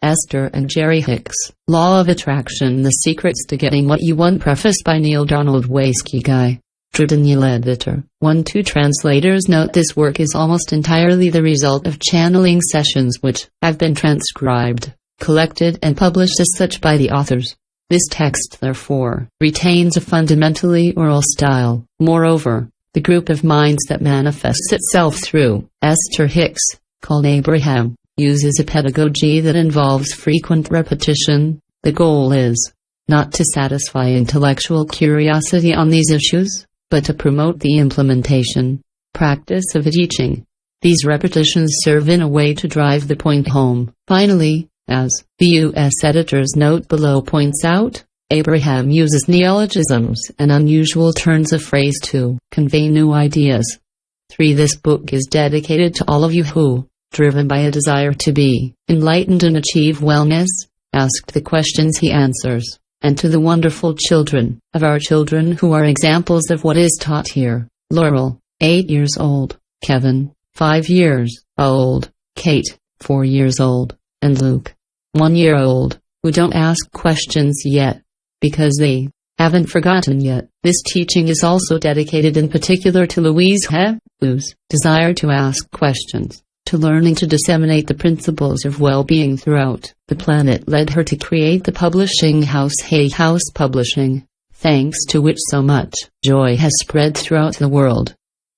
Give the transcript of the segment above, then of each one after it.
Esther and Jerry Hicks. Law of Attraction: The Secrets to Getting What You Want. Prefaced by Neil Donald Waskey Guy. Daniel Editor. 1-2 Translators note: this work is almost entirely the result of channeling sessions which have been transcribed, collected and published as such by the authors. This text, therefore, retains a fundamentally oral style. Moreover, the group of minds that manifests itself through Esther Hicks, called Abraham, uses a pedagogy that involves frequent repetition. The goal is not to satisfy intellectual curiosity on these issues, but to promote the implementation, practice of the teaching. These repetitions serve in a way to drive the point home. Finally, as the U.S. editor's note below points out, Abraham uses neologisms and unusual turns of phrase to convey new ideas. 3. This book is dedicated to all of you who, driven by a desire to be enlightened and achieve wellness, asked the questions he answers, and to the wonderful children of our children who are examples of what is taught here. Laurel, 8 years old, Kevin, 5 years old, Kate, 4 years old, and Luke, 1 year old, who don't ask questions yet, because they haven't forgotten yet. This teaching is also dedicated in particular to Louise He, whose desire to ask questions, to learn and to disseminate the principles of well-being throughout the planet led her to create the publishing house Hay House Publishing, thanks to which so much joy has spread throughout the world.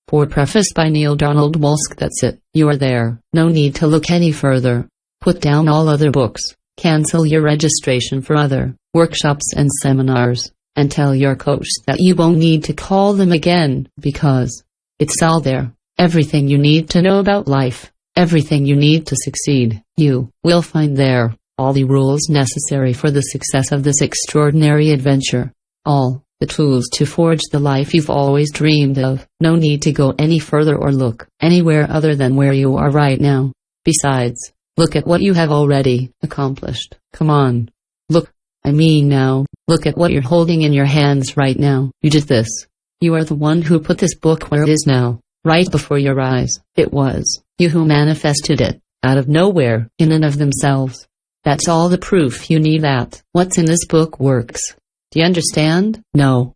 Prefaced by Neil Donald Waskey. That's it. You are there. No need to look any further. Put down all other books, cancel your registration for other workshops and seminars, and tell your coach that you won't need to call them again, because it's all there. Everything you need to know about life, everything you need to succeed, you will find there. All the rules necessary for the success of this extraordinary adventure. All the tools to forge the life you've always dreamed of. No need to go any further or look anywhere other than where you are right now. Besides, look at what you have already accomplished. Come on. Look at what you're holding in your hands right now. You did this. You are the one who put this book where it is now, right before your eyes. It was you who manifested it, out of nowhere, in and of themselves. That's all the proof you need that what's in this book works. Do you understand? No.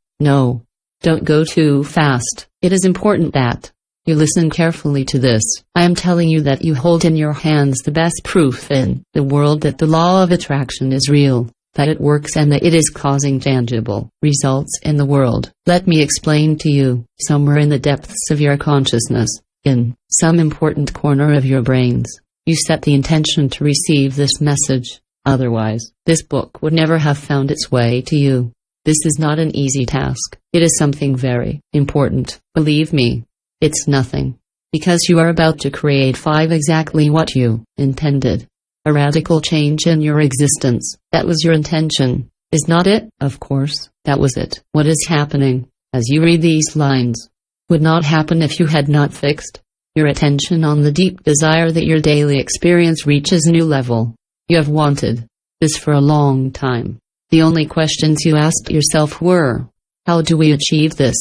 Don't go too fast. It is important that you listen carefully to this. I am telling you that you hold in your hands the best proof in the world that the law of attraction is real, that it works and that it is causing tangible results in the world. Let me explain to you. Somewhere in the depths of your consciousness, in some important corner of your brains, you set the intention to receive this message. Otherwise, this book would never have found its way to you. This is not an easy task. It is something very important. Believe me, it's nothing. Because you are about to create exactly what you intended. A radical change in your existence. That was your intention. Is not it? Of course, that was it. What is happening, as you read these lines, would not happen if you had not fixed your attention on the deep desire that your daily experience reaches a new level. You have wanted this for a long time. The only questions you asked yourself were, how do we achieve this?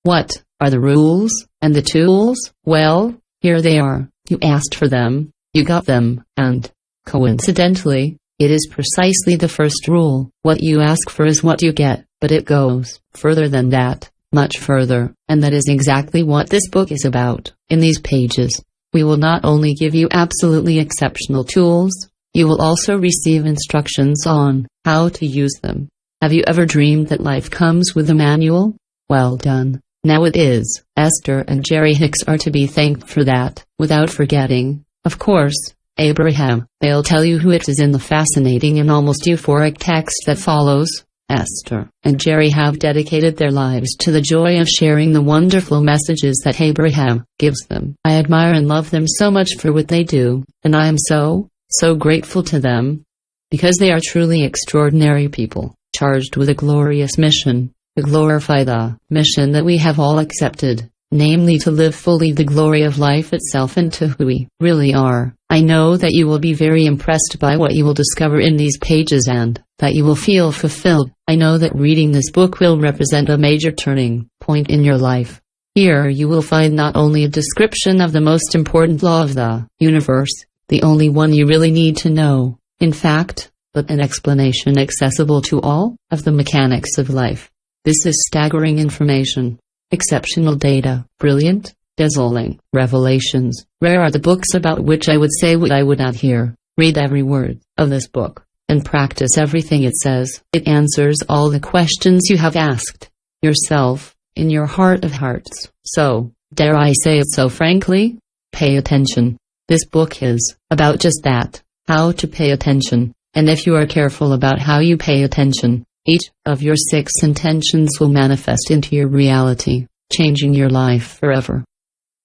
What are the rules and the tools? Well, here they are. You asked for them, you got them, and coincidentally, it is precisely the first rule. What you ask for is what you get, but it goes further than that, much further, and that is exactly what this book is about. In these pages, we will not only give you absolutely exceptional tools, you will also receive instructions on how to use them. Have you ever dreamed that life comes with a manual? Well done. Now it is. Esther and Jerry Hicks are to be thanked for that, without forgetting, of course, Abraham. They'll tell you who it is in the fascinating and almost euphoric text that follows. Esther and Jerry have dedicated their lives to the joy of sharing the wonderful messages that Abraham gives them. I admire and love them so much for what they do, and I am so grateful to them, because they are truly extraordinary people, charged with a glorious mission, to glorify the mission that we have all accepted, namely to live fully the glory of life itself and to who we really are. I know that you will be very impressed by what you will discover in these pages and that you will feel fulfilled. I know that reading this book will represent a major turning point in your life. Here you will find not only a description of the most important law of the universe, the only one you really need to know, in fact, but an explanation accessible to all of the mechanics of life. This is staggering information. Exceptional data, brilliant, dazzling revelations. Rare are the books about which I would say what I would not hear. Read every word of this book, and practice everything it says. It answers all the questions you have asked yourself, in your heart of hearts. So, dare I say it so frankly? Pay attention. This book is about just that, how to pay attention, and if you are careful about how you pay attention, each of your 6 intentions will manifest into your reality, changing your life forever.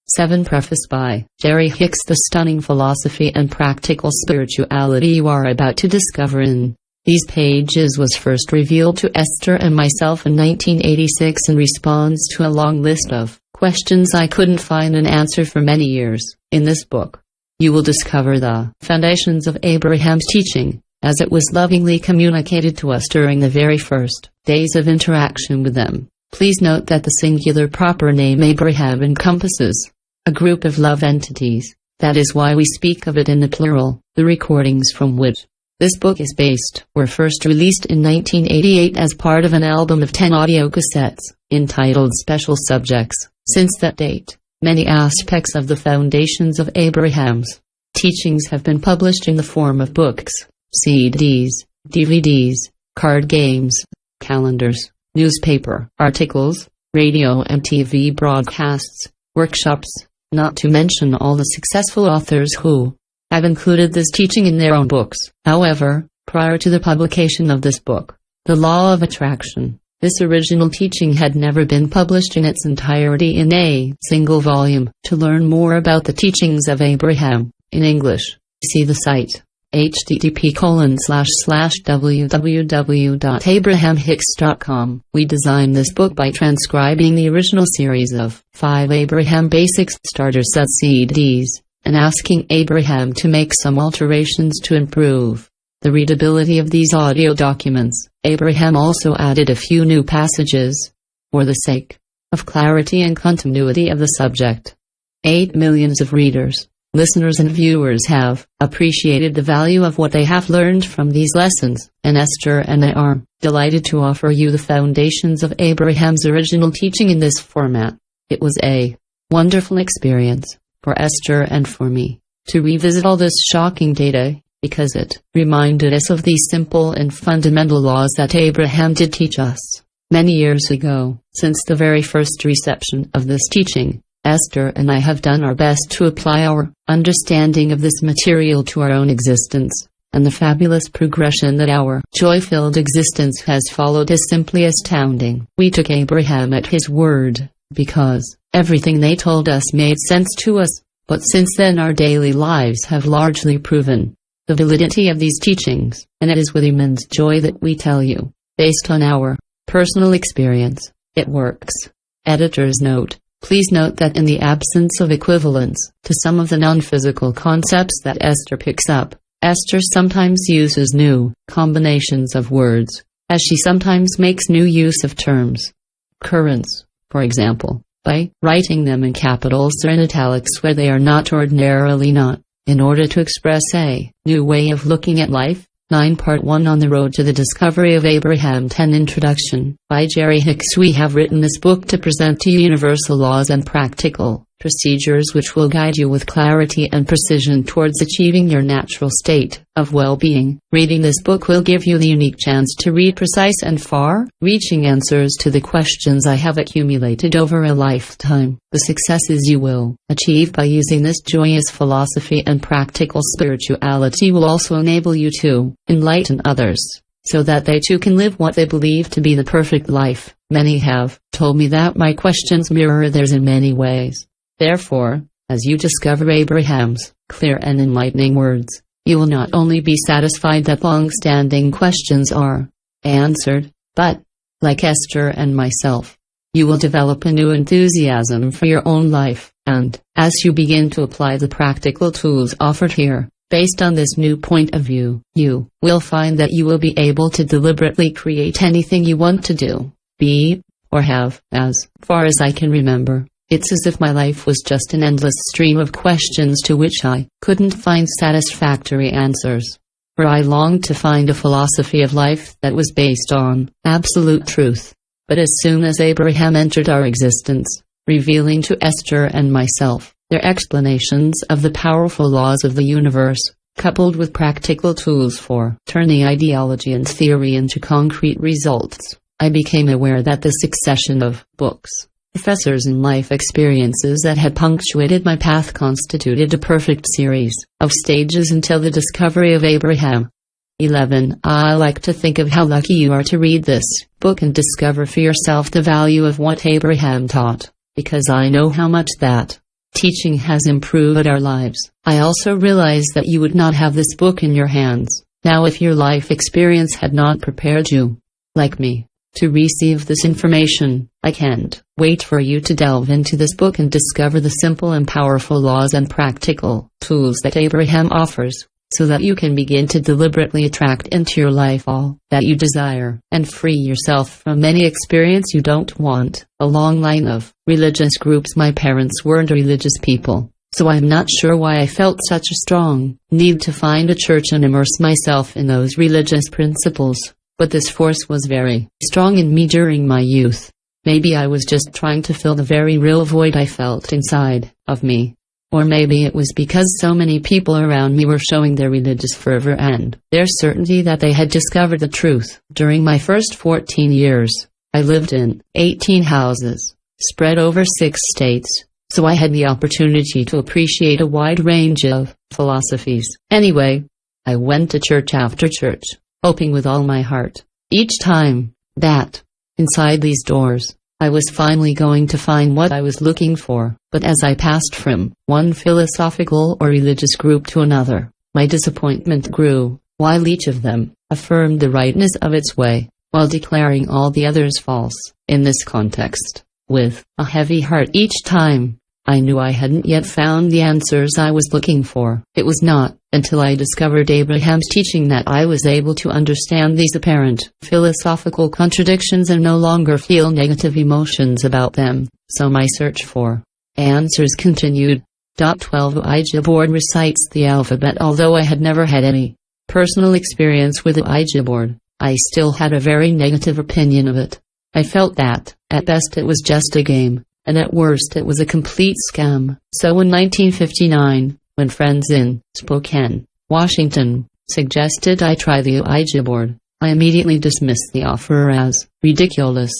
7. Preface by Jerry Hicks. The stunning philosophy and practical spirituality you are about to discover in these pages was first revealed to Esther and myself in 1986 in response to a long list of questions I couldn't find an answer for many years. In this book, you will discover the foundations of Abraham's teaching, as it was lovingly communicated to us during the very first days of interaction with them. Please note that the singular proper name Abraham encompasses a group of love entities. That is why we speak of it in the plural. The recordings from which this book is based were first released in 1988 as part of an album of 10 audio cassettes, entitled Special Subjects. Since that date, many aspects of the foundations of Abraham's teachings have been published in the form of books, CDs, DVDs, card games, calendars, newspaper articles, radio and TV broadcasts, workshops, not to mention all the successful authors who have included this teaching in their own books. However, prior to the publication of this book, The Law of Attraction, this original teaching had never been published in its entirety in a single volume. To learn more about the teachings of Abraham, in English, see the site http://www.abrahamhicks.com. We designed this book by transcribing the original series of 5 Abraham Basics Starter Set CDs, and asking Abraham to make some alterations to improve the readability of these audio documents. Abraham also added a few new passages, for the sake of clarity and continuity of the subject. 8 millions of readers, listeners and viewers have appreciated the value of what they have learned from these lessons, and Esther and I are delighted to offer you the foundations of Abraham's original teaching in this format. It was a wonderful experience for Esther and for me to revisit all this shocking data, because it reminded us of these simple and fundamental laws that Abraham did teach us many years ago. Since the very first reception of this teaching, Esther and I have done our best to apply our understanding of this material to our own existence, and the fabulous progression that our joy-filled existence has followed is simply astounding. We took Abraham at his word, because everything they told us made sense to us, but since then our daily lives have largely proven the validity of these teachings, and it is with immense joy that we tell you, based on our personal experience, it works. Editor's note. Please note that in the absence of equivalence to some of the non-physical concepts that Esther picks up, Esther sometimes uses new combinations of words, as she sometimes makes new use of terms. Currents, for example, by writing them in capitals or in italics where they are not ordinarily not, in order to express a new way of looking at life. 9 Part 1 On the Road to the Discovery of Abraham. 10 Introduction by Jerry Hicks. We have written this book to present to you universal laws and practical procedures which will guide you with clarity and precision towards achieving your natural state of well-being. Reading this book will give you the unique chance to read precise and far-reaching answers to the questions I have accumulated over a lifetime. The successes you will achieve by using this joyous philosophy and practical spirituality will also enable you to enlighten others, so that they too can live what they believe to be the perfect life. Many have told me that my questions mirror theirs in many ways. Therefore, as you discover Abraham's clear and enlightening words, you will not only be satisfied that long-standing questions are answered, but, like Esther and myself, you will develop a new enthusiasm for your own life, and, as you begin to apply the practical tools offered here, based on this new point of view, you will find that you will be able to deliberately create anything you want to do, be, or have. As far as I can remember, it's as if my life was just an endless stream of questions to which I couldn't find satisfactory answers. for I longed to find a philosophy of life that was based on absolute truth. But as soon as Abraham entered our existence, revealing to Esther and myself their explanations of the powerful laws of the universe, coupled with practical tools for turning ideology and theory into concrete results, I became aware that the succession of books, professors and life experiences that had punctuated my path constituted a perfect series of stages until the discovery of Abraham. 11. I like to think of how lucky you are to read this book and discover for yourself the value of what Abraham taught, because I know how much that teaching has improved our lives. I also realize that you would not have this book in your hands now if your life experience had not prepared you, like me, to receive this information. I can't wait for you to delve into this book and discover the simple and powerful laws and practical tools that Abraham offers, so that you can begin to deliberately attract into your life all that you desire, and free yourself from any experience you don't want. A long line of religious groups. My parents weren't religious people, so I'm not sure why I felt such a strong need to find a church and immerse myself in those religious principles, but this force was very strong in me during my youth. Maybe I was just trying to fill the very real void I felt inside of me. Or maybe it was because so many people around me were showing their religious fervor and their certainty that they had discovered the truth. During my first 14 years, I lived in 18 houses, spread over 6 states, so I had the opportunity to appreciate a wide range of philosophies. Anyway, I went to church after church, hoping with all my heart, each time, that, inside these doors, I was finally going to find what I was looking for. But as I passed from one philosophical or religious group to another, my disappointment grew, while each of them affirmed the rightness of its way, while declaring all the others false. In this context, with a heavy heart each time, I knew I hadn't yet found the answers I was looking for. It was not until I discovered Abraham's teaching that I was able to understand these apparent philosophical contradictions and no longer feel negative emotions about them. So my search for answers continued. 12. Ouija board recites the alphabet. Although I had never had any personal experience with the Ouija board, I still had a very negative opinion of it. I felt that, at best it was just a game, and at worst it was a complete scam. So in 1959, when friends in Spokane, Washington, suggested I try the Ouija board, I immediately dismissed the offer as ridiculous.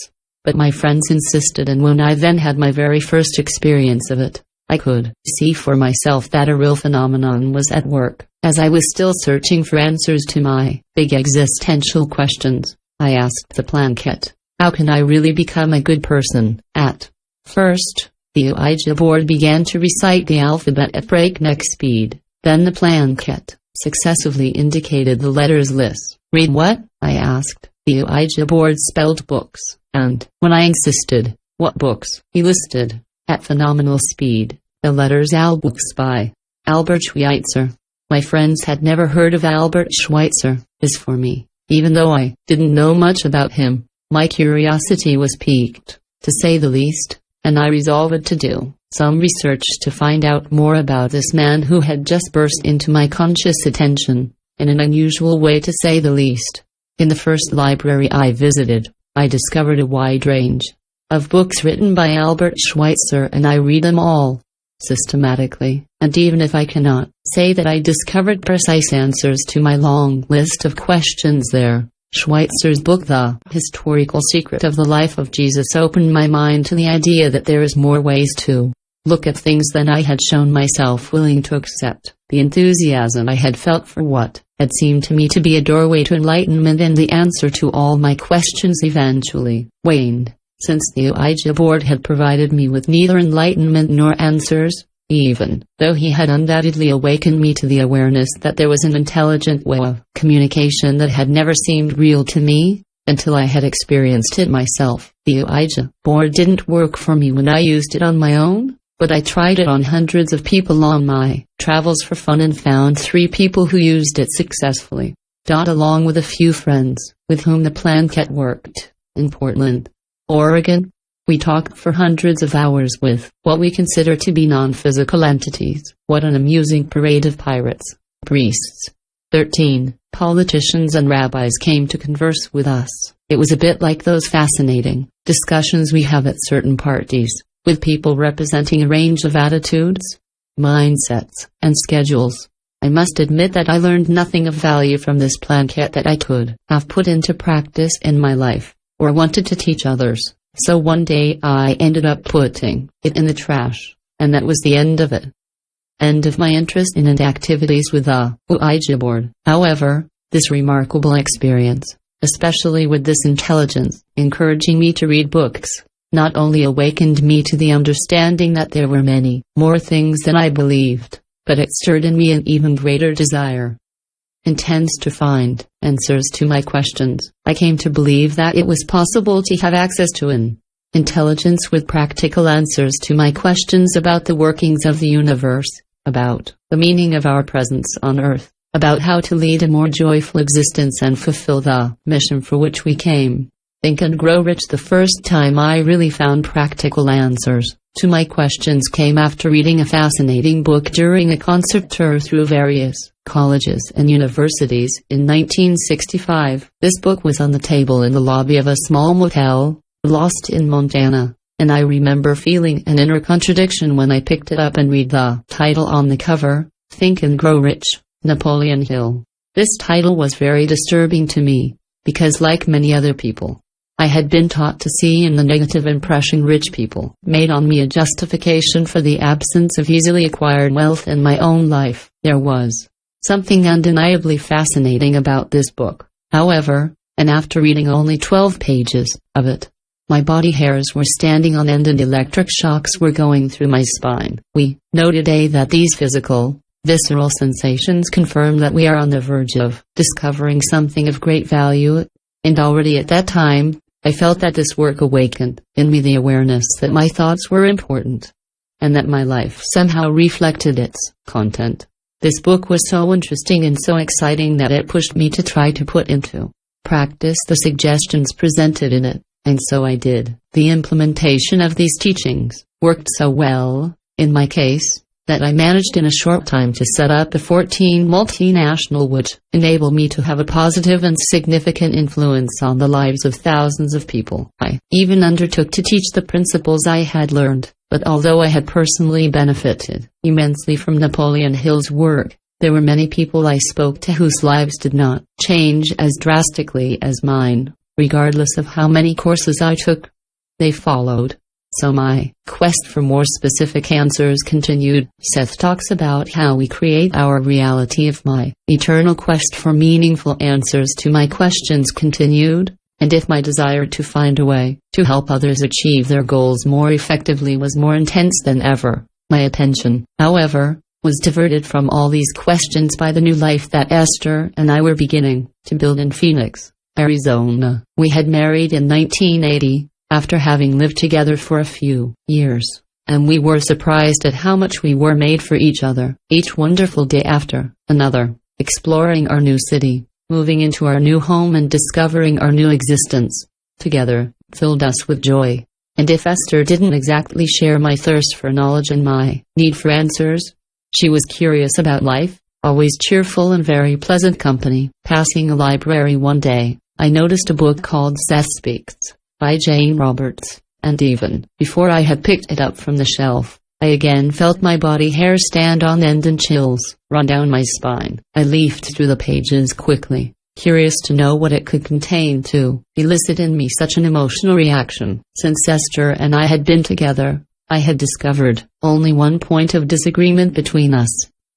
But my friends insisted, and when I then had my very first experience of it, I could see for myself that a real phenomenon was at work. As I was still searching for answers to my big existential questions, I asked the planket, how can I really become a good person? At first, the Ouija board began to recite the alphabet at breakneck speed. Then the planket successively indicated the letters list. Read what? I asked. The Ouija board spelled books, and when I insisted, what books, he listed, at phenomenal speed, the letters Al books by Albert Schweitzer. My friends had never heard of Albert Schweitzer. As for me, even though I didn't know much about him, my curiosity was piqued, to say the least, and I resolved to do some research to find out more about this man who had just burst into my conscious attention, in an unusual way to say the least. In the first library I visited, I discovered a wide range of books written by Albert Schweitzer, and I read them all systematically, and even if I cannot say that I discovered precise answers to my long list of questions there, Schweitzer's book The Historical Secret of the Life of Jesus opened my mind to the idea that there is more ways to look at things than I had shown myself willing to accept. The enthusiasm I had felt for what had seemed to me to be a doorway to enlightenment and the answer to all my questions eventually waned, since the Ouija board had provided me with neither enlightenment nor answers, even though he had undoubtedly awakened me to the awareness that there was an intelligent way of communication that had never seemed real to me, until I had experienced it myself. The Ouija board didn't work for me when I used it on my own, but I tried it on hundreds of people on my travels for fun and found 3 people who used it successfully, along with a few friends with whom the planket worked, in Portland, Oregon. We talked for hundreds of hours with what we consider to be non-physical entities. What an amusing parade of pirates, priests. 13. Politicians and rabbis came to converse with us. It was a bit like those fascinating discussions we have at certain parties, with people representing a range of attitudes, mindsets, and schedules. I must admit that I learned nothing of value from this blanket that I could have put into practice in my life, or wanted to teach others. So one day I ended up putting it in the trash, and that was the end of it. End of my interest in and activities with the Ouija board. However, this remarkable experience, especially with this intelligence encouraging me to read books, not only awakened me to the understanding that there were many more things than I believed, but it stirred in me an even greater desire. Intends to find answers to my questions. I came to believe that it was possible to have access to an intelligence with practical answers to my questions about the workings of the universe, about the meaning of our presence on Earth, about how to lead a more joyful existence and fulfill the mission for which we came. Think and Grow Rich. The first time I really found practical answers to my questions came after reading a fascinating book during a concert tour through various colleges and universities in 1965. This book was on the table in the lobby of a small motel, lost in Montana, and I remember feeling an inner contradiction when I picked it up and read the title on the cover, Think and Grow Rich, Napoleon Hill. This title was very disturbing to me, because like many other people, I had been taught to see in the negative impression rich people made on me a justification for the absence of easily acquired wealth in my own life. There was something undeniably fascinating about this book, however, and after reading only 12 pages of it, my body hairs were standing on end and electric shocks were going through my spine. We know today that these physical, visceral sensations confirm that we are on the verge of discovering something of great value, and already at that time, I felt that this work awakened in me the awareness that my thoughts were important, and that my life somehow reflected its content. This book was so interesting and so exciting that it pushed me to try to put into practice the suggestions presented in it, and so I did. The implementation of these teachings worked so well, in my case, that I managed in a short time to set up a 14 multinational which enabled me to have a positive and significant influence on the lives of thousands of people. I even undertook to teach the principles I had learned, but although I had personally benefited immensely from Napoleon Hill's work, there were many people I spoke to whose lives did not change as drastically as mine, regardless of how many courses I took. They followed. So my quest for more specific answers continued. Seth talks about how we create our reality. If my eternal quest for meaningful answers to my questions continued, and if my desire to find a way to help others achieve their goals more effectively was more intense than ever, my attention, however, was diverted from all these questions by the new life that Esther and I were beginning to build in Phoenix, Arizona. We had married in 1980. After having lived together for a few years, and we were surprised at how much we were made for each other. Each wonderful day after another, exploring our new city, moving into our new home and discovering our new existence together, filled us with joy. And if Esther didn't exactly share my thirst for knowledge and my need for answers, she was curious about life, always cheerful and very pleasant company. Passing a library one day, I noticed a book called Seth Speaks by Jane Roberts, and even before I had picked it up from the shelf, I again felt my body hair stand on end and chills run down my spine. I leafed through the pages quickly, curious to know what it could contain to elicit in me such an emotional reaction. Since Esther and I had been together, I had discovered only one point of disagreement between us.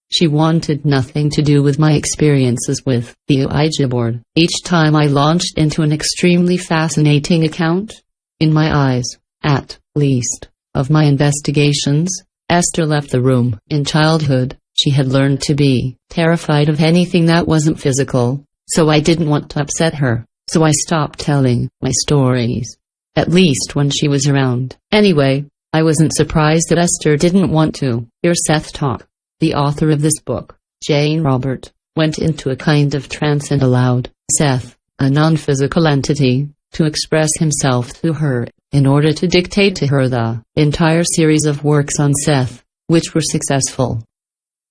She wanted nothing to do with my experiences with the Ouija board. Each time I launched into an extremely fascinating account, in my eyes, at least, of my investigations, Esther left the room. In childhood, she had learned to be terrified of anything that wasn't physical, so I didn't want to upset her, so I stopped telling my stories, at least when she was around. Anyway, I wasn't surprised that Esther didn't want to hear Seth talk. The author of this book, Jane Roberts, went into a kind of trance and allowed Seth, a non-physical entity, to express himself through her, in order to dictate to her the entire series of works on Seth, which were successful.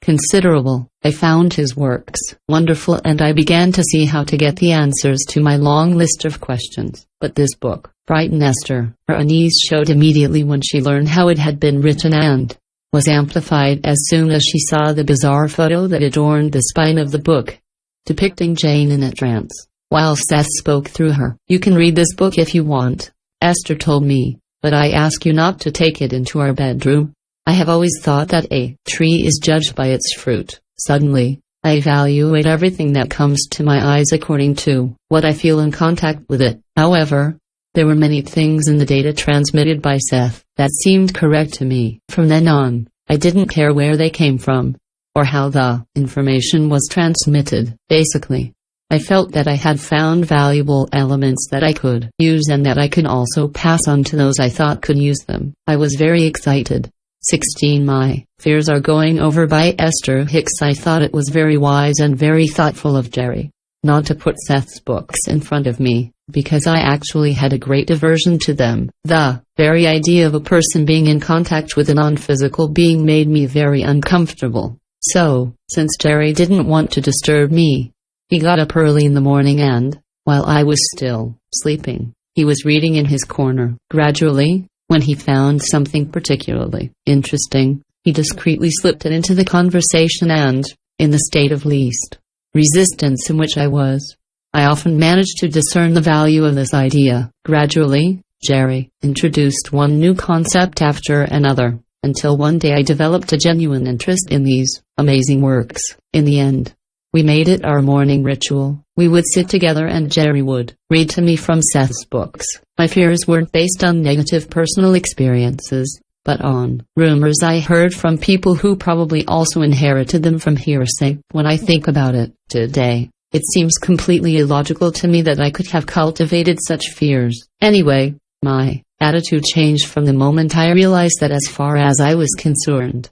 considerable. I found his works wonderful and I began to see how to get the answers to my long list of questions. But this book frightened Esther. Her unease showed immediately when she learned how it had been written and was amplified as soon as she saw the bizarre photo that adorned the spine of the book, depicting Jane in a trance, while Seth spoke through her. "You can read this book if you want," Esther told me, "but I ask you not to take it into our bedroom. I have always thought that a tree is judged by its fruit. Suddenly, I evaluate everything that comes to my eyes according to what I feel in contact with it. However, there were many things in the data transmitted by Seth that seemed correct to me. From then on, I didn't care where they came from, or how the information was transmitted. Basically, I felt that I had found valuable elements that I could use and that I could also pass on to those I thought could use them. I was very excited." 16. My Fears Are Going Over by Esther Hicks. I thought it was very wise and very thoughtful of Jerry not to put Seth's books in front of me, because I actually had a great aversion to them. The very idea of a person being in contact with a non-physical being made me very uncomfortable. So, since Jerry didn't want to disturb me, he got up early in the morning and, while I was still sleeping, he was reading in his corner. Gradually, when he found something particularly interesting, he discreetly slipped it into the conversation and, in the state of least resistance in which I was, I often managed to discern the value of this idea. Gradually, Jerry introduced one new concept after another, until one day I developed a genuine interest in these amazing works. In the end, we made it our morning ritual. We would sit together and Jerry would read to me from Seth's books. My fears weren't based on negative personal experiences, but on rumors I heard from people who probably also inherited them from hearsay. When I think about it today, it seems completely illogical to me that I could have cultivated such fears. Anyway, my attitude changed from the moment I realized that as far as I was concerned,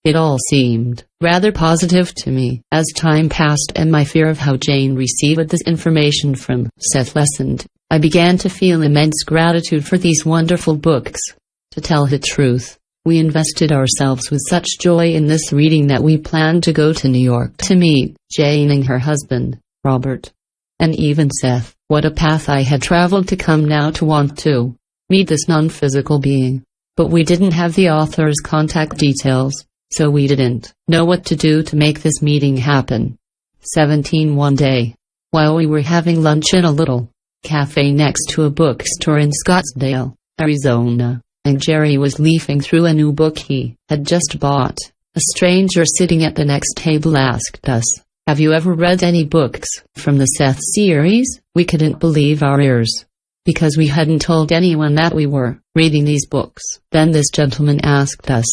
it all seemed rather positive to me. As time passed and my fear of how Jane received this information from Seth lessened, I began to feel immense gratitude for these wonderful books. To tell the truth, we invested ourselves with such joy in this reading that we planned to go to New York to meet Jane and her husband, Robert. And even Seth. What a path I had traveled to come now to want to meet this non-physical being. But we didn't have the author's contact details, so we didn't know what to do to make this meeting happen. 17. One day, while we were having lunch in a little cafe next to a bookstore in Scottsdale, Arizona, and Jerry was leafing through a new book he had just bought, a stranger sitting at the next table asked us, "Have you ever read any books from the Seth series?" We couldn't believe our ears, because we hadn't told anyone that we were reading these books. Then this gentleman asked us,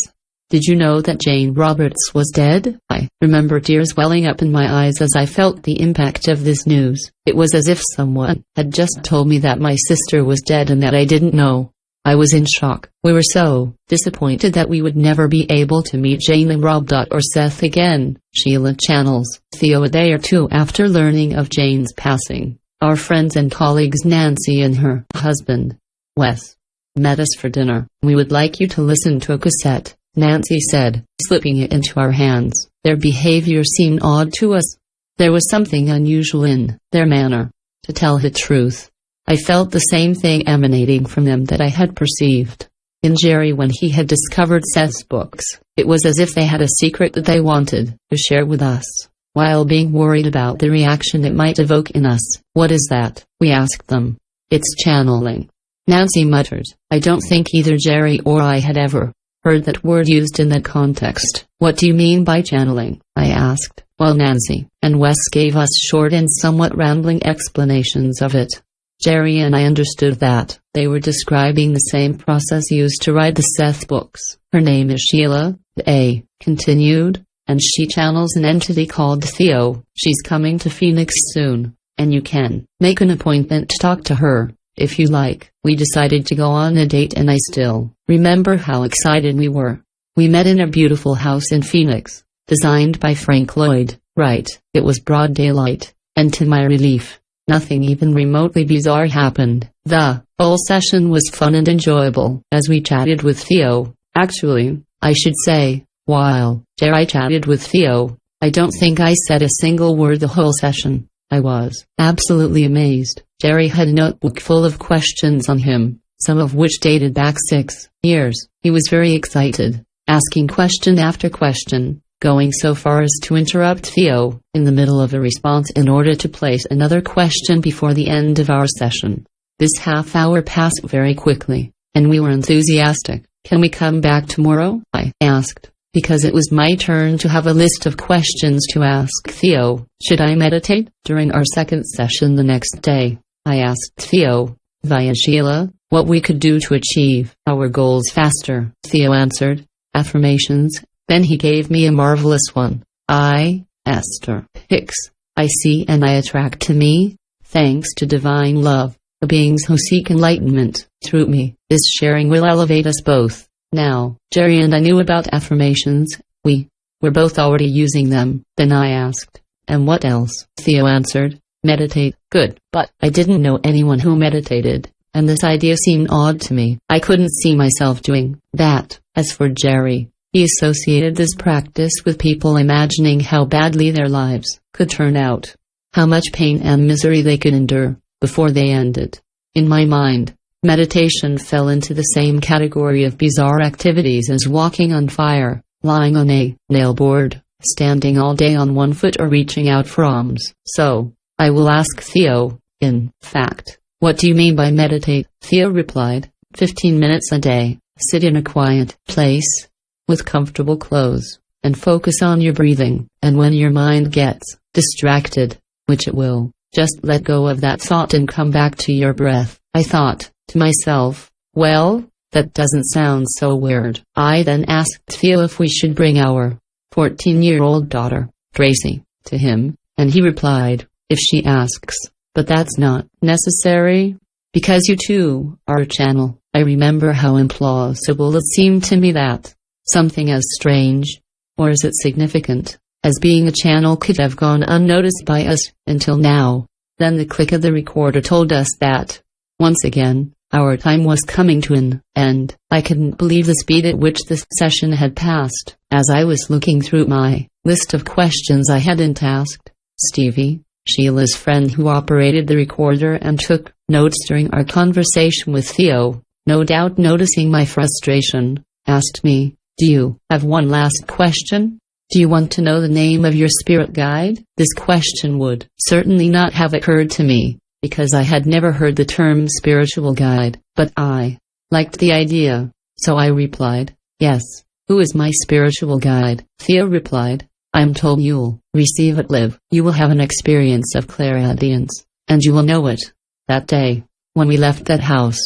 "Did you know that Jane Roberts was dead?" I remember tears welling up in my eyes as I felt the impact of this news. It was as if someone had just told me that my sister was dead and that I didn't know. I was in shock. We were so disappointed that we would never be able to meet Jane and Rob. Or Seth again. Sheila channels Theo. A day or two after learning of Jane's passing, our friends and colleagues Nancy and her husband, Wes, met us for dinner. "We would like you to listen to a cassette," Nancy said, slipping it into our hands. Their behavior seemed odd to us. There was something unusual in their manner. To tell the truth, I felt the same thing emanating from them that I had perceived in Jerry when he had discovered Seth's books. It was as if they had a secret that they wanted to share with us, while being worried about the reaction it might evoke in us. "What is that?" we asked them. "It's channeling," Nancy muttered. I don't think either Jerry or I had ever heard that word used in that context. "What do you mean by channeling?" I asked, while Nancy and Wes gave us short and somewhat rambling explanations of it. Jerry and I understood that they were describing the same process used to write the Seth books. "Her name is Sheila," A continued, "and she channels an entity called Theo. She's coming to Phoenix soon, and you can make an appointment to talk to her, if you like." We decided to go on a date and I still remember how excited we were. We met in a beautiful house in Phoenix, designed by Frank Lloyd Wright. It was broad daylight, and to my relief, nothing even remotely bizarre happened. The whole session was fun and enjoyable. As we chatted with Theo, actually, I should say, While Jerry chatted with Theo, I don't think I said a single word the whole session. I was absolutely amazed. Jerry had a notebook full of questions on him, some of which dated back 6 years. He was very excited, asking question after question, going so far as to interrupt Theo in the middle of a response in order to place another question before the end of our session. This half hour passed very quickly, and we were enthusiastic. "Can we come back tomorrow?" I asked, because it was my turn to have a list of questions to ask Theo. Should I meditate? During our second session the next day, I asked Theo, via Sheila, what we could do to achieve our goals faster. Theo answered, affirmations. Then he gave me a marvelous one. I, Esther, Hicks, I see and I attract to me, thanks to divine love, the beings who seek enlightenment through me. This sharing will elevate us both. Now, Jerry and I knew about affirmations. We were both already using them. Then I asked, and what else? Theo answered, meditate. Good, but I didn't know anyone who meditated, and this idea seemed odd to me. I couldn't see myself doing that. As for Jerry, he associated this practice with people imagining how badly their lives could turn out, how much pain and misery they could endure before they ended. In my mind, meditation fell into the same category of bizarre activities as walking on fire, lying on a nail board, standing all day on one foot, or reaching out for alms. So, I will ask Theo, in fact, what do you mean by meditate? Theo replied, 15 minutes a day, sit in a quiet place, with comfortable clothes, and focus on your breathing, and when your mind gets distracted, which it will, just let go of that thought and come back to your breath. I thought to myself, well, that doesn't sound so weird. I then asked Theo if we should bring our 14-year-old daughter, Tracy, to him, and he replied, if she asks, but that's not necessary, because you too are a channel. I remember how implausible it seemed to me that something as strange, or is it significant, as being a channel could have gone unnoticed by us until now. Then the click of the recorder told us that, once again, our time was coming to an end. I couldn't believe the speed at which this session had passed. As I was looking through my list of questions, I hadn't asked Stevie, Sheila's friend who operated the recorder and took notes during our conversation with Theo, no doubt noticing my frustration, asked me, do you have one last question? Do you want to know the name of your spirit guide? This question would certainly not have occurred to me, because I had never heard the term spiritual guide, but I liked the idea, so I replied, yes. Who is my spiritual guide? Theo replied, I'm told you'll receive it live. You will have an experience of clairaudience, and you will know it. That day, when we left that house,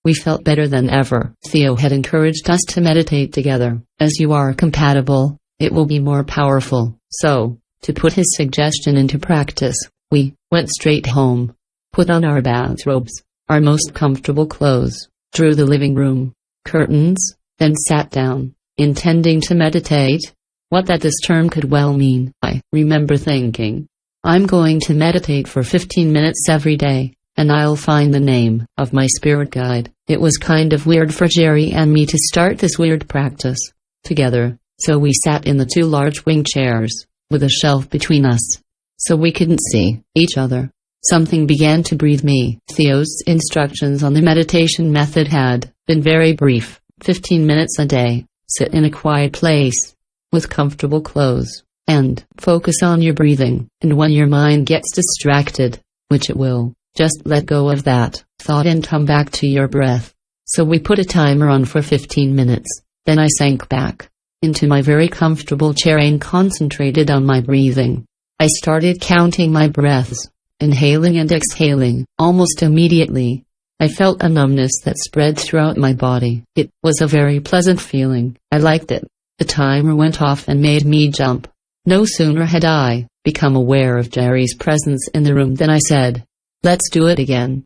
we felt better than ever. Theo had encouraged us to meditate together. As you are compatible, it will be more powerful. So, to put his suggestion into practice, we went straight home, put on our bathrobes, our most comfortable clothes, drew the living room curtains, then sat down, intending to meditate. What that this term could well mean. I remember thinking, I'm going to meditate for 15 minutes every day, and I'll find the name of my spirit guide. It was kind of weird for Jerry and me to start this weird practice together, so we sat in the 2 large wing chairs, with a shelf between us, so we couldn't see each other. Something began to breathe me. Theo's instructions on the meditation method had been very brief. 15 minutes a day, sit in a quiet place, with comfortable clothes, and focus on your breathing, and when your mind gets distracted, which it will, just let go of that thought and come back to your breath. So we put a timer on for 15 minutes, then I sank back into my very comfortable chair and concentrated on my breathing. I started counting my breaths, inhaling and exhaling. Almost immediately, I felt a numbness that spread throughout my body. It was a very pleasant feeling. I liked it. The timer went off and made me jump. No sooner had I become aware of Jerry's presence in the room than I said, let's do it again.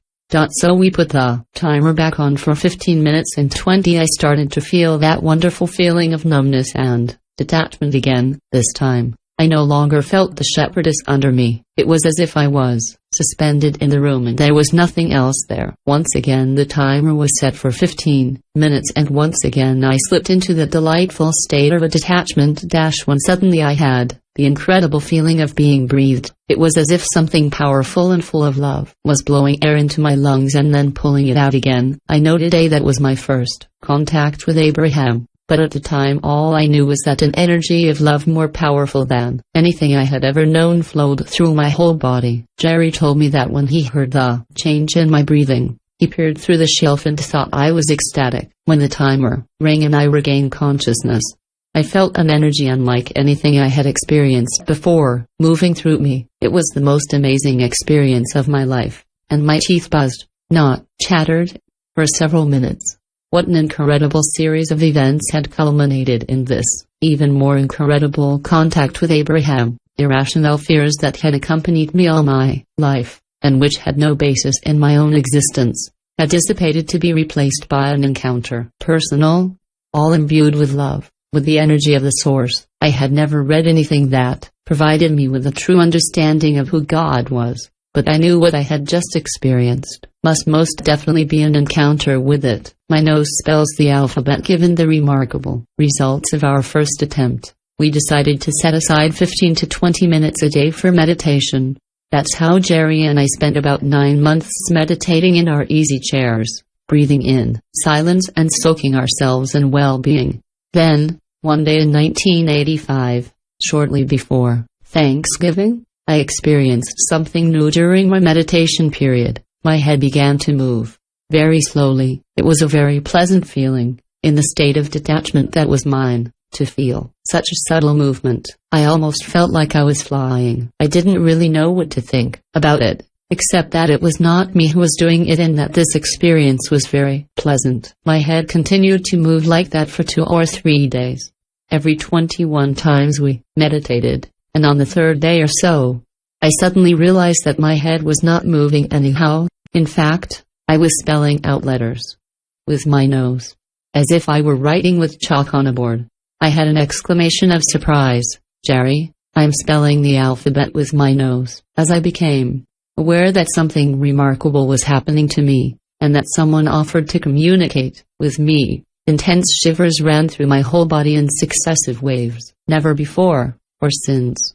So we put the timer back on for 15 minutes and 20. I started to feel that wonderful feeling of numbness and detachment again. This time, I no longer felt the shepherdess under me. It was as if I was suspended in the room and there was nothing else there. Once again the timer was set for 15 minutes and once again I slipped into the delightful state of a detachment. When suddenly I had the incredible feeling of being breathed. It was as if something powerful and full of love was blowing air into my lungs and then pulling it out again. I know today that was my first contact with Abraham. But at the time all I knew was that an energy of love more powerful than anything I had ever known flowed through my whole body. Jerry told me that when he heard the change in my breathing, he peered through the shelf and thought I was ecstatic. When the timer rang and I regained consciousness, I felt an energy unlike anything I had experienced before, moving through me. It was the most amazing experience of my life, and my teeth buzzed, not chattered, for several minutes. What an incredible series of events had culminated in this, even more incredible contact with Abraham. Irrational fears that had accompanied me all my life, and which had no basis in my own existence, had dissipated to be replaced by an encounter. Personal, all imbued with love, with the energy of the source. I had never read anything that provided me with a true understanding of who God was, but I knew what I had just experienced must most definitely be an encounter with it. My nose spells the alphabet. Given the remarkable results of our first attempt, we decided to set aside 15 to 20 minutes a day for meditation. That's how Jerry and I spent about 9 months meditating in our easy chairs, breathing in silence and soaking ourselves in well-being. Then, one day in 1985, shortly before Thanksgiving, I experienced something new during my meditation period. My head began to move, very slowly. It was a very pleasant feeling, in the state of detachment that was mine, to feel such a subtle movement. I almost felt like I was flying. I didn't really know what to think about it, except that it was not me who was doing it and that this experience was very pleasant. My head continued to move like that for 2 or 3 days. Every 21 times we meditated, and on the 3rd day or so, I suddenly realized that my head was not moving anyhow. In fact, I was spelling out letters with my nose, as if I were writing with chalk on a board. I had an exclamation of surprise. Jerry, I'm spelling the alphabet with my nose. As I became aware that something remarkable was happening to me, and that someone offered to communicate with me, intense shivers ran through my whole body in successive waves. Never before, or since,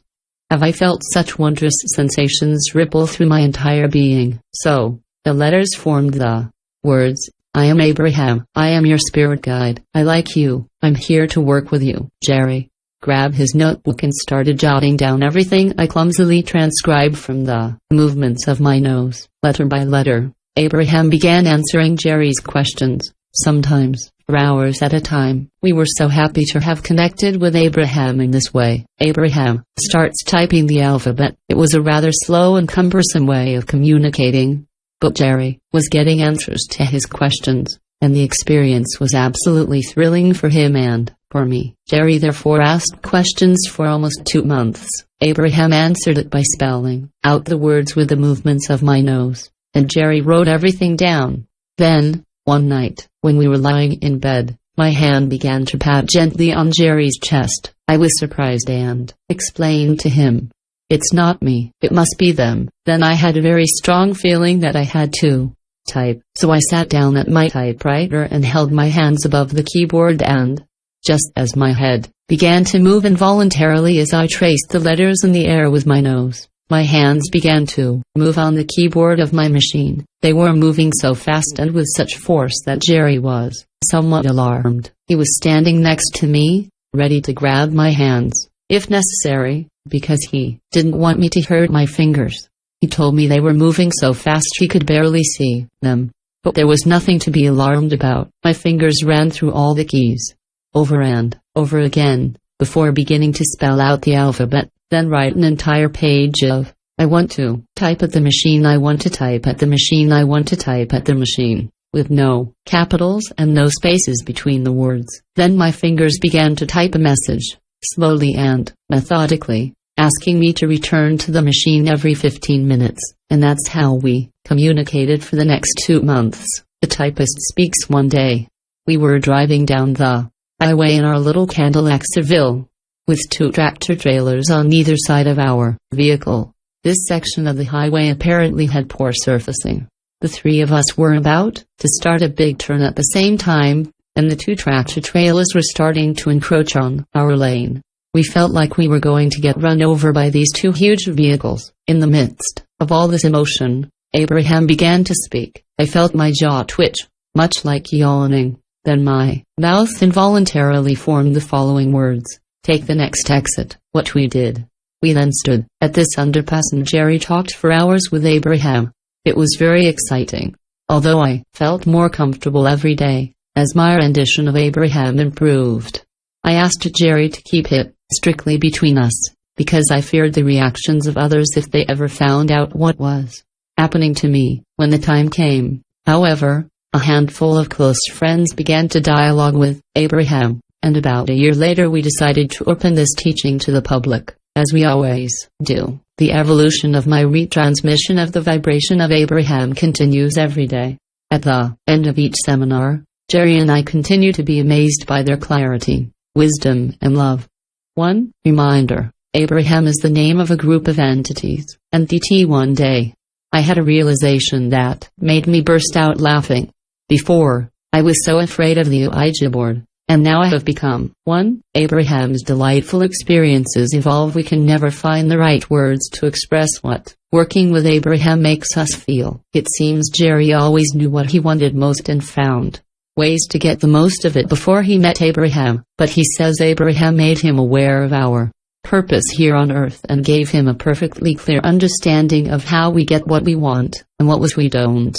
have I felt such wondrous sensations ripple through my entire being. So, the letters formed the words, I am Abraham. I am your spirit guide. I like you. I'm here to work with you. Jerry grabbed his notebook and started jotting down everything I clumsily transcribed from the movements of my nose. Letter by letter, Abraham began answering Jerry's questions, sometimes for hours at a time. We were so happy to have connected with Abraham in this way. Abraham starts typing the alphabet. It was a rather slow and cumbersome way of communicating, but Jerry was getting answers to his questions, and the experience was absolutely thrilling for him and for me. Jerry therefore asked questions for almost 2 months. Abraham answered it by spelling out the words with the movements of my nose, and Jerry wrote everything down. Then, one night, when we were lying in bed, my hand began to pat gently on Jerry's chest. I was surprised and explained to him, it's not me, it must be them. Then I had a very strong feeling that I had to type. So I sat down at my typewriter and held my hands above the keyboard and, just as my head began to move involuntarily as I traced the letters in the air with my nose, my hands began to move on the keyboard of my machine. They were moving so fast and with such force that Jerry was somewhat alarmed. He was standing next to me, ready to grab my hands, if necessary, because he didn't want me to hurt my fingers. He told me they were moving so fast he could barely see them. But there was nothing to be alarmed about. My fingers ran through all the keys, over and over again, before beginning to spell out the alphabet, then write an entire page of, I want to type at the machine, I want to type at the machine, I want to type at the machine, with no capitals and no spaces between the words. Then my fingers began to type a message, slowly and methodically, asking me to return to the machine every 15 minutes, and that's how we communicated for the next 2 months. The typist speaks one day. We were driving down the highway in our little Cadillac Seville, with 2 tractor trailers on either side of our vehicle. This section of the highway apparently had poor surfacing. The 3 of us were about to start a big turn at the same time, and the 2 tractor trailers were starting to encroach on our lane. We felt like we were going to get run over by these 2 huge vehicles. In the midst of all this emotion, Abraham began to speak. I felt my jaw twitch, much like yawning. Then my mouth involuntarily formed the following words: "Take the next exit." What we did. We then stood at this underpass and Jerry talked for hours with Abraham. It was very exciting. Although I felt more comfortable every day, as my rendition of Abraham improved. I asked Jerry to keep it strictly between us, because I feared the reactions of others if they ever found out what was happening to me. When the time came, however, a handful of close friends began to dialogue with Abraham, and about a year later we decided to open this teaching to the public, as we always do. The evolution of my retransmission of the vibration of Abraham continues every day. At the end of each seminar, Jerry and I continue to be amazed by their clarity, wisdom, and love. 1. Reminder: Abraham is the name of a group of entities. Entity. One day, I had a realization that made me burst out laughing. Before, I was so afraid of the Ouija board, and now I have become one. Abraham's delightful experiences evolve. We can never find the right words to express what working with Abraham makes us feel. It seems Jerry always knew what he wanted most and found ways to get the most of it before he met Abraham, but he says Abraham made him aware of our purpose here on earth and gave him a perfectly clear understanding of how we get what we want and what we don't.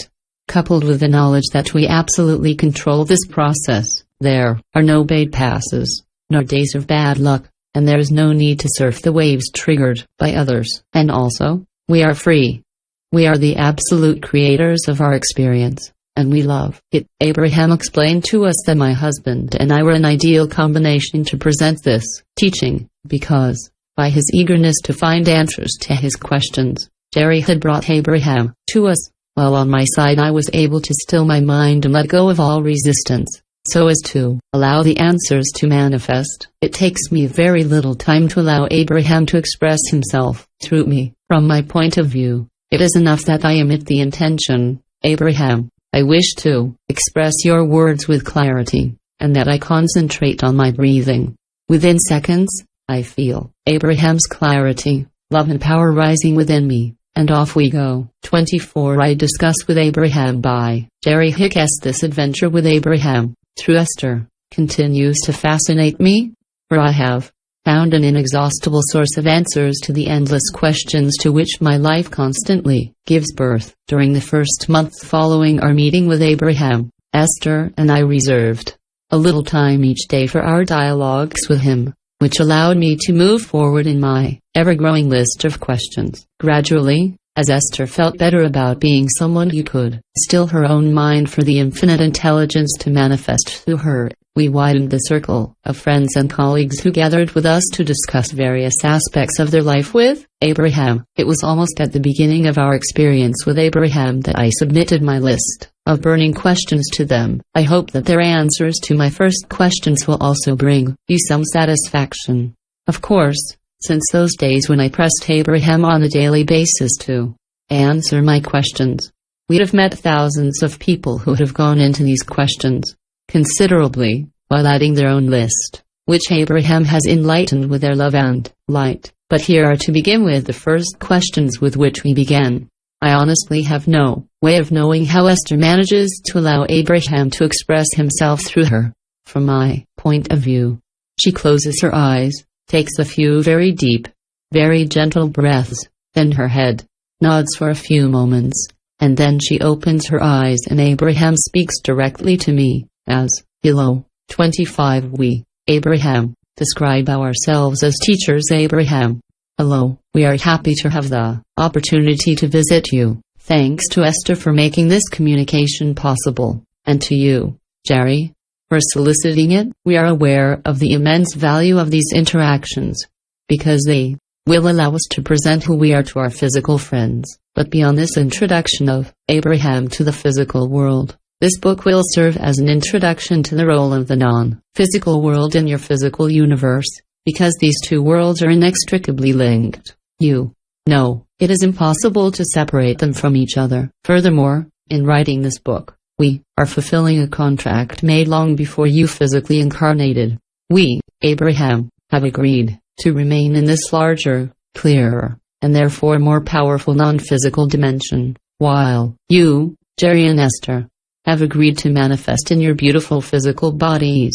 Coupled with the knowledge that we absolutely control this process, there are no bad passes, nor days of bad luck, and there is no need to surf the waves triggered by others. And also, we are free. We are the absolute creators of our experience, and we love it. Abraham explained to us that my husband and I were an ideal combination to present this teaching, because, by his eagerness to find answers to his questions, Jerry had brought Abraham to us, while on my side I was able to still my mind and let go of all resistance, so as to allow the answers to manifest. It takes me very little time to allow Abraham to express himself through me. From my point of view, it is enough that I emit the intention: Abraham, I wish to express your words with clarity, and that I concentrate on my breathing. Within seconds, I feel Abraham's clarity, love and power rising within me, and off we go. 24. I discuss with Abraham by Jerry Hicks. This adventure with Abraham, through Esther, continues to fascinate me, for I have found an inexhaustible source of answers to the endless questions to which my life constantly gives birth. During the first month following our meeting with Abraham, Esther and I reserved a little time each day for our dialogues with him, which allowed me to move forward in my ever-growing list of questions. Gradually, as Esther felt better about being someone who could still her own mind for the infinite intelligence to manifest through her, we widened the circle of friends and colleagues who gathered with us to discuss various aspects of their life with Abraham. It was almost at the beginning of our experience with Abraham that I submitted my list of burning questions to them. I hope that their answers to my first questions will also bring you some satisfaction. Of course, since those days when I pressed Abraham on a daily basis to answer my questions, we'd have met thousands of people who have gone into these questions considerably, while adding their own list, which Abraham has enlightened with their love and light. But here are to begin with the first questions with which we began. I honestly have no way of knowing how Esther manages to allow Abraham to express himself through her. From my point of view, she closes her eyes, takes a few very deep, very gentle breaths, then her head nods for a few moments, and then she opens her eyes and Abraham speaks directly to me as, "Hello." 25. We, Abraham, describe ourselves as teachers. Abraham: Hello, we are happy to have the opportunity to visit you. Thanks to Esther for making this communication possible, and to you, Jerry, for soliciting it. We are aware of the immense value of these interactions, because they will allow us to present who we are to our physical friends. But beyond this introduction of Abraham to the physical world, this book will serve as an introduction to the role of the non-physical world in your physical universe. because these two worlds are inextricably linked. You know, it is impossible to separate them from each other. Furthermore, in writing this book, we are fulfilling a contract made long before you physically incarnated. We, Abraham, have agreed to remain in this larger, clearer, and therefore more powerful non-physical dimension, while you, Jerry and Esther, have agreed to manifest in your beautiful physical bodies,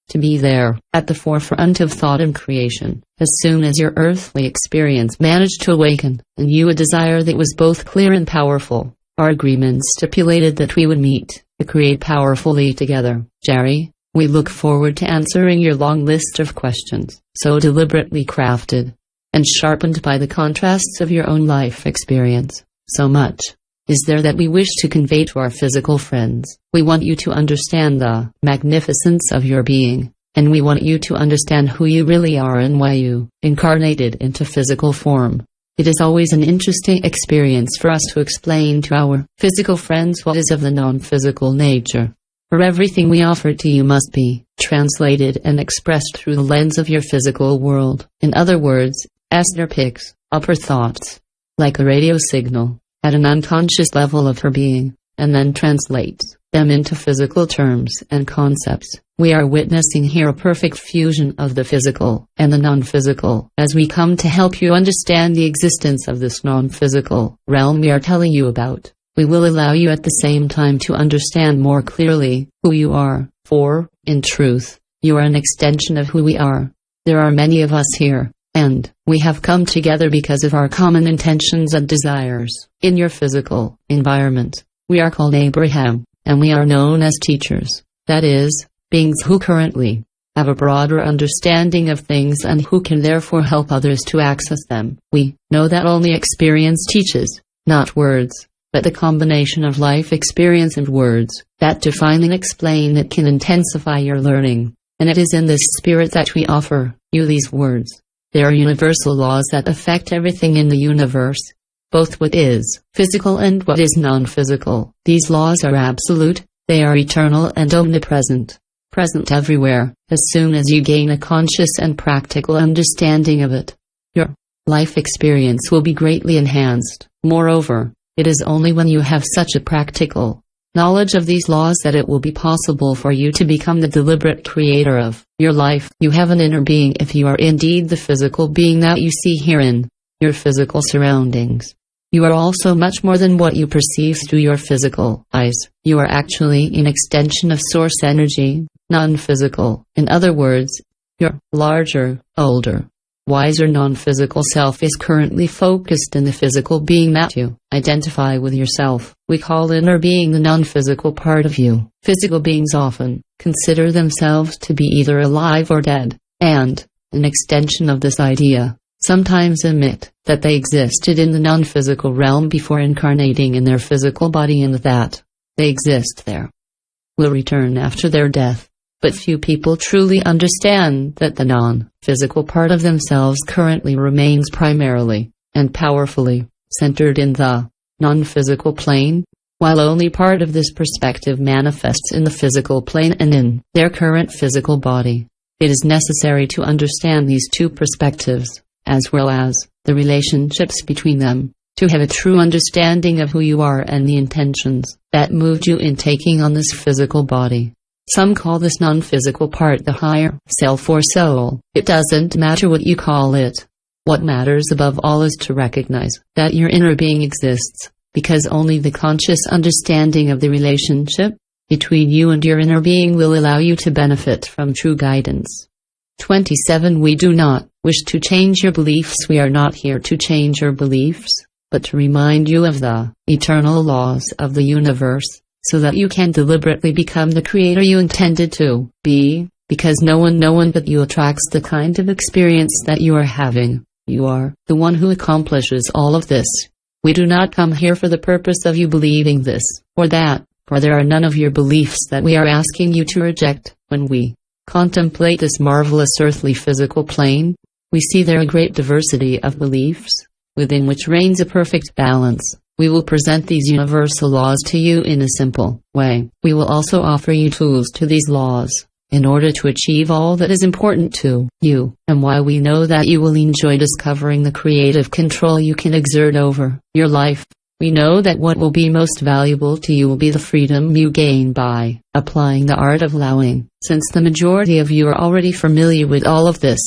to be there, at the forefront of thought and creation, as soon as your earthly experience managed to awaken, and you a desire that was both clear and powerful. Our agreement stipulated that we would meet, to create powerfully together. Jerry, we look forward to answering your long list of questions, so deliberately crafted and sharpened by the contrasts of your own life experience. So much is there that we wish to convey to our physical friends. We want you to understand the magnificence of your being, and we want you to understand who you really are and why you incarnated into physical form. It is always an interesting experience for us to explain to our physical friends what is of the non-physical nature. For everything we offer to you must be translated and expressed through the lens of your physical world. In other words, Esther picks up her thoughts, like a radio signal, at an unconscious level of her being, and then translates them into physical terms and concepts. We are witnessing here a perfect fusion of the physical and the non-physical. As we come to help you understand the existence of this non-physical realm we are telling you about, we will allow you at the same time to understand more clearly who you are, for, in truth, you are an extension of who we are. There are many of us here, and we have come together because of our common intentions and desires. In your physical environment, we are called Abraham, and we are known as teachers, that is, beings who currently have a broader understanding of things and who can therefore help others to access them. We know that only experience teaches, not words, but the combination of life experience and words that define and explain it can intensify your learning, and it is in this spirit that we offer you these words. They are universal laws that affect everything in the universe, both what is physical and what is non-physical. These laws are absolute, they are eternal and omnipresent, present everywhere. As soon as you gain a conscious and practical understanding of it, your life experience will be greatly enhanced. Moreover, it is only when you have such a practical knowledge of these laws that it will be possible for you to become the deliberate creator of your life. You have an inner being if you are indeed the physical being that you see here in your physical surroundings. You are also much more than what you perceive through your physical eyes. You are actually an extension of source energy, non-physical. In other words, your larger, older, wiser non-physical self is currently focused in the physical being that you identify with yourself. We call inner being the non-physical part of you. Physical beings often consider themselves to be either alive or dead, and an extension of this idea sometimes admit that they existed in the non-physical realm before incarnating in their physical body and that they exist there, will return after their death. But few people truly understand that the non-physical part of themselves currently remains primarily and powerfully centered in the non-physical plane, while only part of this perspective manifests in the physical plane and in their current physical body. It is necessary to understand these two perspectives, as well as the relationships between them, to have a true understanding of who you are and the intentions that moved you in taking on this physical body. Some call this non-physical part the higher self or soul. It doesn't matter what you call it. What matters above all is to recognize that your inner being exists, because only the conscious understanding of the relationship between you and your inner being will allow you to benefit from true guidance. 27. We do not wish to change your beliefs. We are not here to change your beliefs, but to remind you of the eternal laws of the universe, so that you can deliberately become the creator you intended to be, because no one but you attracts the kind of experience that you are having. You are the one who accomplishes all of this. We do not come here for the purpose of you believing this or that, for there are none of your beliefs that we are asking you to reject. When we contemplate this marvelous earthly physical plane, we see there a great diversity of beliefs, within which reigns a perfect balance. We will present these universal laws to you in a simple way. We will also offer you tools to these laws, in order to achieve all that is important to you, and why we know that you will enjoy discovering the creative control you can exert over your life. We know that what will be most valuable to you will be the freedom you gain by applying the art of allowing. Since the majority of you are already familiar with all of this,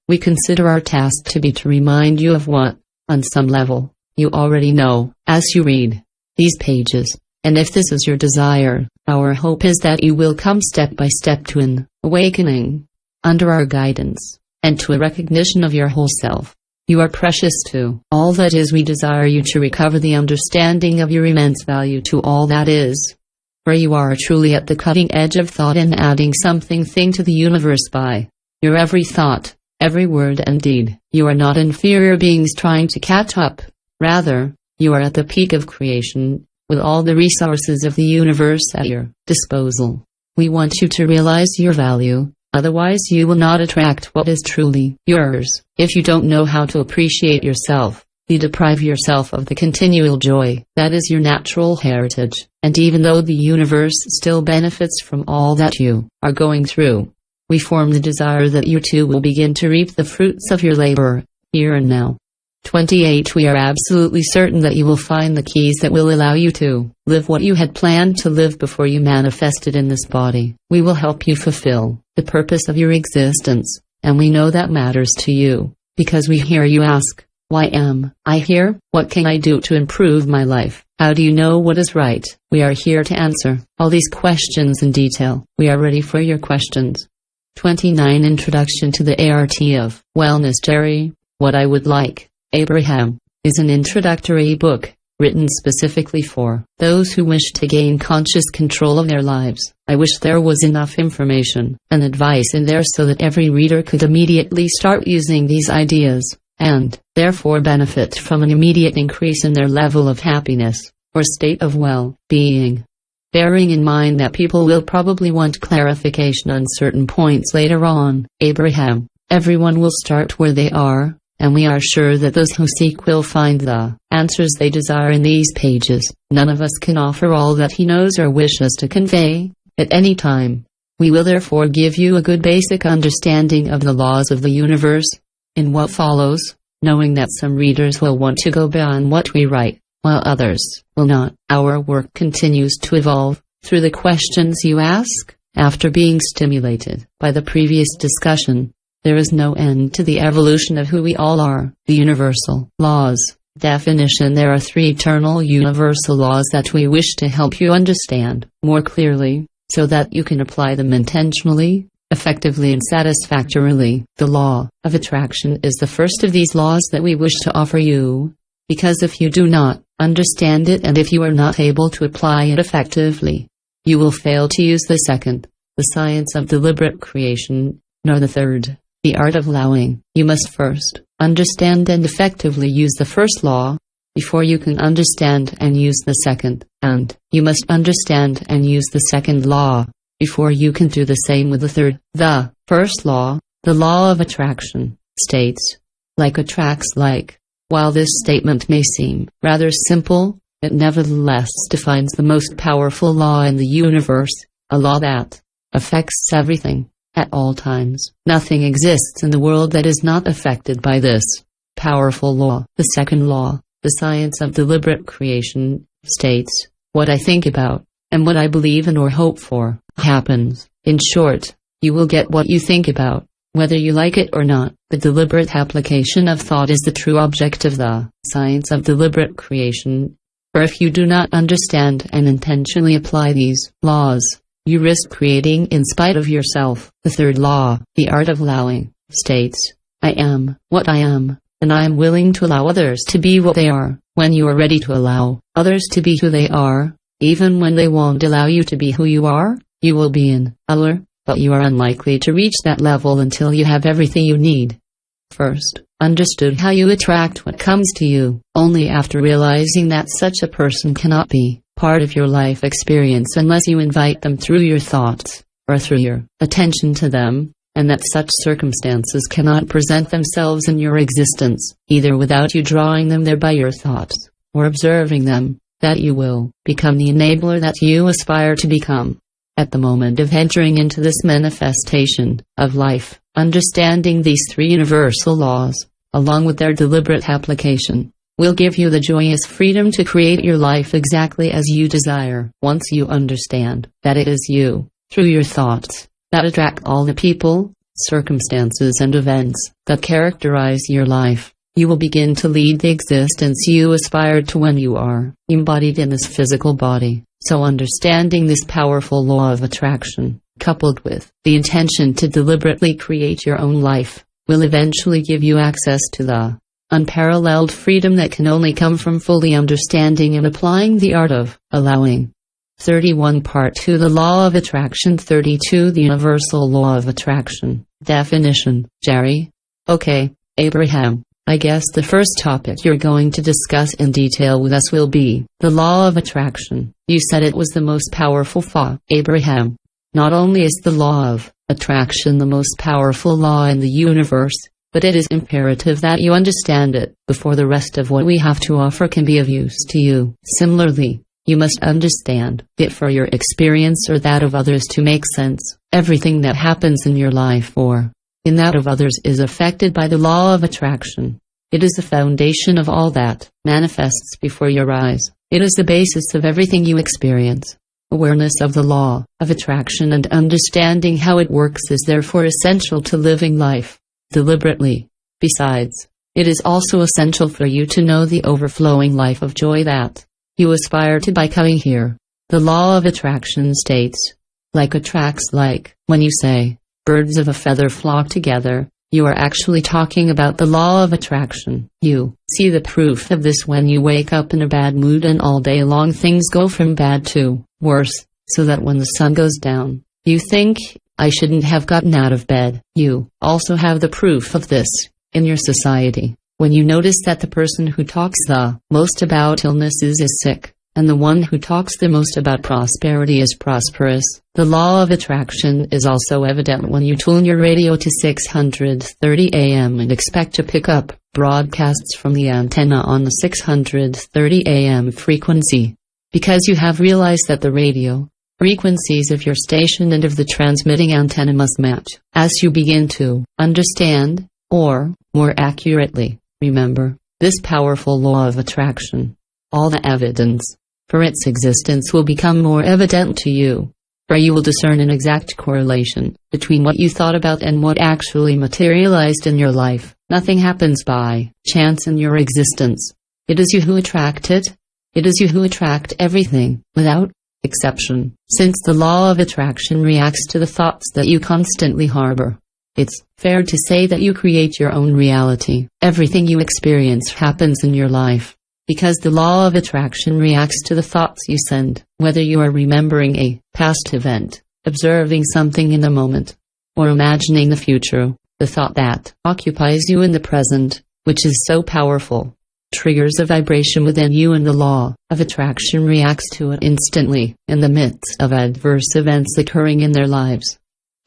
we consider our task to be to remind you of what, on some level, you already know as you read these pages. And if this is your desire, our hope is that you will come step by step to an awakening under our guidance, and to a recognition of your whole self. You are precious to all that is. We desire you to recover the understanding of your immense value to all that is. For you are truly at the cutting edge of thought and adding something to the universe by your every thought, every word and deed. You are not inferior beings trying to catch up. Rather, you are at the peak of creation, with all the resources of the universe at your disposal. We want you to realize your value. Otherwise you will not attract what is truly yours. If you don't know how to appreciate yourself, you deprive yourself of the continual joy that is your natural heritage. And even though the universe still benefits from all that you are going through, we form the desire that you too will begin to reap the fruits of your labor, here and now. 28. We are absolutely certain that you will find the keys that will allow you to live what you had planned to live before you manifested in this body. We will help you fulfill the purpose of your existence, and we know that matters to you, because we hear you ask, why am I here? What can I do to improve my life? How do you know what is right? We are here to answer all these questions in detail. We are ready for your questions. 29. Introduction to the Art of Wellness. Jerry, What I Would Like, Abraham, is an introductory book, written specifically for those who wish to gain conscious control of their lives. I wish there was enough information and advice in there so that every reader could immediately start using these ideas, and, therefore benefit from an immediate increase in their level of happiness, or state of well-being. Bearing in mind that people will probably want clarification on certain points later on, Abraham, everyone will start where they are, and we are sure that those who seek will find the answers they desire in these pages. None of us can offer all that he knows or wishes to convey at any time. We will therefore give you a good basic understanding of the laws of the universe in what follows, knowing that some readers will want to go beyond what we write, while others will not. Our work continues to evolve through the questions you ask. After being stimulated by the previous discussion, there is no end to the evolution of who we all are. The universal laws. Definition. There are 3 eternal universal laws that we wish to help you understand more clearly, so that you can apply them intentionally, effectively and satisfactorily. The law of attraction is the first of these laws that we wish to offer you, because if you do not understand it and if you are not able to apply it effectively, you will fail to use the second, the science of deliberate creation, nor the third, the art of allowing. You must first understand and effectively use the first law, before you can understand and use the second, and you must understand and use the second law, before you can do the same with the third. The first law, the law of attraction, states, like attracts like. While this statement may seem rather simple, it nevertheless defines the most powerful law in the universe, a law that affects everything. At all times, nothing exists in the world that is not affected by this powerful law. The second law, the science of deliberate creation, states, what I think about, and what I believe in or hope for, happens. In short, you will get what you think about, whether you like it or not. The deliberate application of thought is the true object of the science of deliberate creation. For if you do not understand and intentionally apply these laws, you risk creating in spite of yourself. The third law, the art of allowing, states, I am what I am, and I am willing to allow others to be what they are. When you are ready to allow others to be who they are, even when they won't allow you to be who you are, you will be in allure, but you are unlikely to reach that level until you have everything you need. First, understood how you attract what comes to you. Only after realizing that such a person cannot be part of your life experience unless you invite them through your thoughts, or through your attention to them, and that such circumstances cannot present themselves in your existence, either without you drawing them there by your thoughts, or observing them, that you will become the enabler that you aspire to become. At the moment of entering into this manifestation of life, understanding these three universal laws, along with their deliberate application, will give you the joyous freedom to create your life exactly as you desire. Once you understand that it is you, through your thoughts, that attract all the people, circumstances and events that characterize your life, you will begin to lead the existence you aspired to when you are embodied in this physical body. So understanding this powerful law of attraction, coupled with the intention to deliberately create your own life, will eventually give you access to the unparalleled freedom that can only come from fully understanding and applying the art of allowing. 31 Part 2 The Law of Attraction 32 The Universal Law of Attraction. Definition. Jerry. Okay, Abraham. I guess the first topic you're going to discuss in detail with us will be the law of attraction. You said it was the most powerful law, Abraham. Not only is the law of attraction the most powerful law in the universe, but it is imperative that you understand it before the rest of what we have to offer can be of use to you. Similarly, you must understand it for your experience or that of others to make sense. Everything that happens in your life or in that of others is affected by the law of attraction. It is the foundation of all that manifests before your eyes. It is the basis of everything you experience. Awareness of the law of attraction and understanding how it works is therefore essential to living life deliberately. Besides, it is also essential for you to know the overflowing life of joy that you aspire to by coming here. The law of attraction states, like attracts like. When you say, birds of a feather flock together, you are actually talking about the law of attraction. You see the proof of this when you wake up in a bad mood and all day long things go from bad to worse, so that when the sun goes down, you think, I shouldn't have gotten out of bed. You also have the proof of this in your society. When you notice that the person who talks the most about illnesses is sick, and the one who talks the most about prosperity is prosperous. The law of attraction is also evident when you tune your radio to 630 AM and expect to pick up broadcasts from the antenna on the 630 AM frequency, because you have realized that the radio frequencies of your station and of the transmitting antenna must match. As you begin to understand, or, more accurately, remember, this powerful law of attraction, all the evidence for its existence will become more evident to you, for you will discern an exact correlation between what you thought about and what actually materialized in your life. Nothing happens by chance in your existence. It is you who attract it. It is you who attract everything, without exception. Since the law of attraction reacts to the thoughts that you constantly harbor, it's fair to say that you create your own reality. Everything you experience happens in your life because the law of attraction reacts to the thoughts you send. Whether you are remembering a past event, observing something in the moment, or imagining the future, the thought that occupies you in the present, which is so powerful, triggers a vibration within you, and the law of attraction reacts to it instantly in the midst of adverse events occurring in their lives.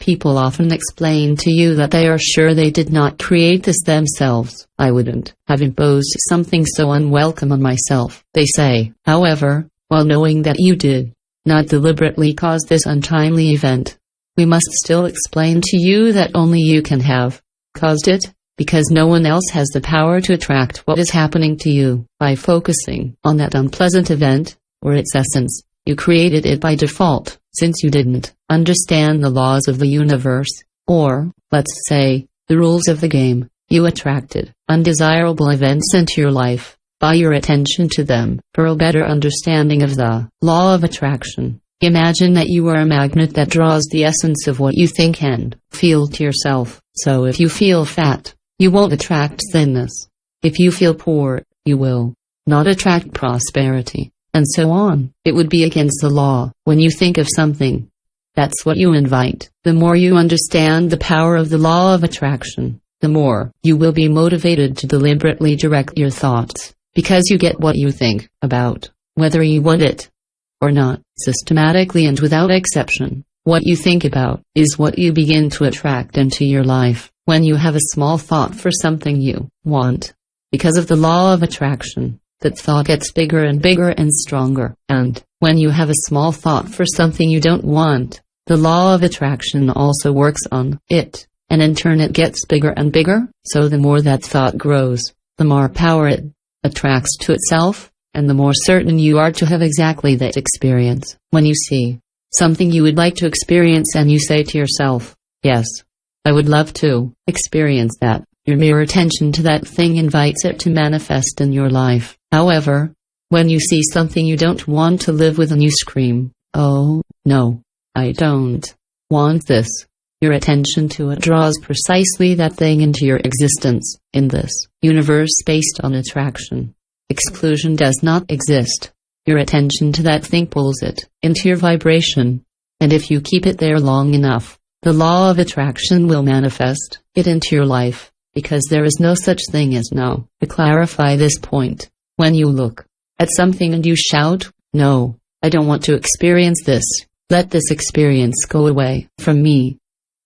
People often explain to you that they are sure they did not create this themselves. I wouldn't have imposed something so unwelcome on myself, they say. However, while knowing that you did not deliberately cause this untimely event, we must still explain to you that only you can have caused it, because no one else has the power to attract what is happening to you. By focusing on that unpleasant event, or its essence, you created it by default. Since you didn't understand the laws of the universe, or, let's say, the rules of the game, you attracted undesirable events into your life by your attention to them. For a better understanding of the law of attraction, imagine that you are a magnet that draws the essence of what you think and feel to yourself. So if you feel fat, you won't attract thinness. If you feel poor, you will not attract prosperity, and so on. It would be against the law. When you think of something, that's what you invite. The more you understand the power of the law of attraction, the more you will be motivated to deliberately direct your thoughts, because you get what you think about, whether you want it or not. Systematically and without exception, what you think about is what you begin to attract into your life. When you have a small thought for something you want, because of the law of attraction, that thought gets bigger and bigger and stronger. And when you have a small thought for something you don't want, the law of attraction also works on it, and in turn it gets bigger and bigger. So the more that thought grows, the more power it attracts to itself, and the more certain you are to have exactly that experience. When you see something you would like to experience and you say to yourself, yes, I would love to experience that, your mere attention to that thing invites it to manifest in your life. However, when you see something you don't want to live with and you scream, oh, no, I don't want this, your attention to it draws precisely that thing into your existence. In this universe based on attraction, exclusion does not exist. Your attention to that thing pulls it into your vibration, and if you keep it there long enough, the law of attraction will manifest it into your life, because there is no such thing as no. To clarify this point, when you look at something and you shout, no, I don't want to experience this, let this experience go away from me,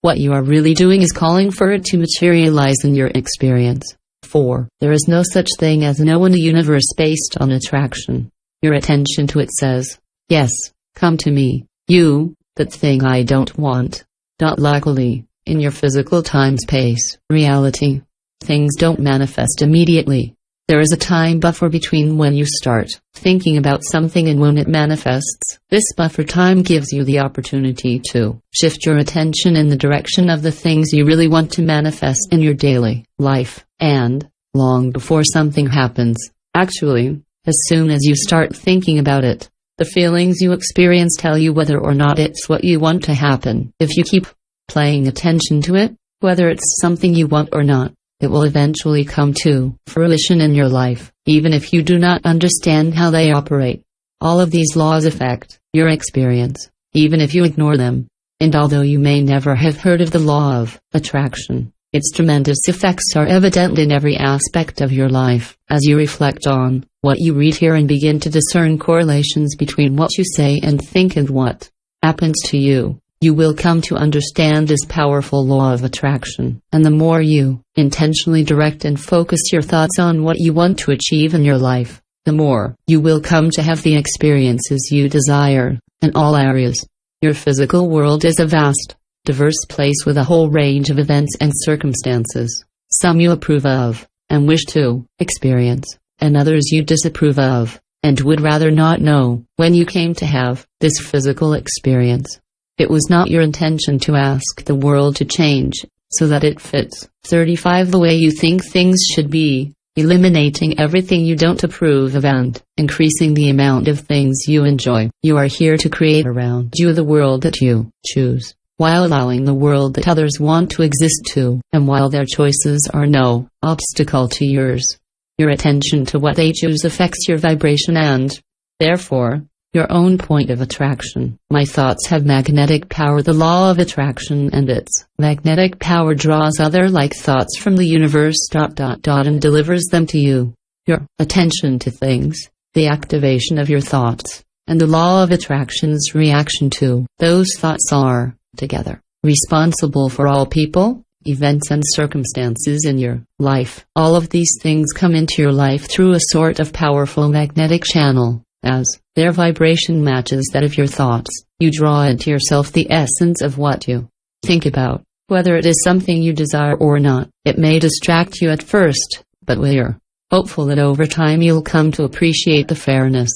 what you are really doing is calling for it to materialize in your experience. 4. There is no such thing as no in a universe based on attraction. Your attention to it says, yes, come to me, you, that thing I don't want. Luckily, in your physical time-space reality, things don't manifest immediately. There is a time buffer between when you start thinking about something and when it manifests. This buffer time gives you the opportunity to shift your attention in the direction of the things you really want to manifest in your daily life. And, long before something happens, actually, as soon as you start thinking about it, the feelings you experience tell you whether or not it's what you want to happen. If you keep paying attention to it, whether it's something you want or not, it will eventually come to fruition in your life, even if you do not understand how they operate. All of these laws affect your experience, even if you ignore them. And although you may never have heard of the law of attraction, its tremendous effects are evident in every aspect of your life. As you reflect on what you read here and begin to discern correlations between what you say and think and what happens to you, you will come to understand this powerful law of attraction. And the more you intentionally direct and focus your thoughts on what you want to achieve in your life, the more you will come to have the experiences you desire in all areas. Your physical world is a vast, diverse place with a whole range of events and circumstances. Some you approve of and wish to experience, and others you disapprove of and would rather not know. When you came to have this physical experience, it was not your intention to ask the world to change so that it fits 35 the way you think things should be, eliminating everything you don't approve of and increasing the amount of things you enjoy. You are here to create around you the world that you choose, while allowing the world that others want to exist too, and while their choices are no obstacle to yours. Your attention to what they choose affects your vibration and, therefore, your own point of attraction. My thoughts have magnetic power. The law of attraction and its magnetic power draws other like thoughts from the universe ... and delivers them to you. Your attention to things, the activation of your thoughts, and the law of attraction's reaction to those thoughts are, together, responsible for all people, events and circumstances in your life. All of these things come into your life through a sort of powerful magnetic channel. As their vibration matches that of your thoughts, you draw into yourself the essence of what you think about, whether it is something you desire or not. It may distract you at first, but we're hopeful that over time you'll come to appreciate the fairness,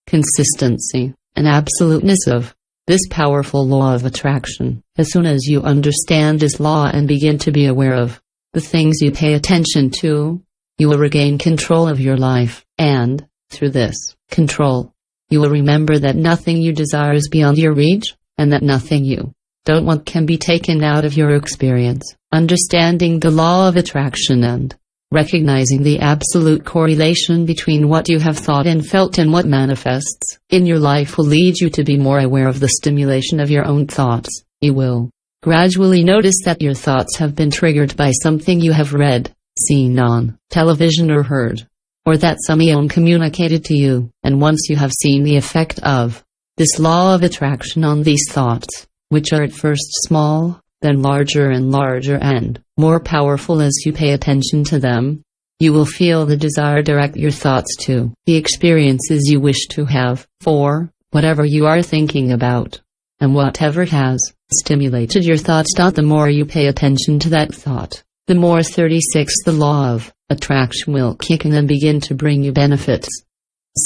consistency, and absoluteness of this powerful law of attraction. As soon as you understand this law and begin to be aware of the things you pay attention to, you will regain control of your life, and, through this control, you will remember that nothing you desire is beyond your reach, and that nothing you don't want can be taken out of your experience. Understanding the law of attraction and recognizing the absolute correlation between what you have thought and felt and what manifests in your life will lead you to be more aware of the stimulation of your own thoughts. You will gradually notice that your thoughts have been triggered by something you have read, seen on television or heard, or that someone communicated to you. And once you have seen the effect of this law of attraction on these thoughts, which are at first small, then larger and larger and more powerful as you pay attention to them, You will feel the desire to direct your thoughts to the experiences you wish to have, for whatever you are thinking about. And whatever has stimulated your thoughts. The more you pay attention to that thought, the more 36 the law of attraction will kick in and begin to bring you benefits.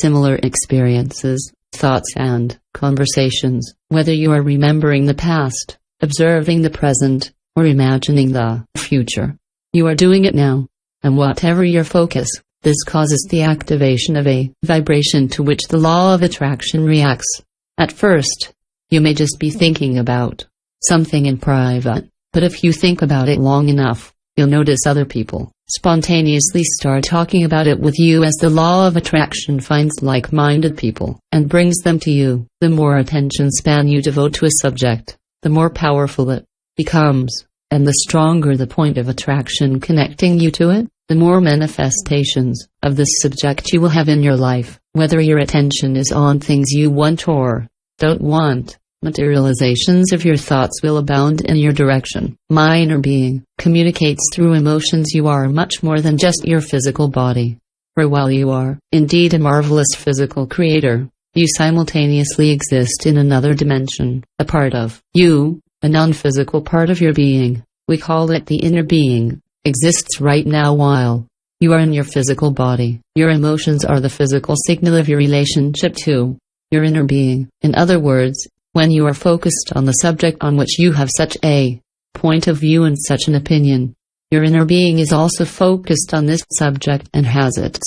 Similar experiences, thoughts and conversations, whether you are remembering the past, observing the present, or imagining the future. You are doing it now. And whatever your focus, this causes the activation of a vibration to which the law of attraction reacts. At first, you may just be thinking about something in private, but if you think about it long enough, you'll notice other people spontaneously start talking about it with you as the law of attraction finds like-minded people and brings them to you. The more attention span you devote to a subject, the more powerful it becomes, and the stronger the point of attraction connecting you to it, the more manifestations of this subject you will have in your life. Whether your attention is on things you want or don't want, materializations of your thoughts will abound in your direction. My inner being communicates through emotions. You are much more than just your physical body. For while you are indeed a marvelous physical creator, you simultaneously exist in another dimension. A part of you, a non-physical part of your being, we call it the inner being, exists right now while you are in your physical body. Your emotions are the physical signal of your relationship to your inner being. In other words, when you are focused on the subject on which you have such a point of view and such an opinion, your inner being is also focused on this subject and has its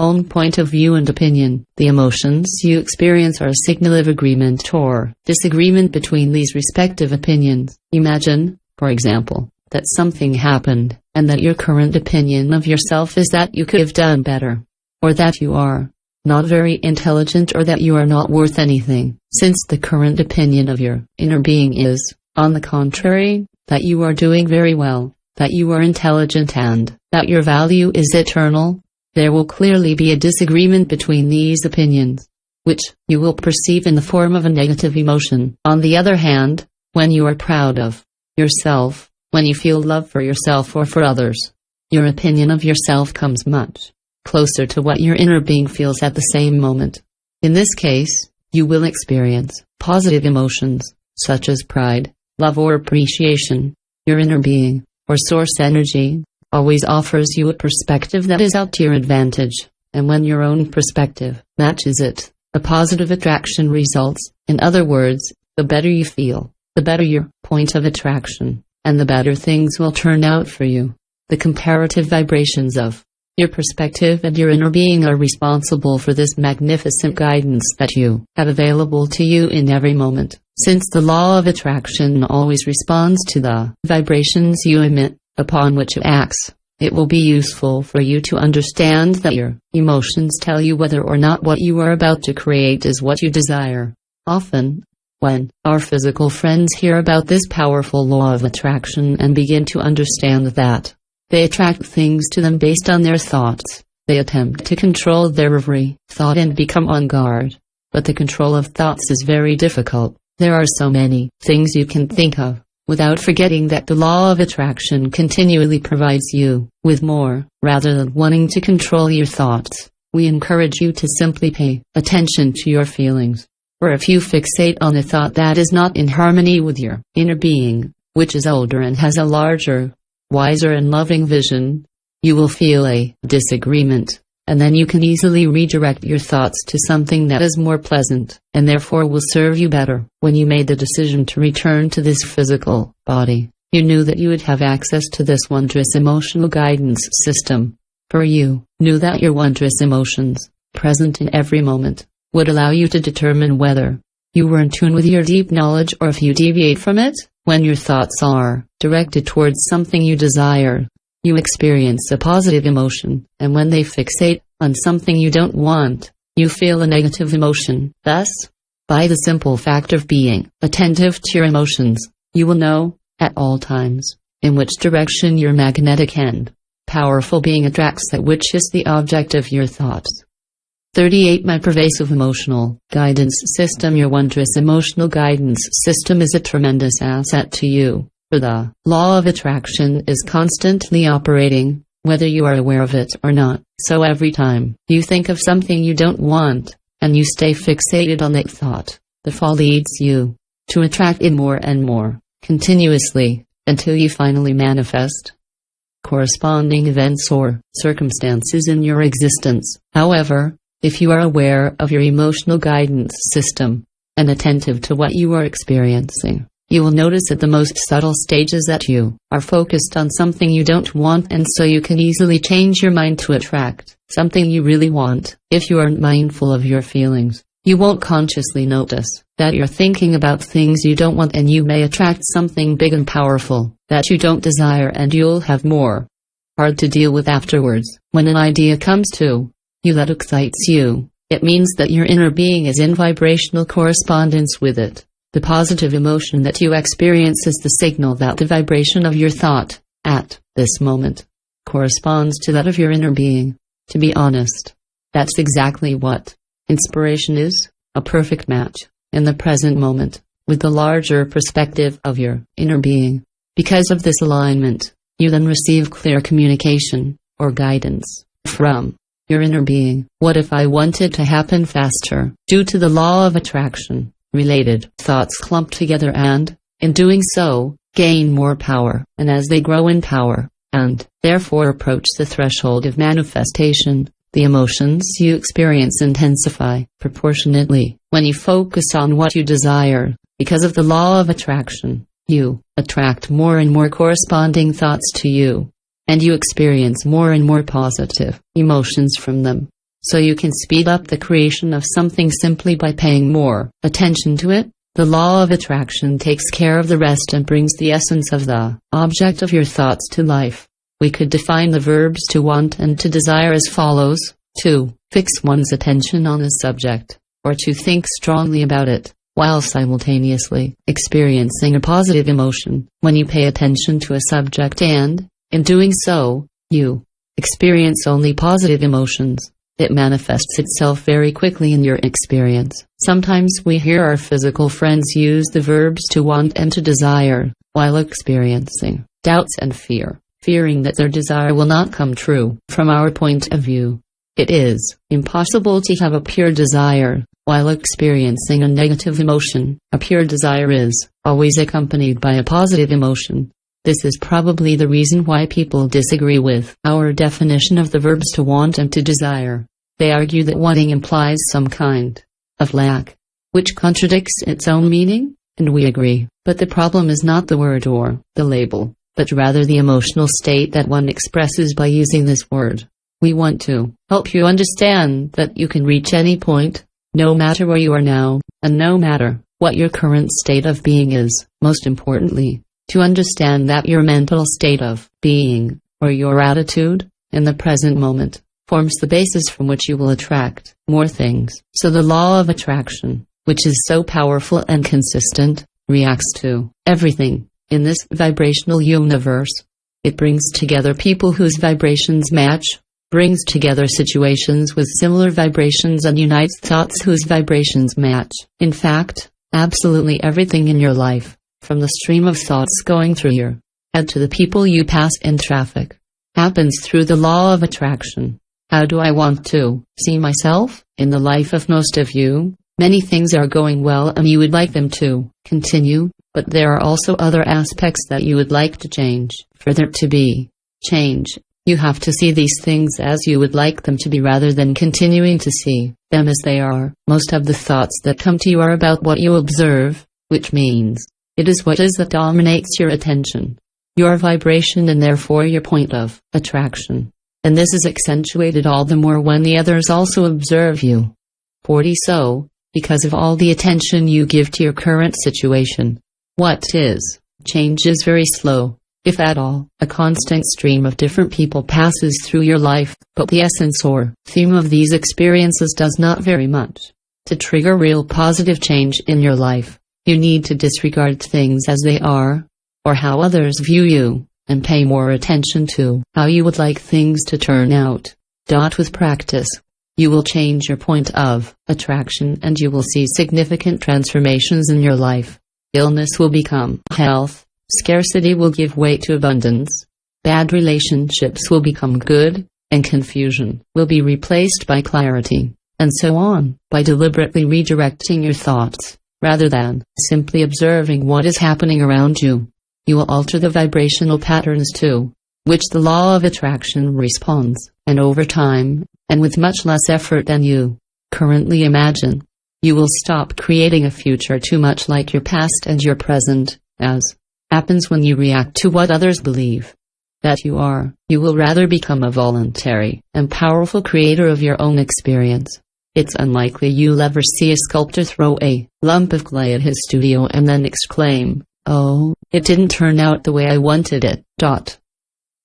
own point of view and opinion. The emotions you experience are a signal of agreement or disagreement between these respective opinions. Imagine, for example, that something happened, and that your current opinion of yourself is that you could have done better, or that you are not very intelligent, or that you are not worth anything, since the current opinion of your inner being is, on the contrary, that you are doing very well, that you are intelligent, and that your value is eternal. There will clearly be a disagreement between these opinions, which you will perceive in the form of a negative emotion. On the other hand, when you are proud of yourself, when you feel love for yourself or for others, your opinion of yourself comes much closer to what your inner being feels at the same moment. In this case, you will experience positive emotions, such as pride, love, or appreciation. Your inner being, or source energy, always offers you a perspective that is out to your advantage, and when your own perspective matches it, a positive attraction results. In other words, the better you feel, the better your point of attraction, and the better things will turn out for you. The comparative vibrations of your perspective and your inner being are responsible for this magnificent guidance that you have available to you in every moment. Since the law of attraction always responds to the vibrations you emit, upon which it acts, it will be useful for you to understand that your emotions tell you whether or not what you are about to create is what you desire. Often, when our physical friends hear about this powerful law of attraction and begin to understand that they attract things to them based on their thoughts, they attempt to control their every thought and become on guard. But the control of thoughts is very difficult. There are so many things you can think of, without forgetting that the law of attraction continually provides you with more. Rather than wanting to control your thoughts, we encourage you to simply pay attention to your feelings. For if you fixate on a thought that is not in harmony with your inner being, which is older and has a larger, wiser and loving vision, you will feel a disagreement, and then you can easily redirect your thoughts to something that is more pleasant, and therefore will serve you better. When you made the decision to return to this physical body, you knew that you would have access to this wondrous emotional guidance system. For you knew that your wondrous emotions, present in every moment, would allow you to determine whether you were in tune with your deep knowledge or if you deviate from it. When your thoughts are directed towards something you desire, you experience a positive emotion, and when they fixate on something you don't want, you feel a negative emotion. Thus, by the simple fact of being attentive to your emotions, you will know, at all times, in which direction your magnetic and powerful being attracts that which is the object of your thoughts. 38. My pervasive emotional guidance system. Your wondrous emotional guidance system is a tremendous asset to you, for the law of attraction is constantly operating whether you are aware of it or not. So every time you think of something you don't want, and you stay fixated on that thought, the fall leads you to attract it more and more, continuously, until you finally manifest corresponding events or circumstances in your existence. However, if you are aware of your emotional guidance system, and attentive to what you are experiencing, you will notice at the most subtle stages that you are focused on something you don't want, and so you can easily change your mind to attract something you really want. If you aren't mindful of your feelings, you won't consciously notice that you're thinking about things you don't want, and you may attract something big and powerful that you don't desire, and you'll have more hard to deal with afterwards. When an idea comes to you that excites you, it means that your inner being is in vibrational correspondence with it. The positive emotion that you experience is the signal that the vibration of your thought, at this moment, corresponds to that of your inner being. To be honest, that's exactly what inspiration is, a perfect match, in the present moment, with the larger perspective of your inner being. Because of this alignment, you then receive clear communication, or guidance, from your inner being. What if I want it to happen faster? Due to the law of attraction, related thoughts clump together and, in doing so, gain more power. And as they grow in power, and therefore approach the threshold of manifestation, the emotions you experience intensify proportionately. When you focus on what you desire, because of the law of attraction, you attract more and more corresponding thoughts to you, and you experience more and more positive emotions from them. So you can speed up the creation of something simply by paying more attention to it. The law of attraction takes care of the rest and brings the essence of the object of your thoughts to life. We could define the verbs to want and to desire as follows: to fix one's attention on a subject, or to think strongly about it, while simultaneously experiencing a positive emotion. When you pay attention to a subject and, in doing so, you experience only positive emotions, it manifests itself very quickly in your experience. Sometimes we hear our physical friends use the verbs to want and to desire, while experiencing doubts and fear, fearing that their desire will not come true. From our point of view, it is impossible to have a pure desire while experiencing a negative emotion. A pure desire is always accompanied by a positive emotion. This is probably the reason why people disagree with our definition of the verbs to want and to desire. They argue that wanting implies some kind of lack, which contradicts its own meaning, and we agree. But the problem is not the word or the label, but rather the emotional state that one expresses by using this word. We want to help you understand that you can reach any point, no matter where you are now, and no matter what your current state of being is. Most importantly, to understand that your mental state of being, or your attitude, in the present moment, forms the basis from which you will attract more things. So the law of attraction, which is so powerful and consistent, reacts to everything in this vibrational universe. It brings together people whose vibrations match, brings together situations with similar vibrations, and unites thoughts whose vibrations match. In fact, absolutely everything in your life, from the stream of thoughts going through your head to the people you pass in traffic, happens through the law of attraction. How do I want to see myself in the life of most of you? Many things are going well and you would like them to continue, but there are also other aspects that you would like to change. For there to be change, you have to see these things as you would like them to be rather than continuing to see them as they are. Most of the thoughts that come to you are about what you observe, which means it is what is that dominates your attention, your vibration, and therefore your point of attraction. And this is accentuated all the more when the others also observe you. 40. So, because of all the attention you give to your current situation, what is change is very slow, if at all. A constant stream of different people passes through your life, but the essence or theme of these experiences does not vary much. To trigger real positive change in your life, you need to disregard things as they are, or how others view you, and pay more attention to how you would like things to turn out. With practice, you will change your point of attraction and you will see significant transformations in your life. Illness will become health, scarcity will give way to abundance, bad relationships will become good, and confusion will be replaced by clarity, and so on. By deliberately redirecting your thoughts, rather than simply observing what is happening around you, you will alter the vibrational patterns to which the law of attraction responds, and over time, and with much less effort than you currently imagine, you will stop creating a future too much like your past and your present, as happens when you react to what others believe that you are. You will rather become a voluntary and powerful creator of your own experience. It's unlikely you'll ever see a sculptor throw a lump of clay at his studio and then exclaim, "Oh, it didn't turn out the way I wanted it."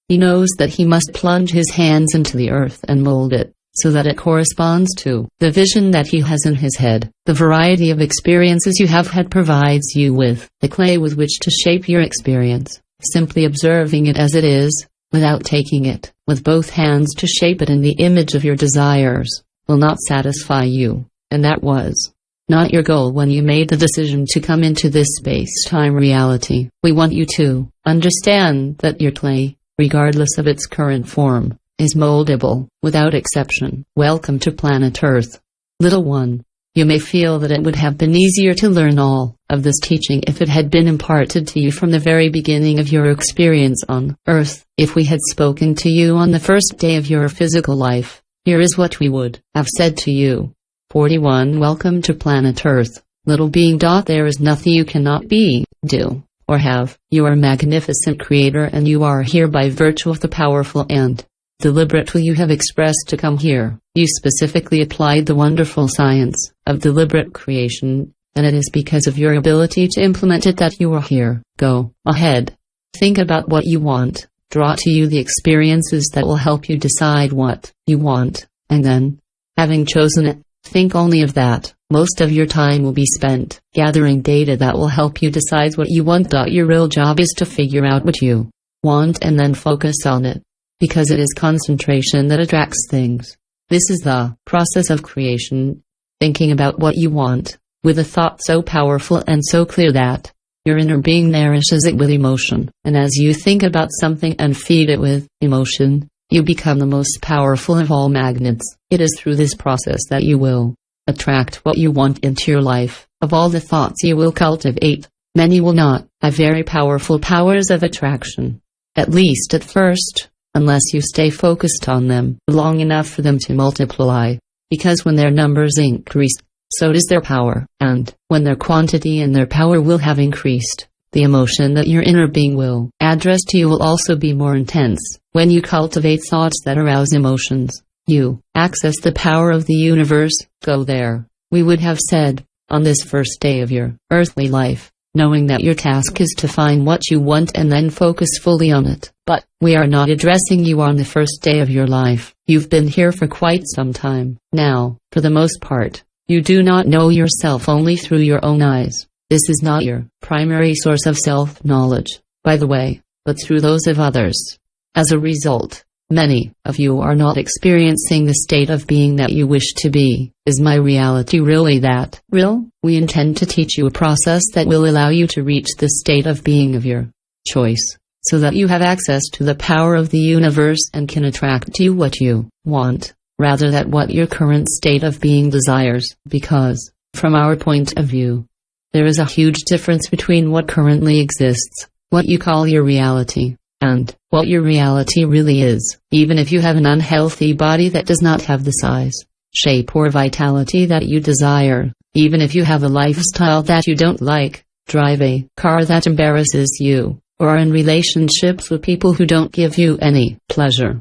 He knows that he must plunge his hands into the earth and mold it, so that it corresponds to the vision that he has in his head. The variety of experiences you have had provides you with the clay with which to shape your experience. Simply observing it as it is, without taking it with both hands to shape it in the image of your desires, will not satisfy you, and that was not your goal when you made the decision to come into this space-time reality. We want you to understand that your clay, regardless of its current form, is moldable, without exception. Welcome to planet Earth. Little one, you may feel that it would have been easier to learn all of this teaching if it had been imparted to you from the very beginning of your experience on Earth. If we had spoken to you on the first day of your physical life, here is what we would have said to you. 41. Welcome to planet Earth, little being. There is nothing you cannot be, do, or have. You are a magnificent creator, and you are here by virtue of the powerful and deliberate will you have expressed to come here. You specifically applied the wonderful science of deliberate creation, and it is because of your ability to implement it that you are here. Go ahead. Think about what you want. Draw to you the experiences that will help you decide what you want, and then, having chosen it, think only of that. Most of your time will be spent gathering data that will help you decide what you want. Your real job is to figure out what you want and then focus on it, because it is concentration that attracts things. This is the process of creation, thinking about what you want, with a thought so powerful and so clear that your inner being nourishes it with emotion. And as you think about something and feed it with emotion, you become the most powerful of all magnets. It is through this process that you will attract what you want into your life. Of all the thoughts you will cultivate, many will not have very powerful powers of attraction, at least at first, unless you stay focused on them long enough for them to multiply, because when their numbers increase, so does their power, and when their quantity and their power will have increased, the emotion that your inner being will address to you will also be more intense. When you cultivate thoughts that arouse emotions, you access the power of the universe. Go there, we would have said, on this first day of your earthly life, knowing that your task is to find what you want and then focus fully on it. But we are not addressing you on the first day of your life. You've been here for quite some time now. For the most part, you do not know yourself only through your own eyes. This is not your primary source of self-knowledge, by the way, but through those of others. As a result, many of you are not experiencing the state of being that you wish to be. Is my reality really that real? We intend to teach you a process that will allow you to reach the state of being of your choice, so that you have access to the power of the universe and can attract to you what you want, rather than what your current state of being desires. Because, from our point of view, there is a huge difference between what currently exists, what you call your reality, and what your reality really is. Even if you have an unhealthy body that does not have the size, shape or vitality that you desire, even if you have a lifestyle that you don't like, drive a car that embarrasses you, or are in relationships with people who don't give you any pleasure,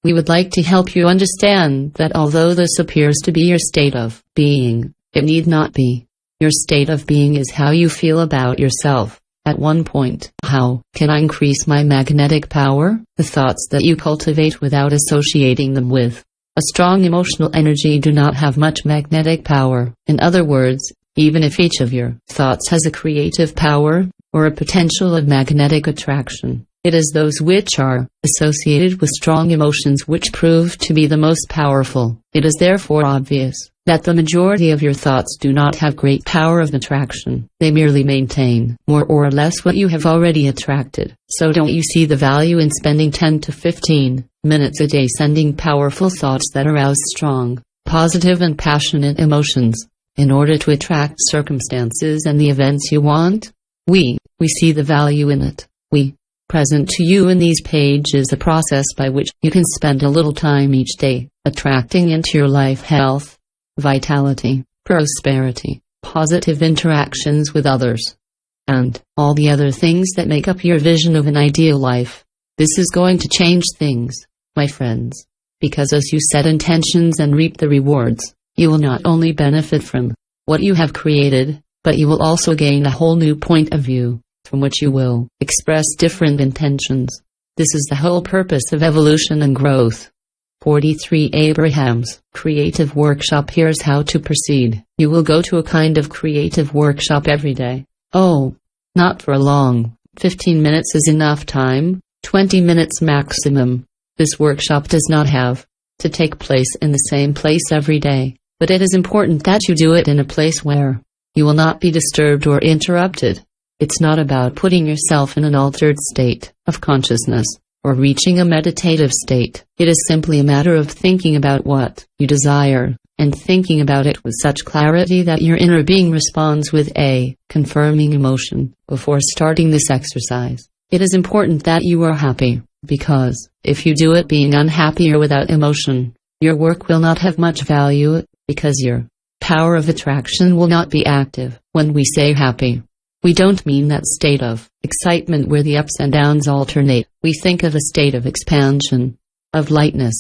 we would like to help you understand that although this appears to be your state of being, it need not be. Your state of being is how you feel about yourself. At one point, how can I increase my magnetic power? The thoughts that you cultivate without associating them with a strong emotional energy do not have much magnetic power. In other words, even if each of your thoughts has a creative power, or a potential of magnetic attraction, it is those which are associated with strong emotions which prove to be the most powerful. It is therefore obvious that the majority of your thoughts do not have great power of attraction. They merely maintain more or less what you have already attracted. So don't you see the value in spending 10 to 15 minutes a day sending powerful thoughts that arouse strong, positive and passionate emotions, in order to attract circumstances and the events you want? We see the value in it. We present to you in these pages a process by which you can spend a little time each day, attracting into your life health, vitality, prosperity, positive interactions with others, and all the other things that make up your vision of an ideal life. This is going to change things, my friends, because as you set intentions and reap the rewards, you will not only benefit from what you have created, but you will also gain a whole new point of view, from which you will express different intentions. This is the whole purpose of evolution and growth. 43 Abraham's Creative Workshop. Here's how to proceed. You will go to a kind of creative workshop every day. Oh, not for a long. 15 minutes is enough time, 20 minutes maximum. This workshop does not have to take place in the same place every day, but it is important that you do it in a place where you will not be disturbed or interrupted. It's not about putting yourself in an altered state of consciousness, or reaching a meditative state. It is simply a matter of thinking about what you desire, and thinking about it with such clarity that your inner being responds with a confirming emotion. Before starting this exercise, it is important that you are happy, because if you do it being unhappy or without emotion, your work will not have much value, because your power of attraction will not be active. When we say happy, we don't mean that state of excitement where the ups and downs alternate. We think of a state of expansion, of lightness,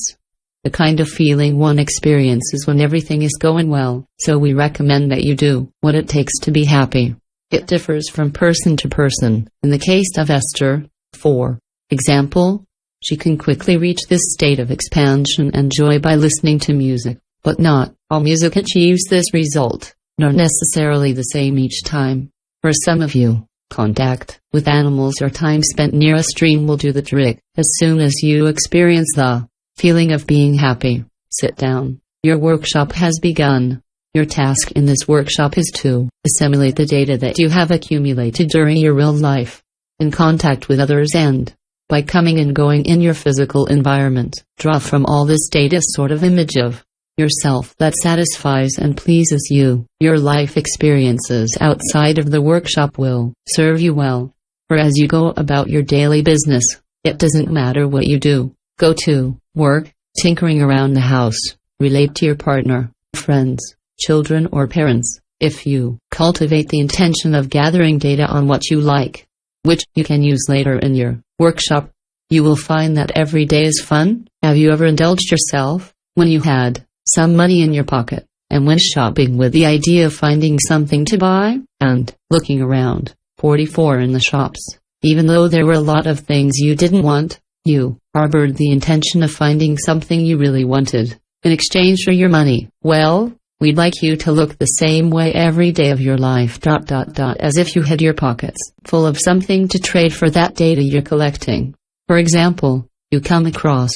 the kind of feeling one experiences when everything is going well. So we recommend that you do what it takes to be happy. It differs from person to person. In the case of Esther, for example, she can quickly reach this state of expansion and joy by listening to music, but not all music achieves this result, nor necessarily the same each time. For some of you, contact with animals or time spent near a stream will do the trick. As soon as you experience the feeling of being happy, sit down. Your workshop has begun. Your task in this workshop is to assimilate the data that you have accumulated during your real life, in contact with others, and by coming and going in your physical environment, draw from all this data a sort of image of yourself that satisfies and pleases you. Your life experiences outside of the workshop will serve you well, for as you go about your daily business, it doesn't matter what you do. Go to work, tinkering around the house, relate to your partner, friends, children or parents. If you cultivate the intention of gathering data on what you like, which you can use later in your workshop, you will find that every day is fun. Have you ever indulged yourself when you had some money in your pocket, and went shopping with the idea of finding something to buy, and looking around? 44 In the shops, even though there were a lot of things you didn't want, you harbored the intention of finding something you really wanted, in exchange for your money. Well, we'd like you to look the same way every day of your life. As if you had your pockets full of something to trade for that data you're collecting. For example, you come across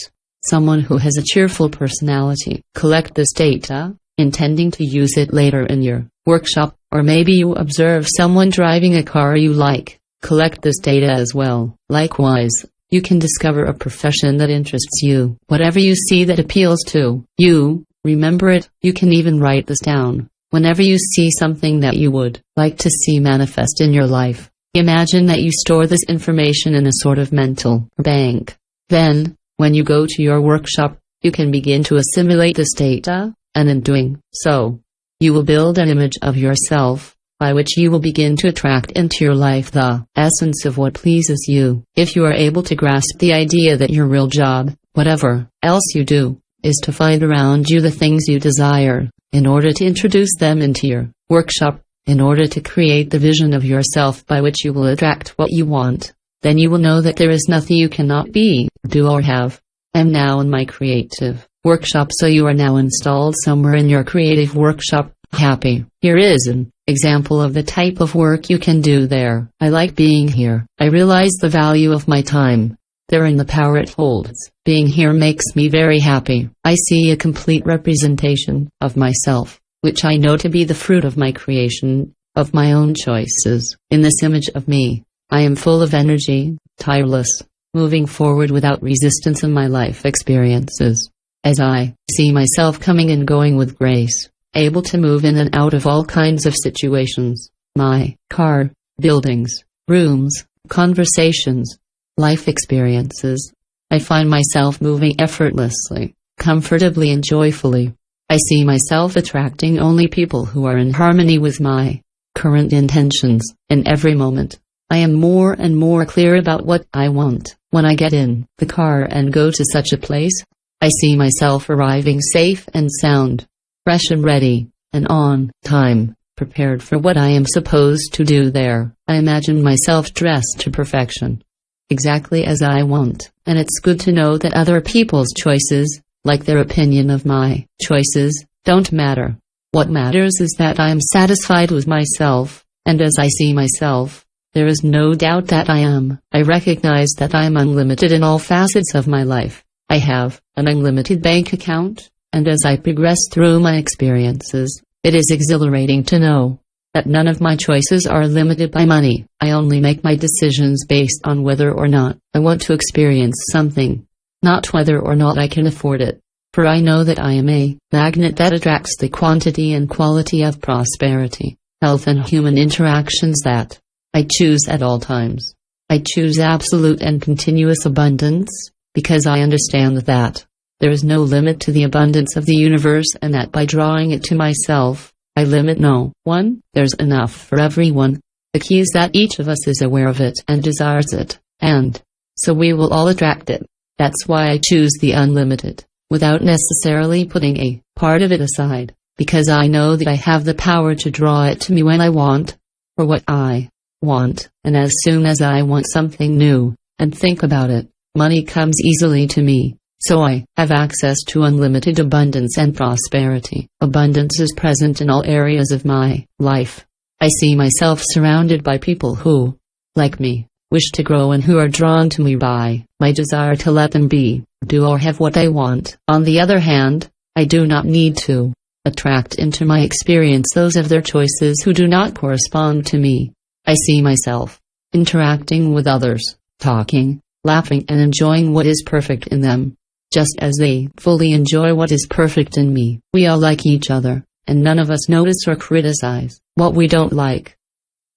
someone who has a cheerful personality. Collect this data, intending to use it later in your workshop, or maybe you observe someone driving a car you like. Collect this data as well. Likewise, you can discover a profession that interests you. Whatever you see that appeals to you, remember it. You can even write this down. Whenever you see something that you would like to see manifest in your life, imagine that you store this information in a sort of mental bank. Then, when you go to your workshop, you can begin to assimilate this data, and in doing so, you will build an image of yourself, by which you will begin to attract into your life the essence of what pleases you. If you are able to grasp the idea that your real job, whatever else you do, is to find around you the things you desire, in order to introduce them into your workshop, in order to create the vision of yourself by which you will attract what you want, then you will know that there is nothing you cannot be, do or have. I'm now in my creative workshop, so you are now installed somewhere in your creative workshop, happy. Here is an example of the type of work you can do there. I like being here. I realize the value of my time. therein the power it holds. Being here makes me very happy. I see a complete representation of myself, which I know to be the fruit of my creation, of my own choices. In this image of me, I am full of energy, tireless, moving forward without resistance in my life experiences. As I see myself coming and going with grace, able to move in and out of all kinds of situations, my car, buildings, rooms, conversations, life experiences, I find myself moving effortlessly, comfortably and joyfully. I see myself attracting only people who are in harmony with my current intentions. In every moment, I am more and more clear about what I want. When I get in the car and go to such a place, I see myself arriving safe and sound, fresh and ready, and on time, prepared for what I am supposed to do there. I imagine myself dressed to perfection, exactly as I want, and it's good to know that other people's choices, like their opinion of my choices, don't matter. What matters is that I am satisfied with myself, and as I see myself, there is no doubt that I am. I recognize that I am unlimited in all facets of my life. I have an unlimited bank account, and as I progress through my experiences, it is exhilarating to know that none of my choices are limited by money. I only make my decisions based on whether or not I want to experience something, not whether or not I can afford it. For I know that I am a magnet that attracts the quantity and quality of prosperity, health and human interactions that I choose at all times. I choose absolute and continuous abundance, because I understand that there is no limit to the abundance of the universe and that by drawing it to myself, I limit no one. There's enough for everyone. The key is that each of us is aware of it and desires it, and so we will all attract it. That's why I choose the unlimited, without necessarily putting a part of it aside, because I know that I have the power to draw it to me when I want, for what I want, and as soon as I want something new, and think about it, money comes easily to me. So I have access to unlimited abundance and prosperity. Abundance is present in all areas of my life. I see myself surrounded by people who, like me, wish to grow and who are drawn to me by my desire to let them be, do or have what I want. On the other hand, I do not need to attract into my experience those of their choices who do not correspond to me. I see myself interacting with others, talking, laughing and enjoying what is perfect in them, just as they fully enjoy what is perfect in me. We all like each other, and none of us notice or criticize what we don't like.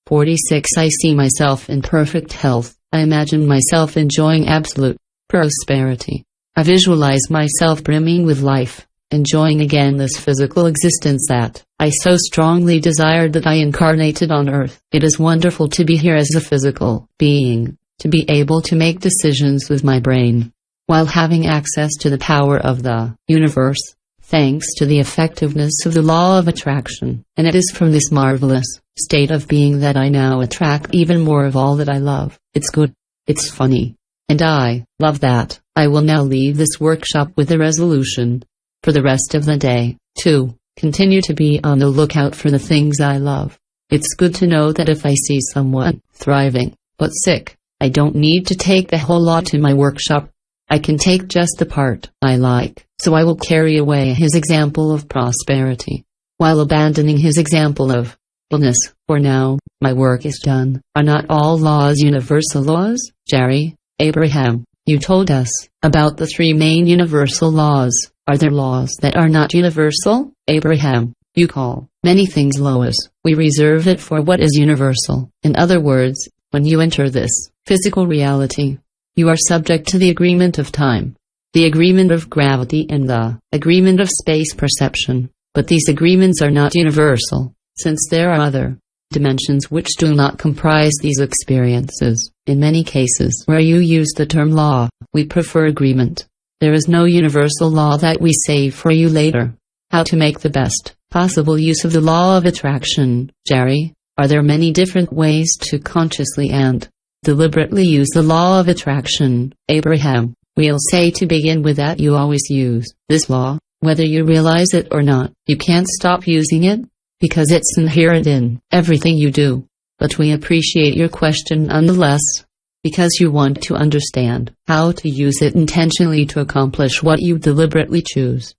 46. I see myself in perfect health. I imagine myself enjoying absolute prosperity. I visualize myself brimming with life, enjoying again this physical existence that I so strongly desired that I incarnated on earth. It is wonderful to be here as a physical being, to be able to make decisions with my brain, while having access to the power of the universe, thanks to the effectiveness of the law of attraction. And it is from this marvelous state of being that I now attract even more of all that I love. It's good, it's funny, and I love that. I will now leave this workshop with a resolution for the rest of the day, to continue to be on the lookout for the things I love. It's good to know that if I see someone thriving, but sick, I don't need to take the whole lot to my workshop. I can take just the part I like, so I will carry away his example of prosperity, while abandoning his example of illness. For now, my work is done. Are not all laws universal laws? Jerry, Abraham, you told us about the three main universal laws. Are there laws that are not universal? Abraham, you call many things laws. We reserve it for what is universal. In other words, when you enter this physical reality, you are subject to the agreement of time, the agreement of gravity and the agreement of space perception. But these agreements are not universal, since there are other dimensions which do not comprise these experiences. In many cases where you use the term law, we prefer agreement. There is no universal law that we save for you later. How to make the best possible use of the law of attraction? Jerry, are there many different ways to consciously and deliberately use the law of attraction? Abraham, we'll say to begin with that you always use this law, whether you realize it or not. You can't stop using it, because it's inherent in everything you do. But we appreciate your question nonetheless. because you want to understand how to use it intentionally to accomplish what you deliberately choose.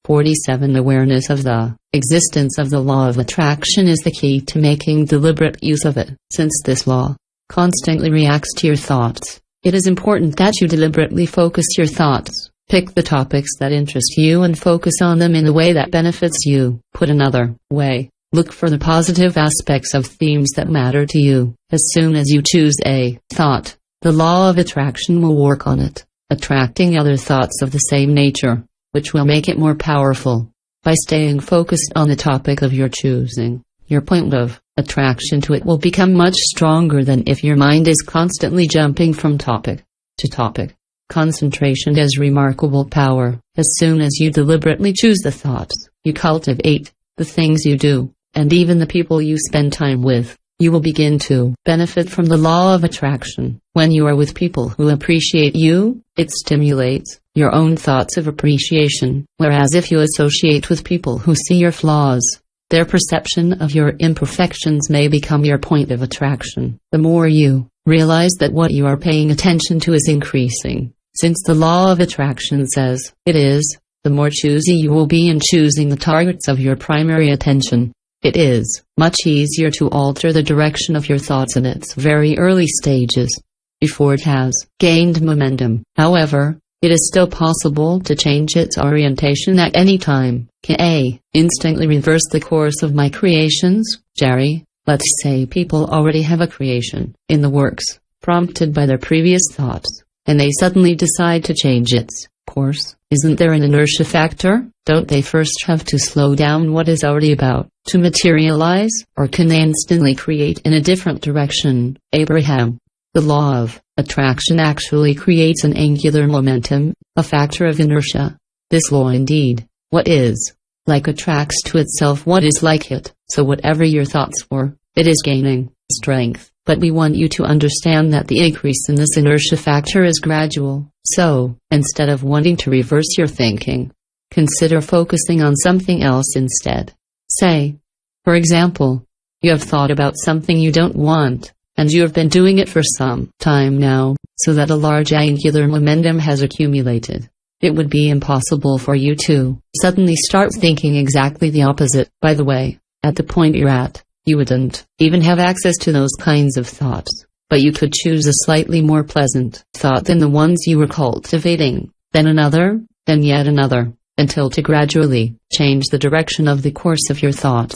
47. Awareness of the existence of the law of attraction is the key to making deliberate use of it. Since this law constantly reacts to your thoughts, it is important that you deliberately focus your thoughts. Pick the topics that interest you and focus on them in a way that benefits you. Put another way, look for the positive aspects of themes that matter to you. As soon as you choose a thought, the law of attraction will work on it, attracting other thoughts of the same nature, which will make it more powerful. By staying focused on the topic of your choosing, your point of attraction to it will become much stronger than if your mind is constantly jumping from topic to topic. Concentration has remarkable power. As soon as you deliberately choose the thoughts you cultivate, the things you do, and even the people you spend time with, you will begin to benefit from the law of attraction. When you are with people who appreciate you, it stimulates your own thoughts of appreciation, whereas if you associate with people who see your flaws, their perception of your imperfections may become your point of attraction. The more you realize that what you are paying attention to is increasing, since the law of attraction says it is, the more choosy you will be in choosing the targets of your primary attention. It is much easier to alter the direction of your thoughts in its very early stages, before it has gained momentum. However, it is still possible to change its orientation at any time. Can I instantly reverse the course of my creations, Jerry? Let's say people already have a creation in the works, prompted by their previous thoughts, and they suddenly decide to change its course. Isn't there an inertia factor? Don't they first have to slow down what is already about to materialize, or can they instantly create in a different direction? Abraham. The law of attraction actually creates an angular momentum, a factor of inertia. This law indeed, what is like attracts to itself what is like it, so whatever your thoughts were, it is gaining strength. But we want you to understand that the increase in this inertia factor is gradual. So, instead of wanting to reverse your thinking, consider focusing on something else instead. Say, for example, you have thought about something you don't want, and you have been doing it for some time now, so that a large angular momentum has accumulated. It would be impossible for you to suddenly start thinking exactly the opposite. By the way, at the point you're at, you wouldn't even have access to those kinds of thoughts, but you could choose a slightly more pleasant thought than the ones you were cultivating, then another, then yet another, until to gradually change the direction of the course of your thoughts.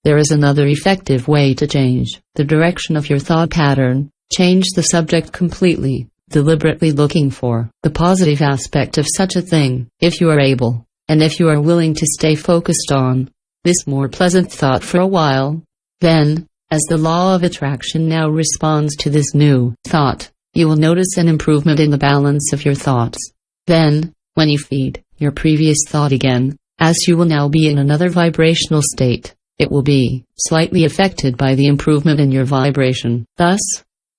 There is another effective way to change the direction of your thought pattern. Change the subject completely, deliberately looking for the positive aspect of such a thing, if you are able, and if you are willing to stay focused on this more pleasant thought for a while. Then, as the law of attraction now responds to this new thought, you will notice an improvement in the balance of your thoughts. Then, when you feed your previous thought again, as you will now be in another vibrational state, it will be slightly affected by the improvement in your vibration. Thus,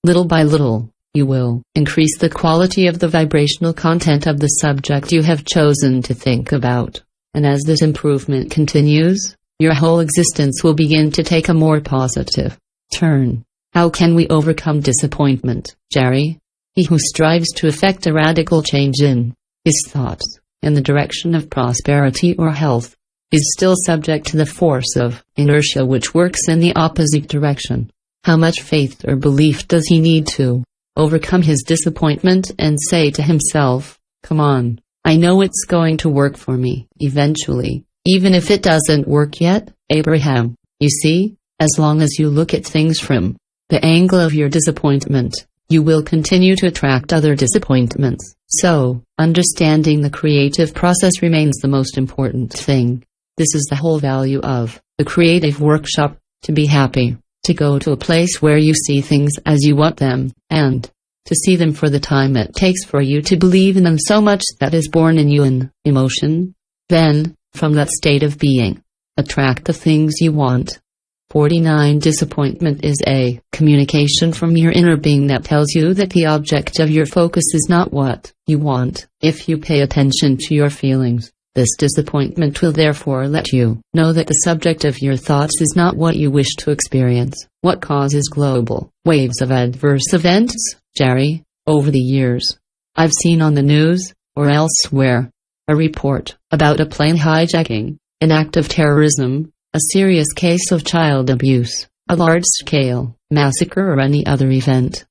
little by little, you will increase the quality of the vibrational content of the subject you have chosen to think about. And as this improvement continues, your whole existence will begin to take a more positive turn. How can we overcome disappointment, Jerry? He who strives to effect a radical change in his thoughts, in the direction of prosperity or health, is still subject to the force of inertia which works in the opposite direction. How much faith or belief does he need to overcome his disappointment and say to himself, "Come on, I know it's going to work for me, eventually, even if it doesn't work yet"? Abraham, you see, as long as you look at things from the angle of your disappointment, you will continue to attract other disappointments. So, understanding the creative process remains the most important thing. This is the whole value of the creative workshop, to be happy, to go to a place where you see things as you want them, and to see them for the time it takes for you to believe in them so much that is born in you an emotion. Then, from that state of being, attract the things you want. 49. Disappointment is a communication from your inner being that tells you that the object of your focus is not what you want. If you pay attention to your feelings, this disappointment will therefore let you know that the subject of your thoughts is not what you wish to experience. What causes global waves of adverse events, Jerry, over the years. I've seen on the news, or elsewhere, a report about a plane hijacking, an act of terrorism, a serious case of child abuse, a large-scale massacre or any other event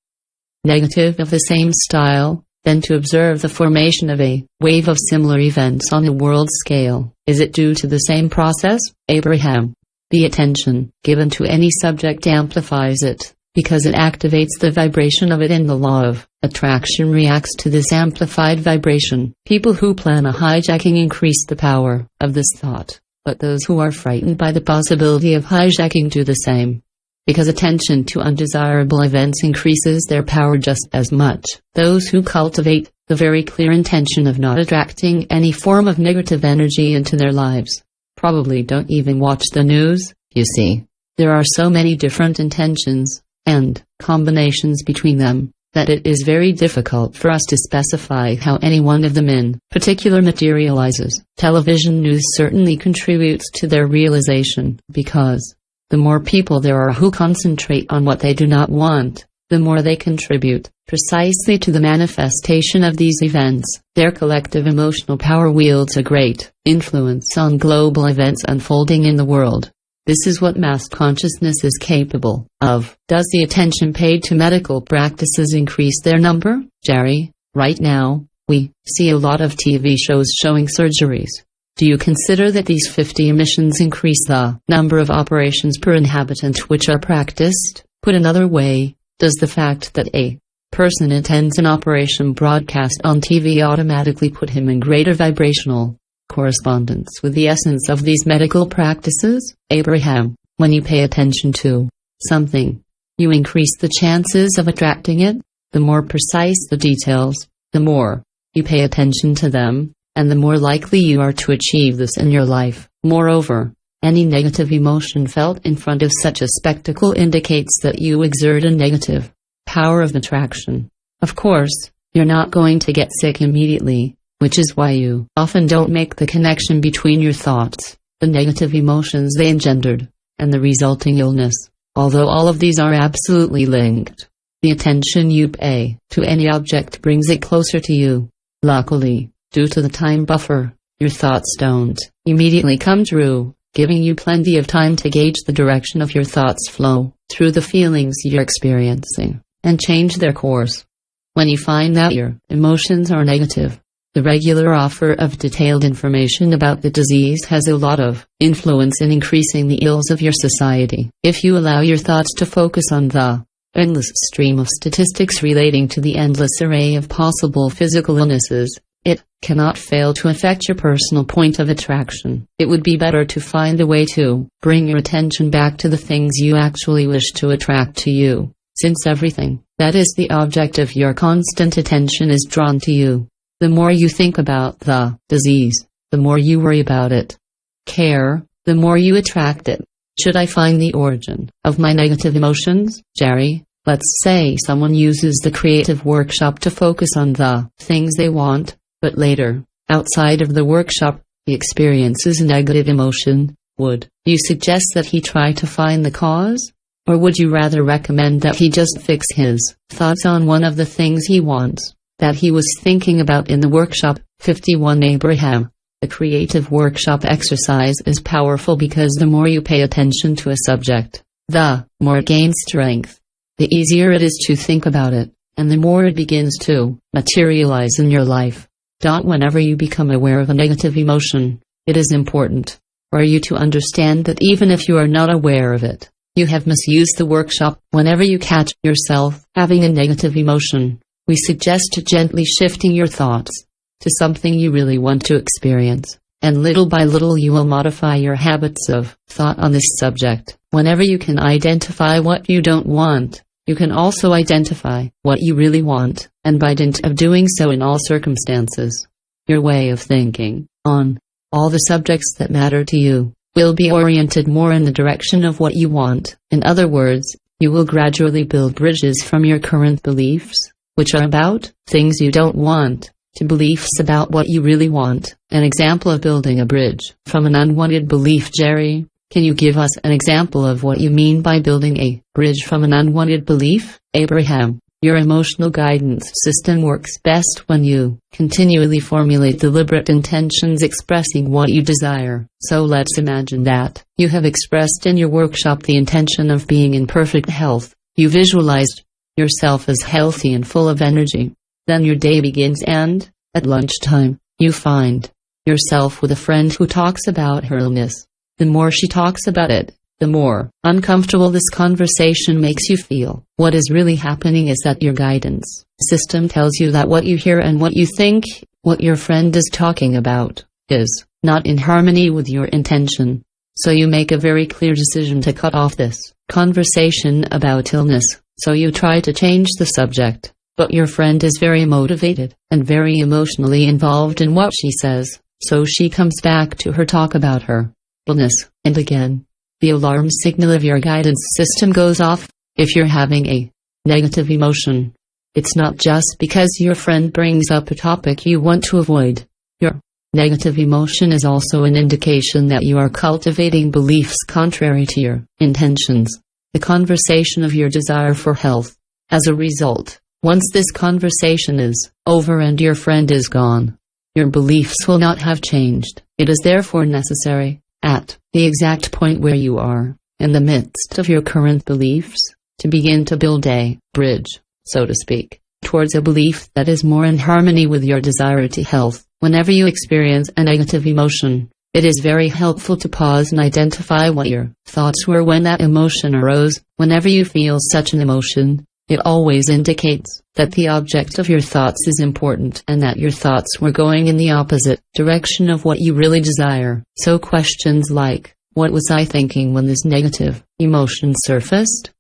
negative of the same style, then to observe the formation of a wave of similar events on a world scale. Is it due to the same process, Abraham? The attention given to any subject amplifies it, because it activates the vibration of it, and the law of attraction reacts to this amplified vibration. People who plan a hijacking increase the power of this thought, but those who are frightened by the possibility of hijacking do the same, because attention to undesirable events increases their power just as much. Those who cultivate the very clear intention of not attracting any form of negative energy into their lives probably don't even watch the news. You see, there are so many different intentions and combinations between them that it is very difficult for us to specify how any one of them in particular materializes. Television news certainly contributes to their realization, because the more people there are who concentrate on what they do not want, the more they contribute precisely to the manifestation of these events. Their collective emotional power wields a great influence on global events unfolding in the world. This is what mass consciousness is capable of. Does the attention paid to medical practices increase their number, Jerry? Right now, we see a lot of TV shows showing surgeries. Do you consider that these 50 emissions increase the number of operations per inhabitant which are practiced? Put another way, does the fact that a person attends an operation broadcast on TV automatically put him in greater vibrational correspondence with the essence of these medical practices? Abraham, when you pay attention to something, you increase the chances of attracting it. The more precise the details, the more you pay attention to them, and the more likely you are to achieve this in your life. Moreover, any negative emotion felt in front of such a spectacle indicates that you exert a negative power of attraction. Of course, you're not going to get sick immediately, which is why you often don't make the connection between your thoughts, the negative emotions they engendered, and the resulting illness, although all of these are absolutely linked. The attention you pay to any object brings it closer to you. Luckily, due to the time buffer, your thoughts don't immediately come true, giving you plenty of time to gauge the direction of your thoughts' flow through the feelings you're experiencing, and change their course. When you find that your emotions are negative, the regular offer of detailed information about the disease has a lot of influence in increasing the ills of your society. If you allow your thoughts to focus on the endless stream of statistics relating to the endless array of possible physical illnesses, it cannot fail to affect your personal point of attraction. It would be better to find a way to bring your attention back to the things you actually wish to attract to you, since everything that is the object of your constant attention is drawn to you. The more you think about the disease, the more you worry about it. Care, the more you attract it. Should I find the origin of my negative emotions, Jerry? Let's say someone uses the creative workshop to focus on the things they want, but later, outside of the workshop, he experiences negative emotion. Would you suggest that he try to find the cause? Or would you rather recommend that he just fix his thoughts on one of the things he wants, that he was thinking about in the workshop? 51 Abraham. The creative workshop exercise is powerful because the more you pay attention to a subject, the more it gains strength. The easier it is to think about it, and the more it begins to materialize in your life. Whenever you become aware of a negative emotion, it is important for you to understand that even if you are not aware of it, you have misused the workshop. Whenever you catch yourself having a negative emotion, we suggest gently shifting your thoughts to something you really want to experience, and little by little you will modify your habits of thought on this subject. Whenever you can identify what you don't want, you can also identify what you really want, and by dint of doing so in all circumstances, your way of thinking on all the subjects that matter to you will be oriented more in the direction of what you want. In other words, you will gradually build bridges from your current beliefs, which are about things you don't want, to beliefs about what you really want. An example of building a bridge from an unwanted belief, Jerry. Can you give us an example of what you mean by building a bridge from an unwanted belief, Abraham? Your emotional guidance system works best when you continually formulate deliberate intentions expressing what you desire. So let's imagine that you have expressed in your workshop the intention of being in perfect health. You visualized yourself as healthy and full of energy. Then your day begins and, at lunchtime, you find yourself with a friend who talks about her illness. The more she talks about it, the more uncomfortable this conversation makes you feel. What is really happening is that your guidance system tells you that what you hear and what you think, what your friend is talking about, is not in harmony with your intention. So you make a very clear decision to cut off this conversation about illness. So you try to change the subject, but your friend is very motivated and very emotionally involved in what she says. So she comes back to her talk about her illness, and again, the alarm signal of your guidance system goes off. If you're having a negative emotion, it's not just because your friend brings up a topic you want to avoid. Your negative emotion is also an indication that you are cultivating beliefs contrary to your intentions, the conversation of your desire for health. As a result, once this conversation is over and your friend is gone, your beliefs will not have changed. It is therefore necessary, at the exact point where you are, in the midst of your current beliefs, to begin to build a bridge, so to speak, towards a belief that is more in harmony with your desire to health. Whenever you experience a negative emotion, it is very helpful to pause and identify what your thoughts were when that emotion arose. Whenever you feel such an emotion, it always indicates that the object of your thoughts is important and that your thoughts were going in the opposite direction of what you really desire. So questions like, what was I thinking when this negative emotion surfaced?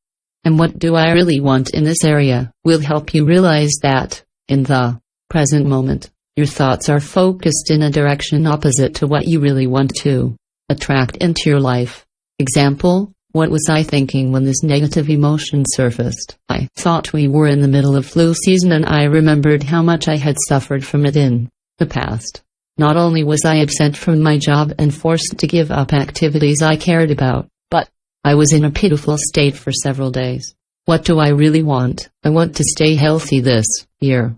And what do I really want in this area? Will help you realize that, in the present moment, your thoughts are focused in a direction opposite to what you really want to attract into your life. Example, what was I thinking when this negative emotion surfaced? I thought we were in the middle of flu season and I remembered how much I had suffered from it in the past. Not only was I absent from my job and forced to give up activities I cared about, but I was in a pitiful state for several days. What do I really want? I want to stay healthy this year.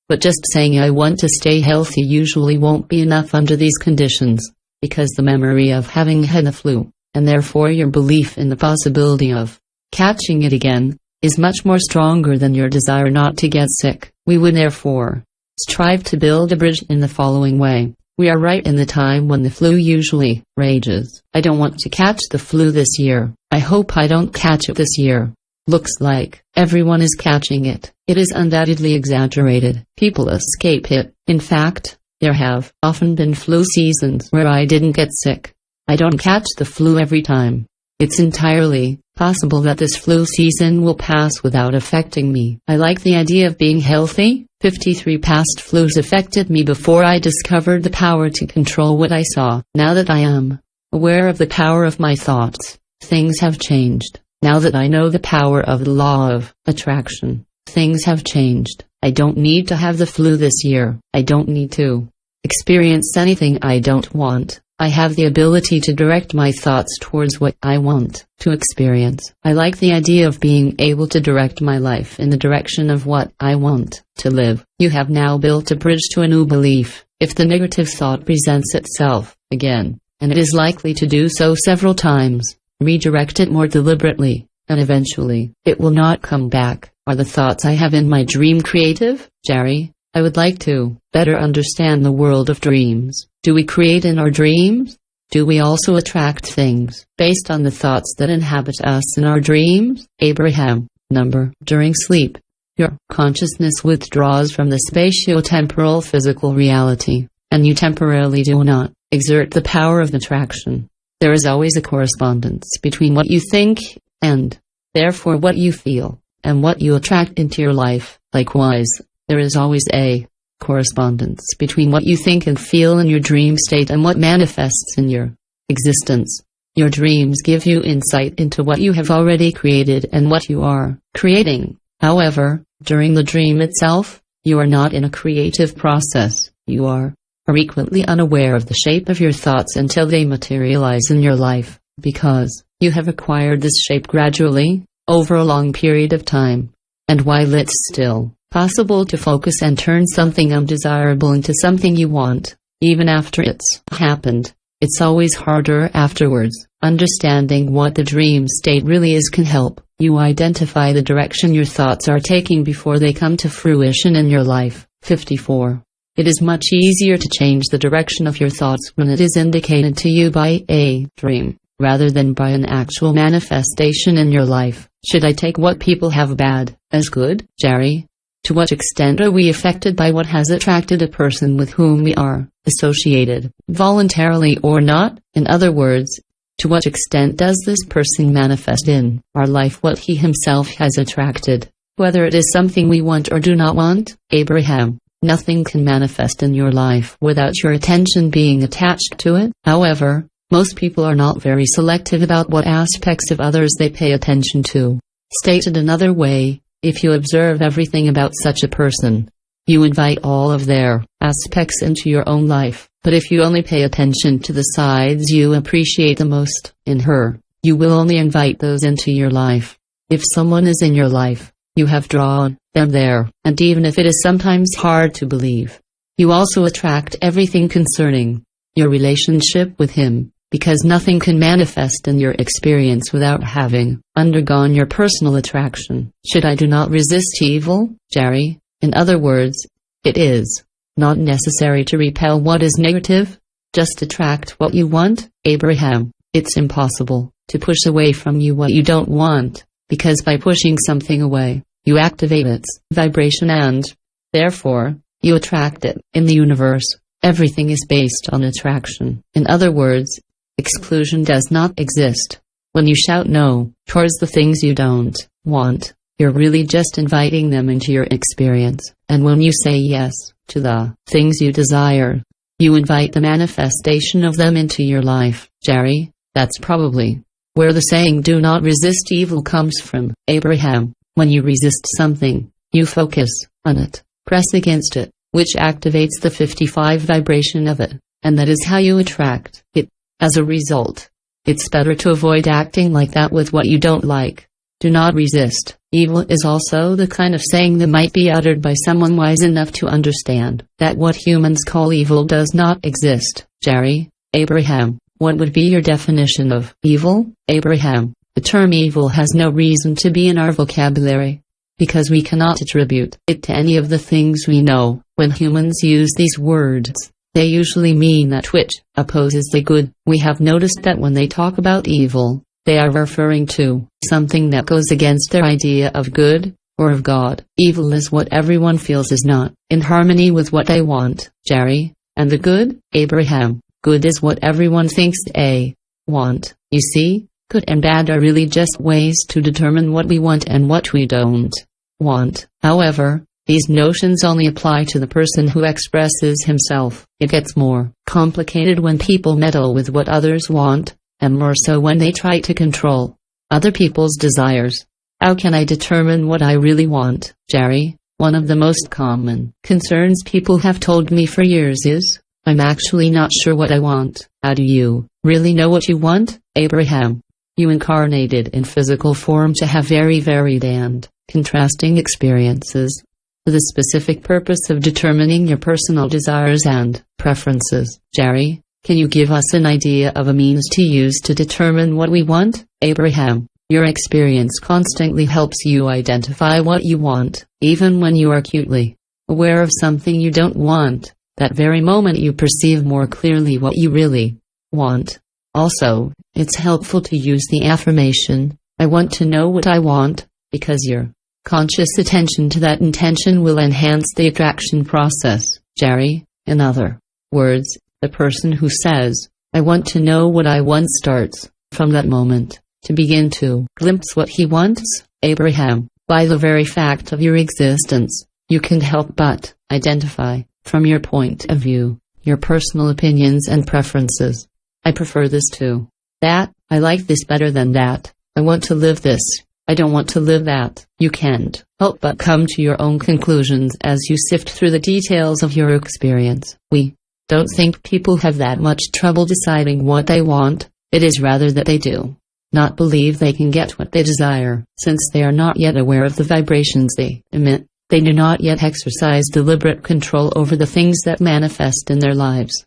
But just saying I want to stay healthy usually won't be enough under these conditions, because the memory of having had the flu, and therefore your belief in the possibility of catching it again, is much more stronger than your desire not to get sick. We would therefore strive to build a bridge in the following way. We are right in the time when the flu usually rages. I don't want to catch the flu this year. I hope I don't catch it this year. Looks like everyone is catching it. It is undoubtedly exaggerated. People escape it. In fact, there have often been flu seasons where I didn't get sick. I don't catch the flu every time. It's entirely possible that this flu season will pass without affecting me. I like the idea of being healthy. 53 past flus affected me before I discovered the power to control what I saw. Now that I am aware of the power of my thoughts, things have changed. Now that I know the power of the law of attraction, things have changed. I don't need to have the flu this year. I don't need to experience anything I don't want. I have the ability to direct my thoughts towards what I want to experience. I like the idea of being able to direct my life in the direction of what I want to live. You have now built a bridge to a new belief. If the negative thought presents itself again, and it is likely to do so several times, redirect it more deliberately, and eventually, it will not come back. Are the thoughts I have in my dream creative, Jerry? I would like to better understand the world of dreams. Do we create in our dreams? Do we also attract things based on the thoughts that inhabit us in our dreams? Abraham, number. During sleep, your consciousness withdraws from the spatio-temporal physical reality, and you temporarily do not exert the power of attraction. There is always a correspondence between what you think, and therefore what you feel, and what you attract into your life. Likewise, there is always a correspondence between what you think and feel in your dream state and what manifests in your existence. Your dreams give you insight into what you have already created and what you are creating. However, during the dream itself, you are not in a creative process. You are frequently unaware of the shape of your thoughts until they materialize in your life, because you have acquired this shape gradually, over a long period of time. And while it's still possible to focus and turn something undesirable into something you want, even after it's happened, it's always harder afterwards. Understanding what the dream state really is can help you identify the direction your thoughts are taking before they come to fruition in your life. 54. It is much easier to change the direction of your thoughts when it is indicated to you by a dream, rather than by an actual manifestation in your life. Should I take what people have bad as good, Jerry? To what extent are we affected by what has attracted a person with whom we are associated, voluntarily or not? In other words, to what extent does this person manifest in our life what he himself has attracted, whether it is something we want or do not want? Abraham, nothing can manifest in your life without your attention being attached to it. However, most people are not very selective about what aspects of others they pay attention to. Stated another way, if you observe everything about such a person, you invite all of their aspects into your own life. But if you only pay attention to the sides you appreciate the most in her, you will only invite those into your life. If someone is in your life, you have drawn them there, and even if it is sometimes hard to believe, you also attract everything concerning your relationship with him, because nothing can manifest in your experience without having undergone your personal attraction. Should I do not resist evil, Jerry? In other words, it is not necessary to repel what is negative, just attract what you want. Abraham, it's impossible to push away from you what you don't want, because by pushing something away, you activate its vibration and, therefore, you attract it. In the universe, everything is based on attraction. In other words, exclusion does not exist. When you shout no towards the things you don't want, you're really just inviting them into your experience. And when you say yes to the things you desire, you invite the manifestation of them into your life. Jerry, that's probably where the saying "do not resist evil" comes from. Abraham, when you resist something, you focus on it, press against it, which activates the 55 vibration of it, and that is how you attract it. As a result, it's better to avoid acting like that with what you don't like. Do not resist evil is also the kind of saying that might be uttered by someone wise enough to understand that what humans call evil does not exist. Jerry, Abraham, what would be your definition of evil? Abraham, the term evil has no reason to be in our vocabulary, because we cannot attribute it to any of the things we know. When humans use these words, they usually mean that which opposes the good. We have noticed that when they talk about evil, they are referring to something that goes against their idea of good, or of God. Evil is what everyone feels is not in harmony with what they want, Jerry. And the good, Abraham, good is what everyone thinks they want. You see, good and bad are really just ways to determine what we want and what we don't want. However, these notions only apply to the person who expresses himself. It gets more complicated when people meddle with what others want, and more so when they try to control other people's desires. How can I determine what I really want, Jerry? One of the most common concerns people have told me for years is, I'm actually not sure what I want. How do you really know what you want, Abraham? You incarnated in physical form to have very varied and contrasting experiences, for the specific purpose of determining your personal desires and preferences. Jerry, can you give us an idea of a means to use to determine what we want? Abraham, your experience constantly helps you identify what you want, even when you are acutely aware of something you don't want. That very moment you perceive more clearly what you really want. Also, it's helpful to use the affirmation, I want to know what I want, because your conscious attention to that intention will enhance the attraction process. Jerry, in other words, the person who says, I want to know what I want starts, from that moment, to begin to glimpse what he wants. Abraham, by the very fact of your existence, you can help but identify, from your point of view, your personal opinions and preferences. I prefer this to that, I like this better than that, I want to live this, I don't want to live that. You can't help but come to your own conclusions as you sift through the details of your experience. We don't think people have that much trouble deciding what they want, it is rather that they do. not believe they can get what they desire, since they are not yet aware of the vibrations they emit. They do not yet exercise deliberate control over the things that manifest in their lives.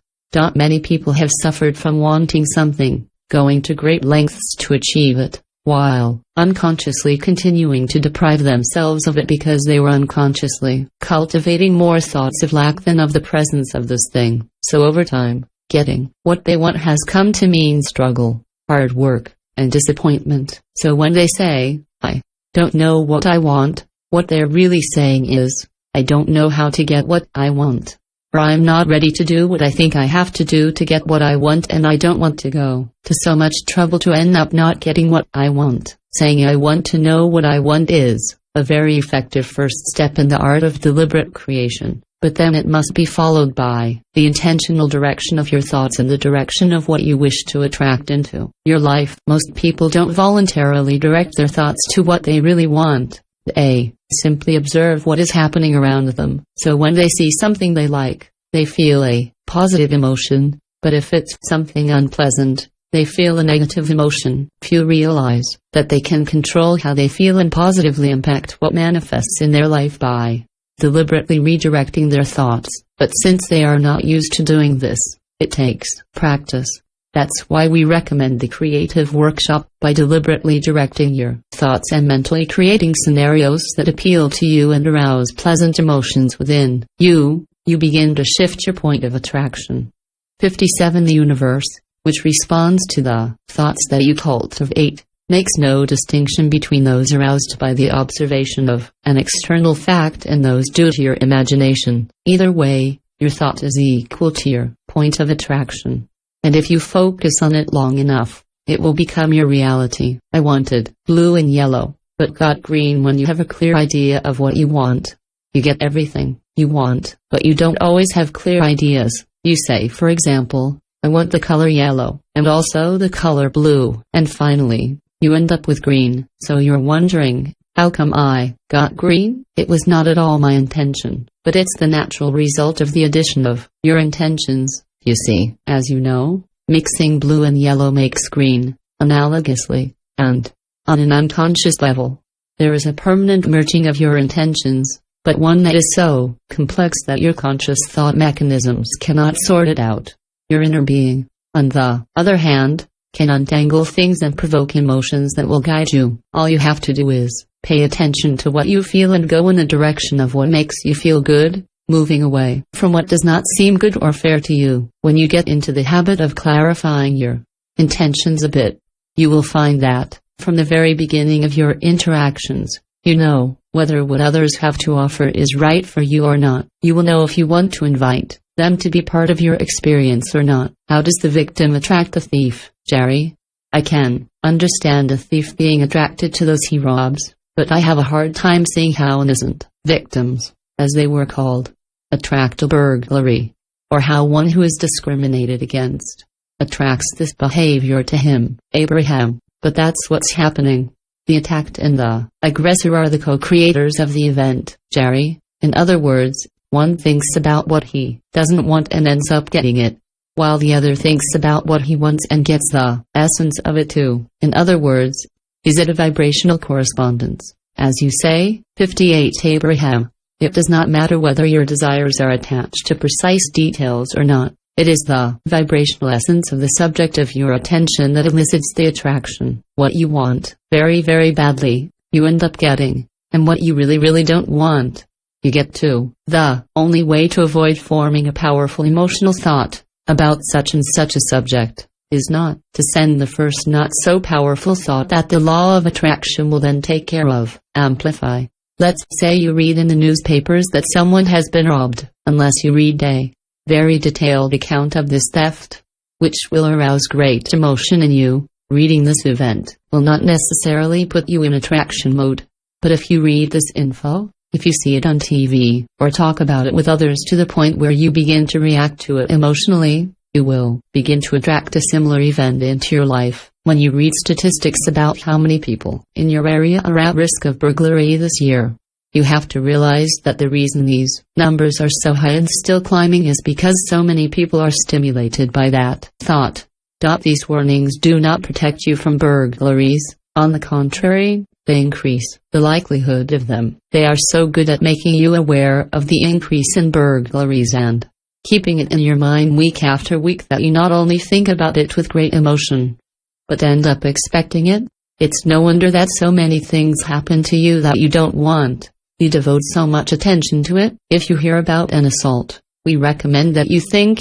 Many people have suffered from wanting something, going to great lengths to achieve it, while unconsciously continuing to deprive themselves of it because they were unconsciously cultivating more thoughts of lack than of the presence of this thing. So over time, getting what they want has come to mean struggle, hard work, and disappointment. So when they say, "I don't know what I want," what they're really saying is, "I don't know how to get what I want." Or "I'm not ready to do what I think I have to do to get what I want, and I don't want to go to so much trouble to end up not getting what I want." Saying "I want to know what I want" is a very effective first step in the art of deliberate creation, but then it must be followed by the intentional direction of your thoughts and the direction of what you wish to attract into your life. Most people don't voluntarily direct their thoughts to what they really want. They simply observe what is happening around them. So when they see something they like, they feel a positive emotion, but if it's something unpleasant, they feel a negative emotion. Few realize that they can control how they feel and positively impact what manifests in their life by deliberately redirecting their thoughts. But since they are not used to doing this, it takes practice. That's why we recommend the creative workshop. By deliberately directing your thoughts and mentally creating scenarios that appeal to you and arouse pleasant emotions within you, you begin to shift your point of attraction. 57. The universe, which responds to the thoughts that you cultivate, makes no distinction between those aroused by the observation of an external fact and those due to your imagination. Either way, your thought is equal to your point of attraction. And if you focus on it long enough, it will become your reality. I wanted blue and yellow, but got green. When you have a clear idea of what you want, you get everything you want, but you don't always have clear ideas. You say, for example, "I want the color yellow, and also the color blue," and finally, you end up with green. So you're wondering, how come I got green? It was not at all my intention, but it's the natural result of the addition of your intentions. You see, as you know, mixing blue and yellow makes green. Analogously, and on an unconscious level, there is a permanent merging of your intentions, but one that is so complex that your conscious thought mechanisms cannot sort it out. Your inner being, on the other hand, can untangle things and provoke emotions that will guide you. All you have to do is pay attention to what you feel and go in the direction of what makes you feel good, moving away from what does not seem good or fair to you. When you get into the habit of clarifying your intentions a bit, you will find that, from the very beginning of your interactions, you know whether what others have to offer is right for you or not. You will know if you want to invite them to be part of your experience or not. How does the victim attract the thief, Jerry? I can understand a thief being attracted to those he robs, but I have a hard time seeing how innocent victims, as they were called, attract a burglary, or how one who is discriminated against attracts this behavior to him, Abraham. But that's what's happening. The attacked and the aggressor are the co-creators of the event, Jerry. In other words, one thinks about what he doesn't want and ends up getting it, while the other thinks about what he wants and gets the essence of it too. In other words, is it a vibrational correspondence, as you say? 58. Abraham. It does not matter whether your desires are attached to precise details or not. It is the vibrational essence of the subject of your attention that elicits the attraction. What you want, very, very badly, you end up getting, and what you really, really don't want, you get too. The only way to avoid forming a powerful emotional thought about such and such a subject is not to send the first not so powerful thought that the law of attraction will then take care of, amplify. Let's say you read in the newspapers that someone has been robbed. Unless you read a very detailed account of this theft, which will arouse great emotion in you, reading this event will not necessarily put you in attraction mode. But if you read this info, if you see it on TV, or talk about it with others to the point where you begin to react to it emotionally, you will begin to attract a similar event into your life. When you read statistics about how many people in your area are at risk of burglary this year, you have to realize that the reason these numbers are so high and still climbing is because so many people are stimulated by that thought. These warnings do not protect you from burglaries. On the contrary, they increase the likelihood of them. They are so good at making you aware of the increase in burglaries and keeping it in your mind week after week that you not only think about it with great emotion, but end up expecting it. It's no wonder that so many things happen to you that you don't want. You devote so much attention to it. If you hear about an assault, we recommend that you think,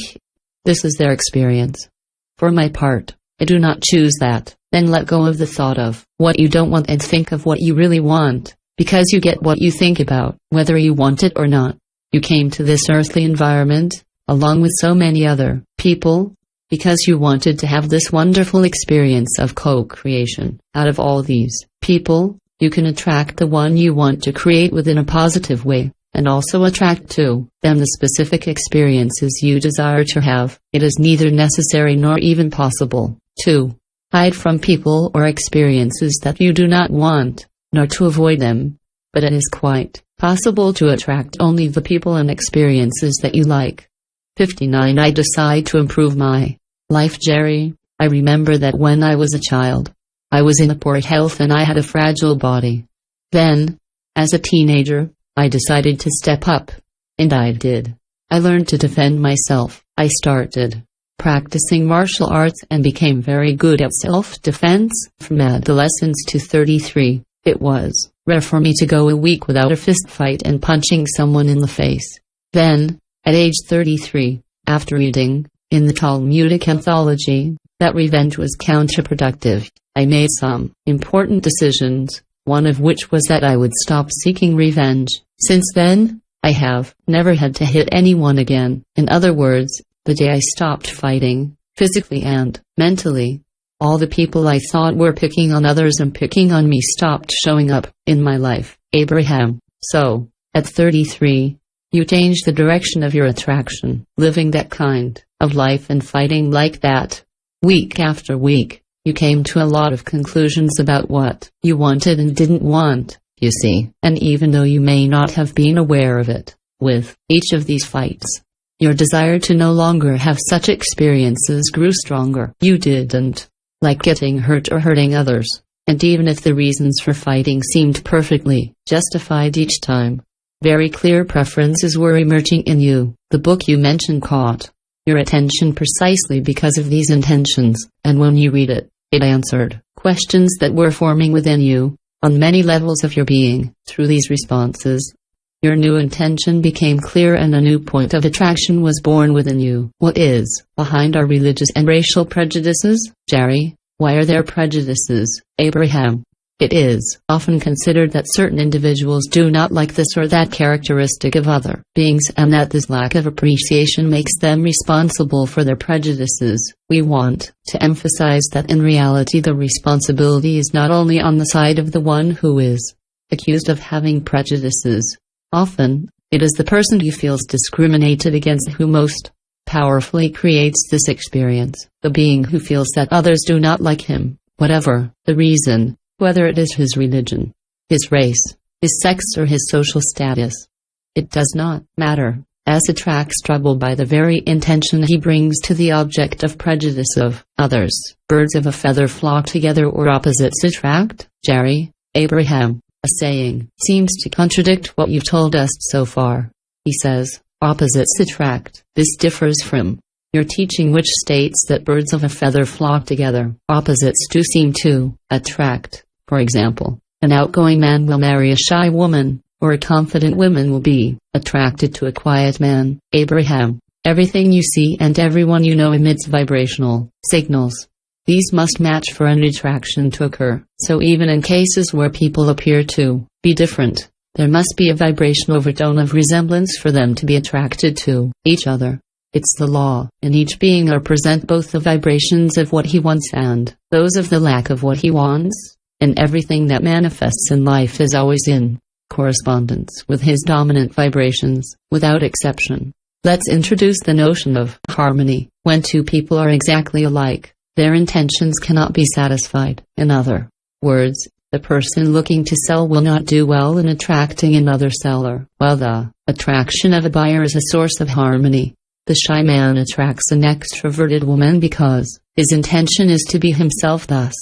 this is their experience. For my part, I do not choose that. Then let go of the thought of what you don't want and think of what you really want, because you get what you think about, whether you want it or not. You came to this earthly environment, along with so many other people, because you wanted to have this wonderful experience of co-creation. Out of all these people, you can attract the one you want to create within a positive way, and also attract to them the specific experiences you desire to have. It is neither necessary nor even possible to hide from people or experiences that you do not want, nor to avoid them, but it is quite possible to attract only the people and experiences that you like. 59. I decide to improve my life. Jerry, I remember that when I was a child, I was in a poor health and I had a fragile body. Then, as a teenager, I decided to step up, and I did. I learned to defend myself. I started practicing martial arts and became very good at self-defense. From adolescence to 33, it was rare for me to go a week without a fist fight and punching someone in the face. Then, at age 33, after reading, in the Talmudic anthology, that revenge was counterproductive, I made some important decisions, one of which was that I would stop seeking revenge. Since then, I have never had to hit anyone again. In other words, the day I stopped fighting, physically and mentally, all the people I thought were picking on others and picking on me stopped showing up in my life. Abraham. So, at 33, you changed the direction of your attraction, living that kind of life and fighting like that. Week after week, you came to a lot of conclusions about what you wanted and didn't want, you see. And even though you may not have been aware of it, with each of these fights, your desire to no longer have such experiences grew stronger. You didn't like getting hurt or hurting others, and even if the reasons for fighting seemed perfectly justified each time, very clear preferences were emerging in you. The book you mentioned caught your attention precisely because of these intentions, and when you read it, it answered questions that were forming within you, on many levels of your being. Through these responses, your new intention became clear and a new point of attraction was born within you. What is behind our religious and racial prejudices? Jerry, why are there prejudices? Abraham, it is often considered that certain individuals do not like this or that characteristic of other beings and that this lack of appreciation makes them responsible for their prejudices. We want to emphasize that in reality the responsibility is not only on the side of the one who is accused of having prejudices. Often, it is the person who feels discriminated against who most powerfully creates this experience. The being who feels that others do not like him, whatever the reason, whether it is his religion, his race, his sex or his social status. It does not matter, as attracts trouble by the very intention he brings to the object of prejudice of others. Birds of a feather flock together or opposites attract. Jerry, Abraham, a saying, seems to contradict what you've told us so far. He says, opposites attract. This differs from your teaching which states that birds of a feather flock together. Opposites do seem to attract. For example, an outgoing man will marry a shy woman, or a confident woman will be attracted to a quiet man. Abraham, everything you see and everyone you know emits vibrational signals. These must match for an attraction to occur. So even in cases where people appear to be different, there must be a vibrational overtone of resemblance for them to be attracted to each other. It's the law. In each being are present both the vibrations of what he wants and those of the lack of what he wants, and everything that manifests in life is always in correspondence with his dominant vibrations, without exception. Let's introduce the notion of harmony. When two people are exactly alike, their intentions cannot be satisfied. In other words, the person looking to sell will not do well in attracting another seller, while the attraction of a buyer is a source of harmony. The shy man attracts an extroverted woman because His intention is to be himself thus.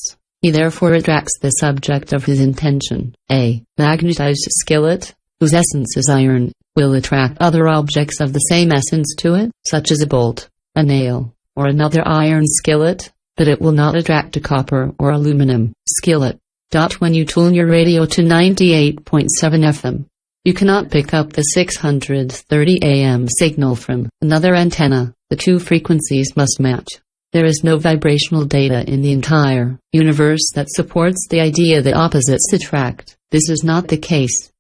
He therefore attracts the subject of his intention. A magnetized skillet, whose essence is iron, will attract other objects of the same essence to it, such as a bolt, a nail, or another iron skillet, but it will not attract a copper or aluminum skillet. When you tune your radio to 98.7 FM, you cannot pick up the 630 AM signal from another antenna. The two frequencies must match. There is no vibrational data in the entire universe that supports the idea that opposites attract. This is not the case.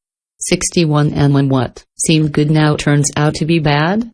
61. And when what seemed good now turns out to be bad?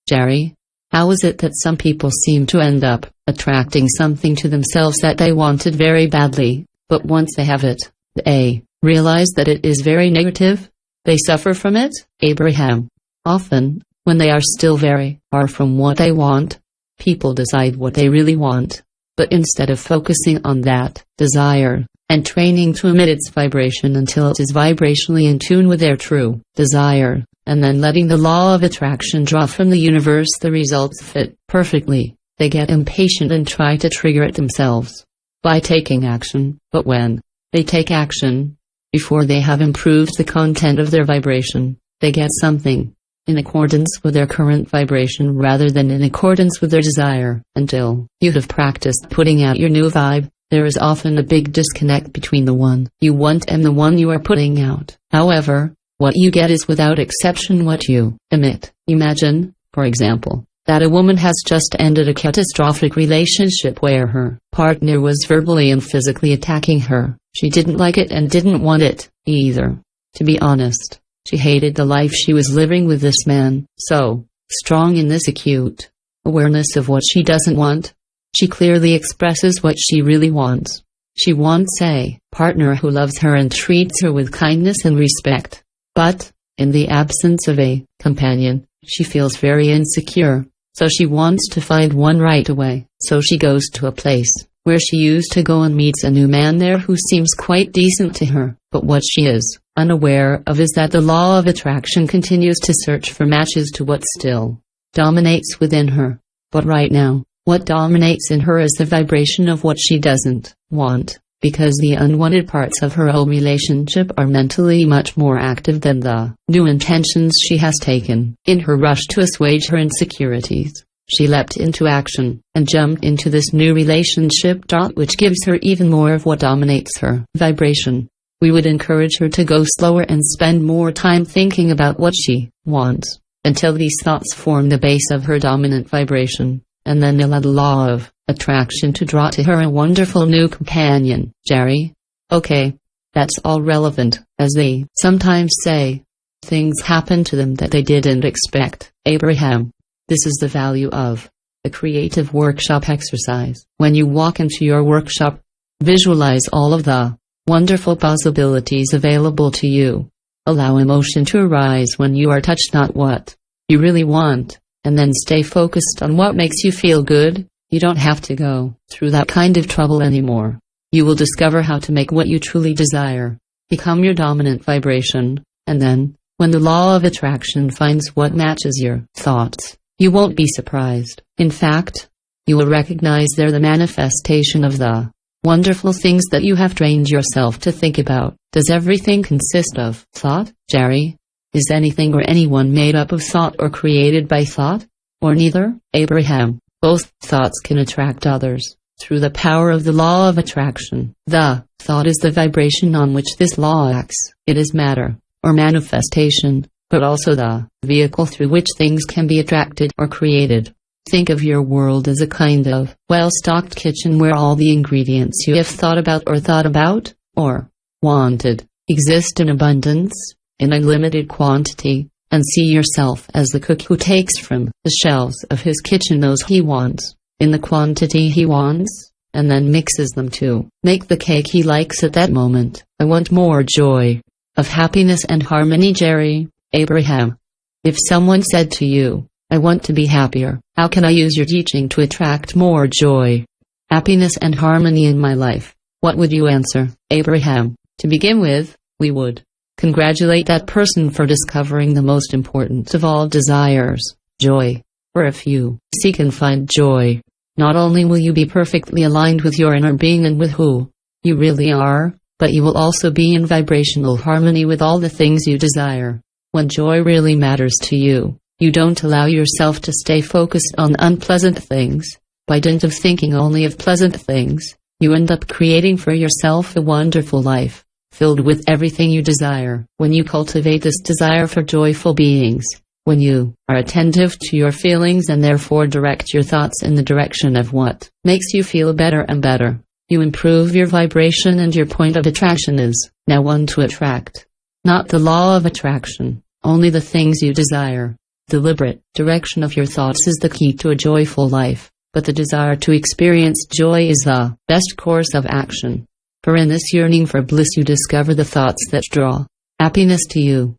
Jerry, how is it that some people seem to end up attracting something to themselves that they wanted very badly, but once they have it, they realize that it is very negative? They suffer from it? Abraham. Often, when they are still very far from what they want, people decide what they really want. But instead of focusing on that desire, and training to emit its vibration until it is vibrationally in tune with their true desire, and then letting the law of attraction draw from the universe the results fit perfectly, they get impatient and try to trigger it themselves by taking action. But when they take action, before they have improved the content of their vibration, they get something in accordance with their current vibration rather than in accordance with their desire. Until you have practiced putting out your new vibe, there is often a big disconnect between the one you want and the one you are putting out. However, what you get is without exception what you emit. Imagine, for example, that a woman has just ended a catastrophic relationship where her partner was verbally and physically attacking her. She didn't like it and didn't want it either. To be honest, she hated the life she was living with this man. So strong in this acute awareness of what she doesn't want, she clearly expresses what she really wants. She wants a partner who loves her and treats her with kindness and respect. But, in the absence of a companion, she feels very insecure, so she wants to find one right away. So she goes to a place where she used to go and meets a new man there who seems quite decent to her. But what she is unaware of is that the law of attraction continues to search for matches to what still dominates within her. But right now, what dominates in her is the vibration of what she doesn't want, because the unwanted parts of her old relationship are mentally much more active than the new intentions she has taken. In her rush to assuage her insecurities, she leapt into action and jumped into this new relationship, which gives her even more of what dominates her vibration. We would encourage her to go slower and spend more time thinking about what she wants, until these thoughts form the base of her dominant vibration, and then allow the law of attraction to draw to her a wonderful new companion. Jerry? Okay, that's all relevant, as they sometimes say. Things happen to them that they didn't expect. Abraham. This is the value of a creative workshop exercise. When you walk into your workshop, visualize all of the wonderful possibilities available to you. Allow emotion to arise when you are touched, not what you really want, and then stay focused on what makes you feel good. You don't have to go through that kind of trouble anymore. You will discover how to make what you truly desire become your dominant vibration, and then, when the law of attraction finds what matches your thoughts, you won't be surprised. In fact, you will recognize they're the manifestation of the wonderful things that you have trained yourself to think about. Does everything consist of thought, Jerry? Is anything or anyone made up of thought or created by thought? Or neither? Abraham. Both thoughts can attract others through the power of the law of attraction. The thought is the vibration on which this law acts. It is matter, or manifestation, but also the vehicle through which things can be attracted or created. Think of your world as a kind of well-stocked kitchen where all the ingredients you have thought about, or wanted, exist in abundance, in unlimited quantity, and see yourself as the cook who takes from the shelves of his kitchen those he wants, in the quantity he wants, and then mixes them to make the cake he likes at that moment. I want more joy, of happiness and harmony. Jerry. Abraham. If someone said to you, I want to be happier, how can I use your teaching to attract more joy, happiness and harmony in my life? What would you answer? Abraham. To begin with, we would congratulate that person for discovering the most important of all desires, joy. For if you seek and find joy, not only will you be perfectly aligned with your inner being and with who you really are, but you will also be in vibrational harmony with all the things you desire. When joy really matters to you, you don't allow yourself to stay focused on unpleasant things. By dint of thinking only of pleasant things, you end up creating for yourself a wonderful life, filled with everything you desire. When you cultivate this desire for joyful beings, when you are attentive to your feelings and therefore direct your thoughts in the direction of what makes you feel better and better, you improve your vibration, and your point of attraction is now one to attract. Not the law of attraction, only the things you desire. Deliberate direction of your thoughts is the key to a joyful life, but the desire to experience joy is the best course of action. For in this yearning for bliss you discover the thoughts that draw happiness to you.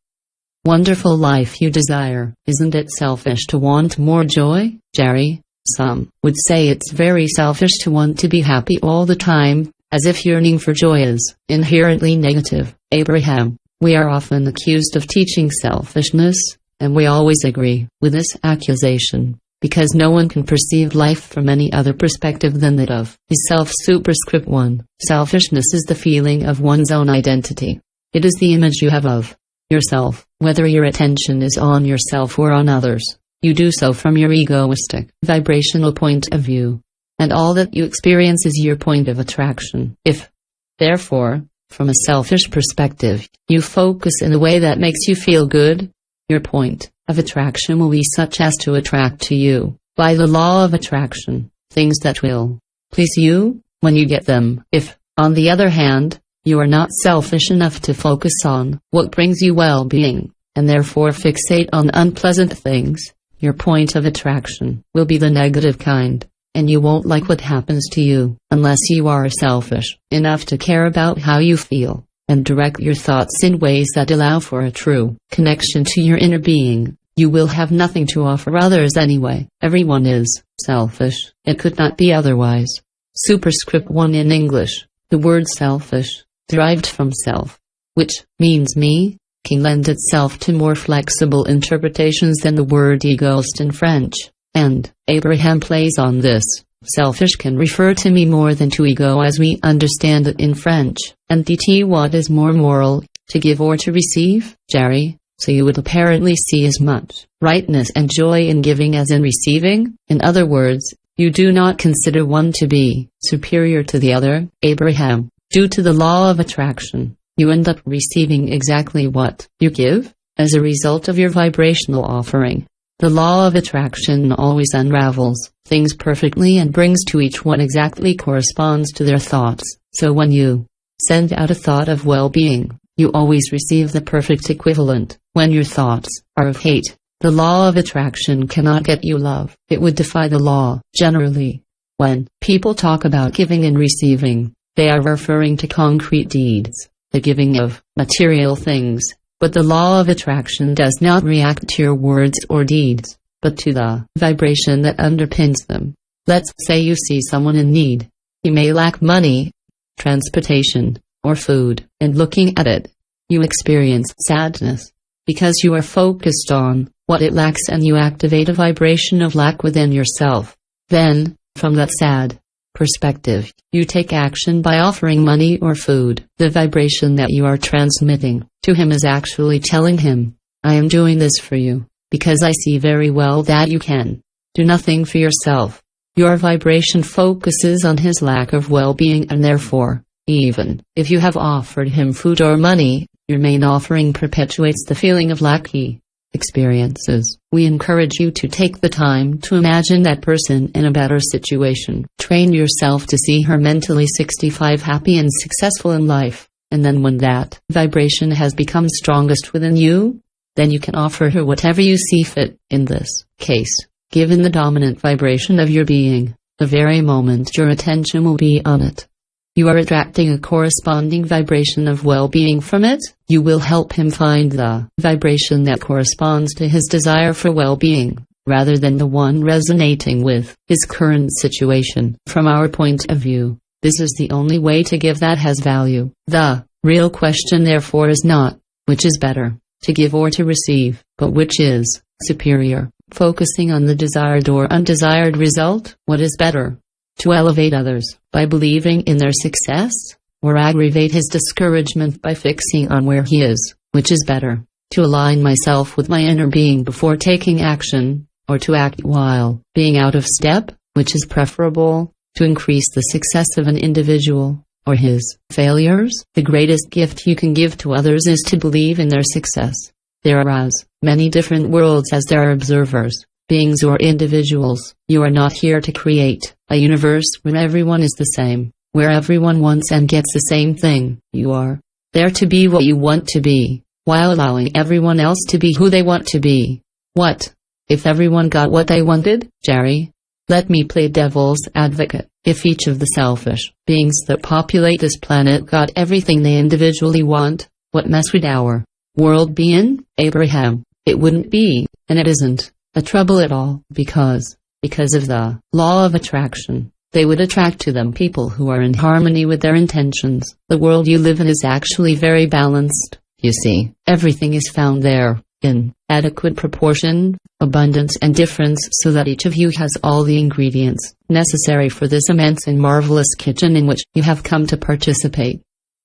Wonderful life you desire. Isn't it selfish to want more joy, Jerry? Some would say it's very selfish to want to be happy all the time, as if yearning for joy is inherently negative. Abraham, we are often accused of teaching selfishness, and we always agree with this accusation, because no one can perceive life from any other perspective than that of his self. Superscript 1. Selfishness is the feeling of one's own identity. It is the image you have of yourself, whether your attention is on yourself or on others. You do so from your egoistic, vibrational point of view, and all that you experience is your point of attraction. If, therefore, from a selfish perspective, you focus in a way that makes you feel good, your point of attraction will be such as to attract to you, by the law of attraction, things that will please you when you get them. If, on the other hand, you are not selfish enough to focus on what brings you well-being, and therefore fixate on unpleasant things, your point of attraction will be the negative kind, and you won't like what happens to you, unless you are selfish enough to care about how you feel, and direct your thoughts in ways that allow for a true connection to your inner being. You will have nothing to offer others anyway. Everyone is selfish. It could not be otherwise. Superscript 1. In English, the word selfish, derived from self, which means me, can lend itself to more flexible interpretations than the word egoist in French, and Abraham plays on this. Selfish can refer to me more than to ego as we understand it in French, and what is more moral, to give or to receive, Jerry? So you would apparently see as much rightness and joy in giving as in receiving? In other words, you do not consider one to be superior to the other, Abraham. Due to the law of attraction, you end up receiving exactly what you give, as a result of your vibrational offering. The law of attraction always unravels things perfectly and brings to each one exactly corresponds to their thoughts. So when you send out a thought of well-being, you always receive the perfect equivalent. When your thoughts are of hate, the law of attraction cannot get you love. It would defy the law. Generally, when people talk about giving and receiving, they are referring to concrete deeds, the giving of material things. But the law of attraction does not react to your words or deeds, but to the vibration that underpins them. Let's say you see someone in need. He may lack money, transportation, or food, and looking at it, you experience sadness, because you are focused on what it lacks and you activate a vibration of lack within yourself. Then, from that sad perspective, you take action by offering money or food. The vibration that you are transmitting to him is actually telling him, I am doing this for you, because I see very well that you can do nothing for yourself. Your vibration focuses on his lack of well-being, and therefore, even if you have offered him food or money, your main offering perpetuates the feeling of lack he experiences. We encourage you to take the time to imagine that person in a better situation. Train yourself to see her mentally 65 happy and successful in life, and then when that vibration has become strongest within you, then you can offer her whatever you see fit. In this case, given the dominant vibration of your being, the very moment your attention will be on it, you are attracting a corresponding vibration of well-being from it. You will help him find the vibration that corresponds to his desire for well-being, rather than the one resonating with his current situation. From our point of view, this is the only way to give that has value. The real question therefore is not, which is better, to give or to receive, but which is superior. focusing on the desired or undesired result. What is better? To elevate others by believing in their success, or aggravate his discouragement by fixing on where he is? Which is better? To align myself with my inner being before taking action, or to act while being out of step? Which is preferable? To increase the success of an individual, or his failures? The greatest gift you can give to others is to believe in their success. There are as many different worlds as there are observers, beings or individuals. You are not here to create a universe where everyone is the same, where everyone wants and gets the same thing. You are there to be what you want to be, while allowing everyone else to be who they want to be. What if everyone got what they wanted, Jerry? Let me play devil's advocate. If each of the selfish beings that populate this planet got everything they individually want, what mess would our world be in, Abraham? It wouldn't be, and it isn't, a trouble at all, because of the law of attraction. They would attract to them people who are in harmony with their intentions. The world you live in is actually very balanced. You see, everything is found there, in adequate proportion, abundance and difference, so that each of you has all the ingredients necessary for this immense and marvelous kitchen in which you have come to participate.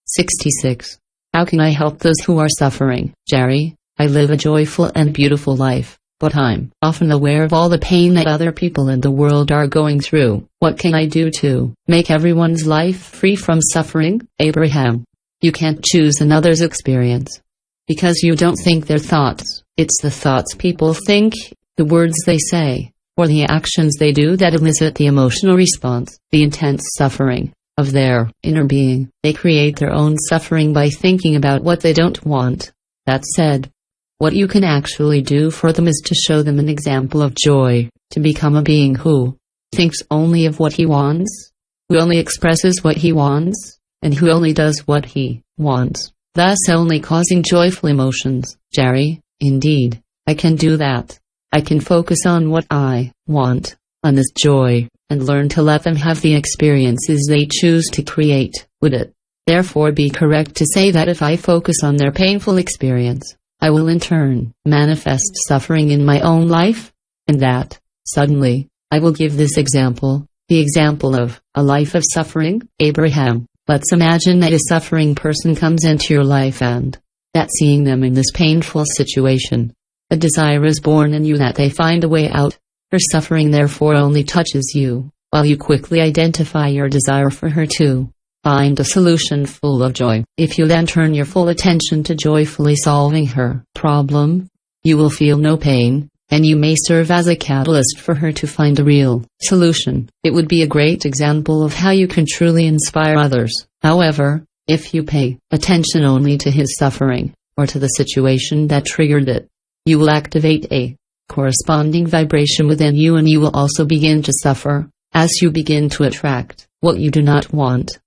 66. How can I help those who are suffering, Jerry? I live a joyful and beautiful life, but I'm often aware of all the pain that other people in the world are going through. What can I do to make everyone's life free from suffering, Abraham? You can't choose another's experience, because you don't think their thoughts. It's the thoughts people think, the words they say, or the actions they do that elicit the emotional response, the intense suffering of their inner being. They create their own suffering by thinking about what they don't want. That said, what you can actually do for them is to show them an example of joy, to become a being who thinks only of what he wants, who only expresses what he wants, and who only does what he wants, thus only causing joyful emotions. Jerry, indeed, I can do that. I can focus on what I want, on this joy, and learn to let them have the experiences they choose to create. Would it therefore be correct to say that if I focus on their painful experience, I will in turn manifest suffering in my own life? And that, suddenly, I will give this example, the example of a life of suffering? Abraham, let's imagine that a suffering person comes into your life and that seeing them in this painful situation, a desire is born in you that they find a way out. Her suffering therefore only touches you, while you quickly identify your desire for her to find a solution full of joy. If you then turn your full attention to joyfully solving her problem, you will feel no pain, and you may serve as a catalyst for her to find a real solution. It would be a great example of how you can truly inspire others. However, if you pay attention only to his suffering, or to the situation that triggered it, you will activate a corresponding vibration within you, and you will also begin to suffer, as you begin to attract what you do not want.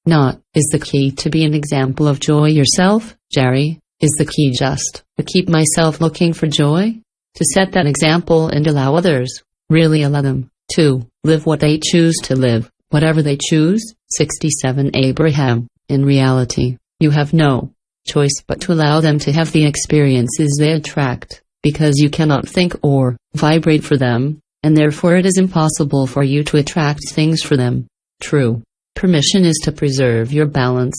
Not is the key to be an example of joy yourself, Jerry? Is the key just to keep myself looking for joy? To set that example and allow others, really allow them, to live what they choose to live, whatever they choose? 67. Abraham, in reality, you have no choice but to allow them to have the experiences they attract, because you cannot think or vibrate for them, and therefore it is impossible for you to attract things for them. True permission is to preserve your balance,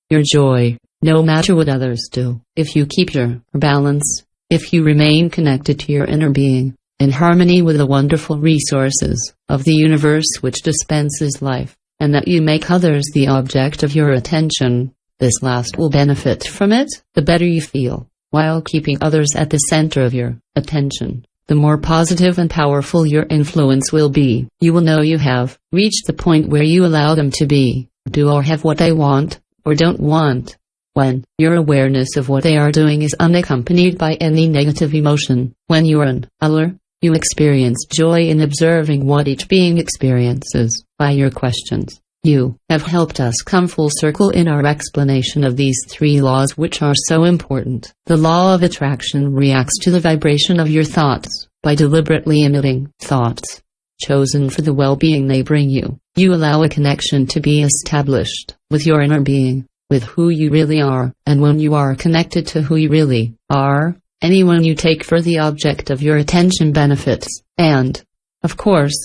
your joy, no matter what others do. If you keep your balance, if you remain connected to your inner being, in harmony with the wonderful resources of the universe which dispenses life, and that you make others the object of your attention, this last will benefit from it. The better you feel, while keeping others at the center of your attention, the more positive and powerful your influence will be. You will know you have reached the point where you allow them to be, do or have what they want, or don't want, when your awareness of what they are doing is unaccompanied by any negative emotion. When you are an alert, you experience joy in observing what each being experiences. By your questions, you have helped us come full circle in our explanation of these three laws which are so important. The law of attraction reacts to the vibration of your thoughts. By deliberately emitting thoughts chosen for the well-being they bring you, you allow a connection to be established with your inner being, with who you really are. And when you are connected to who you really are, anyone you take for the object of your attention benefits, and, of course,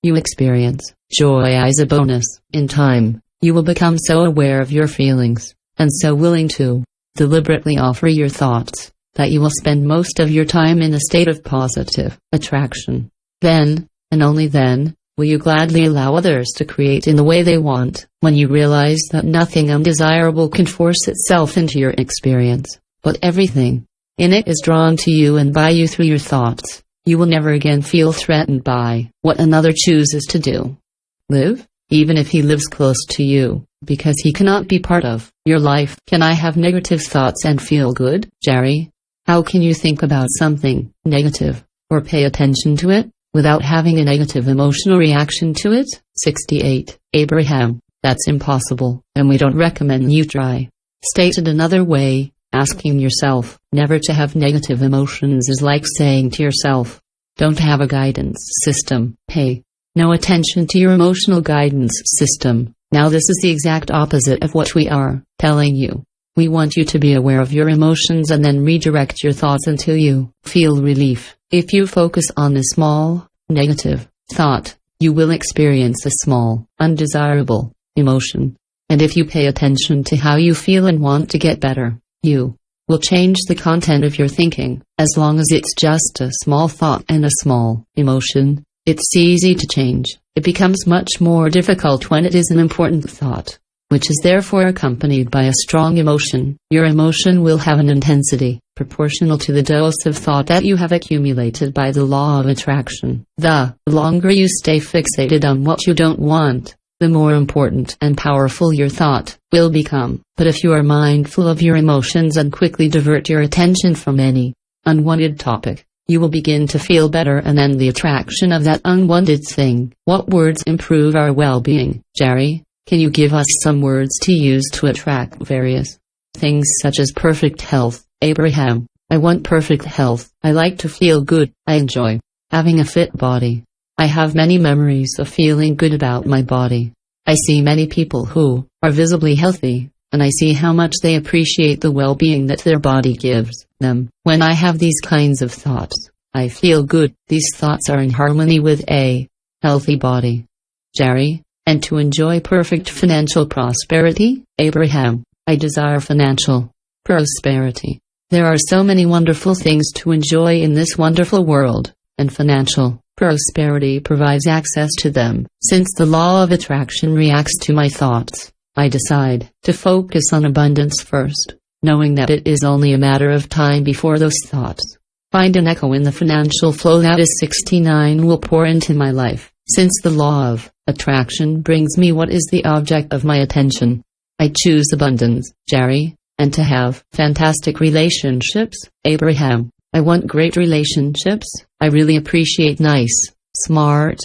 you experience joy as a bonus. In time, you will become so aware of your feelings, and so willing to deliberately offer your thoughts, that you will spend most of your time in a state of positive attraction. Then, and only then, will you gladly allow others to create in the way they want, when you realize that nothing undesirable can force itself into your experience, but everything in it is drawn to you and by you through your thoughts. You will never again feel threatened by what another chooses to do. Live, even if he lives close to you, because he cannot be part of your life. Can I have negative thoughts and feel good, Jerry? How can you think about something negative, or pay attention to it, without having a negative emotional reaction to it? 68. Abraham, that's impossible, and we don't recommend you try. Stated another way, asking yourself never to have negative emotions is like saying to yourself, don't have a guidance system. Pay no attention to your emotional guidance system. Now this is the exact opposite of what we are telling you. We want you to be aware of your emotions and then redirect your thoughts until you feel relief. If you focus on a small, negative thought, you will experience a small, undesirable emotion. And if you pay attention to how you feel and want to get better, you will change the content of your thinking. As long as it's just a small thought and a small emotion, it's easy to change. It becomes much more difficult when it is an important thought, which is therefore accompanied by a strong emotion. Your emotion will have an intensity proportional to the dose of thought that you have accumulated by the law of attraction. The longer you stay fixated on what you don't want, the more important and powerful your thought will become. But if you are mindful of your emotions and quickly divert your attention from any unwanted topic, you will begin to feel better and end the attraction of that unwanted thing. What words improve our well-being, Jerry? Can you give us some words to use to attract various things such as perfect health? Abraham, I want perfect health. I like to feel good. I enjoy having a fit body. I have many memories of feeling good about my body. I see many people who are visibly healthy, and I see how much they appreciate the well-being that their body gives them. When I have these kinds of thoughts, I feel good. These thoughts are in harmony with a healthy body. Jerry, and to enjoy perfect financial prosperity, Abraham, I desire financial prosperity. There are so many wonderful things to enjoy in this wonderful world, and financial prosperity provides access to them. Since the law of attraction reacts to my thoughts, I decide to focus on abundance first, knowing that it is only a matter of time before those thoughts find an echo in the financial flow that is 69 will pour into my life. Since the law of attraction brings me what is the object of my attention, I choose abundance, Jerry, and to have fantastic relationships. Abraham, I want great relationships. I really appreciate nice, smart,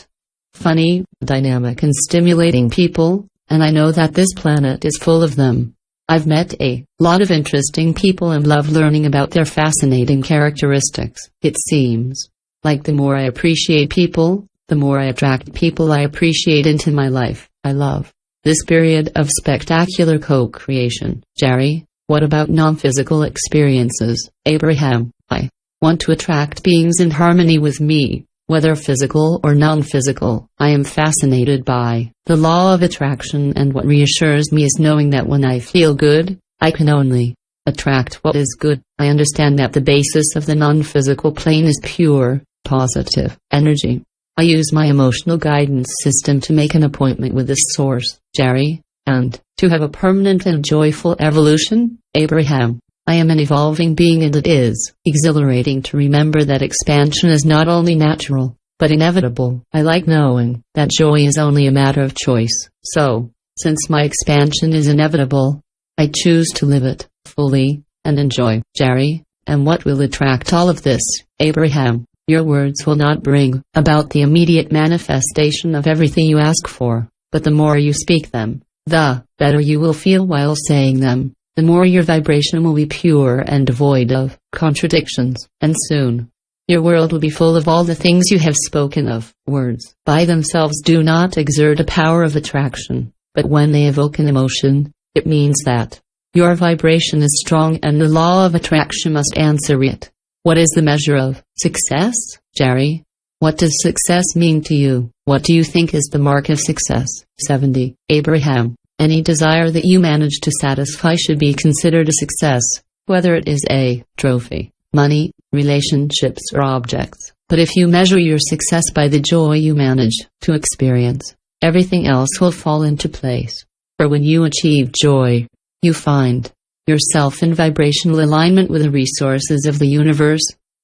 funny, dynamic and stimulating people, and I know that this planet is full of them. I've met a lot of interesting people and love learning about their fascinating characteristics. It seems like the more I appreciate people, the more I attract people I appreciate into my life. I love this period of spectacular co-creation. Jerry, what about non-physical experiences? Abraham, I want to attract beings in harmony with me, whether physical or non-physical. I am fascinated by the law of attraction, and what reassures me is knowing that when I feel good, I can only attract what is good. I understand that the basis of the non-physical plane is pure, positive energy. I use my emotional guidance system to make an appointment with this source, Jerry, and to have a permanent and joyful evolution. Abraham, I am an evolving being, and it is exhilarating to remember that expansion is not only natural, but inevitable. I like knowing that joy is only a matter of choice. So, since my expansion is inevitable, I choose to live it fully and enjoy. Jerry, and what will attract all of this? Abraham, your words will not bring about the immediate manifestation of everything you ask for, but the more you speak them, the better you will feel while saying them. The more your vibration will be pure and devoid of contradictions, and soon, your world will be full of all the things you have spoken of. Words by themselves do not exert a power of attraction, but when they evoke an emotion, it means that your vibration is strong and the law of attraction must answer it. What is the measure of success, Jerry? What does success mean to you? What do you think is the mark of success? 70. Abraham. Any desire that you manage to satisfy should be considered a success, whether it is a trophy, money, relationships or objects. But if you measure your success by the joy you manage to experience, everything else will fall into place. For when you achieve joy, you find yourself in vibrational alignment with the resources of the universe.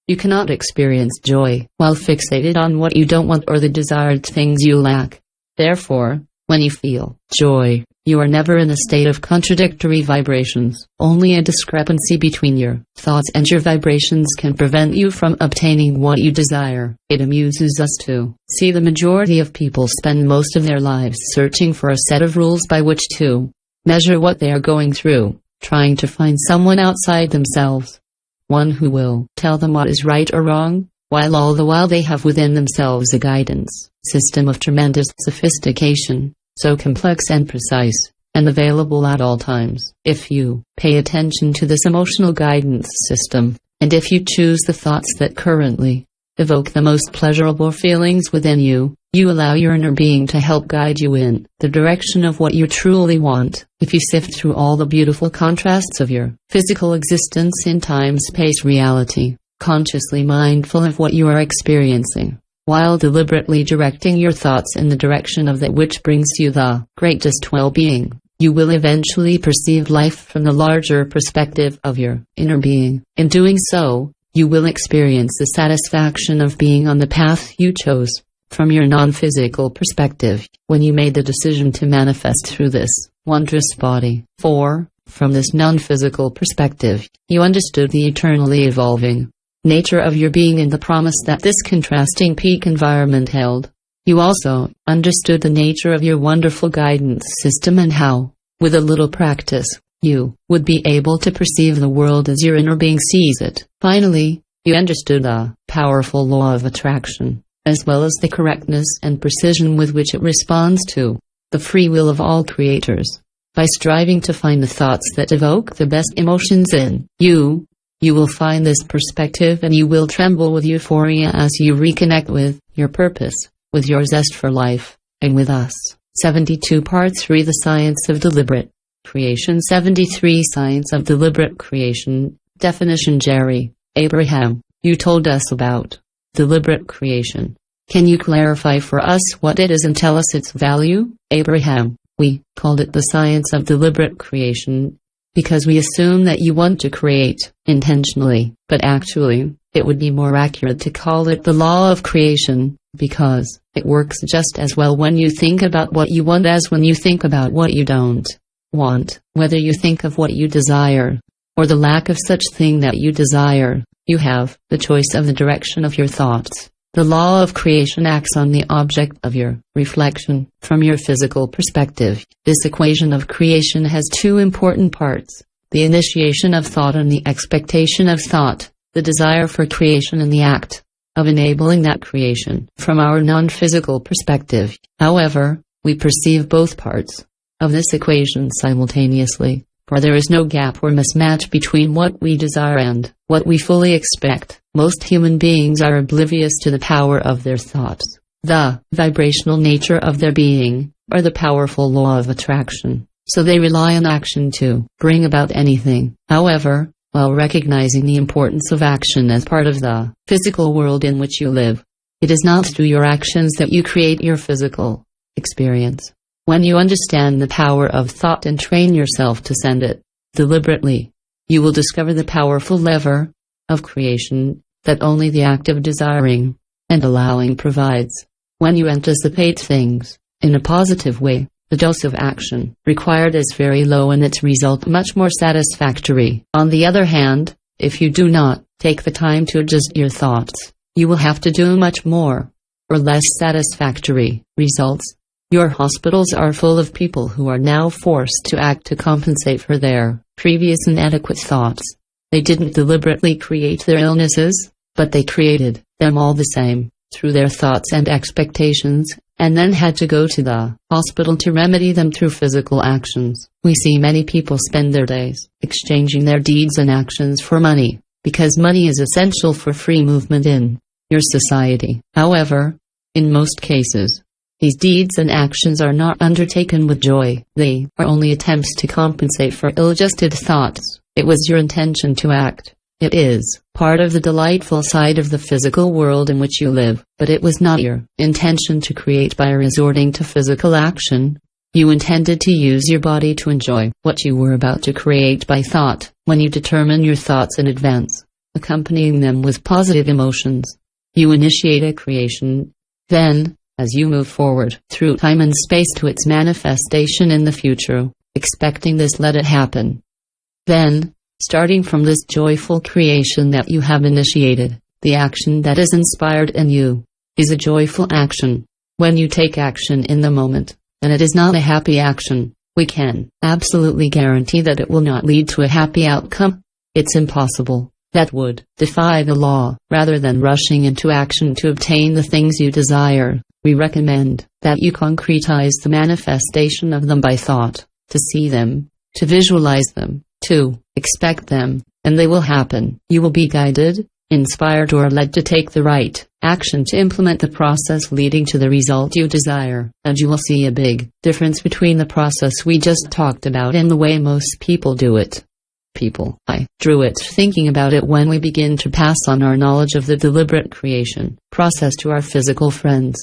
You cannot experience joy while fixated on what you don't want or the desired things you lack. Therefore, when you feel joy, you are never in a state of contradictory vibrations. Only a discrepancy between your thoughts and your vibrations can prevent you from obtaining what you desire. It amuses us to see the majority of people spend most of their lives searching for a set of rules by which to measure what they are going through, trying to find someone outside themselves, one who will tell them what is right or wrong, while all the while they have within themselves a guidance system of tremendous sophistication, so complex and precise, and available at all times. If you pay attention to this emotional guidance system, and if you choose the thoughts that currently evoke the most pleasurable feelings within you, you allow your inner being to help guide you in the direction of what you truly want. If you sift through all the beautiful contrasts of your physical existence in time-space reality, consciously mindful of what you are experiencing, while deliberately directing your thoughts in the direction of that which brings you the greatest well-being, you will eventually perceive life from the larger perspective of your inner being. In doing so, you will experience the satisfaction of being on the path you chose. From your non-physical perspective, when you made the decision to manifest through this wondrous body. 4. From this non-physical perspective, you understood the eternally evolving nature of your being and the promise that this contrasting peak environment held. You also understood the nature of your wonderful guidance system and how, with a little practice, you would be able to perceive the world as your inner being sees it. Finally, you understood the powerful law of attraction, as well as the correctness and precision with which it responds to the free will of all creators. By striving to find the thoughts that evoke the best emotions in you, you will find this perspective and you will tremble with euphoria as you reconnect with your purpose, with your zest for life, and with us. 72 Part 3 The Science of Deliberate Creation. 73 Science of Deliberate Creation. Definition. Jerry, Abraham, you told us about deliberate creation. Can you clarify for us what it is and tell us its value? Abraham, we called it the science of deliberate creation because we assume that you want to create intentionally, but actually, it would be more accurate to call it the law of creation, because it works just as well when you think about what you want as when you think about what you don't want. Whether you think of what you desire, or the lack of such thing that you desire, you have the choice of the direction of your thoughts. The law of creation acts on the object of your reflection. From your physical perspective, this equation of creation has two important parts: the initiation of thought and the expectation of thought, the desire for creation and the act of enabling that creation. From our non-physical perspective, however, we perceive both parts of this equation simultaneously, for there is no gap or mismatch between what we desire and what we fully expect. Most human beings are oblivious to the power of their thoughts, the vibrational nature of their being, or the powerful law of attraction, so they rely on action to bring about anything. However, while recognizing the importance of action as part of the physical world in which you live, it is not through your actions that you create your physical experience. When you understand the power of thought and train yourself to send it deliberately, you will discover the powerful lever of creation that only the act of desiring and allowing provides. When you anticipate things in a positive way, the dose of action required is very low and its result much more satisfactory. On the other hand, if you do not take the time to adjust your thoughts, you will have to do much more, or less satisfactory results. Your hospitals are full of people who are now forced to act to compensate for their previous inadequate thoughts. They didn't deliberately create their illnesses, but they created them all the same, through their thoughts and expectations, and then had to go to the hospital to remedy them through physical actions. We see many people spend their days exchanging their deeds and actions for money, because money is essential for free movement in your society. However, in most cases, these deeds and actions are not undertaken with joy. They are only attempts to compensate for ill-adjusted thoughts. It was your intention to act. It is part of the delightful side of the physical world in which you live, but it was not your intention to create by resorting to physical action. You intended to use your body to enjoy what you were about to create by thought. When you determine your thoughts in advance, accompanying them with positive emotions, you initiate a creation. Then, as you move forward through time and space to its manifestation in the future, expecting this, let it happen. Then, starting from this joyful creation that you have initiated, the action that is inspired in you is a joyful action. When you take action in the moment, and it is not a happy action, we can absolutely guarantee that it will not lead to a happy outcome. It's impossible. That would defy the law. Rather than rushing into action to obtain the things you desire, we recommend that you concretize the manifestation of them by thought, to see them, to visualize them, to expect them, and they will happen. You will be guided, inspired or led to take the right action to implement the process leading to the result you desire, and you will see a big difference between the process we just talked about and the way most people do it. I drew it thinking about it when we begin to pass on our knowledge of the deliberate creation process to our physical friends.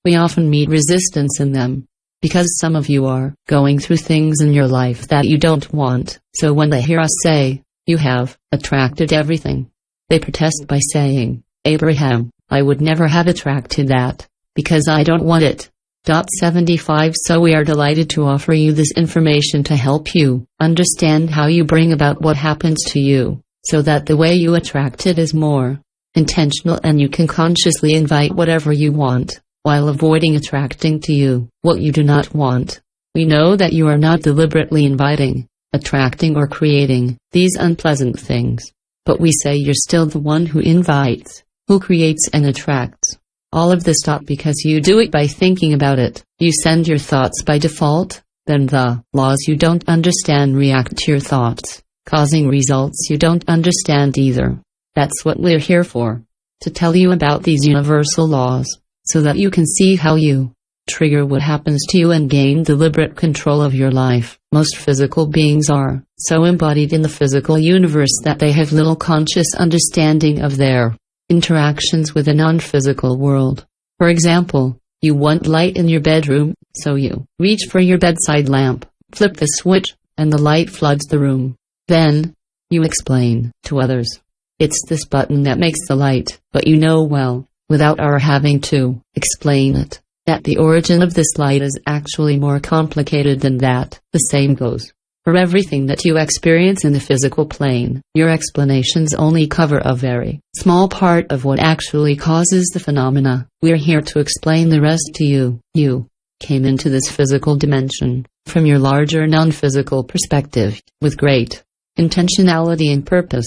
We often meet resistance in them, because some of you are going through things in your life that you don't want, so when they hear us say, "You have attracted everything," they protest by saying, "Abraham, I would never have attracted that, because I don't want it." 75 So we are delighted to offer you this information to help you understand how you bring about what happens to you, so that the way you attract it is more intentional and you can consciously invite whatever you want, while avoiding attracting to you what you do not want. We know that you are not deliberately inviting, attracting or creating these unpleasant things, but we say you're still the one who invites, who creates and attracts. All of this because you do it by thinking about it. You send your thoughts by default, then the laws you don't understand react to your thoughts, causing results you don't understand either. That's what we're here for, to tell you about these universal laws, so that you can see how you trigger what happens to you and gain deliberate control of your life. Most physical beings are so embodied in the physical universe that they have little conscious understanding of their interactions with a non-physical world. For example, you want light in your bedroom, so you reach for your bedside lamp, flip the switch, and the light floods the room. Then, you explain to others, "It's this button that makes the light," but you know well, without our having to explain it, that the origin of this light is actually more complicated than that. The same goes for everything that you experience in the physical plane. Your explanations only cover a very small part of what actually causes the phenomena. We're here to explain the rest to you. You came into this physical dimension from your larger non-physical perspective, with great intentionality and purpose.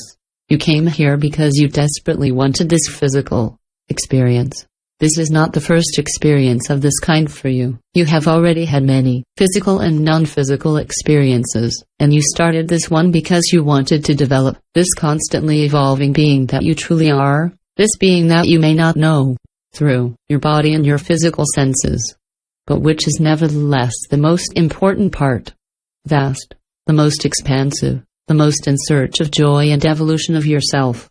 You came here because you desperately wanted this physical experience. This is not the first experience of this kind for you. You have already had many physical and non-physical experiences, and you started this one because you wanted to develop this constantly evolving being that you truly are, this being that you may not know through your body and your physical senses, but which is nevertheless the most important part. Vast, the most expansive, the most in search of joy and evolution of yourself.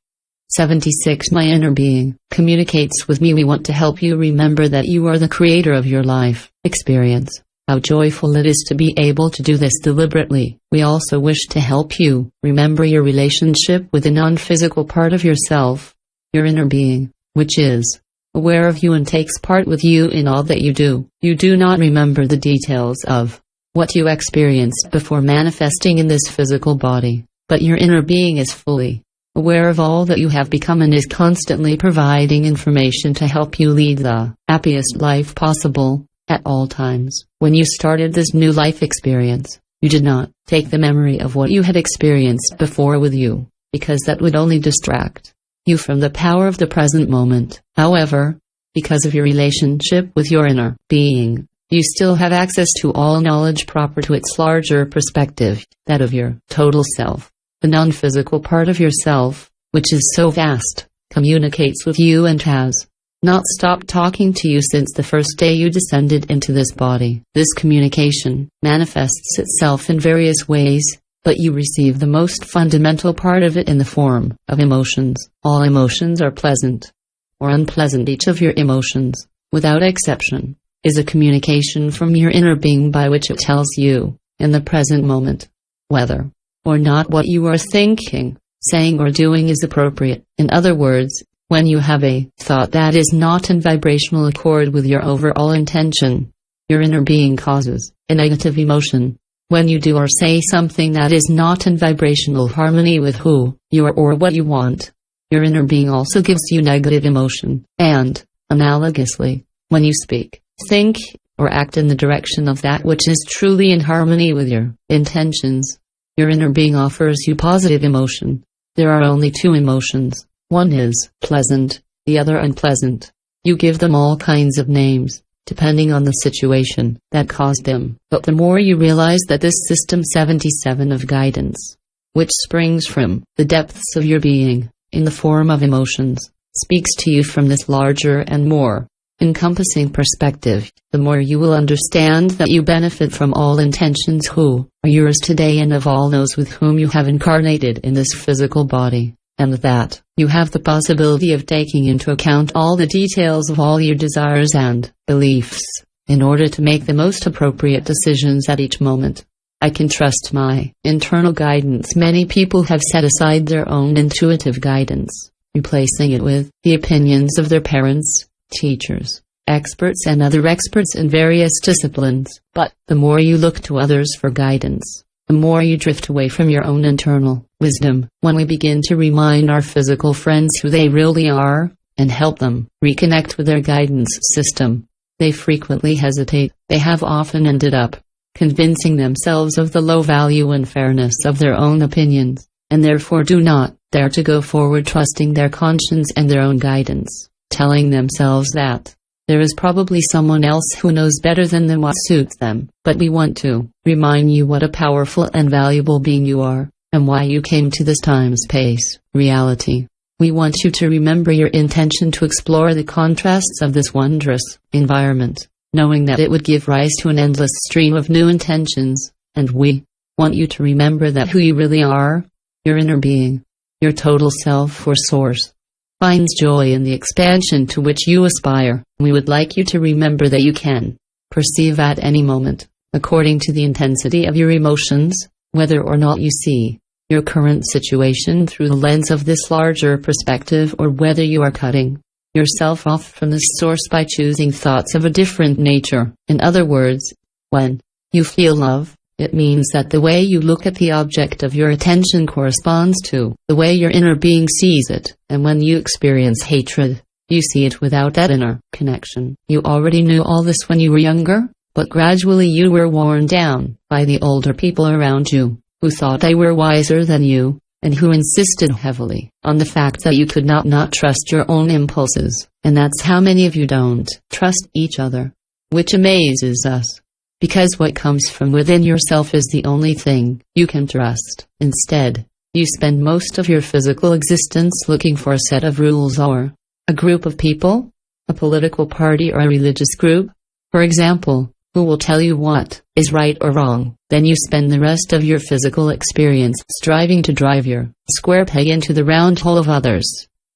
76 My inner being communicates with me. We want to help you remember that you are the creator of your life experience. How joyful it is to be able to do this deliberately. We also wish to help you remember your relationship with the non-physical part of yourself, your inner being, which is aware of you and takes part with you in all that you do. You do not remember the details of what you experienced before manifesting in this physical body, but your inner being is fully aware of all that you have become and is constantly providing information to help you lead the happiest life possible at all times. When you started this new life experience, you did not take the memory of what you had experienced before with you, because that would only distract you from the power of the present moment. However, because of your relationship with your inner being, you still have access to all knowledge proper to its larger perspective, that of your total self. The non-physical part of yourself, which is so vast, communicates with you and has not stopped talking to you since the first day you descended into this body. This communication manifests itself in various ways, but you receive the most fundamental part of it in the form of emotions. All emotions are pleasant or unpleasant. Each of your emotions, without exception, is a communication from your inner being by which it tells you, in the present moment, whether or not what you are thinking, saying or doing is appropriate. In other words, when you have a thought that is not in vibrational accord with your overall intention, your inner being causes a negative emotion. When you do or say something that is not in vibrational harmony with who you are or what you want, your inner being also gives you negative emotion. And, analogously, when you speak, think, or act in the direction of that which is truly in harmony with your intentions, your inner being offers you positive emotion. There are only two emotions. One is pleasant, the other unpleasant. You give them all kinds of names, depending on the situation that caused them. But the more you realize that this system 77 of guidance, which springs from the depths of your being, in the form of emotions, speaks to you from this larger and more encompassing perspective, the more you will understand that you benefit from all intentions who are yours today and of all those with whom you have incarnated in this physical body, and that you have the possibility of taking into account all the details of all your desires and beliefs, in order to make the most appropriate decisions at each moment. I can trust my internal guidance. Many people have set aside their own intuitive guidance, replacing it with the opinions of their parents, teachers, experts and other experts in various disciplines. But the more you look to others for guidance, the more you drift away from your own internal wisdom. When we begin to remind our physical friends who they really are, and help them reconnect with their guidance system, they frequently hesitate. They have often ended up convincing themselves of the low value and fairness of their own opinions, and therefore do not dare to go forward trusting their conscience and their own guidance, telling themselves that there is probably someone else who knows better than them what suits them. But we want to remind you what a powerful and valuable being you are, and why you came to this time-space reality. We want you to remember your intention to explore the contrasts of this wondrous environment, knowing that it would give rise to an endless stream of new intentions, and we want you to remember that who you really are, your inner being, your total self or source, finds joy in the expansion to which you aspire. We would like you to remember that you can perceive at any moment, according to the intensity of your emotions, whether or not you see your current situation through the lens of this larger perspective, or whether you are cutting yourself off from this source by choosing thoughts of a different nature. In other words, when you feel love, it means that the way you look at the object of your attention corresponds to the way your inner being sees it, and when you experience hatred, you see it without that inner connection. You already knew all this when you were younger, but gradually you were worn down by the older people around you, who thought they were wiser than you, and who insisted heavily on the fact that you could not trust your own impulses. And that's how many of you don't trust each other, which amazes us, because what comes from within yourself is the only thing you can trust. Instead, you spend most of your physical existence looking for a set of rules or a group of people, a political party or a religious group, for example, who will tell you what is right or wrong. Then you spend the rest of your physical experience striving to drive your square peg into the round hole of others,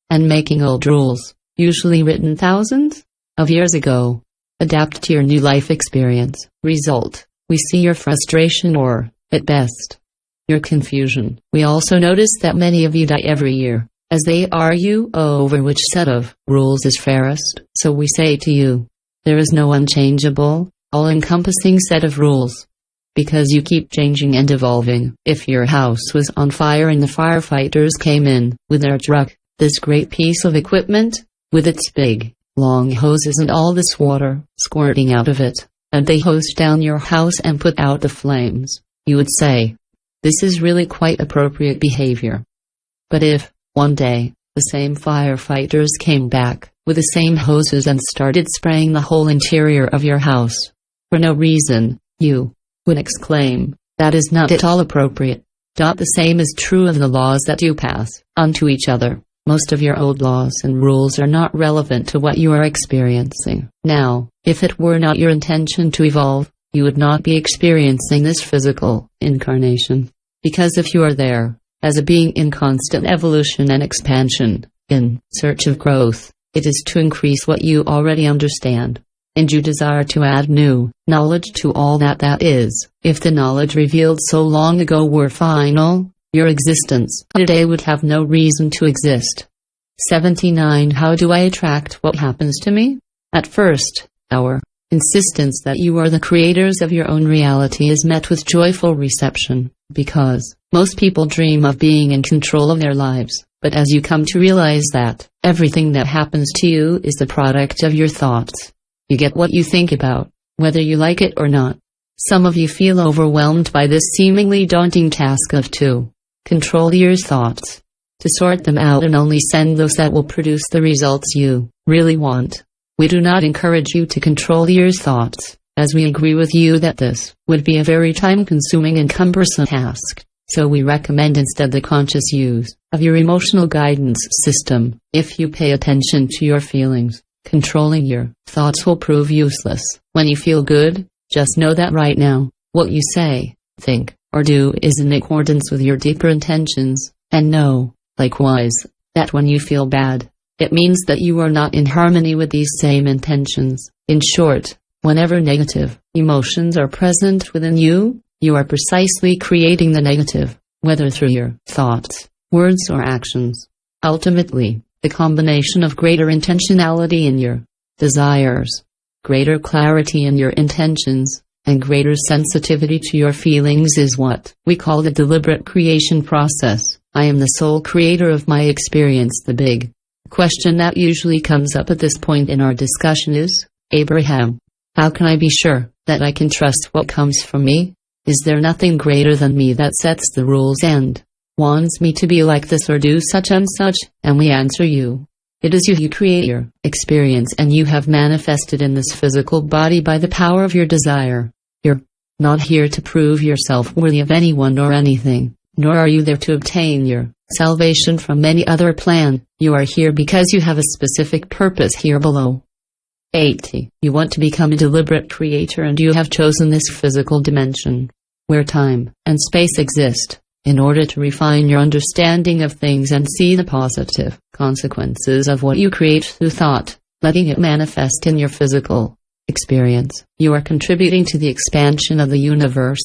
and making old rules, usually written thousands of years ago, adapt to your new life experience. Result: we see your frustration or, at best, your confusion. We also notice that many of you die every year, as they argue over which set of rules is fairest. So we say to you, there is no unchangeable, all-encompassing set of rules, because you keep changing and evolving. If your house was on fire and the firefighters came in with their truck, this great piece of equipment, with its big, long hoses and all this water squirting out of it, and they hosed down your house and put out the flames, you would say, this is really quite appropriate behavior. But if, one day, the same firefighters came back with the same hoses and started spraying the whole interior of your house, for no reason, you would exclaim, that is not at all appropriate. The same is true of the laws that you pass on to each other. Most of your old laws and rules are not relevant to what you are experiencing now. If it were not your intention to evolve, you would not be experiencing this physical incarnation. Because if you are there, as a being in constant evolution and expansion, in search of growth, it is to increase what you already understand. And you desire to add new knowledge to all that is. If the knowledge revealed so long ago were final, your existence today would have no reason to exist. 79. How do I attract what happens to me? At first, our insistence that you are the creators of your own reality is met with joyful reception, because most people dream of being in control of their lives. But as you come to realize that everything that happens to you is the product of your thoughts, you get what you think about, whether you like it or not. Some of you feel overwhelmed by this seemingly daunting task of to control your thoughts, to sort them out and only send those that will produce the results you really want. We do not encourage you to control your thoughts, as we agree with you that this would be a very time-consuming and cumbersome task. So we recommend instead the conscious use of your emotional guidance system. If you pay attention to your feelings, controlling your thoughts will prove useless. When you feel good, just know that right now, what you say, think, or do is in accordance with your deeper intentions, and know, likewise, that when you feel bad, it means that you are not in harmony with these same intentions. In short, whenever negative emotions are present within you, you are precisely creating the negative, whether through your thoughts, words or actions. Ultimately, the combination of greater intentionality in your desires, greater clarity in your intentions, and greater sensitivity to your feelings is what we call the deliberate creation process. I am the sole creator of my experience. The big question that usually comes up at this point in our discussion is, Abraham, how can I be sure that I can trust what comes from me? Is there nothing greater than me that sets the rules and wants me to be like this or do such and such? And we answer you. It is you who create your experience, and you have manifested in this physical body by the power of your desire. You're not here to prove yourself worthy of anyone or anything, nor are you there to obtain your salvation from any other plan. You are here because you have a specific purpose here below. 80. You want to become a deliberate creator, and you have chosen this physical dimension, where time and space exist, in order to refine your understanding of things and see the positive consequences of what you create through thought, letting it manifest in your physical experience. You are contributing to the expansion of the universe,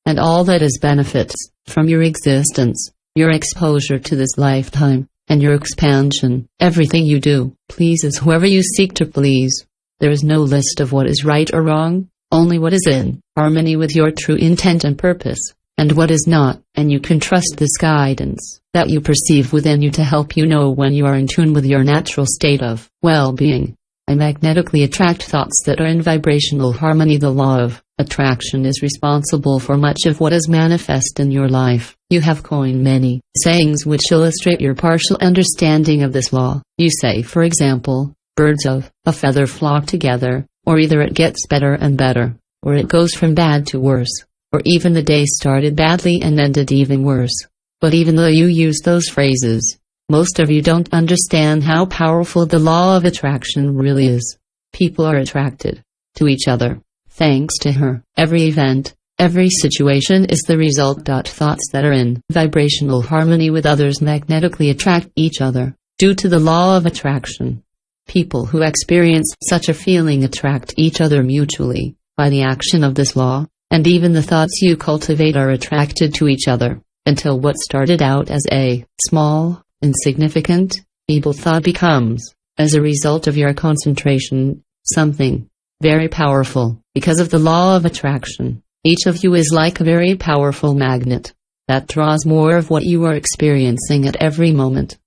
and all that is benefits from your existence, your exposure to this lifetime, and your expansion. Everything you do pleases whoever you seek to please. There is no list of what is right or wrong, only what is in harmony with your true intent and purpose, and what is not, and you can trust this guidance that you perceive within you to help you know when you are in tune with your natural state of well-being. I magnetically attract thoughts that are in vibrational harmony. The law of attraction is responsible for much of what is manifest in your life. You have coined many sayings which illustrate your partial understanding of this law. You say, for example, birds of a feather flock together, or either it gets better and better, or it goes from bad to worse, or even the day started badly and ended even worse. But even though you use those phrases, most of you don't understand how powerful the law of attraction really is. People are attracted to each other, thanks to her. Every event, every situation is the result. Thoughts that are in vibrational harmony with others magnetically attract each other, due to the law of attraction. People who experience such a feeling attract each other mutually, by the action of this law, and even the thoughts you cultivate are attracted to each other, until what started out as a small, insignificant, feeble thought becomes, as a result of your concentration, something very powerful. Because of the law of attraction, each of you is like a very powerful magnet that draws more of what you are experiencing at every moment.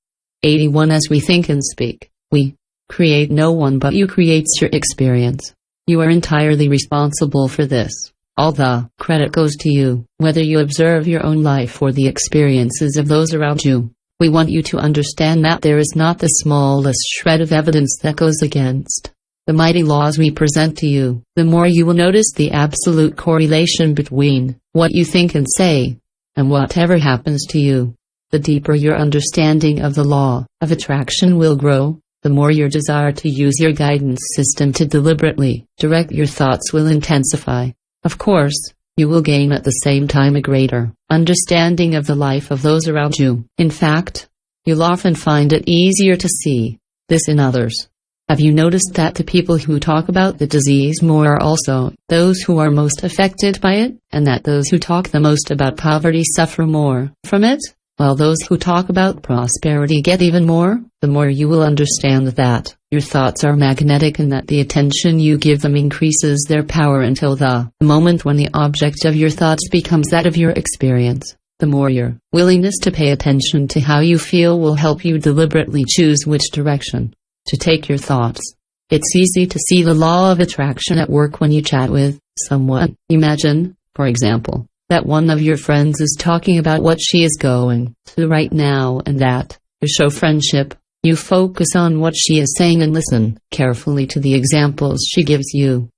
81. As we think and speak, we create no one but you creates your experience. You are entirely responsible for this. All the credit goes to you, whether you observe your own life or the experiences of those around you. We want you to understand that there is not the smallest shred of evidence that goes against the mighty laws we present to you. The more you will notice the absolute correlation between what you think and say, and whatever happens to you. The deeper your understanding of the law of attraction will grow, the more your desire to use your guidance system to deliberately direct your thoughts will intensify. Of course, you will gain at the same time a greater understanding of the life of those around you. In fact, you'll often find it easier to see this in others. Have you noticed that the people who talk about the disease more are also those who are most affected by it, and that those who talk the most about poverty suffer more from it, while those who talk about prosperity get even more? The more you will understand that your thoughts are magnetic and that the attention you give them increases their power until the moment when the object of your thoughts becomes that of your experience. The more your willingness to pay attention to how you feel will help you deliberately choose which direction to take your thoughts. It's easy to see the law of attraction at work when you chat with someone. Imagine, for example, that one of your friends is talking about what she is going through right now and that, to show friendship, you focus on what she is saying and listen carefully to the examples she gives you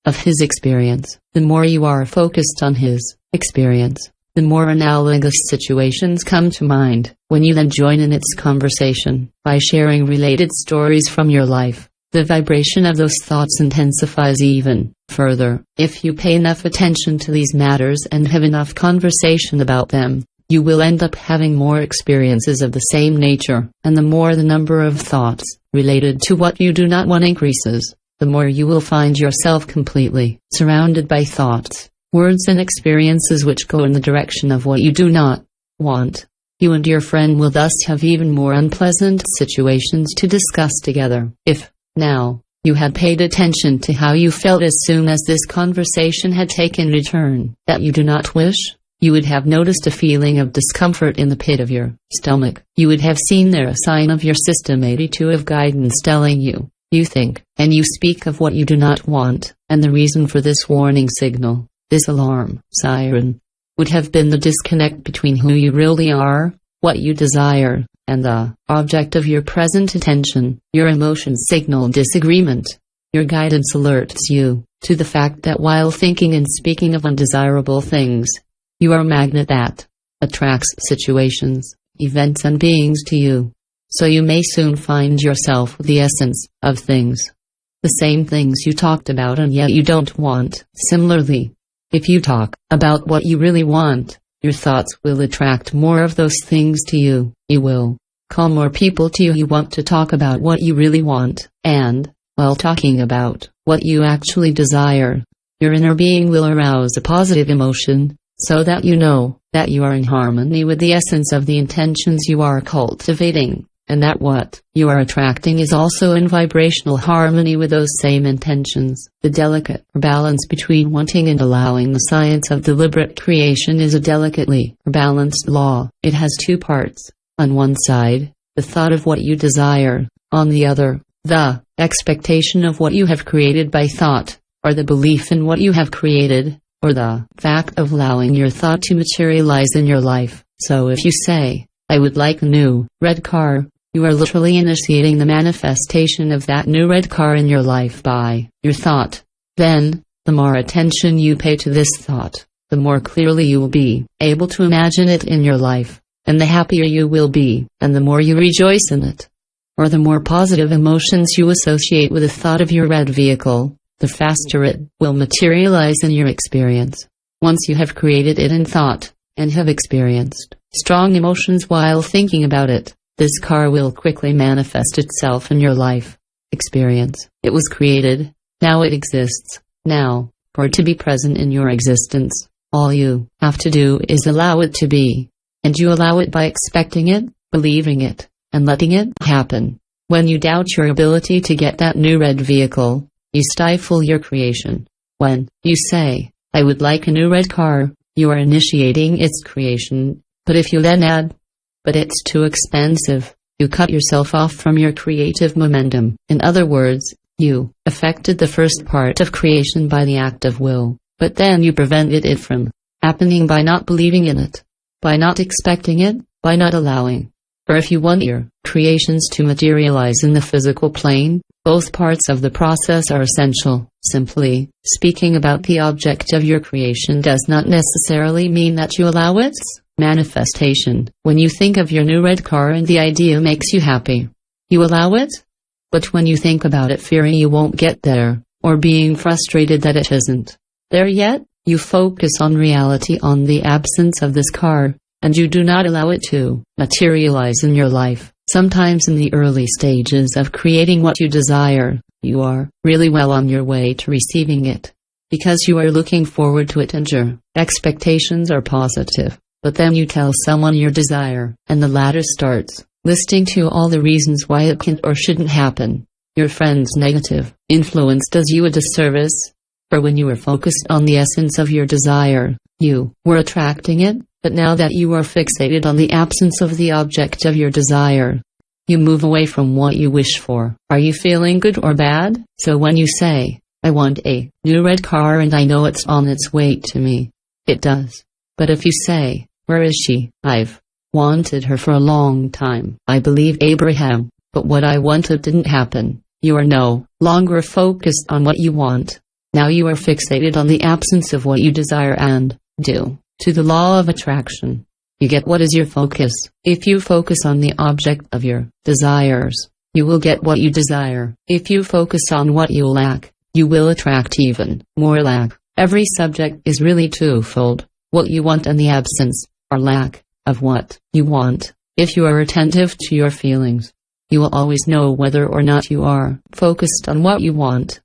of his experience. The more you are focused on his experience, the more analogous situations come to mind. When you then join in its conversation by sharing related stories from your life, the vibration of those thoughts intensifies even further. If you pay enough attention to these matters and have enough conversation about them, you will end up having more experiences of the same nature, and the more the number of thoughts related to what you do not want increases, the more you will find yourself completely surrounded by thoughts, words and experiences which go in the direction of what you do not want. You and your friend will thus have even more unpleasant situations to discuss together. If, now, you had paid attention to how you felt as soon as this conversation had taken a turn that you do not wish, you would have noticed a feeling of discomfort in the pit of your stomach. You would have seen there a sign of your system 82 of guidance telling you, you think, and you speak of what you do not want, and the reason for this warning signal, this alarm siren, would have been the disconnect between who you really are, what you desire, and the object of your present attention. Your emotions signal disagreement. Your guidance alerts you to the fact that while thinking and speaking of undesirable things, you are a magnet that attracts situations, events and beings to you. So you may soon find yourself with the essence of things. The same things you talked about and yet you don't want. Similarly, if you talk about what you really want, your thoughts will attract more of those things to you. You will call more people to you who want to talk about what you really want, and, while talking about what you actually desire, your inner being will arouse a positive emotion, so that you know that you are in harmony with the essence of the intentions you are cultivating, and that what you are attracting is also in vibrational harmony with those same intentions. The delicate balance between wanting and allowing. The science of deliberate creation is a delicately balanced law. It has two parts. On one side, the thought of what you desire; on the other, the expectation of what you have created by thought, or the belief in what you have created, or the fact of allowing your thought to materialize in your life. So if you say, I would like a new red car, you are literally initiating the manifestation of that new red car in your life by your thought. Then, the more attention you pay to this thought, the more clearly you will be able to imagine it in your life, and the happier you will be, and the more you rejoice in it, or the more positive emotions you associate with the thought of your red vehicle, the faster it will materialize in your experience. Once you have created it in thought, and have experienced strong emotions while thinking about it, this car will quickly manifest itself in your life experience. It was created, now it exists. Now, for it to be present in your existence, all you have to do is allow it to be. And you allow it by expecting it, believing it, and letting it happen. When you doubt your ability to get that new red vehicle, you stifle your creation. When you say, I would like a new red car, you are initiating its creation. But if you then add, but it's too expensive, you cut yourself off from your creative momentum. In other words, you affected the first part of creation by the act of will, but then you prevented it from happening by not believing in it, by not expecting it, by not allowing. For if you want your creations to materialize in the physical plane, Both parts of the process are essential. Simply speaking about the object of your creation does not necessarily mean that you allow its manifestation. When you think of your new red car and the idea makes you happy, you allow it. But when you think about it fearing you won't get there, or being frustrated that it isn't there yet, you focus on reality, on the absence of this car, and you do not allow it to materialize in your life. Sometimes in the early stages of creating what you desire, you are really well on your way to receiving it, because you are looking forward to it and your expectations are positive. But then you tell someone your desire, and the latter starts listing to you all the reasons why it can't or shouldn't happen. Your friend's negative influence does you a disservice, for when you were focused on the essence of your desire, you were attracting it. But now that you are fixated on the absence of the object of your desire, you move away from what you wish for. Are you feeling good or bad? So when you say, I want a new red car and I know it's on its way to me, it does. But if you say, where is she? I've wanted her for a long time. I believe Abraham, but what I wanted didn't happen. You are no longer focused on what you want. Now you are fixated on the absence of what you desire and do. To the law of attraction, you get what is your focus. If you focus on the object of your desires, you will get what you desire. If you focus on what you lack, you will attract even more lack. Every subject is really twofold: what you want and the absence, or lack, of what you want. If you are attentive to your feelings, you will always know whether or not you are focused on what you want,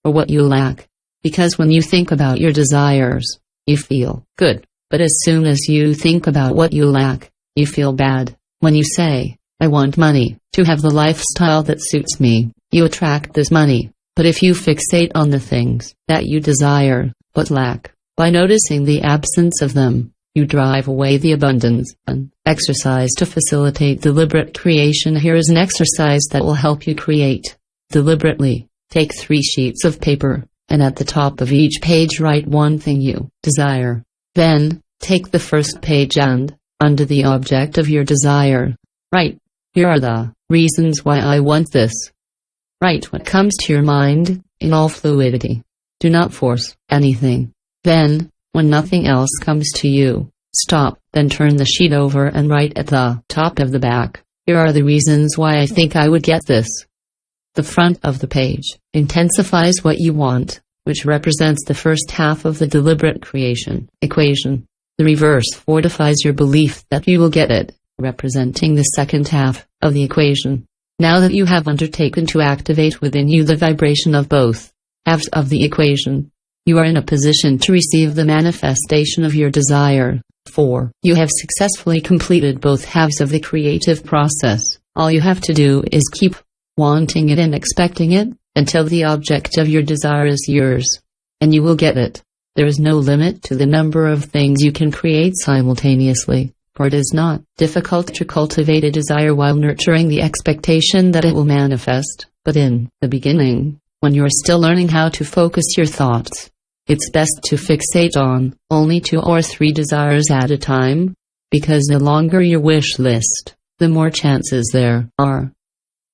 or what you lack. Because when you think about your desires, you feel good. But as soon as you think about what you lack, you feel bad. When you say, I want money to have the lifestyle that suits me, you attract this money. But if you fixate on the things that you desire, but lack, by noticing the absence of them, you drive away the abundance. An exercise to facilitate deliberate creation. Here is an exercise that will help you create deliberately. Take 3 sheets of paper, and at the top of each page write one thing you desire. Then, take the first page and, under the object of your desire, write, here are the reasons why I want this. Write what comes to your mind, in all fluidity. Do not force anything. Then, when nothing else comes to you, stop, then turn the sheet over and write at the top of the back, here are the reasons why I think I would get this. The front of the page intensifies what you want, which represents the first half of the deliberate creation equation. The reverse fortifies your belief that you will get it, representing the second half of the equation. Now that you have undertaken to activate within you the vibration of both halves of the equation, you are in a position to receive the manifestation of your desire, for you have successfully completed both halves of the creative process. All you have to do is keep wanting it and expecting it, until the object of your desire is yours, and you will get it. There is no limit to the number of things you can create simultaneously, for it is not difficult to cultivate a desire while nurturing the expectation that it will manifest. But in the beginning, when you are still learning how to focus your thoughts, it's best to fixate on only 2 or 3 desires at a time, because the longer your wish list, the more chances there are.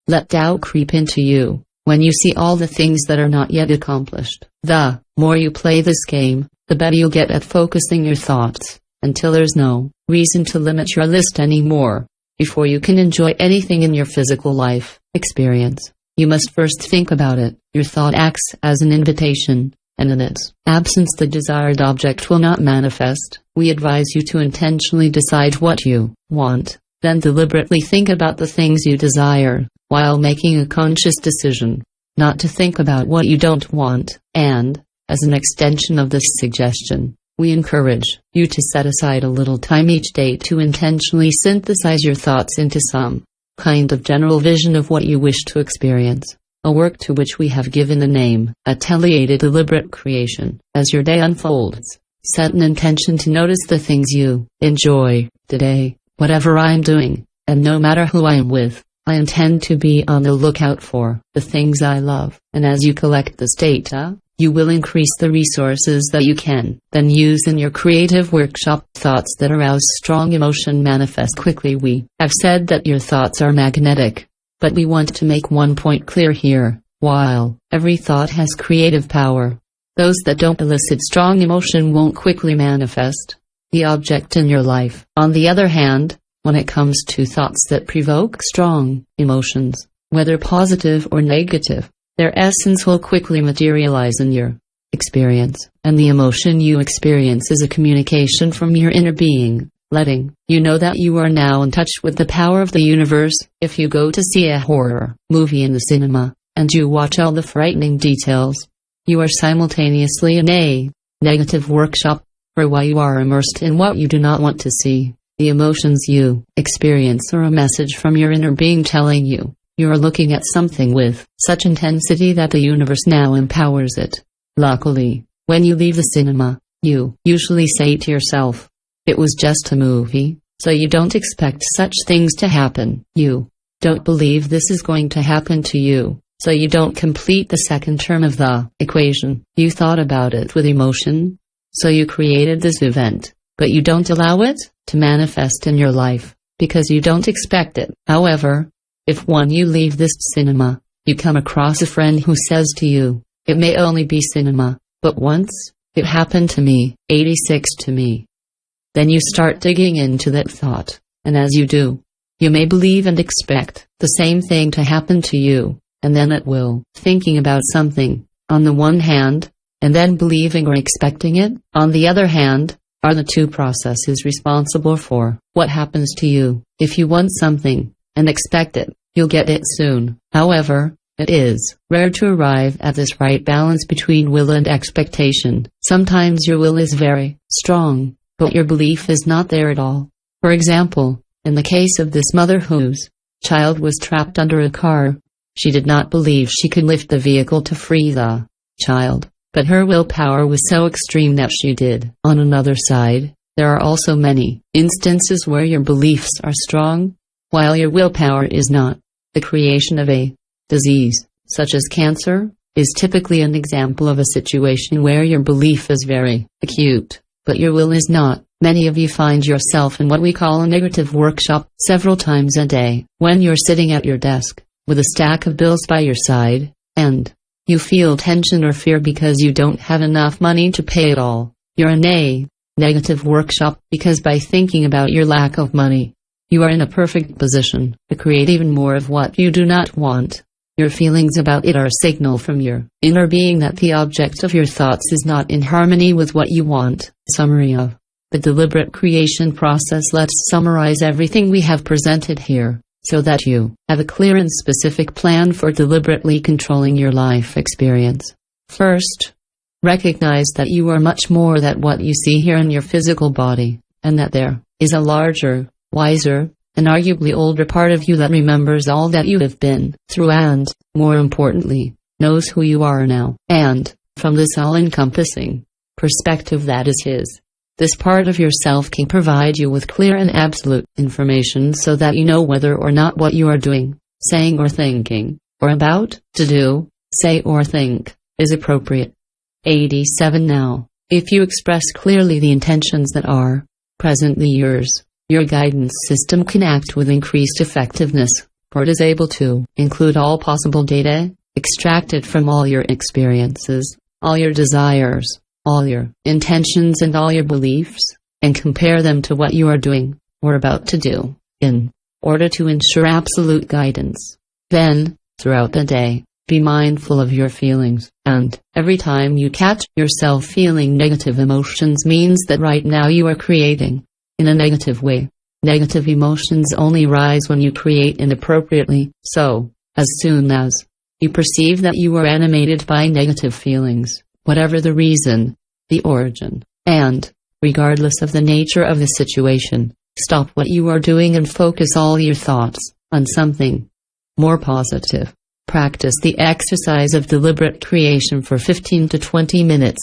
Let doubt creep into you. When you see all the things that are not yet accomplished, the more you play this game, the better you'll get at focusing your thoughts, until there's no reason to limit your list anymore. Before you can enjoy anything in your physical life experience, you must first think about it. Your thought acts as an invitation, and in its absence the desired object will not manifest. We advise you to intentionally decide what you want, then deliberately think about the things you desire, while making a conscious decision not to think about what you don't want. And, as an extension of this suggestion, we encourage you to set aside a little time each day to intentionally synthesize your thoughts into some kind of general vision of what you wish to experience, a work to which we have given the name, Atelier Deliberate Creation. As your day unfolds, set an intention to notice the things you enjoy today. Whatever I'm doing, and no matter who I am with, I intend to be on the lookout for the things I love. And as you collect this data, you will increase the resources that you can then use in your creative workshop. Thoughts that arouse strong emotion manifest quickly. We have said that your thoughts are magnetic, but we want to make one point clear here. While every thought has creative power, those that don't elicit strong emotion won't quickly manifest the object in your life. On the other hand, when it comes to thoughts that provoke strong emotions, whether positive or negative, their essence will quickly materialize in your experience, and the emotion you experience is a communication from your inner being, letting you know that you are now in touch with the power of the universe. If you go to see a horror movie in the cinema, and you watch all the frightening details, you are simultaneously in a negative workshop, for while you are immersed in what you do not want to see, the emotions you experience are a message from your inner being telling you you are looking at something with such intensity that the universe now empowers it. Luckily, when you leave the cinema, you usually say to yourself, "It was just a movie," so you don't expect such things to happen. You don't believe this is going to happen to you, so you don't complete the second term of the equation. You thought about it with emotion, so you created this event, but you don't allow it to manifest in your life, because you don't expect it. However, if when you leave this cinema, you come across a friend who says to you, "It may only be cinema, but once, it happened to me, 86 to me." Then you start digging into that thought, and as you do, you may believe and expect the same thing to happen to you, and then it will. Thinking about something, on the one hand, and then believing or expecting it, on the other hand, are the two processes responsible for what happens to you. If you want something, and expect it, you'll get it soon. However, it is rare to arrive at this right balance between will and expectation. Sometimes your will is very strong, but your belief is not there at all. For example, in the case of this mother whose child was trapped under a car, she did not believe she could lift the vehicle to free the child, but her willpower was so extreme that she did. On another side, there are also many instances where your beliefs are strong, while your willpower is not. The creation of a disease, such as cancer, is typically an example of a situation where your belief is very acute, but your will is not. Many of you find yourself in what we call a negative workshop several times a day. When you're sitting at your desk, with a stack of bills by your side, and you feel tension or fear because you don't have enough money to pay it all, you're in a negative workshop, because by thinking about your lack of money, you are in a perfect position to create even more of what you do not want. Your feelings about it are a signal from your inner being that the object of your thoughts is not in harmony with what you want. Summary of the deliberate creation process. Let's summarize everything we have presented here, so that you have a clear and specific plan for deliberately controlling your life experience. First, recognize that you are much more than what you see here in your physical body, and that there is a larger, wiser, and arguably older part of you that remembers all that you have been through and, more importantly, knows who you are now. And, from this all-encompassing perspective that is his, this part of yourself can provide you with clear and absolute information so that you know whether or not what you are doing, saying or thinking, or about to do, say or think, is appropriate. 87 Now, if you express clearly the intentions that are presently yours, your guidance system can act with increased effectiveness, for it is able to include all possible data, extracted from all your experiences, all your desires, all your intentions and all your beliefs, and compare them to what you are doing, or about to do, in order to ensure absolute guidance. Then, throughout the day, be mindful of your feelings, and every time you catch yourself feeling negative emotions means that right now you are creating in a negative way. Negative emotions only rise when you create inappropriately, so, as soon as you perceive that you are animated by negative feelings, whatever the reason, the origin, and, regardless of the nature of the situation, stop what you are doing and focus all your thoughts on something more positive. Practice the exercise of deliberate creation for 15 to 20 minutes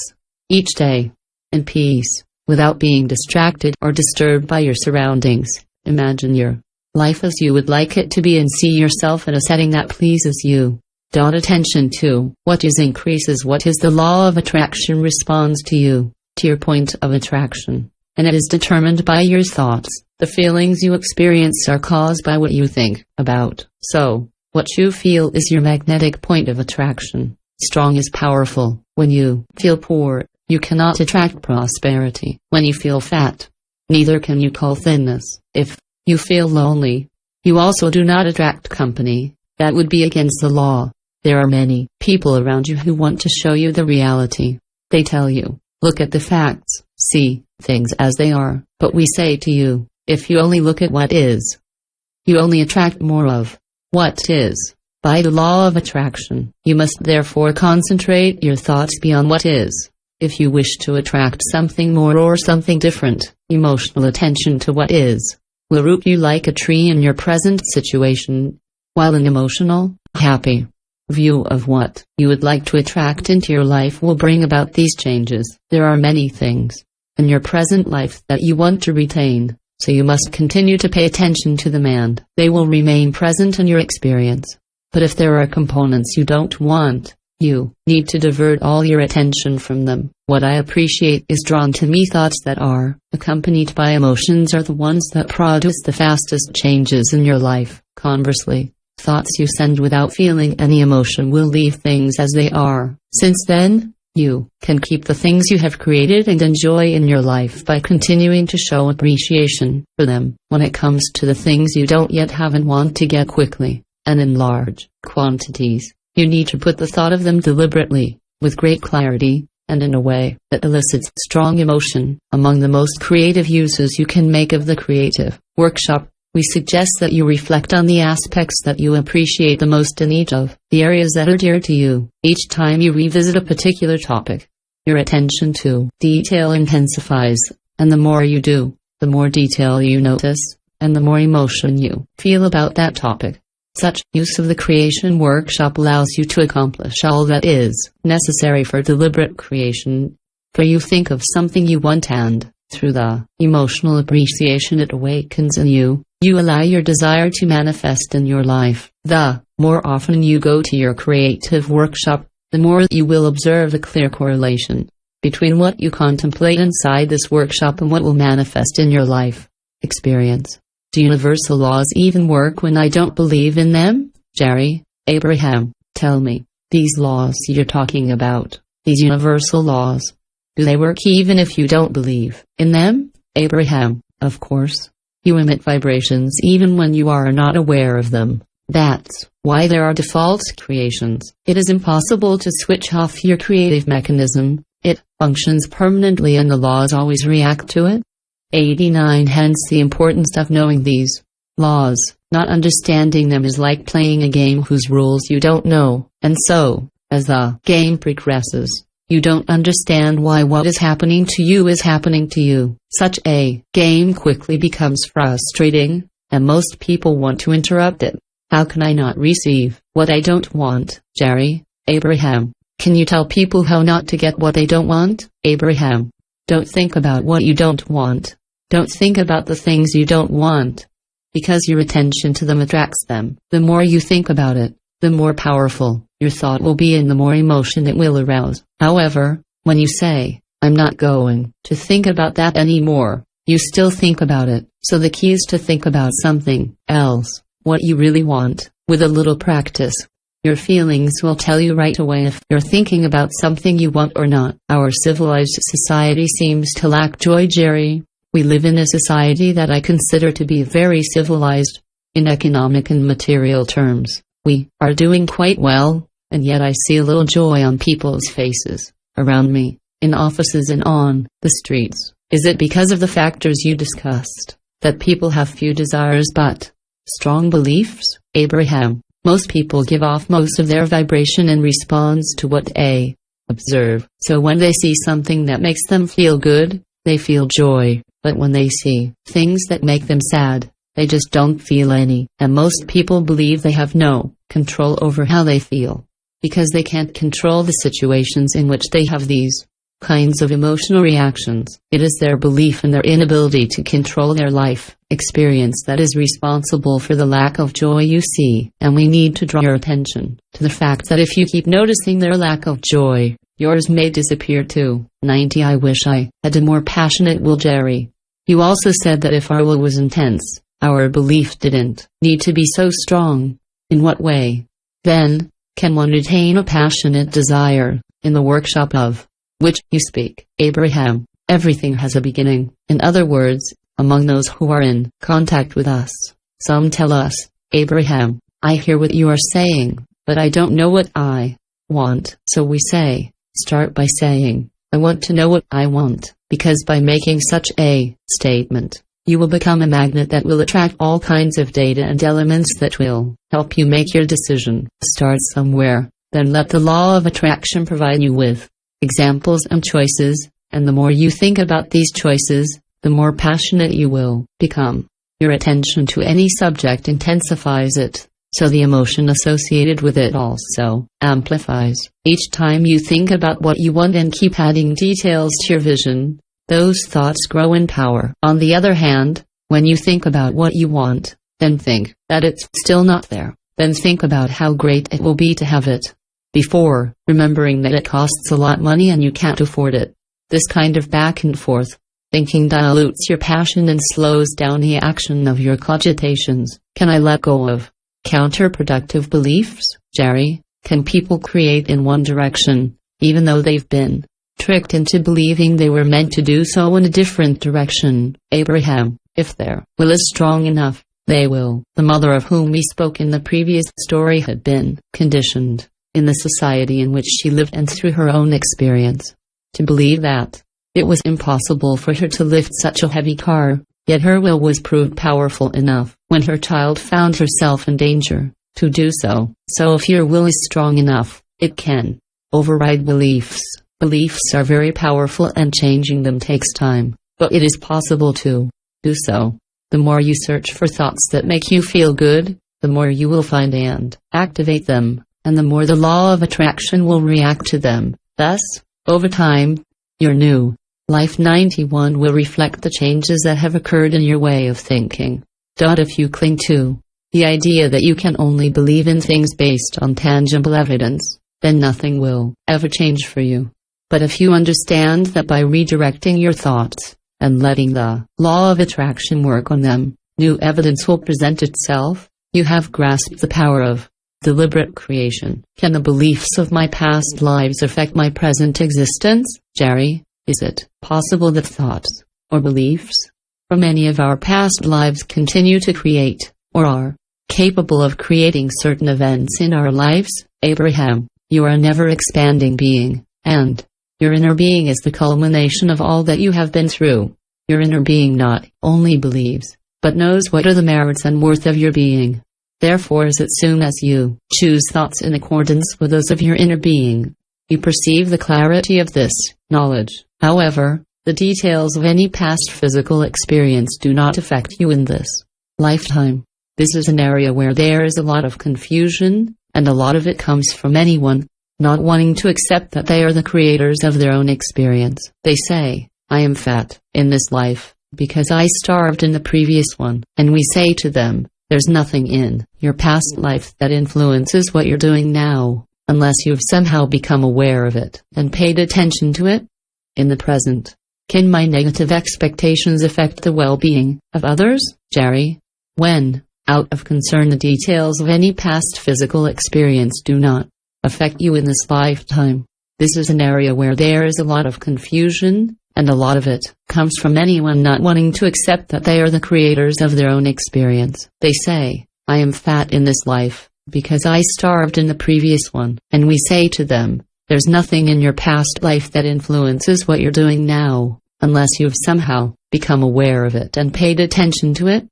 each day, in peace, without being distracted or disturbed by your surroundings. Imagine your life as you would like it to be and see yourself in a setting that pleases you. Attention to what is increases what is the law of attraction responds to you, to your point of attraction, and it is determined by your thoughts. The feelings you experience are caused by what you think about. So, What you feel is your magnetic point of attraction. Strong is powerful. When you feel poor, you cannot attract prosperity. When you feel fat, neither can you call thinness. If you feel lonely, you also do not attract company. That would be against the law. There are many people around you who want to show you the reality. They tell you, look at the facts, see things as they are. But we say to you, if you only look at what is, you only attract more of what is. By the law of attraction, you must therefore concentrate your thoughts beyond what is. If you wish to attract something more or something different, emotional attention to what is will root you like a tree in your present situation, while an emotional, happy view of what you would like to attract into your life will bring about these changes. There are many things in your present life that you want to retain, so you must continue to pay attention to them and they will remain present in your experience. But if there are components you don't want, you need to divert all your attention from them. What I appreciate is drawn to me. Thoughts that are accompanied by emotions are the ones that produce the fastest changes in your life. Conversely, thoughts you send without feeling any emotion will leave things as they are. Since then, you can keep the things you have created and enjoy in your life by continuing to show appreciation for them. When it comes to the things you don't yet have and want to get quickly, and in large quantities, you need to put the thought of them deliberately, with great clarity, and in a way that elicits strong emotion. Among the most creative uses you can make of the creative workshop, we suggest that you reflect on the aspects that you appreciate the most in each of the areas that are dear to you. Each time you revisit a particular topic, your attention to detail intensifies, and the more you do, the more detail you notice, and the more emotion you feel about that topic. Such use of the creation workshop allows you to accomplish all that is necessary for deliberate creation. For you think of something you want and, through the emotional appreciation it awakens in you, you allow your desire to manifest in your life. The more often you go to your creative workshop, the more you will observe a clear correlation between what you contemplate inside this workshop and what will manifest in your life experience. Do universal laws even work when I don't believe in them? Jerry, Abraham, tell me, these laws you're talking about, these universal laws, do they work even if you don't believe in them? Abraham, of course. You emit vibrations even when you are not aware of them. That's why there are default creations. It is impossible to switch off your creative mechanism. It functions permanently and the laws always react to it. 89. Hence the importance of knowing these laws. Not understanding them is like playing a game whose rules you don't know, and so, as the game progresses, you don't understand why what is happening to you is happening to you. Such a game quickly becomes frustrating, and most people want to interrupt it. How can I not receive what I don't want? Jerry, Abraham, can you tell people how not to get what they don't want? Abraham, don't think about what you don't want. Don't think about the things you don't want, because your attention to them attracts them. The more you think about it, the more powerful your thought will be and the more emotion it will arouse. However, when you say, I'm not going to think about that anymore, you still think about it. So the key is to think about something else, what you really want. With a little practice, your feelings will tell you right away if you're thinking about something you want or not. Our civilized society seems to lack joy, Jerry. We live in a society that I consider to be very civilized, in economic and material terms. We are doing quite well, and yet I see little joy on people's faces, around me, in offices and on the streets. Is it because of the factors you discussed, that people have few desires but strong beliefs? Abraham, most people give off most of their vibration in response to what they observe. So when they see something that makes them feel good, they feel joy, but when they see things that make them sad, they just don't feel any. And most people believe they have no control over how they feel, because they can't control the situations in which they have these kinds of emotional reactions. It is their belief in their inability to control their life experience that is responsible for the lack of joy you see. And we need to draw your attention to the fact that if you keep noticing their lack of joy, yours may disappear too. 90. I wish I had a more passionate will, Jerry. You also said that if our will was intense, our belief didn't need to be so strong. In what way, then, can one attain a passionate desire, in the workshop of which you speak, Abraham? Everything has a beginning. In other words, among those who are in contact with us, some tell us, Abraham, I hear what you are saying, but I don't know what I want. So we say, start by saying, I want to know what I want, because by making such a statement, you will become a magnet that will attract all kinds of data and elements that will help you make your decision. Start somewhere, then let the law of attraction provide you with examples and choices, and the more you think about these choices, the more passionate you will become. Your attention to any subject intensifies it, so the emotion associated with it also amplifies. Each time you think about what you want and keep adding details to your vision, those thoughts grow in power. On the other hand, when you think about what you want, then think that it's still not there. Then think about how great it will be to have it. Before remembering that it costs a lot of money and you can't afford it. This kind of back and forth thinking dilutes your passion and slows down the action of your cogitations. Can I let go of counterproductive beliefs, Jerry? Can people create in one direction, even though they've been tricked into believing they were meant to do so in a different direction? Abraham, if their will is strong enough, they will. The mother of whom we spoke in the previous story had been conditioned, in the society in which she lived and through her own experience, to believe that it was impossible for her to lift such a heavy car, yet her will was proved powerful enough, when her child found herself in danger, to do so. So if your will is strong enough, it can override beliefs. Beliefs are very powerful and changing them takes time, but it is possible to do so. The more you search for thoughts that make you feel good, the more you will find and activate them, and the more the law of attraction will react to them. Thus, over time, your new Life 91 will reflect the changes that have occurred in your way of thinking. If you cling to the idea that you can only believe in things based on tangible evidence, then nothing will ever change for you. But if you understand that by redirecting your thoughts, and letting the law of attraction work on them, new evidence will present itself, you have grasped the power of deliberate creation. Can the beliefs of my past lives affect my present existence, Jerry? Is it possible that thoughts, or beliefs, from any of our past lives continue to create, or are capable of creating certain events in our lives? Abraham, you are a never-expanding being, and your inner being is the culmination of all that you have been through. Your inner being not only believes, but knows what are the merits and worth of your being. Therefore, as soon as you choose thoughts in accordance with those of your inner being, you perceive the clarity of this knowledge. However, the details of any past physical experience do not affect you in this lifetime. This is an area where there is a lot of confusion, and a lot of it comes from anyone not wanting to accept that they are the creators of their own experience. They say, I am fat in this life, because I starved in the previous one. And we say to them, there's nothing in your past life that influences what you're doing now, unless you've somehow become aware of it and paid attention to it. In the present, can my negative expectations affect the well-being of others, Jerry? When, out of concern, the details of any past physical experience do not affect you in this lifetime. This is an area where there is a lot of confusion, and a lot of it comes from anyone not wanting to accept that they are the creators of their own experience. They say, I am fat in this life, because I starved in the previous one. And we say to them, there's nothing in your past life that influences what you're doing now, unless you've somehow become aware of it and paid attention to it.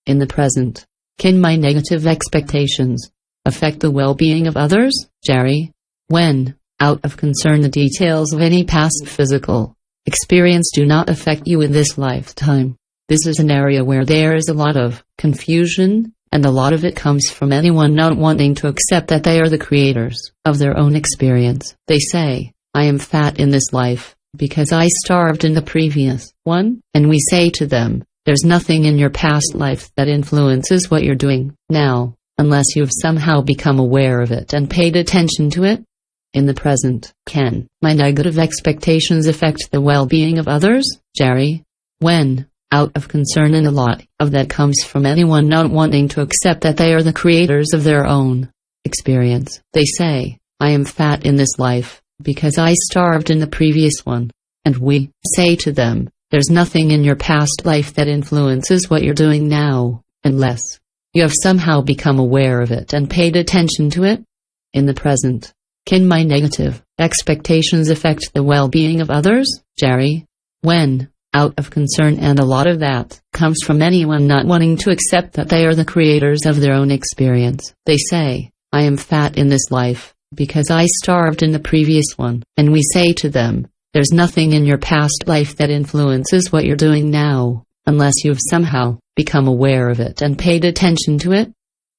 In the present, can my negative expectations affect the well-being of others, Jerry? When, out of concern, the details of any past physical experience do not affect you in this lifetime. This is an area where there is a lot of confusion, and a lot of it comes from anyone not wanting to accept that they are the creators of their own experience. They say, I am fat in this life, because I starved in the previous one. And we say to them, there's nothing in your past life that influences what you're doing now, unless you've somehow become aware of it and paid attention to it. In the present, can my negative expectations affect the well-being of others, Jerry? When, out of concern, and a lot of that comes from anyone not wanting to accept that they are the creators of their own experience. They say, I am fat in this life, because I starved in the previous one. And we say to them, there's nothing in your past life that influences what you're doing now, unless you have somehow become aware of it and paid attention to it. In the present, can my negative expectations affect the well-being of others, Jerry? When, out of concern, and a lot of that comes from anyone not wanting to accept that they are the creators of their own experience. They say, I am fat in this life, because I starved in the previous one. And we say to them, there's nothing in your past life that influences what you're doing now, unless you've somehow become aware of it and paid attention to it.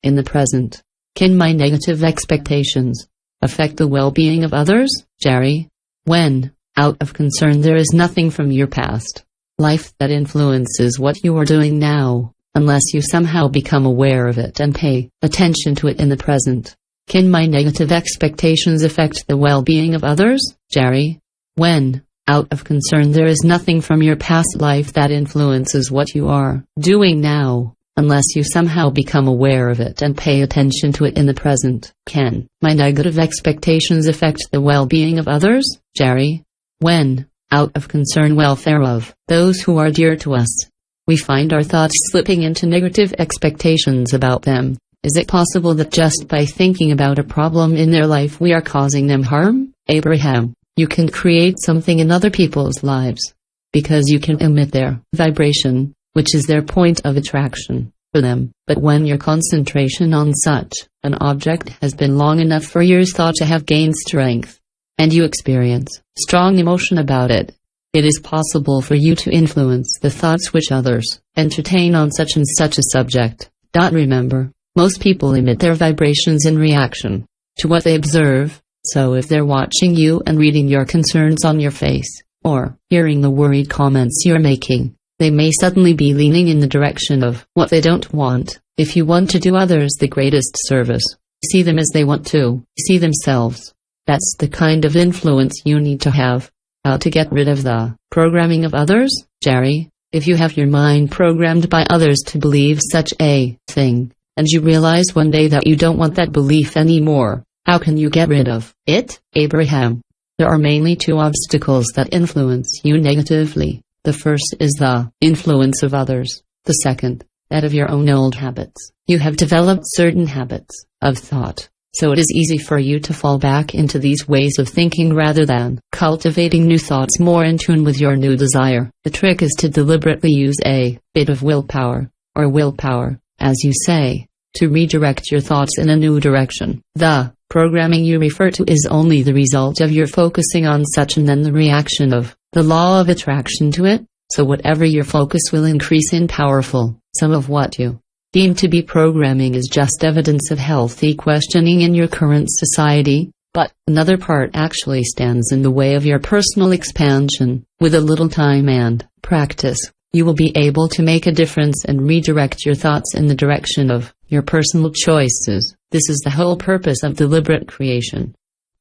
In the present, can my negative expectations affect the well-being of others, Jerry? When, out of concern, there is nothing from your past life that influences what you are doing now, unless you somehow become aware of it and pay attention to it. In the present, can my negative expectations affect the well-being of others, Jerry? When, out of concern, there is nothing from your past life that influences what you are doing now, unless you somehow become aware of it and pay attention to it. In the present, can my negative expectations affect the well-being of others, Jerry? When, out of concern, welfare of those who are dear to us, we find our thoughts slipping into negative expectations about them. Is it possible that just by thinking about a problem in their life we are causing them harm? Abraham, you can create something in other people's lives, because you can emit their vibration, which is their point of attraction for them. But when your concentration on such an object has been long enough for your thought to have gained strength, and you experience strong emotion about it, it is possible for you to influence the thoughts which others entertain on such and such a subject. Remember, most people emit their vibrations in reaction to what they observe, so if they're watching you and reading your concerns on your face, or hearing the worried comments you're making, they may suddenly be leaning in the direction of what they don't want. If you want to do others the greatest service, see them as they want to see themselves. That's the kind of influence you need to have. How to get rid of the programming of others, Jerry? If you have your mind programmed by others to believe such a thing, and you realize one day that you don't want that belief anymore, how can you get rid of it, Abraham? There are mainly two obstacles that influence you negatively. The first is the influence of others. The second, that of your own old habits. You have developed certain habits of thought, so it is easy for you to fall back into these ways of thinking rather than cultivating new thoughts more in tune with your new desire. The trick is to deliberately use a bit of willpower, or willpower, as you say, to redirect your thoughts in a new direction. The programming you refer to is only the result of your focusing on such and then the reaction of the law of attraction to it, so whatever your focus will increase in powerful. Some of what you deem to be programming is just evidence of healthy questioning in your current society, but another part actually stands in the way of your personal expansion. With a little time and practice, you will be able to make a difference and redirect your thoughts in the direction of your personal choices. This is the whole purpose of deliberate creation.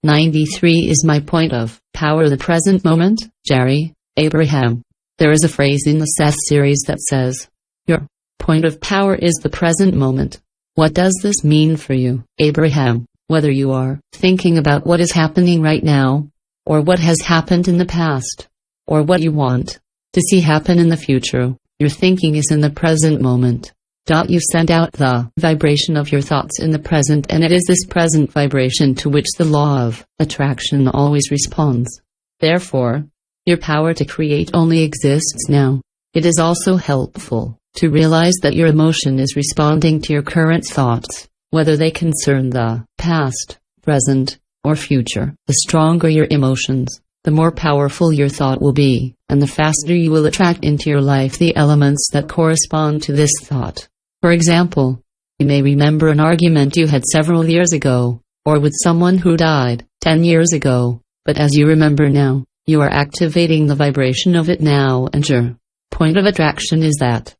93 is my point of power, the present moment, Jerry. Abraham, there is a phrase in the Seth series that says, your point of power is the present moment. What does this mean for you, Abraham? Whether you are thinking about what is happening right now, or what has happened in the past, or what you want to see happen in the future, your thinking is in the present moment. You send out the vibration of your thoughts in the present, and it is this present vibration to which the law of attraction always responds. Therefore, your power to create only exists now. It is also helpful to realize that your emotion is responding to your current thoughts, whether they concern the past, present, or future. The stronger your emotions, the more powerful your thought will be, and the faster you will attract into your life the elements that correspond to this thought. For example, you may remember an argument you had several years ago, or with someone who died 10 years ago, but as you remember now, you are activating the vibration of it now, and your point of attraction is that.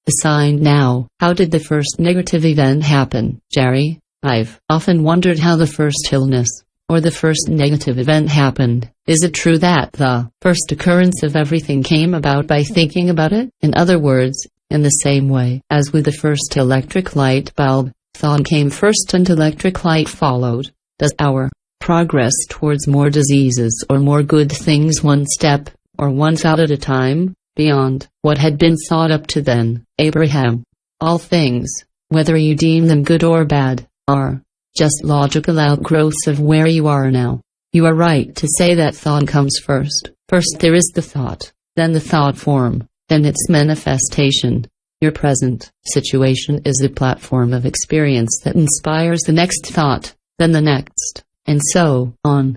Assigned now. How did the first negative event happen, Jerry? I've often wondered how the first illness, or the first negative event happened? Is it true that the first occurrence of everything came about by thinking about it? In other words, in the same way as with the first electric light bulb, thought came first and electric light followed. Does our progress towards more diseases or more good things one step, or one thought at a time, beyond what had been thought up to then? Abraham. All things, whether you deem them good or bad, are just logical outgrowths of where you are now. You are right to say that thought comes first. First there is the thought, then the thought form, then its manifestation. Your present situation is the platform of experience that inspires the next thought, then the next, and so on.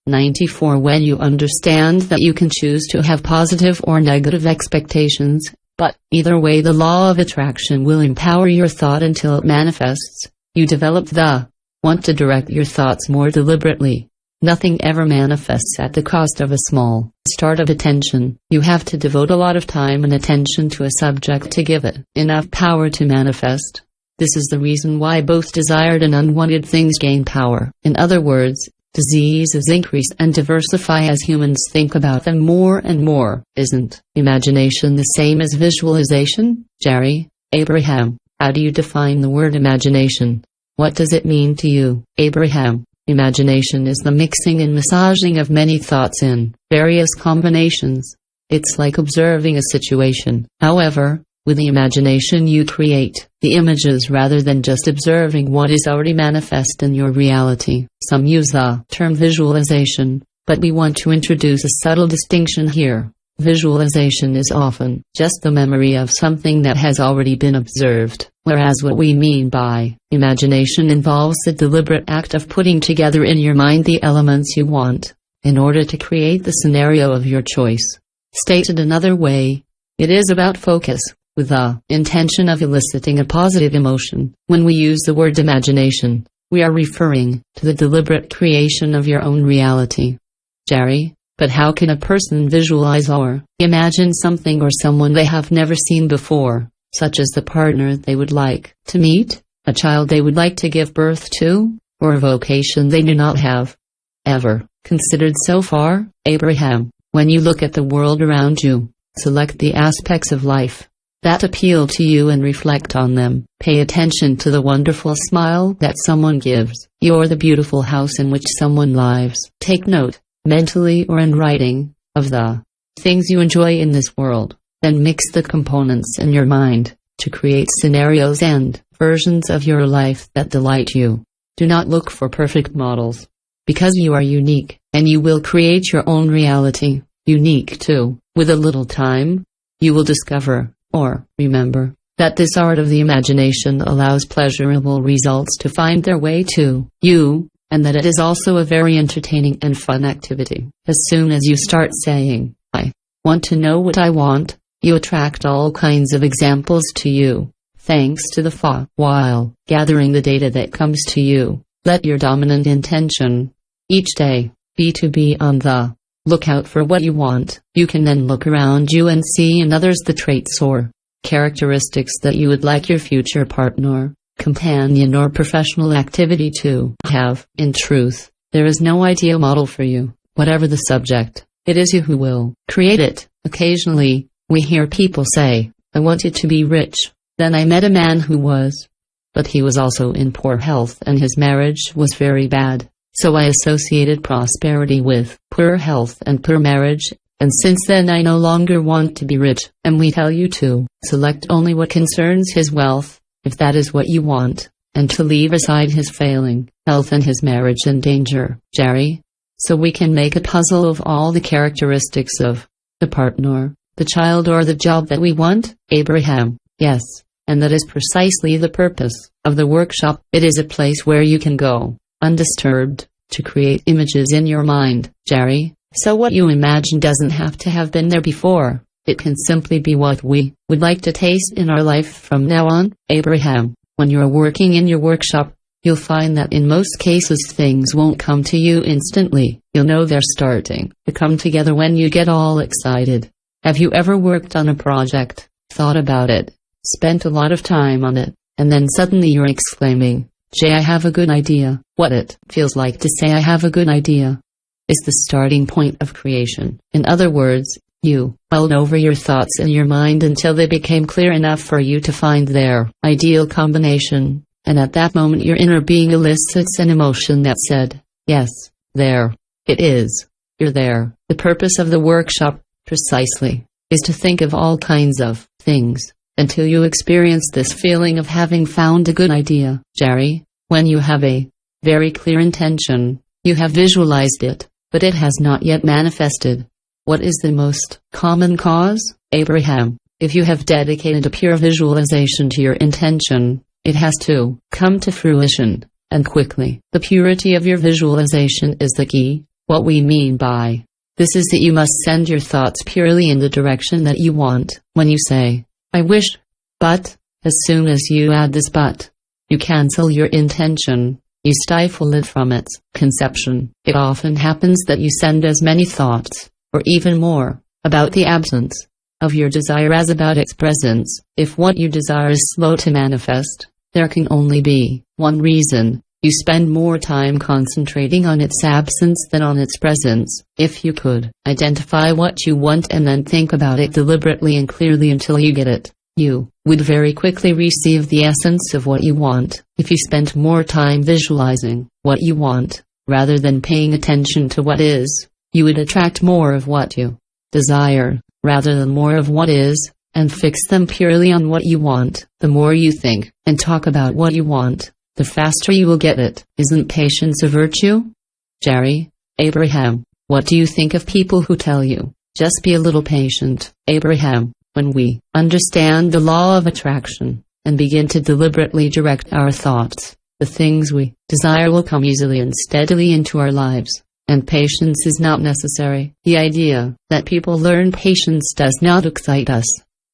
94. When you understand that you can choose to have positive or negative expectations, but either way the law of attraction will empower your thought until it manifests, you develop the want to direct your thoughts more deliberately. Nothing ever manifests at the cost of a small start of attention. You have to devote a lot of time and attention to a subject to give it enough power to manifest. This is the reason why both desired and unwanted things gain power. In other words, diseases increase and diversify as humans think about them more and more. Isn't imagination the same as visualization? Jerry, Abraham, how do you define the word imagination? What does it mean to you? Abraham. Imagination is the mixing and massaging of many thoughts in various combinations. It's like observing a situation. However, with the imagination you create the images rather than just observing what is already manifest in your reality. Some use the term visualization, but we want to introduce a subtle distinction here. Visualization is often just the memory of something that has already been observed, whereas what we mean by imagination involves the deliberate act of putting together in your mind the elements you want, in order to create the scenario of your choice. Stated another way, it is about focus, with the intention of eliciting a positive emotion. When we use the word imagination, we are referring to the deliberate creation of your own reality. Jerry? But how can a person visualize or imagine something or someone they have never seen before, such as the partner they would like to meet, a child they would like to give birth to, or a vocation they do not have ever considered so far? Abraham, when you look at the world around you, select the aspects of life that appeal to you and reflect on them. Pay attention to the wonderful smile that someone gives you or the beautiful house in which someone lives. Take note, mentally or in writing, of the things you enjoy in this world, then mix the components in your mind to create scenarios and versions of your life that delight you. Do not look for perfect models, because you are unique, and you will create your own reality, unique too. With a little time, you will discover, or remember, that this art of the imagination allows pleasurable results to find their way to you, and that it is also a very entertaining and fun activity. As soon as you start saying, I want to know what I want, you attract all kinds of examples to you, thanks to the thought. While gathering the data that comes to you, let your dominant intention each day be to be on the lookout for what you want. You can then look around you and see in others the traits or characteristics that you would like your future partner, companion or professional activity to have. In truth, there is no ideal model for you. Whatever the subject, it is you who will create it. Occasionally, we hear people say, I wanted to be rich, then I met a man who was, but he was also in poor health and his marriage was very bad, so I associated prosperity with poor health and poor marriage, and since then I no longer want to be rich. And we tell you to select only what concerns his wealth, if that is what you want, and to leave aside his failing health and his marriage and danger. Jerry? So we can make a puzzle of all the characteristics of the partner, the child or the job that we want? Abraham? Yes, and that is precisely the purpose of the workshop. It is a place where you can go, undisturbed, to create images in your mind. Jerry? So what you imagine doesn't have to have been there before. It can simply be what we would like to taste in our life from now on. Abraham, when you're working in your workshop, you'll find that in most cases things won't come to you instantly. You'll know they're starting to come together when you get all excited. Have you ever worked on a project, thought about it, spent a lot of time on it, and then suddenly you're exclaiming, Say I have a good idea. What it feels like to say I have a good idea is the starting point of creation. In other words, you mulled over your thoughts in your mind until they became clear enough for you to find their ideal combination, and at that moment your inner being elicits an emotion that said, yes, there it is. You're there. The purpose of the workshop, precisely, is to think of all kinds of things until you experience this feeling of having found a good idea. Jerry, when you have a very clear intention, you have visualized it, but it has not yet manifested. What is the most common cause? Abraham, if you have dedicated a pure visualization to your intention, it has to come to fruition, and quickly. The purity of your visualization is the key. What we mean by this is that you must send your thoughts purely in the direction that you want. When you say, I wish, but, as soon as you add this but, you cancel your intention, you stifle it from its conception. It often happens that you send as many thoughts, or even more, about the absence of your desire as about its presence. If what you desire is slow to manifest, there can only be one reason. You spend more time concentrating on its absence than on its presence. If you could identify what you want and then think about it deliberately and clearly until you get it, you would very quickly receive the essence of what you want. If you spent more time visualizing what you want, rather than paying attention to what is, you would attract more of what you desire, rather than more of what is, and fix them purely on what you want. The more you think and talk about what you want, the faster you will get it. Isn't patience a virtue? Jerry, Abraham, what do you think of people who tell you, just be a little patient? Abraham, when we understand the law of attraction, and begin to deliberately direct our thoughts, the things we desire will come easily and steadily into our lives, and patience is not necessary. The idea that people learn patience does not excite us,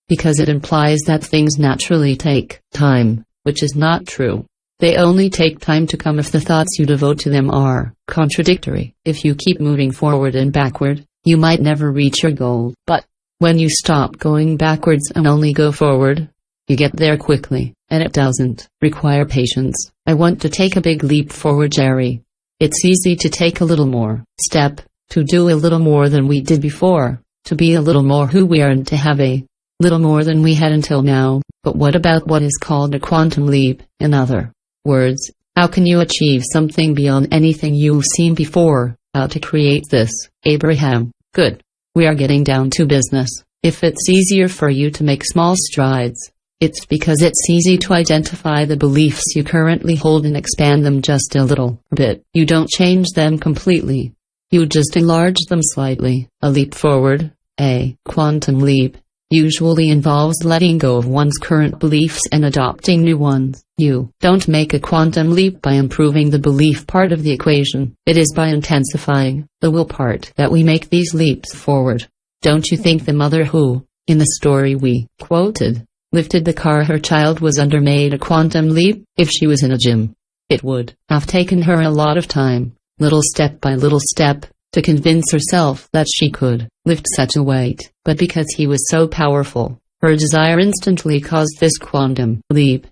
because it implies that things naturally take time, which is not true. They only take time to come if the thoughts you devote to them are contradictory. If you keep moving forward and backward, you might never reach your goal. But when you stop going backwards and only go forward, you get there quickly, and it doesn't require patience. I want to take a big leap forward, Jerry. It's easy to take a little more step, to do a little more than we did before, to be a little more who we are and to have a little more than we had until now. But what about what is called a quantum leap? In other words, how can you achieve something beyond anything you've seen before? How to create this? Abraham, good. We are getting down to business. If it's easier for you to make small strides, it's because it's easy to identify the beliefs you currently hold and expand them just a little bit. You don't change them completely. You just enlarge them slightly. A leap forward, a quantum leap, usually involves letting go of one's current beliefs and adopting new ones. You don't make a quantum leap by improving the belief part of the equation. It is by intensifying the will part that we make these leaps forward. Don't you think the mother who, in the story we quoted, lifted the car her child was under made a quantum leap? If she was in a gym, it would have taken her a lot of time, little step by little step, to convince herself that she could lift such a weight. But because he was so powerful, her desire instantly caused this quantum leap.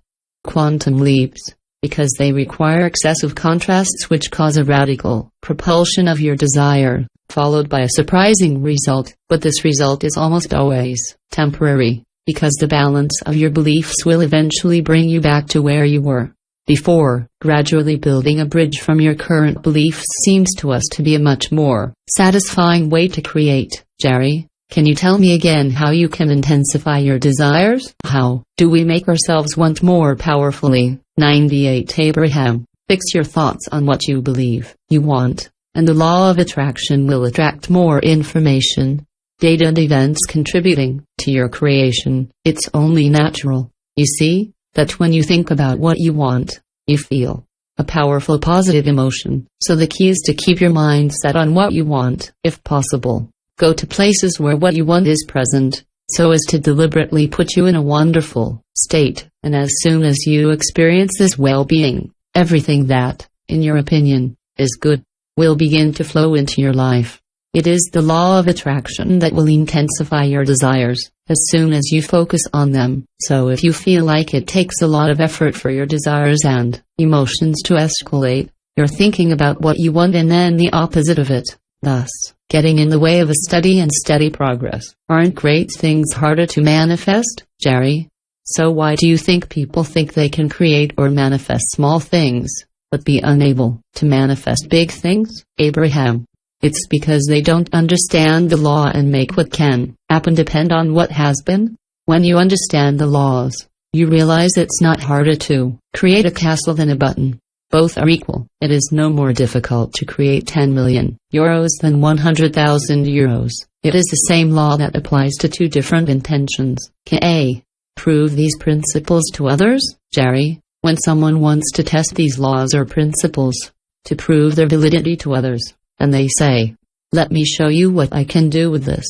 Quantum leaps, because they require excessive contrasts which cause a radical propulsion of your desire, followed by a surprising result. But this result is almost always temporary, because the balance of your beliefs will eventually bring you back to where you were before. Gradually building a bridge from your current beliefs seems to us to be a much more satisfying way to create. Jerry, can you tell me again how you can intensify your desires? How do we make ourselves want more powerfully? 98. Abraham, fix your thoughts on what you believe you want, and the law of attraction will attract more information, data and events contributing to your creation. It's only natural, you see, that when you think about what you want, you feel a powerful positive emotion. So the key is to keep your mind set on what you want. If possible, go to places where what you want is present, so as to deliberately put you in a wonderful state. And as soon as you experience this well-being, everything that, in your opinion, is good, will begin to flow into your life. It is the law of attraction that will intensify your desires as soon as you focus on them. So if you feel like it takes a lot of effort for your desires and emotions to escalate, you're thinking about what you want and then the opposite of it, thus getting in the way of a steady and steady progress. Aren't great things harder to manifest, Jerry? So why do you think people think they can create or manifest small things, but be unable to manifest big things, Abraham? It's because they don't understand the law and make what can happen depend on what has been. When you understand the laws, you realize it's not harder to create a castle than a button. Both are equal. It is no more difficult to create 10 million euros than 100,000 euros. It is the same law that applies to two different intentions. K.A. Prove these principles to others, Jerry. When someone wants to test these laws or principles to prove their validity to others, and they say, "Let me show you what I can do with this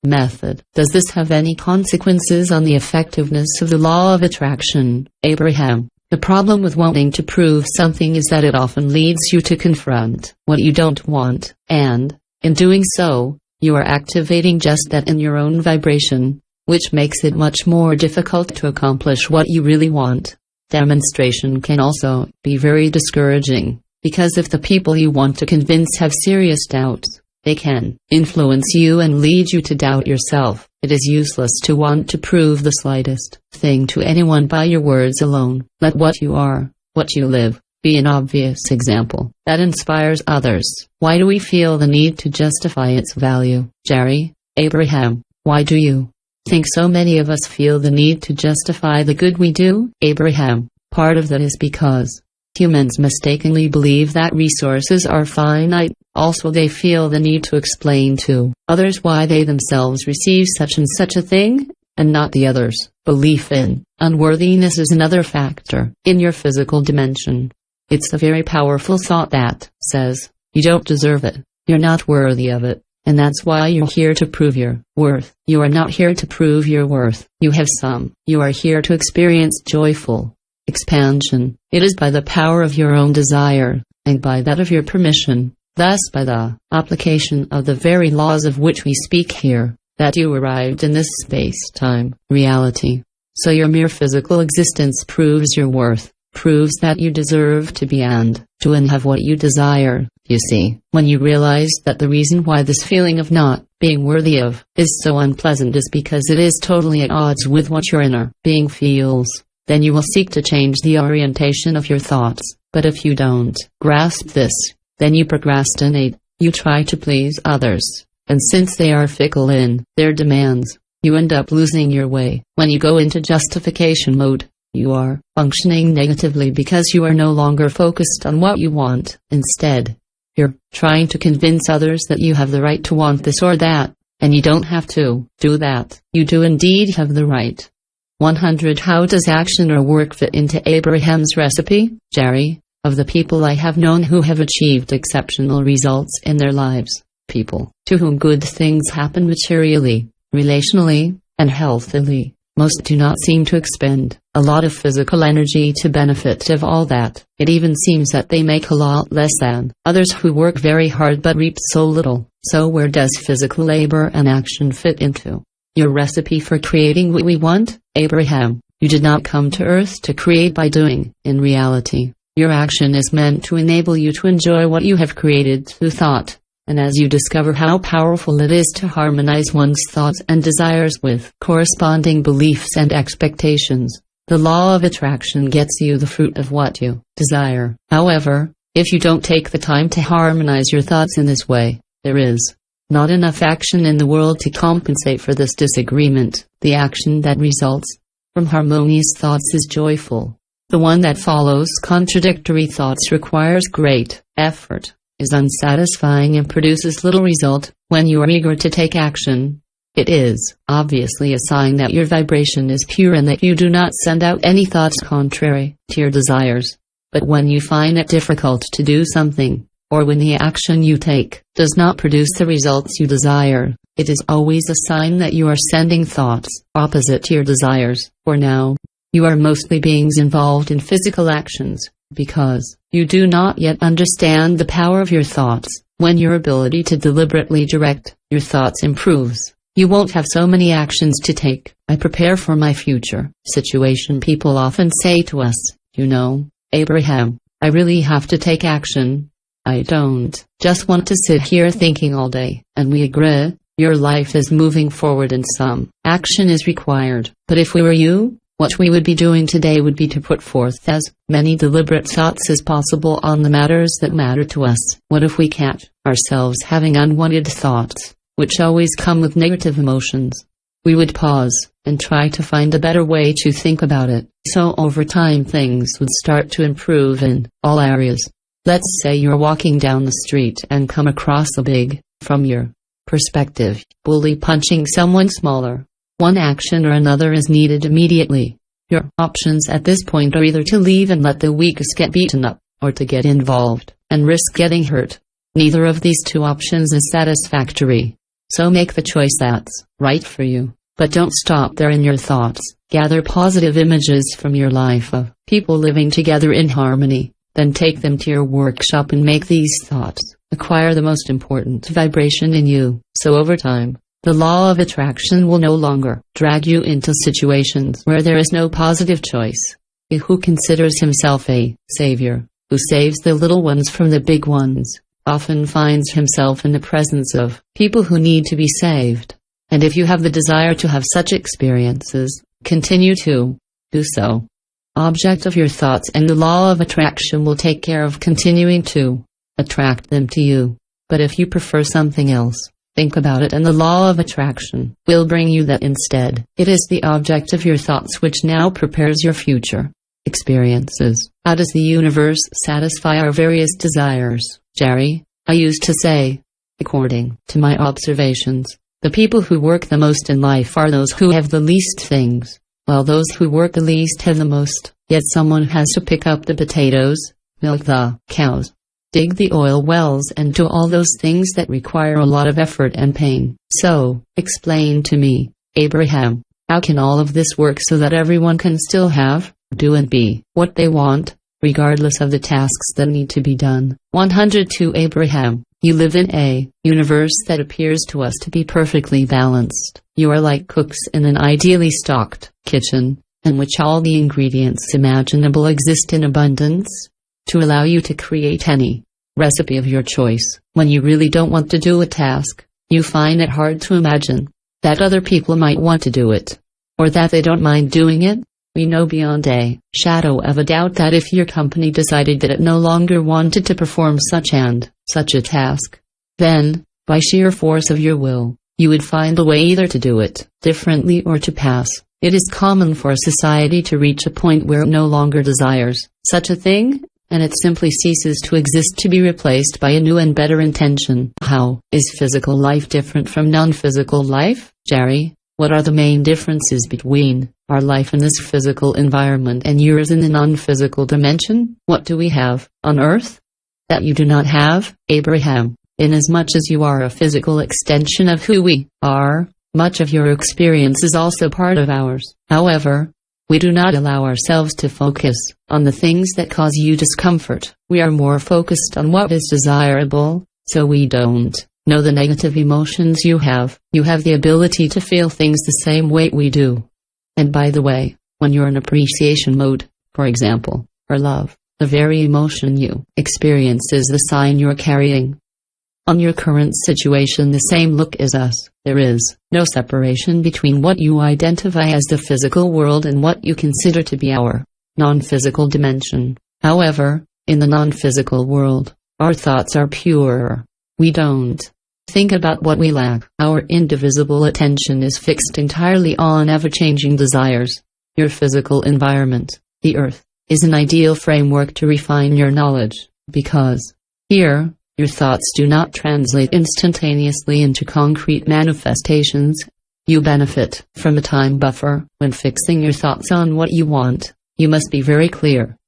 method," does this have any consequences on the effectiveness of the law of attraction, Abraham? The problem with wanting to prove something is that it often leads you to confront what you don't want, and, in doing so, you are activating just that in your own vibration, which makes it much more difficult to accomplish what you really want. Demonstration can also be very discouraging, because if the people you want to convince have serious doubts, they can influence you and lead you to doubt yourself. It is useless to want to prove the slightest thing to anyone by your words alone. Let what you are, what you live, be an obvious example that inspires others. Why do we feel the need to justify its value, Jerry? Abraham, why do you think so many of us feel the need to justify the good we do, Abraham? Part of that is because humans mistakenly believe that resources are finite. Also, they feel the need to explain to others why they themselves receive such and such a thing, and not the others. Belief in unworthiness is another factor in your physical dimension. It's a very powerful thought that says, you don't deserve it, you're not worthy of it, and that's why you're here to prove your worth. You are not here to prove your worth. You have some. You are here to experience joyful expansion. It is by the power of your own desire, and by that of your permission, thus by the application of the very laws of which we speak here, that you arrived in this space-time reality. So your mere physical existence proves your worth, proves that you deserve to be and do and have what you desire. You see, when you realize that the reason why this feeling of not being worthy of is so unpleasant is because it is totally at odds with what your inner being feels, then you will seek to change the orientation of your thoughts. But if you don't grasp this, then you procrastinate, you try to please others, and since they are fickle in their demands, you end up losing your way. When you go into justification mode, you are functioning negatively because you are no longer focused on what you want. Instead, you're trying to convince others that you have the right to want this or that, and you don't have to do that. You do indeed have the right. 100. How does action or work fit into Abraham's recipe, Jerry? Of the people I have known who have achieved exceptional results in their lives, people to whom good things happen materially, relationally, and healthily, most do not seem to expend a lot of physical energy to benefit of all that. It even seems that they make a lot less than others who work very hard but reap so little. So where does physical labor and action fit into your recipe for creating what we want, Abraham? You did not come to earth to create by doing. In reality, your action is meant to enable you to enjoy what you have created through thought. And as you discover how powerful it is to harmonize one's thoughts and desires with corresponding beliefs and expectations, the law of attraction gets you the fruit of what you desire. However, if you don't take the time to harmonize your thoughts in this way, there is not enough action in the world to compensate for this disagreement. The action that results from harmonious thoughts is joyful. The one that follows contradictory thoughts requires great effort, is unsatisfying and produces little result. When you are eager to take action, it is obviously a sign that your vibration is pure and that you do not send out any thoughts contrary to your desires. But when you find it difficult to do something, or when the action you take does not produce the results you desire, it is always a sign that you are sending thoughts opposite to your desires. For now, you are mostly beings involved in physical actions, because you do not yet understand the power of your thoughts. When your ability to deliberately direct your thoughts improves, you won't have so many actions to take. I prepare for my future situation. People often say to us, you know, Abraham, I really have to take action. I don't just want to sit here thinking all day. And we agree, your life is moving forward and some action is required. But if we were you, what we would be doing today would be to put forth as many deliberate thoughts as possible on the matters that matter to us. What if we catch ourselves having unwanted thoughts, which always come with negative emotions? We would pause and try to find a better way to think about it. So over time things would start to improve in all areas. Let's say you're walking down the street and come across a big, from your perspective, bully punching someone smaller. One action or another is needed immediately. Your options at this point are either to leave and let the weakest get beaten up, or to get involved and risk getting hurt. Neither of these two options is satisfactory. So make the choice that's right for you. But don't stop there in your thoughts. Gather positive images from your life of people living together in harmony. Then take them to your workshop and make these thoughts acquire the most important vibration in you. So over time, the law of attraction will no longer drag you into situations where there is no positive choice. He who considers himself a savior, who saves the little ones from the big ones, often finds himself in the presence of people who need to be saved. And if you have the desire to have such experiences, continue to do so. Object of your thoughts and the law of attraction will take care of continuing to attract them to you. But if you prefer something else, think about it and the law of attraction will bring you that instead. It is the object of your thoughts which now prepares your future experiences. How does the universe satisfy our various desires, Jerry? I used to say, according to my observations, the people who work the most in life are those who have the least things, while those who work the least have the most. Yet someone has to pick up the potatoes, milk the cows, dig the oil wells and do all those things that require a lot of effort and pain. So, explain to me, Abraham, how can all of this work so that everyone can still have, do and be what they want, regardless of the tasks that need to be done? 102 Abraham, you live in a universe that appears to us to be perfectly balanced. You are like cooks in an ideally stocked kitchen, in which all the ingredients imaginable exist in abundance, to allow you to create any recipe of your choice. When you really don't want to do a task, you find it hard to imagine that other people might want to do it, or that they don't mind doing it. We know beyond a shadow of a doubt that if your company decided that it no longer wanted to perform such and such a task, then, by sheer force of your will, you would find a way either to do it differently or to pass. It is common for a society to reach a point where it no longer desires such a thing, and it simply ceases to exist to be replaced by a new and better intention. How is physical life different from non-physical life, Jerry? What are the main differences between our life in this physical environment and yours in the non-physical dimension? What do we have on Earth that you do not have, Abraham? Inasmuch as you are a physical extension of who we are, much of your experience is also part of ours. However, we do not allow ourselves to focus on the things that cause you discomfort. We are more focused on what is desirable, so we don't know the negative emotions you have. You have the ability to feel things the same way we do. And by the way, when you're in appreciation mode, for example, or love, the very emotion you experience is the sign you're carrying on your current situation the same look as us. There is no separation between what you identify as the physical world and what you consider to be our non-physical dimension. However, in the non-physical world, our thoughts are purer. We don't think about what we lack. Our indivisible attention is fixed entirely on ever-changing desires. Your physical environment, the earth, is an ideal framework to refine your knowledge, because here, your thoughts do not translate instantaneously into concrete manifestations. You benefit from a time buffer. When fixing your thoughts on what you want, you must be very clear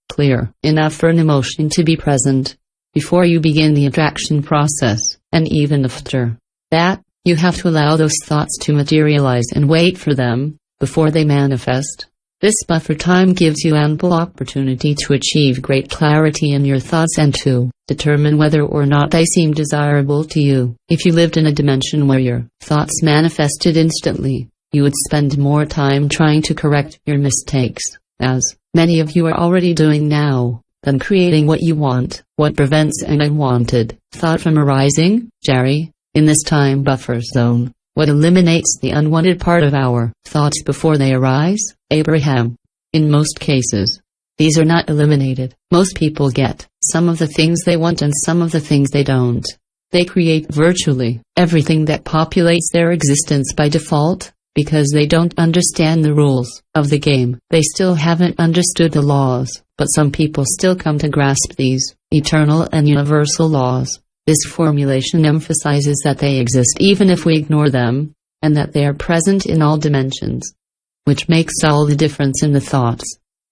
enough for an emotion to be present before you begin the attraction process, and even after that, you have to allow those thoughts to materialize and wait for them before they manifest. This buffer time gives you ample opportunity to achieve great clarity in your thoughts and to determine whether or not they seem desirable to you. If you lived in a dimension where your thoughts manifested instantly, you would spend more time trying to correct your mistakes, as many of you are already doing now, than creating what you want. What prevents an unwanted thought from arising, Jerry? In this time buffer zone. What eliminates the unwanted part of our thoughts before they arise, Abraham? In most cases, these are not eliminated. Most people get some of the things they want and some of the things they don't. They create virtually everything that populates their existence by default, because they don't understand the rules of the game. They still haven't understood the laws, but some people still come to grasp these eternal and universal laws. This formulation emphasizes that they exist even if we ignore them, and that they are present in all dimensions, which makes all the difference in the thoughts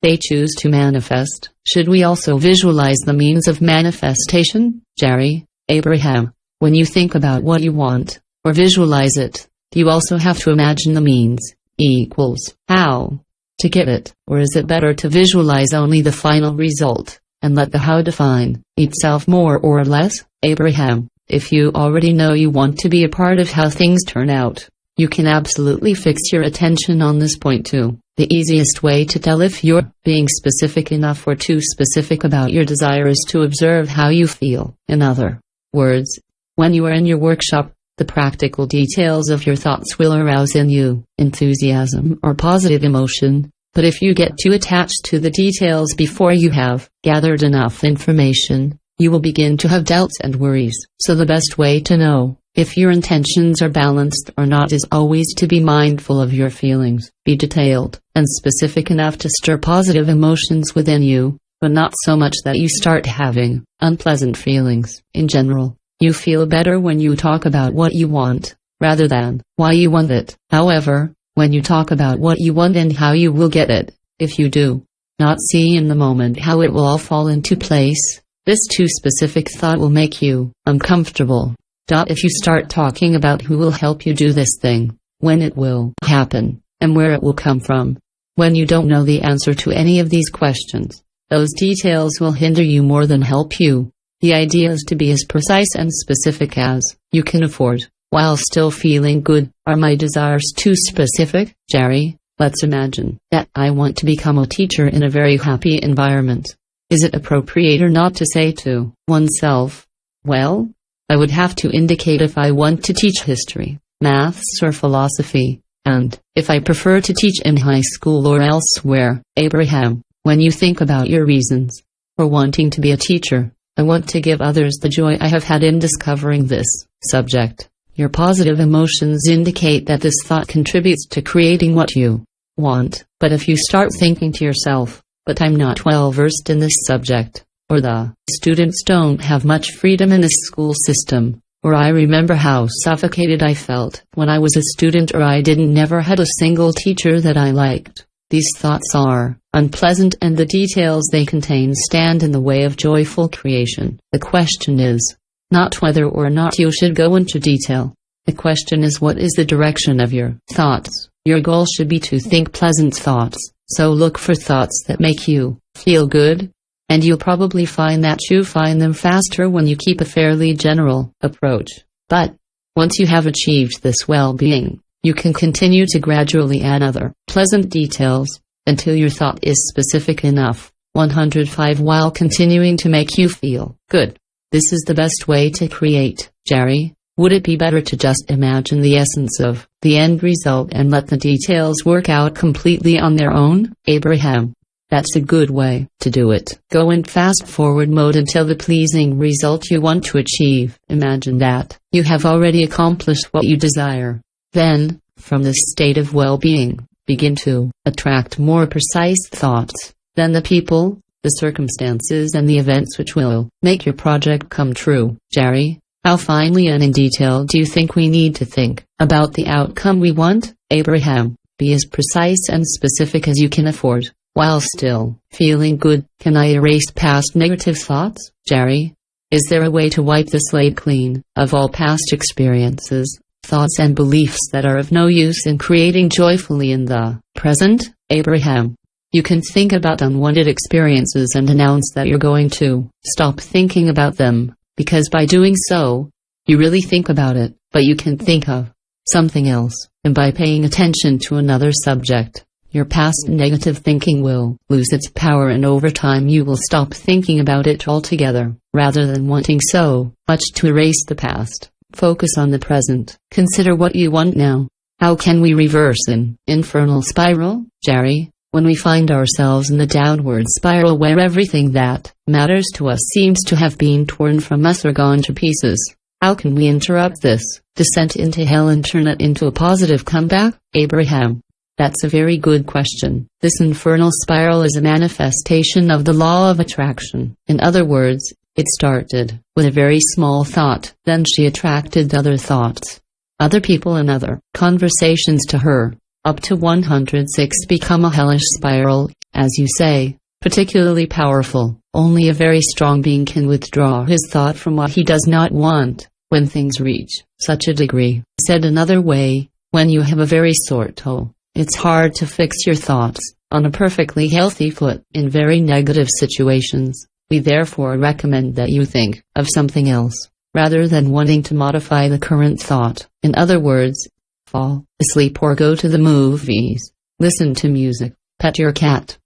they choose to manifest. Should we also visualize the means of manifestation, Jerry? Abraham, when you think about what you want, or visualize it, you also have to imagine the means, equals how to get it, or is it better to visualize only the final result, and let the how define itself more or less? Abraham, if you already know you want to be a part of how things turn out, you can absolutely fix your attention on this point too. The easiest way to tell if you're being specific enough or too specific about your desire is to observe how you feel. In other words, when you are in your workshop, the practical details of your thoughts will arouse in you enthusiasm or positive emotion. But if you get too attached to the details before you have gathered enough information, you will begin to have doubts and worries. So the best way to know if your intentions are balanced or not is always to be mindful of your feelings. Be detailed and specific enough to stir positive emotions within you, but not so much that you start having unpleasant feelings. In general, you feel better when you talk about what you want, rather than why you want it. However, when you talk about what you want and how you will get it, if you do not see in the moment how it will all fall into place, this too specific thought will make you uncomfortable. If you start talking about who will help you do this thing, when it will happen, and where it will come from, when you don't know the answer to any of these questions, those details will hinder you more than help you. The idea is to be as precise and specific as you can afford, while still feeling good. Are my desires too specific, Jerry? Let's imagine that I want to become a teacher in a very happy environment. Is it appropriate or not to say to oneself, well, I would have to indicate if I want to teach history, maths or philosophy, and if I prefer to teach in high school or elsewhere. Abraham, when you think about your reasons for wanting to be a teacher, I want to give others the joy I have had in discovering this subject. Your positive emotions indicate that this thought contributes to creating what you want. But if you start thinking to yourself, but I'm not well versed in this subject, or the students don't have much freedom in this school system, or I remember how suffocated I felt when I was a student, or I never had a single teacher that I liked, these thoughts are unpleasant and the details they contain stand in the way of joyful creation. The question is not whether or not you should go into detail. The question is, what is the direction of your thoughts? Your goal should be to think pleasant thoughts, so look for thoughts that make you feel good, and you'll probably find that you find them faster when you keep a fairly general approach. But once you have achieved this well-being, you can continue to gradually add other pleasant details until your thought is specific enough. 105 While continuing to make you feel good. This is the best way to create, Jerry. Would it be better to just imagine the essence of the end result and let the details work out completely on their own? Abraham, that's a good way to do it. Go in fast-forward mode until the pleasing result you want to achieve. Imagine that you have already accomplished what you desire. Then, from this state of well-being, begin to attract more precise thoughts. Then the people, the circumstances and the events which will make your project come true. Jerry, how finely and in detail do you think we need to think about the outcome we want? Abraham, be as precise and specific as you can afford, while still feeling good. Can I erase past negative thoughts? Jerry, is there a way to wipe the slate clean of all past experiences, thoughts and beliefs that are of no use in creating joyfully in the present? Abraham, You can think about unwanted experiences and announce that you're going to stop thinking about them, because by doing so, you really think about it, but you can think of something else, and by paying attention to another subject, your past negative thinking will lose its power, and over time you will stop thinking about it altogether. Rather than wanting so much to erase the past, focus on the present. Consider what you want now. How can we reverse an infernal spiral, Jerry? When we find ourselves in the downward spiral where everything that matters to us seems to have been torn from us or gone to pieces, how can we interrupt this descent into hell and turn it into a positive comeback, Abraham? That's a very good question. This infernal spiral is a manifestation of the law of attraction. In other words, it started with a very small thought, then she attracted other thoughts, other people and other conversations to her. Up to 106 become a hellish spiral, as you say, particularly powerful. Only a very strong being can withdraw his thought from what he does not want. When things reach such a degree, said another way, when you have a very sore toe, it's hard to fix your thoughts on a perfectly healthy foot in very negative situations. We therefore recommend that you think of something else, rather than wanting to modify the current thought. In other words, fall asleep or go to the movies, listen to music, pet your cat.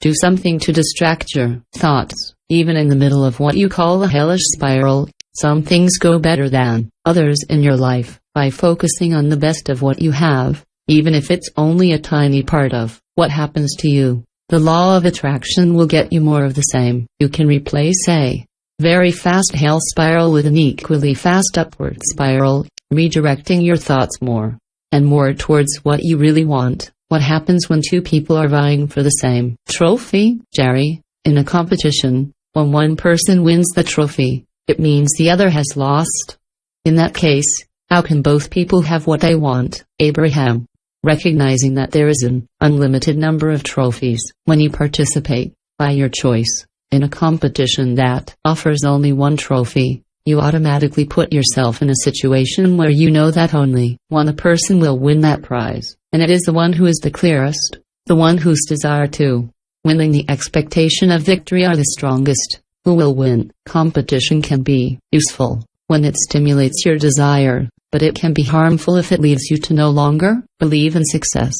Do something to distract your thoughts. Even in the middle of what you call a hellish spiral, some things go better than others in your life. By focusing on the best of what you have, even if it's only a tiny part of what happens to you, the law of attraction will get you more of the same. You can replace a very fast hell spiral with an equally fast upward spiral, redirecting your thoughts more and more towards what you really want. What happens when two people are vying for the same trophy, Jerry? In a competition, when one person wins the trophy, it means the other has lost. In that case, how can both people have what they want, Abraham? Recognizing that there is an unlimited number of trophies when you participate, by your choice, in a competition that offers only one trophy, you automatically put yourself in a situation where you know that only one person will win that prize, and it is the one who is the clearest, the one whose desire to winning the expectation of victory are the strongest, who will win. Competition can be useful when it stimulates your desire, but it can be harmful if it leaves you to no longer believe in success.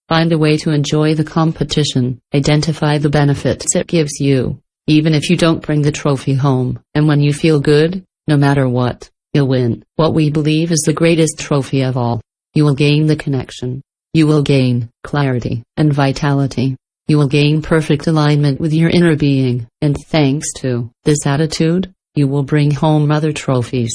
Find a way to enjoy the competition, identify the benefits it gives you, even if you don't bring the trophy home, and when you feel good, no matter what, you'll win. What we believe is the greatest trophy of all. You will gain the connection. You will gain clarity and vitality. You will gain perfect alignment with your inner being, and thanks to this attitude, you will bring home other trophies.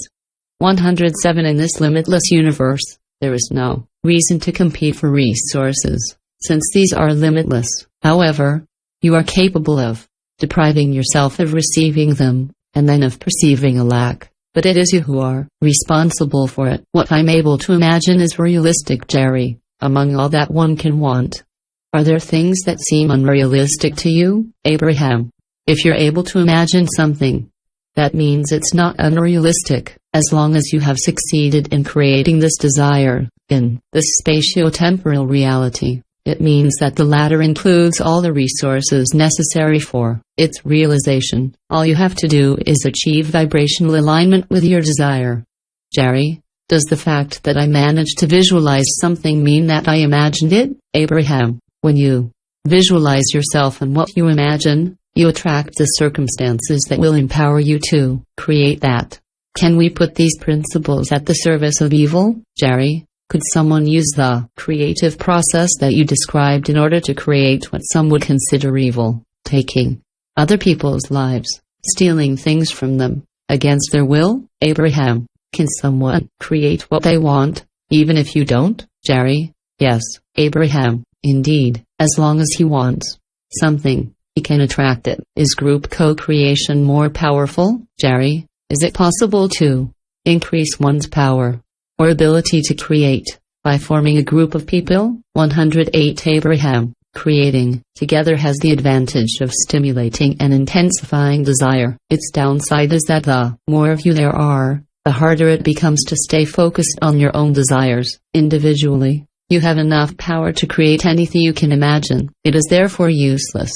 107 In this limitless universe, there is no reason to compete for resources, since these are limitless. However, you are capable of depriving yourself of receiving them, and then of perceiving a lack, but it is you who are responsible for it. What I'm able to imagine is realistic, Jerry. Among all that one can want, are there things that seem unrealistic to you, Abraham? If you're able to imagine something, that means it's not unrealistic, as long as you have succeeded in creating this desire, in this spatio-temporal reality. It means that the latter includes all the resources necessary for its realization. All you have to do is achieve vibrational alignment with your desire. Jerry, does the fact that I managed to visualize something mean that I imagined it, Abraham? When you visualize yourself and what you imagine, you attract the circumstances that will empower you to create that. Can we put these principles at the service of evil, Jerry? Could someone use the creative process that you described in order to create what some would consider evil, taking other people's lives, stealing things from them, against their will, Abraham? Can someone create what they want, even if you don't, Jerry? Yes, Abraham, indeed, as long as he wants something, he can attract it. Is group co-creation more powerful, Jerry? Is it possible to increase one's power or ability to create by forming a group of people? 108 Abraham, creating together has the advantage of stimulating and intensifying desire. Its downside is that the more of you there are, the harder it becomes to stay focused on your own desires. Individually, You have enough power to create anything you can imagine. It is therefore useless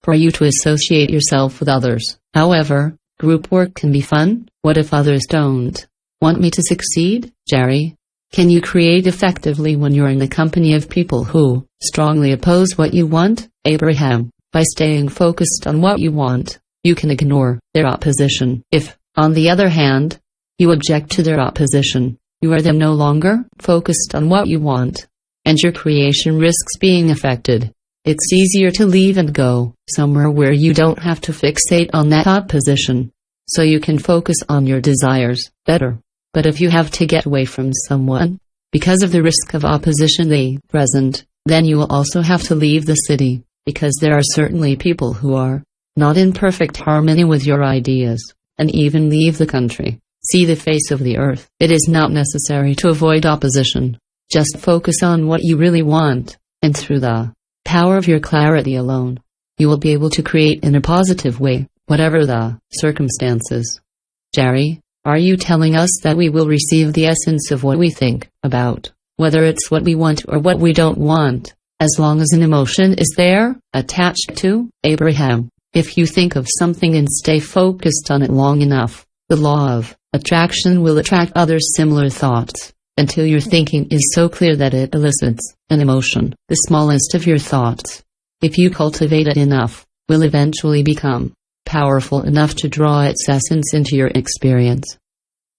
for you to associate yourself with others. However, group work can be fun. What if others don't want me to succeed, Jerry? Can you create effectively when you're in the company of people who strongly oppose what you want, Abraham? By staying focused on what you want, you can ignore their opposition. If, on the other hand, you object to their opposition, you are then no longer focused on what you want, and your creation risks being affected. It's easier to leave and go somewhere where you don't have to fixate on that opposition, so you can focus on your desires better. But if you have to get away from someone, because of the risk of opposition they present, then you will also have to leave the city, because there are certainly people who are not in perfect harmony with your ideas, and even leave the country. See the face of the earth. It is not necessary to avoid opposition. Just focus on what you really want, and through the power of your clarity alone, you will be able to create in a positive way, whatever the circumstances. Jerry, are you telling us that we will receive the essence of what we think about, whether it's what we want or what we don't want, as long as an emotion is there, attached to, Abraham? If you think of something and stay focused on it long enough, the law of attraction will attract other similar thoughts, until your thinking is so clear that it elicits an emotion. The smallest of your thoughts, if you cultivate it enough, will eventually become powerful enough to draw its essence into your experience.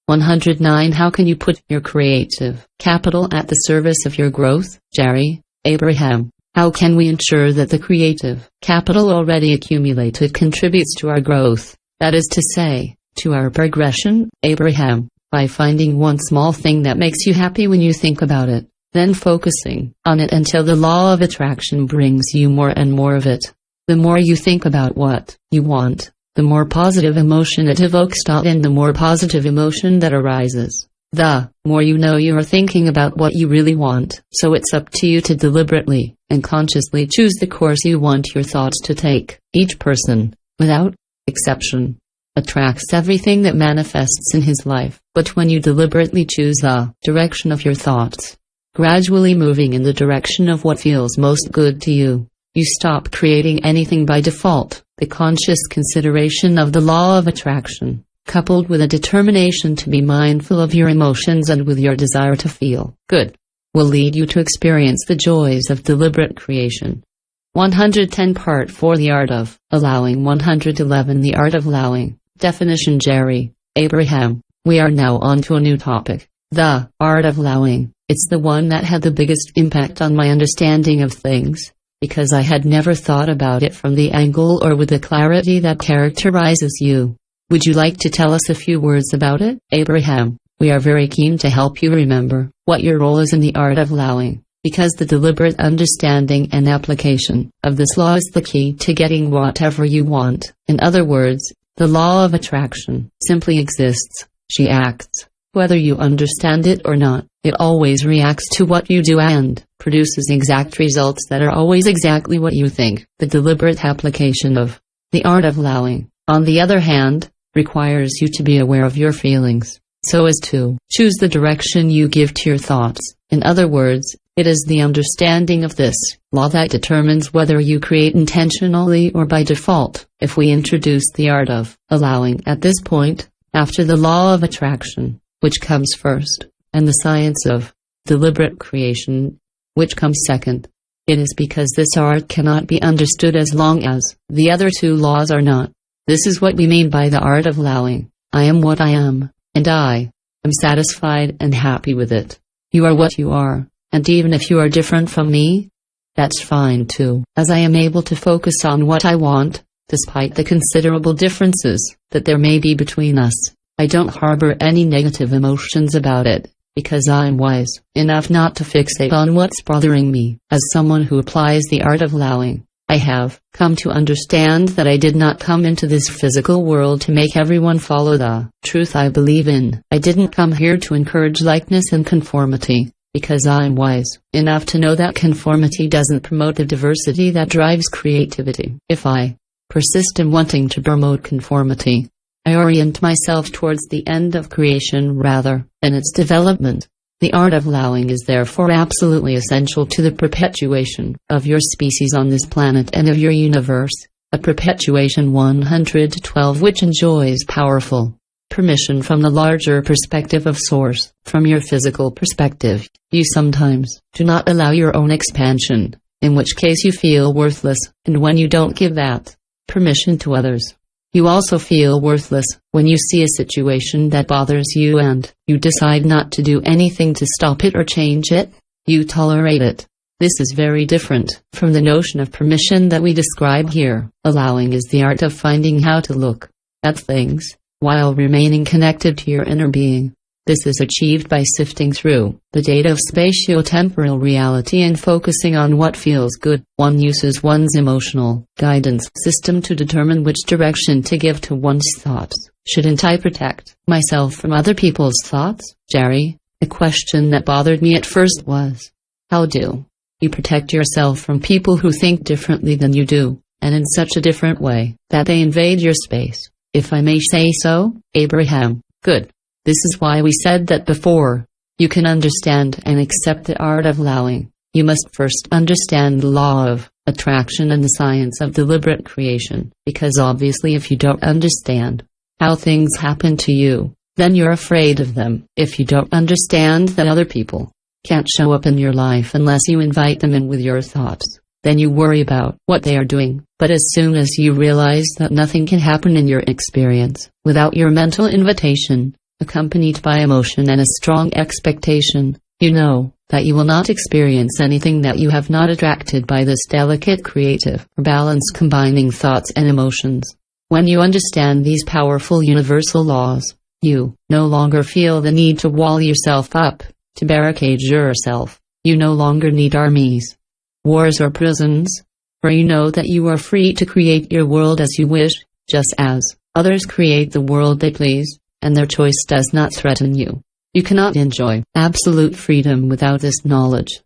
109. How can you put your creative capital at the service of your growth, Jerry? Abraham, how can we ensure that the creative capital already accumulated contributes to our growth, that is to say, to our progression, Abraham? By finding one small thing that makes you happy when you think about it, then focusing on it until the law of attraction brings you more and more of it. The more you think about what you want, the more positive emotion it evokes, and the more positive emotion that arises, the more you know you are thinking about what you really want. So it's up to you to deliberately and consciously choose the course you want your thoughts to take. Each person, without exception, attracts everything that manifests in his life. But when you deliberately choose the direction of your thoughts, gradually moving in the direction of what feels most good to you, you stop creating anything by default. The conscious consideration of the law of attraction, coupled with a determination to be mindful of your emotions and with your desire to feel good, will lead you to experience the joys of deliberate creation. 110. Part 4. The Art of Allowing. 111. The Art of Allowing. Definition. Jerry, Abraham, we are now on to a new topic. The art of allowing. It's the one that had the biggest impact on my understanding of things, because I had never thought about it from the angle or with the clarity that characterizes you. Would you like to tell us a few words about it, Abraham? We are very keen to help you remember what your role is in the art of allowing, because the deliberate understanding and application of this law is the key to getting whatever you want. In other words, the law of attraction simply exists. She acts. Whether you understand it or not, it always reacts to what you do and produces exact results that are always exactly what you think. The deliberate application of the art of allowing, on the other hand, requires you to be aware of your feelings, so as to choose the direction you give to your thoughts. In other words, it is the understanding of this law that determines whether you create intentionally or by default. If we introduce the art of allowing at this point, after the law of attraction, which comes first, and the science of deliberate creation, which comes second, it is because this art cannot be understood as long as the other two laws are not. This is what we mean by the art of allowing. I am what I am, and I am satisfied and happy with it. You are what you are, and even if you are different from me, that's fine too, as I am able to focus on what I want, despite the considerable differences that there may be between us. I don't harbor any negative emotions about it, because I'm wise enough not to fixate on what's bothering me. As someone who applies the art of allowing, I have come to understand that I did not come into this physical world to make everyone follow the truth I believe in. I didn't come here to encourage likeness and conformity, because I'm wise enough to know that conformity doesn't promote the diversity that drives creativity. If I persist in wanting to promote conformity, I orient myself towards the end of creation rather than its development. The art of allowing is therefore absolutely essential to the perpetuation of your species on this planet and of your universe, a perpetuation 112 which enjoys powerful permission from the larger perspective of Source. From your physical perspective, you sometimes do not allow your own expansion, in which case you feel worthless, and when you don't give that permission to others, you also feel worthless. When you see a situation that bothers you and you decide not to do anything to stop it or change it, you tolerate it. This is very different from the notion of permission that we describe here. Allowing is the art of finding how to look at things while remaining connected to your inner being. This is achieved by sifting through the data of spatio-temporal reality and focusing on what feels good. One uses one's emotional guidance system to determine which direction to give to one's thoughts. Shouldn't I protect myself from other people's thoughts, Jerry? A question that bothered me at first was, how do you protect yourself from people who think differently than you do, and in such a different way that they invade your space? If I may say so, Abraham. Good. This is why we said that before you can understand and accept the art of allowing, you must first understand the law of attraction and the science of deliberate creation, because obviously if you don't understand how things happen to you, then you're afraid of them. If you don't understand that other people can't show up in your life unless you invite them in with your thoughts, then you worry about what they are doing. But as soon as you realize that nothing can happen in your experience without your mental invitation, accompanied by emotion and a strong expectation, you know that you will not experience anything that you have not attracted by this delicate creative balance combining thoughts and emotions. When you understand these powerful universal laws, you no longer feel the need to wall yourself up, to barricade yourself. You no longer need armies, wars or prisons, for you know that you are free to create your world as you wish, just as others create the world they please, and their choice does not threaten you. You cannot enjoy absolute freedom without this knowledge.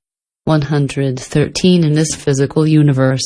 113 In this physical universe,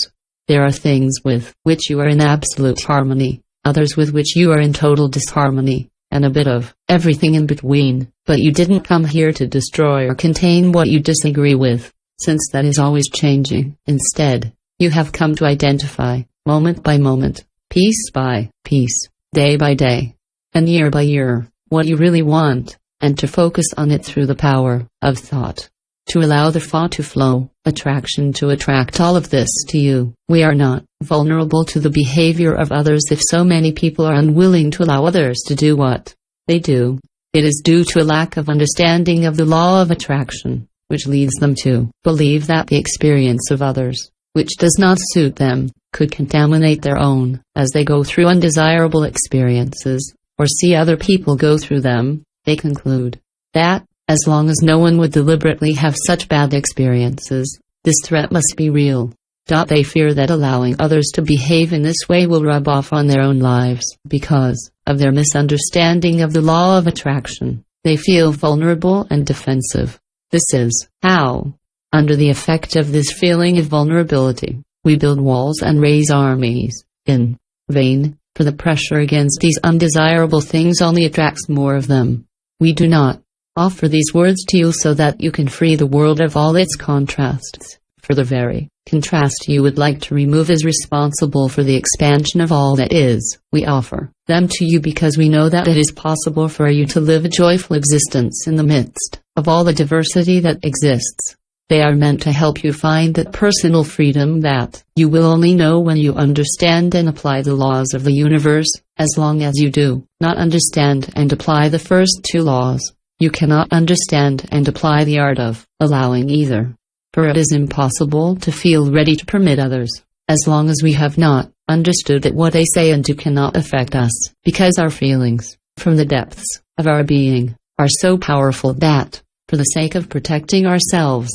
there are things with which you are in absolute harmony, others with which you are in total disharmony, and a bit of everything in between. But you didn't come here to destroy or contain what you disagree with, since that is always changing. Instead, you have come to identify, moment by moment, piece by piece, day by day, and year by year, what you really want, and to focus on it through the power of thought. To allow the thought to flow, attraction to attract all of this to you. We are not vulnerable to the behavior of others if so many people are unwilling to allow others to do what they do. It is due to a lack of understanding of the law of attraction, which leads them to believe that the experience of others, which does not suit them, could contaminate their own, as they go through undesirable experiences, or see other people go through them. They conclude that, as long as no one would deliberately have such bad experiences, this threat must be real. They fear that allowing others to behave in this way will rub off on their own lives. Because of their misunderstanding of the law of attraction, they feel vulnerable and defensive. This is how, under the effect of this feeling of vulnerability, we build walls and raise armies. In vain, for the pressure against these undesirable things only attracts more of them. We do not offer these words to you so that you can free the world of all its contrasts, for the very contrast you would like to remove is responsible for the expansion of all that is. We offer them to you because we know that it is possible for you to live a joyful existence in the midst of all the diversity that exists. They are meant to help you find that personal freedom that you will only know when you understand and apply the laws of the universe. As long as you do not understand and apply the first two laws, you cannot understand and apply the art of allowing either. For it is impossible to feel ready to permit others, as long as we have not understood that what they say and do cannot affect us, because our feelings, from the depths of our being, are so powerful that, for the sake of protecting ourselves,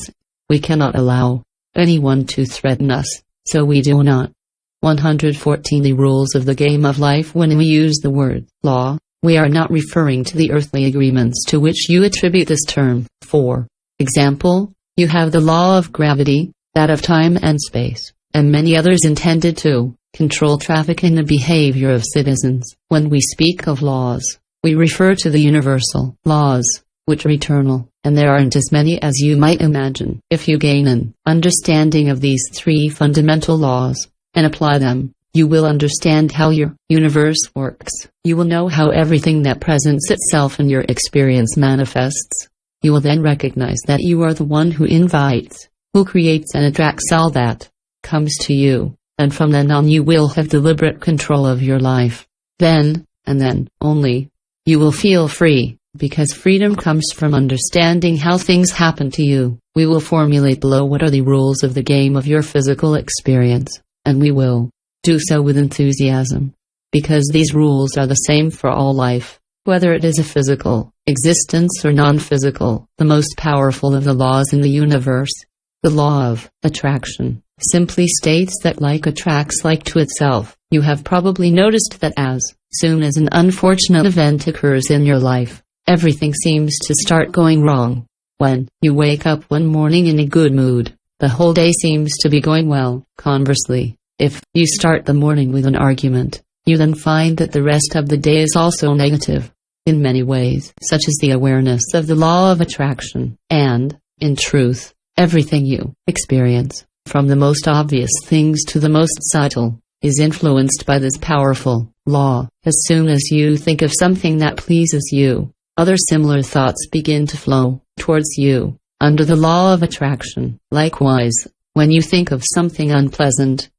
we cannot allow anyone to threaten us, so we do not. 114 The rules of the game of life. When we use the word law, we are not referring to the earthly agreements to which you attribute this term. For example, you have the law of gravity, that of time and space, and many others intended to control traffic and the behavior of citizens. When we speak of laws, we refer to the universal laws, which are eternal, and there aren't as many as you might imagine. If you gain an understanding of these three fundamental laws, and apply them, you will understand how your universe works. You will know how everything that presents itself in your experience manifests. You will then recognize that you are the one who invites, who creates and attracts all that comes to you, and from then on you will have deliberate control of your life. Then, and then only, you will feel free, because freedom comes from understanding how things happen to you. We will formulate below what are the rules of the game of your physical experience, and we will do so with enthusiasm, because these rules are the same for all life, whether it is a physical existence or non-physical. The most powerful of the laws in the universe, the law of attraction, simply states that like attracts like to itself. You have probably noticed that as soon as an unfortunate event occurs in your life, everything seems to start going wrong. When you wake up one morning in a good mood, the whole day seems to be going well. Conversely, if you start the morning with an argument, you then find that the rest of the day is also negative, in many ways, such as the awareness of the law of attraction. And, in truth, everything you experience, from the most obvious things to the most subtle, is influenced by this powerful law. As soon as you think of something that pleases you, other similar thoughts begin to flow towards you, under the law of attraction. Likewise, when you think of something unpleasant,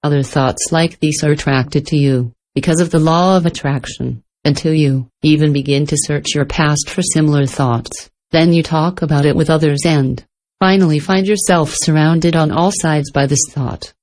other thoughts like these are attracted to you, because of the law of attraction, until you even begin to search your past for similar thoughts. Then you talk about it with others and finally find yourself surrounded on all sides by this thought.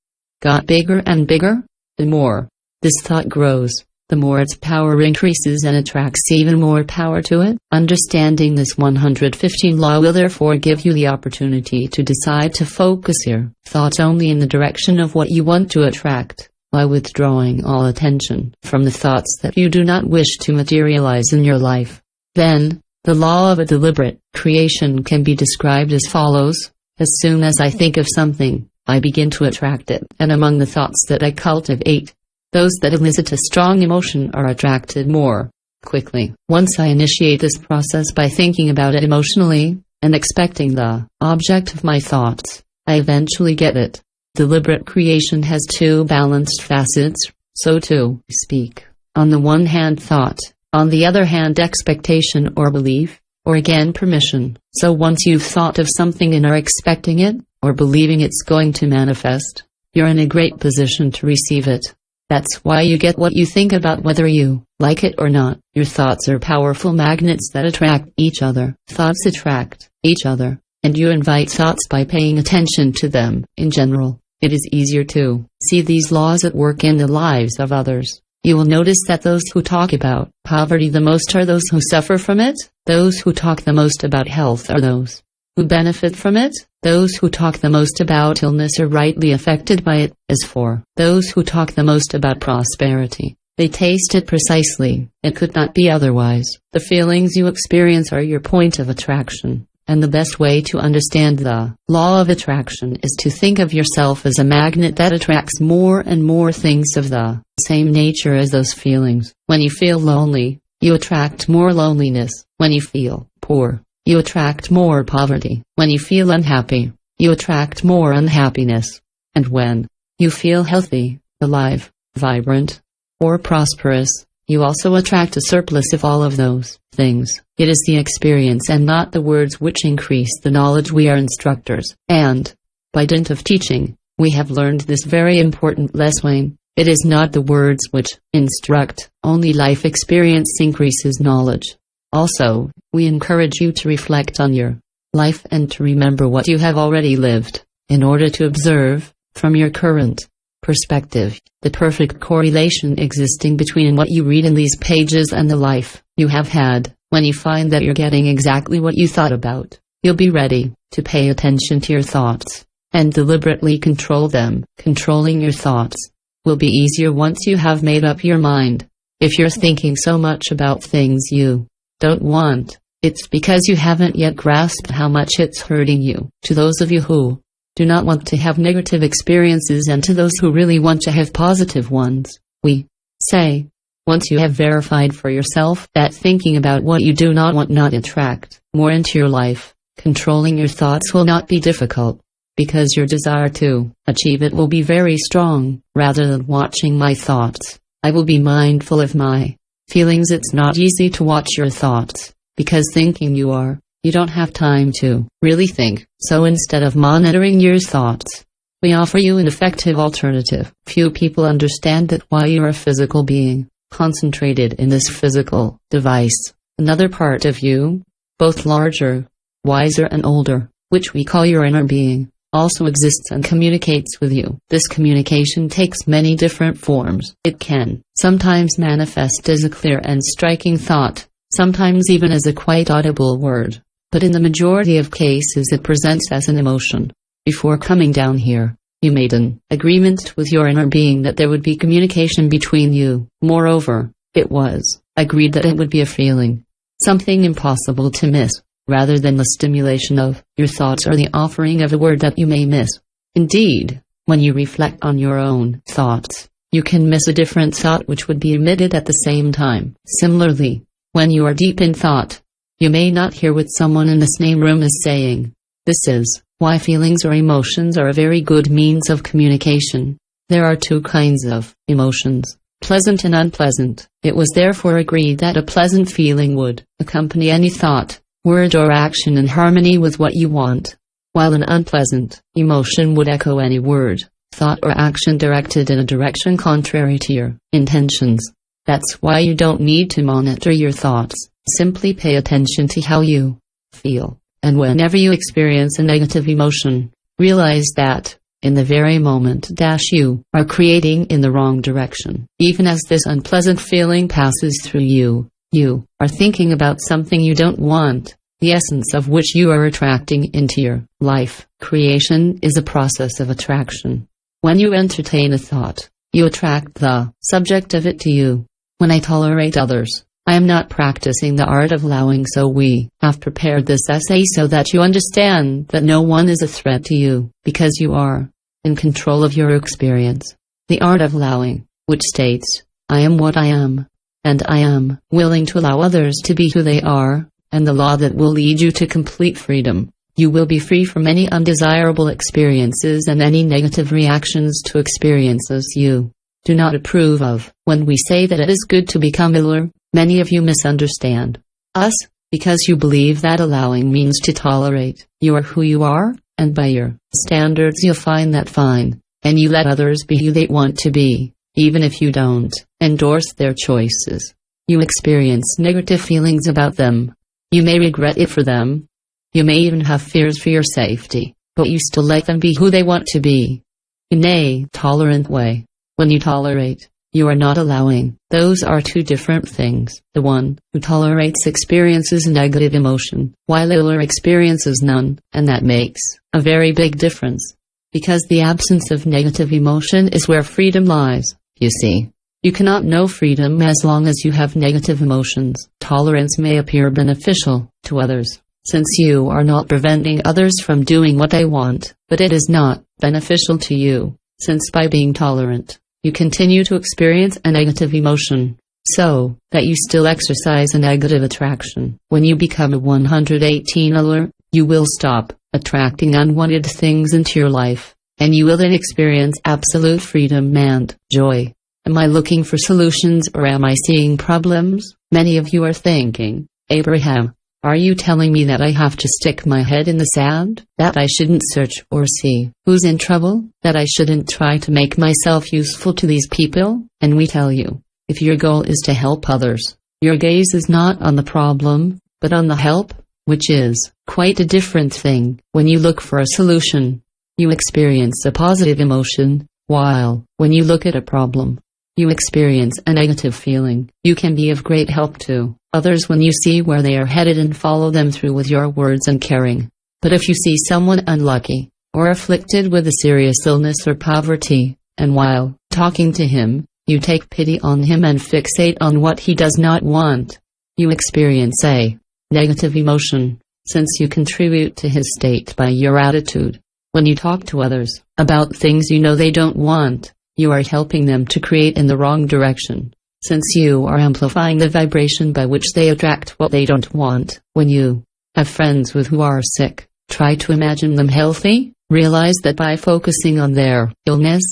Got bigger and bigger? The more this thought grows, the more its power increases and attracts even more power to it. Understanding this 115 law will therefore give you the opportunity to decide to focus your thoughts only in the direction of what you want to attract, while withdrawing all attention from the thoughts that you do not wish to materialize in your life. Then, the law of a deliberate creation can be described as follows. As soon as I think of something, I begin to attract it, and among the thoughts that I cultivate, those that elicit a strong emotion are attracted more quickly. Once I initiate this process by thinking about it emotionally, and expecting the object of my thoughts, I eventually get it. Deliberate creation has two balanced facets, so to speak. On the one hand thought, on the other hand expectation or belief, or again permission. So once you've thought of something and are expecting it, or believing it's going to manifest, you're in a great position to receive it. That's why you get what you think about whether you like it or not. Your thoughts are powerful magnets that attract each other. Thoughts attract each other, and you invite thoughts by paying attention to them. In general, it is easier to see these laws at work in the lives of others. You will notice that those who talk about poverty the most are those who suffer from it. Those who talk the most about health are those who benefit from it. Those who talk the most about illness are rightly affected by it. As for those who talk the most about prosperity, they taste it precisely. It could not be otherwise. The feelings you experience are your point of attraction, and the best way to understand the law of attraction is to think of yourself as a magnet that attracts more and more things of the same nature as those feelings. When you feel lonely, you attract more loneliness. When you feel poor, you attract more poverty. When you feel unhappy, you attract more unhappiness. And when you feel healthy, alive, vibrant, or prosperous, you also attract a surplus of all of those things. It is the experience and not the words which increase the knowledge. We are instructors, and, by dint of teaching, we have learned this very important lesson. It is not the words which instruct, only life experience increases knowledge. Also, we encourage you to reflect on your life and to remember what you have already lived, in order to observe, from your current perspective, the perfect correlation existing between what you read in these pages and the life you have had. When you find that you're getting exactly what you thought about, you'll be ready to pay attention to your thoughts and deliberately control them. Controlling your thoughts will be easier once you have made up your mind. If you're thinking so much about things you don't want, it's because you haven't yet grasped how much it's hurting you. To those of you who do not want to have negative experiences and to those who really want to have positive ones, we say, Once you have verified for yourself that thinking about what you do not want not attract more into your life, controlling your thoughts will not be difficult, because your desire to achieve it will be very strong. Rather than watching my thoughts, I will be mindful of my feelings. It's not easy to watch your thoughts, because thinking you don't have time to really think. So instead of monitoring your thoughts, we offer you an effective alternative. Few people understand that while you are a physical being, concentrated in this physical device, another part of you, both larger, wiser and older, which we call your inner being, also exists and communicates with you. This communication takes many different forms. It can sometimes manifest as a clear and striking thought, sometimes even as a quite audible word, but in the majority of cases it presents as an emotion. Before coming down here, you made an agreement with your inner being that there would be communication between you. Moreover, it was agreed that it would be a feeling, something impossible to miss, rather than the stimulation of your thoughts or the offering of a word that you may miss. Indeed, when you reflect on your own thoughts, you can miss a different thought which would be emitted at the same time. Similarly, when you are deep in thought, you may not hear what someone in the same room is saying. This is why feelings or emotions are a very good means of communication. There are two kinds of emotions, pleasant and unpleasant. It was therefore agreed that a pleasant feeling would accompany any thought, word or action in harmony with what you want, while an unpleasant emotion would echo any word, thought or action directed in a direction contrary to your intentions. That's why you don't need to monitor your thoughts. Simply pay attention to how you feel. And whenever you experience a negative emotion, realize that, in the very moment you are creating in the wrong direction. Even as this unpleasant feeling passes through you, you are thinking about something you don't want, the essence of which you are attracting into your life. Creation is a process of attraction. When you entertain a thought, you attract the subject of it to you. When I tolerate others, I am not practicing the art of allowing, so we have prepared this essay so that you understand that no one is a threat to you, because you are in control of your experience. The art of allowing, which states, I am what I am, and I am willing to allow others to be who they are, and the law that will lead you to complete freedom. You will be free from any undesirable experiences and any negative reactions to experiences you do not approve of. When we say that it is good to become iller, many of you misunderstand us, because you believe that allowing means to tolerate. You are who you are, and by your standards you'll find that fine, and you let others be who they want to be, even if you don't endorse their choices. You experience negative feelings about them. You may regret it for them. You may even have fears for your safety, but you still let them be who they want to be, in a tolerant way. When you tolerate, you are not allowing. Those are two different things. The one who tolerates experiences negative emotion, while iller experiences none, and that makes a very big difference, because the absence of negative emotion is where freedom lies. You see, you cannot know freedom as long as you have negative emotions. Tolerance may appear beneficial to others, since you are not preventing others from doing what they want, but it is not beneficial to you, since by being tolerant, you continue to experience a negative emotion, so that you still exercise a negative attraction. When you become a 118 iller, you will stop attracting unwanted things into your life, and you will then experience absolute freedom and joy. Am I looking for solutions or am I seeing problems? Many of you are thinking, Abraham, are you telling me that I have to stick my head in the sand? That I shouldn't search or see who's in trouble? That I shouldn't try to make myself useful to these people? And we tell you, if your goal is to help others, your gaze is not on the problem, but on the help, which is quite a different thing. When you look for a solution, you experience a positive emotion, while when you look at a problem, you experience a negative feeling. You can be of great help to others when you see where they are headed and follow them through with your words and caring. But if you see someone unlucky, or afflicted with a serious illness or poverty, and while talking to him, you take pity on him and fixate on what he does not want, you experience a negative emotion, since you contribute to his state by your attitude. When you talk to others about things you know they don't want, you are helping them to create in the wrong direction. since you are amplifying the vibration by which they attract what they don't want. When you have friends who are sick, try to imagine them healthy. Realize that by focusing on their illness,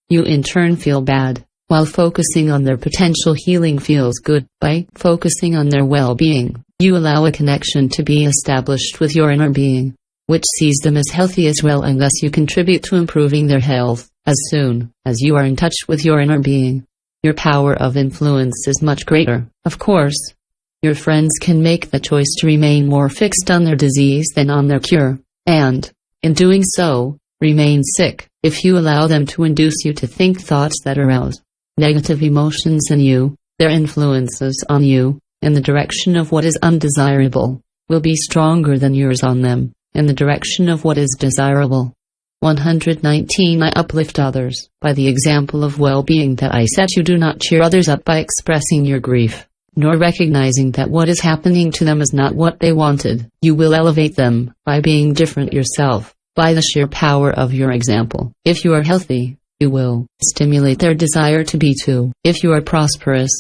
you in turn feel bad, while focusing on their potential healing feels good. By focusing on their well-being, you allow a connection to be established with your inner being, which sees them as healthy as well, and thus you contribute to improving their health. As soon as you are in touch with your inner being, your power of influence is much greater. Of course, your friends can make the choice to remain more fixed on their disease than on their cure, and, in doing so, remain sick. If you allow them to induce you to think thoughts that arouse negative emotions in you, their influences on you, in the direction of what is undesirable, will be stronger than yours on them, in the direction of what is desirable. 119. I uplift others. By the example of well-being that I set, you do not cheer others up by expressing your grief, nor recognizing that what is happening to them is not what they wanted. You will elevate them by being different yourself, by the sheer power of your example. If you are healthy, you will stimulate their desire to be too. If you are prosperous,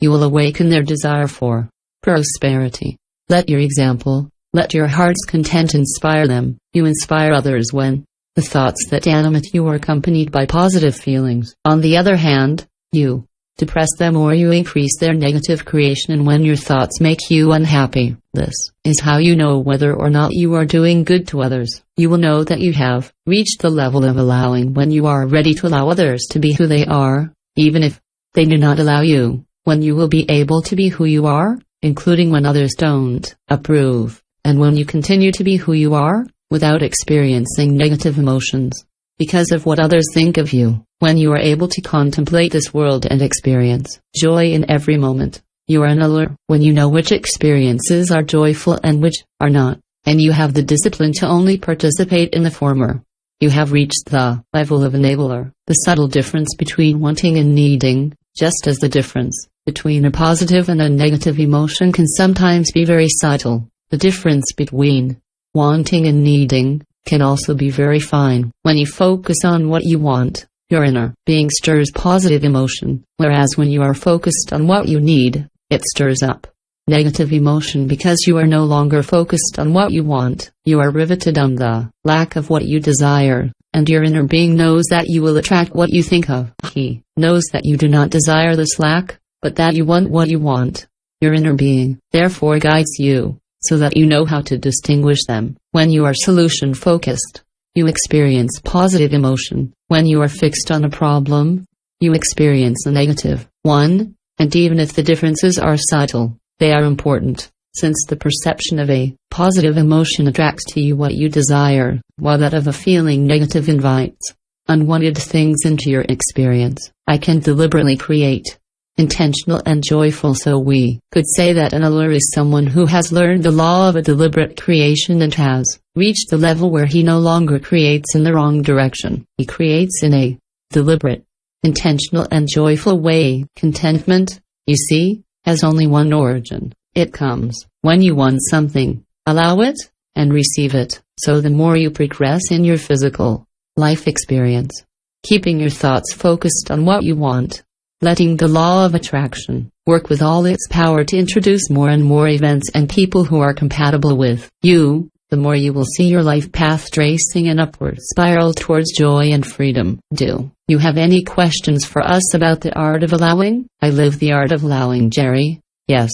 you will awaken their desire for prosperity. Let your example, let your heart's content inspire them. You inspire others when the thoughts that animate you are accompanied by positive feelings. On the other hand, you depress them or you increase their negative creation, and when your thoughts make you unhappy, this is how you know whether or not you are doing good to others. You will know that you have reached the level of allowing when you are ready to allow others to be who they are, even if they do not allow you. When you will be able to be who you are, including when others don't approve, and when you continue to be who you are, without experiencing negative emotions because of what others think of you. When you are able to contemplate this world and experience joy in every moment, you are an enabler. When you know which experiences are joyful and which are not, and you have the discipline to only participate in the former, you have reached the level of enabler. The subtle difference between wanting and needing, just as the difference between a positive and a negative emotion can sometimes be very subtle, the difference between wanting and needing can also be very fine. When you focus on what you want, your inner being stirs positive emotion, whereas when you are focused on what you need, it stirs up negative emotion because you are no longer focused on what you want. You are riveted on the lack of what you desire, and your inner being knows that you will attract what you think of. He knows that you do not desire this lack, but that you want what you want. Your inner being, therefore, guides you, so that you know how to distinguish them. When you are solution-focused, you experience positive emotion. When you are fixed on a problem, you experience a negative one, and even if the differences are subtle, they are important, since the perception of a positive emotion attracts to you what you desire, while that of a feeling negative invites unwanted things into your experience. I can deliberately create intentional and joyful, so we could say that an enabler is someone who has learned the law of a deliberate creation and has reached the level where he no longer creates in the wrong direction. He creates in a deliberate, intentional and joyful way. Contentment, you see, has only one origin. It comes when you want something, allow it, and receive it. So the more you progress in your physical life experience, keeping your thoughts focused on what you want, letting the law of attraction work with all its power to introduce more and more events and people who are compatible with you, the more you will see your life path tracing an upward spiral towards joy and freedom. Do you have any questions for us about the art of allowing? I live the art of allowing, Jerry. Yes,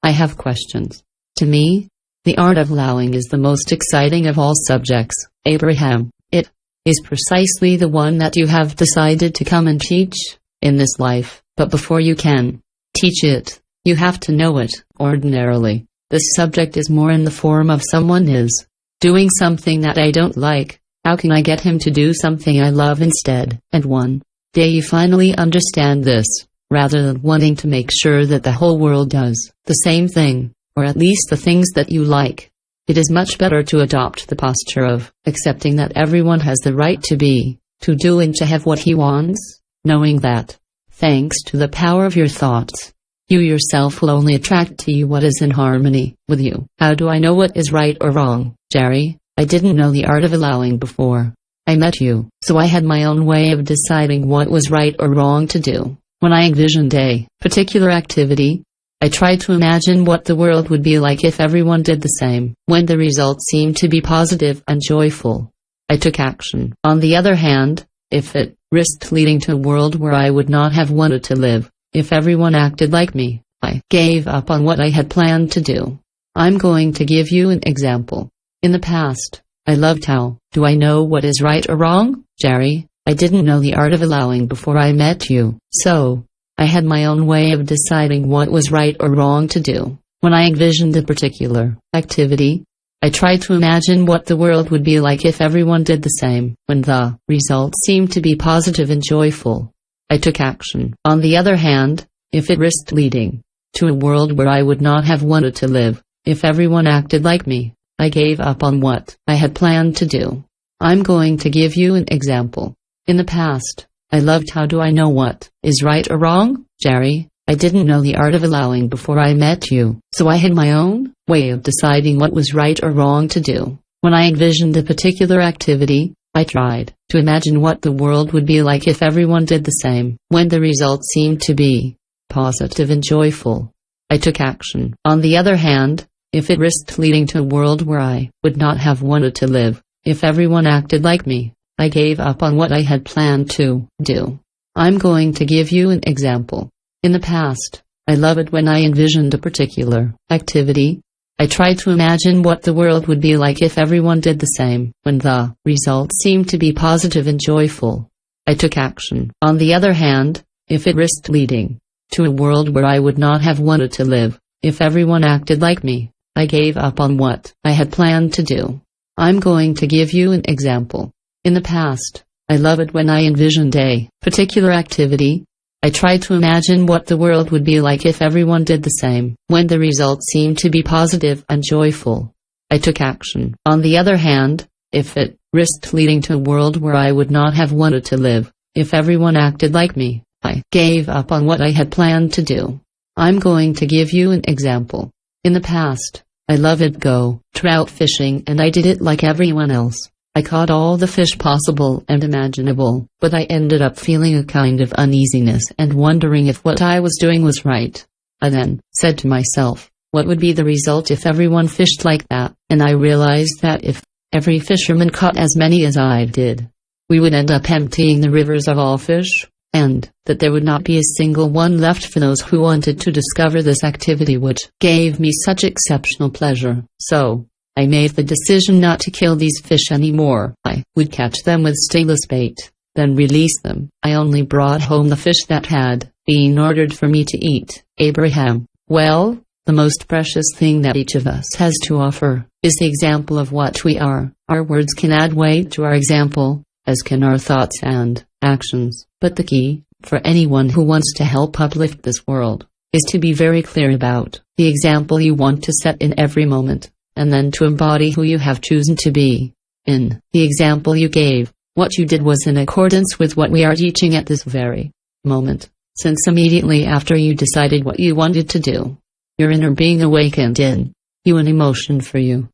I have questions. To me, the art of allowing is the most exciting of all subjects, Abraham. It is precisely the one that you have decided to come and teach in this life, but before you can teach it, you have to know it. Ordinarily, this subject is more in the form of someone is doing something that I don't like. How can I get him to do something I love instead? And one day you finally understand this, rather than wanting to make sure that the whole world does the same thing, or at least the things that you like. It is much better to adopt the posture of accepting that everyone has the right to be, to do and to have what he wants, knowing that, thanks to the power of your thoughts, you yourself will only attract to you what is in harmony with you. How do I know what is right or wrong, Jerry? I didn't know the art of allowing before I met you, so I had my own way of deciding what was right or wrong to do. When I envisioned a particular activity, I tried to imagine what the world would be like if everyone did the same. When the results seemed to be positive and joyful, I took action. On the other hand, if it risked leading to a world where I would not have wanted to live, if everyone acted like me, I gave up on what I had planned to do. I'm going to give you an example. In the past, I loved how. Do I know what is right or wrong, Jerry? I didn't know the art of allowing before I met you, so I had my own way of deciding what was right or wrong to do. When I envisioned a particular activity, I tried to imagine what the world would be like if everyone did the same. When the results seemed to be positive and joyful, I took action. On the other hand, if it risked leading to a world where I would not have wanted to live, if everyone acted like me, I gave up on what I had planned to do. I'm going to give you an example. In the past, I loved how. Do I know what is right or wrong, Jerry? I didn't know the art of allowing before I met you, so I had my own way of deciding what was right or wrong to do. When I envisioned a particular activity, I tried to imagine what the world would be like if everyone did the same. When the results seemed to be positive and joyful, I took action. On the other hand, if it risked leading to a world where I would not have wanted to live, if everyone acted like me, I gave up on what I had planned to do. I'm going to give you an example. In the past, I loved when I envisioned a particular activity. I tried to imagine what the world would be like if everyone did the same. When the results seemed to be positive and joyful, I took action. On the other hand, if it risked leading to a world where I would not have wanted to live, if everyone acted like me, I gave up on what I had planned to do. I'm going to give you an example. In the past, I loved when I envisioned a particular activity. I tried to imagine what the world would be like if everyone did the same. When the results seemed to be positive and joyful, I took action. On the other hand, if it risked leading to a world where I would not have wanted to live, if everyone acted like me, I gave up on what I had planned to do. I'm going to give you an example. In the past, I loved go trout fishing, and I did it like everyone else. I caught all the fish possible and imaginable, but I ended up feeling a kind of uneasiness and wondering if what I was doing was right. I then said to myself, what would be the result if everyone fished like that? And I realized that if every fisherman caught as many as I did, we would end up emptying the rivers of all fish, and that there would not be a single one left for those who wanted to discover this activity which gave me such exceptional pleasure. So I made the decision not to kill these fish anymore. I would catch them with stainless bait, then release them. I only brought home the fish that had been ordered for me to eat. Abraham, well, the most precious thing that each of us has to offer is the example of what we are. Our words can add weight to our example, as can our thoughts and actions. But the key, for anyone who wants to help uplift this world, is to be very clear about the example you want to set in every moment, and then to embody who you have chosen to be. In the example you gave, what you did was in accordance with what we are teaching at this very moment, since immediately after you decided what you wanted to do, your inner being awakened in you, an emotion for you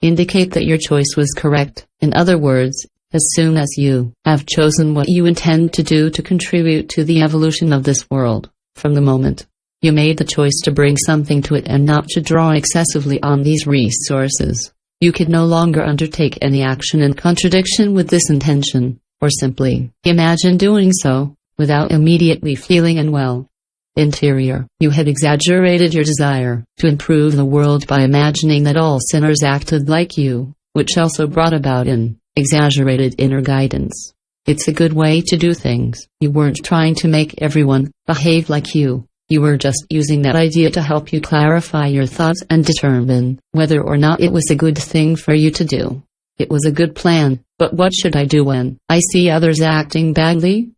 indicate that your choice was correct. In other words, as soon as you have chosen what you intend to do to contribute to the evolution of this world, from the moment you made the choice to bring something to it and not to draw excessively on these resources, you could no longer undertake any action in contradiction with this intention, or simply imagine doing so, without immediately feeling unwell. Interior, you had exaggerated your desire to improve the world by imagining that all sinners acted like you, which also brought about an exaggerated inner guidance. It's a good way to do things. You weren't trying to make everyone behave like you. You were just using that idea to help you clarify your thoughts and determine whether or not it was a good thing for you to do. It was a good plan, but what should I do when I see others acting badly?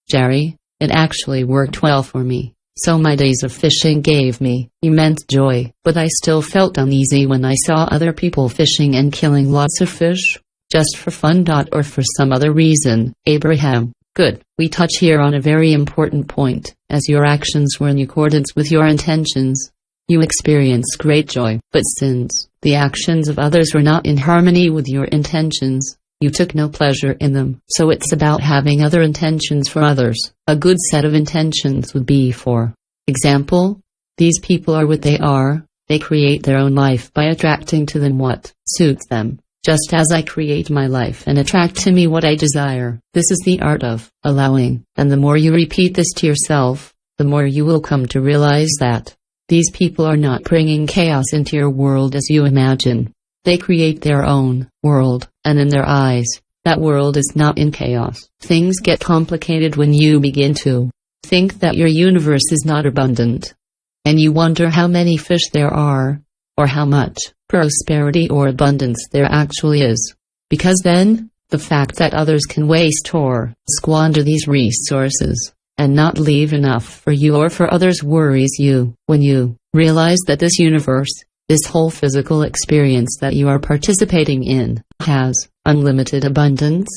Jerry, it actually worked well for me. So my days of fishing gave me immense joy, but I still felt uneasy when I saw other people fishing and killing lots of fish, just for fun or for some other reason. Abraham, good. We touch here on a very important point. As your actions were in accordance with your intentions, you experienced great joy. But since the actions of others were not in harmony with your intentions, You took no pleasure in them. So it's about having other intentions for others. A good set of intentions would be, for example, these people are what they are. They create their own life by attracting to them what suits them, just as I create my life and attract to me what I desire. This is the art of allowing, and the more you repeat this to yourself, the more you will come to realize that these people are not bringing chaos into your world as you imagine. They create their own world, and in their eyes, that world is not in chaos. Things get complicated when you begin to think that your universe is not abundant, and you wonder how many fish there are, or how much prosperity or abundance there actually is. Because then, the fact that others can waste or squander these resources and not leave enough for you or for others worries you. When you realize that this universe, this whole physical experience that you are participating in, has unlimited abundance,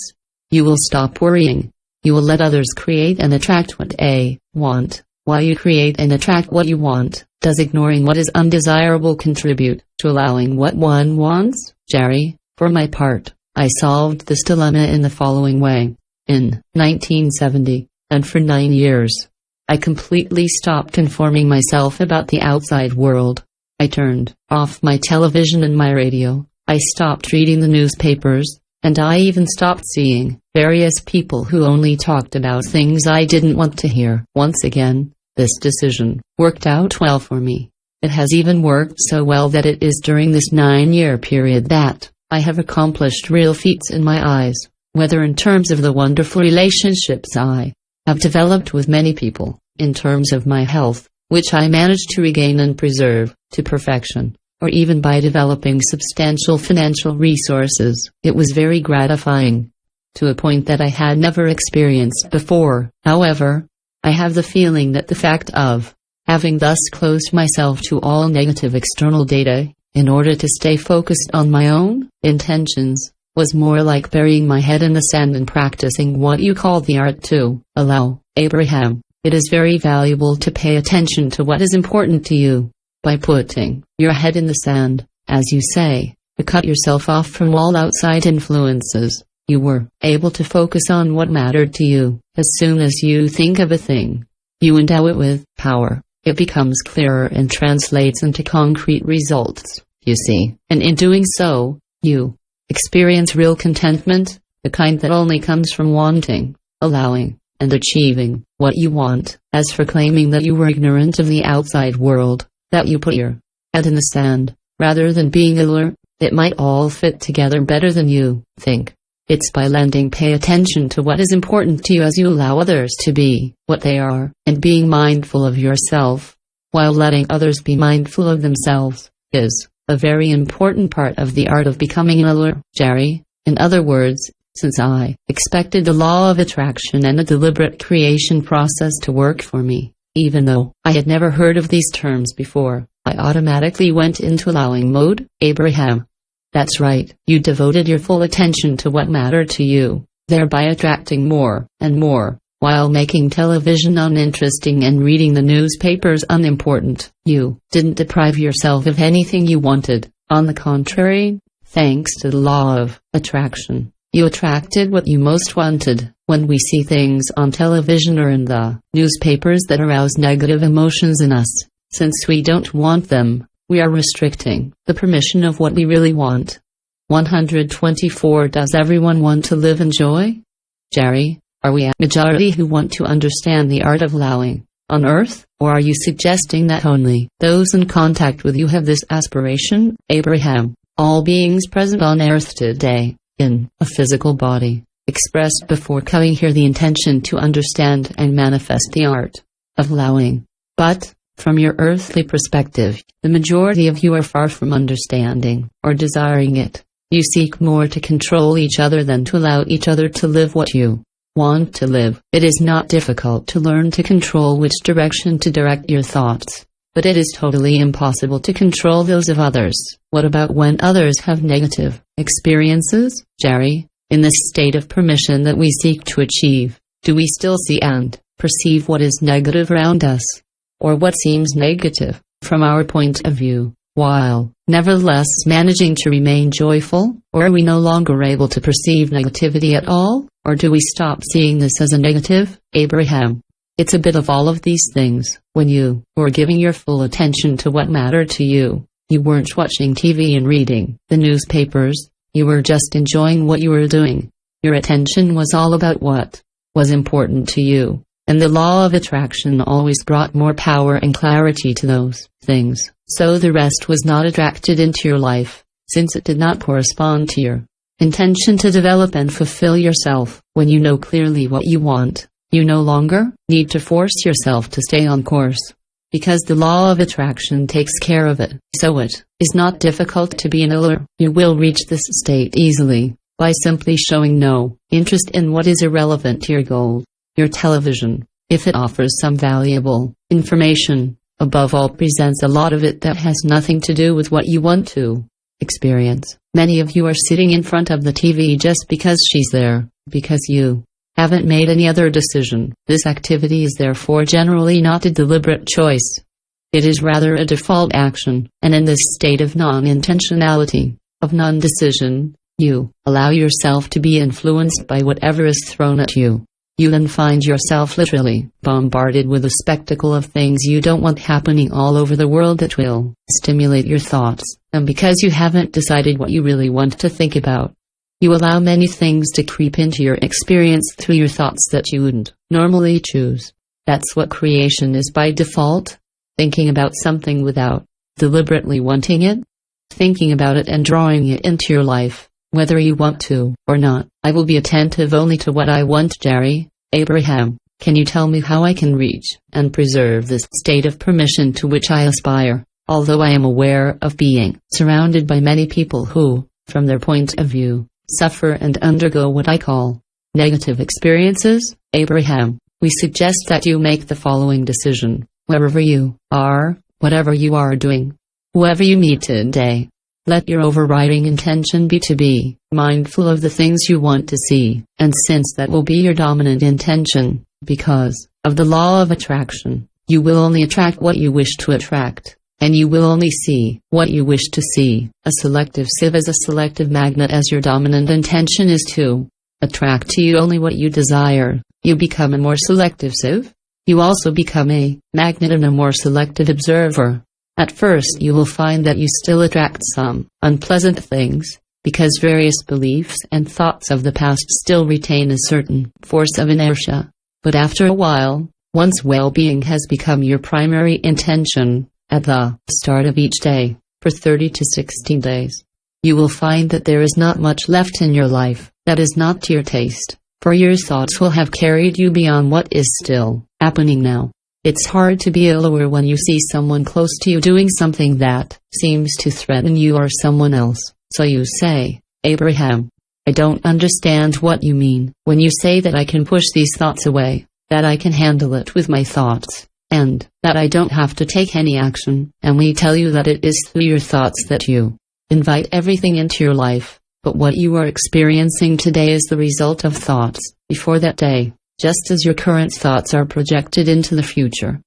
you will stop worrying. You will let others create and attract what they want, while you create and attract what you want. Does ignoring what is undesirable contribute to allowing what one wants? Jerry, for my part, I solved this dilemma in the following way. In 1970, and for 9 years, I completely stopped informing myself about the outside world. I turned off my television and my radio. I stopped reading the newspapers, and I even stopped seeing various people who only talked about things I didn't want to hear. Once again, this decision worked out well for me. It has even worked so well that it is during this 9-year period that I have accomplished real feats in my eyes, whether in terms of the wonderful relationships I have developed with many people, in terms of my health, which I managed to regain and preserve to perfection, or even by developing substantial financial resources. It was very gratifying, to a point that I had never experienced before. However, I have the feeling that the fact of having thus closed myself to all negative external data, in order to stay focused on my own intentions, was more like burying my head in the sand and practicing what you call the art to allow. Abraham, it is very valuable to pay attention to what is important to you. By putting your head in the sand, as you say, to cut yourself off from all outside influences, you were able to focus on what mattered to you. As soon as you think of a thing, you endow it with power. It becomes clearer and translates into concrete results, you see. And in doing so, you experience real contentment, the kind that only comes from wanting, allowing, and achieving what you want. As for claiming that you were ignorant of the outside world, that you put your head in the sand, rather than being alert, it might all fit together better than you think. It's by pay attention to what is important to you as you allow others to be what they are, and being mindful of yourself, while letting others be mindful of themselves, is a very important part of the art of becoming an alert. Jerry, in other words, since I expected the law of attraction and a deliberate creation process to work for me, even though I had never heard of these terms before, I automatically went into allowing mode. Abraham, that's right, you devoted your full attention to what mattered to you, thereby attracting more and more, while making television uninteresting and reading the newspapers unimportant. You didn't deprive yourself of anything you wanted. On the contrary, thanks to the law of attraction, you attracted what you most wanted. When we see things on television or in the newspapers that arouse negative emotions in us, since we don't want them, we are restricting the permission of what we really want. 124. Does everyone want to live in joy? Jerry, are we a majority who want to understand the art of allowing on earth, or are you suggesting that only those in contact with you have this aspiration? Abraham, all beings present on earth today, in a physical body, expressed before coming here the intention to understand and manifest the art of allowing. But, from your earthly perspective, the majority of you are far from understanding or desiring it. You seek more to control each other than to allow each other to live what you want to live. It is not difficult to learn to control which direction to direct your thoughts, but it is totally impossible to control those of others. What about when others have negative experiences? Jerry, in this state of permission that we seek to achieve, do we still see and perceive what is negative around us, or what seems negative? From our point of view, while nevertheless managing to remain joyful? Or are we no longer able to perceive negativity at all? Or do we stop seeing this as a negative? Abraham. It's a bit of all of these things. When you were giving your full attention to what mattered to you, you weren't watching TV and reading the newspapers, you were just enjoying what you were doing. Your attention was all about what was important to you, and the law of attraction always brought more power and clarity to those things, so the rest was not attracted into your life, since it did not correspond to your intention to develop and fulfill yourself. When you know clearly what you want, you no longer need to force yourself to stay on course, because the law of attraction takes care of it. So it is not difficult to be an iller. You will reach this state easily, by simply showing no interest in what is irrelevant to your goal. Your television, if it offers some valuable information, above all presents a lot of it that has nothing to do with what you want to experience. Many of you are sitting in front of the TV just because she's there, because you haven't made any other decision. This activity is therefore generally not a deliberate choice. It is rather a default action, and in this state of non-intentionality, of non-decision, you allow yourself to be influenced by whatever is thrown at you. You then find yourself literally bombarded with a spectacle of things you don't want happening all over the world that will stimulate your thoughts, and because you haven't decided what you really want to think about, you allow many things to creep into your experience through your thoughts that you wouldn't normally choose. That's what creation is by default. Thinking about something without deliberately wanting it. Thinking about it and drawing it into your life, whether you want to or not. I will be attentive only to what I want. Jerry. Abraham, can you tell me how I can reach and preserve this state of permission to which I aspire, although I am aware of being surrounded by many people who, from their point of view, suffer and undergo what I call negative experiences? Abraham, we suggest that you make the following decision. Wherever you are, whatever you are doing, whoever you meet today, let your overriding intention be to be mindful of the things you want to see, and since that will be your dominant intention, because of the law of attraction, you will only attract what you wish to attract, and you will only see what you wish to see. A selective sieve is a selective magnet. As your dominant intention is to attract to you only what you desire, you become a more selective sieve. You also become a magnet and a more selective observer. At first you will find that you still attract some unpleasant things, because various beliefs and thoughts of the past still retain a certain force of inertia. But after a while, once well-being has become your primary intention, at the start of each day, for 30 to 16 days, you will find that there is not much left in your life that is not to your taste, for your thoughts will have carried you beyond what is still happening now. It's hard to be alert when you see someone close to you doing something that seems to threaten you or someone else. So you say, Abraham, I don't understand what you mean when you say that I can push these thoughts away, that I can handle it with my thoughts, and that I don't have to take any action. And we tell you that it is through your thoughts that you invite everything into your life. But what you are experiencing today is the result of thoughts before that day, just as your current thoughts are projected into the future.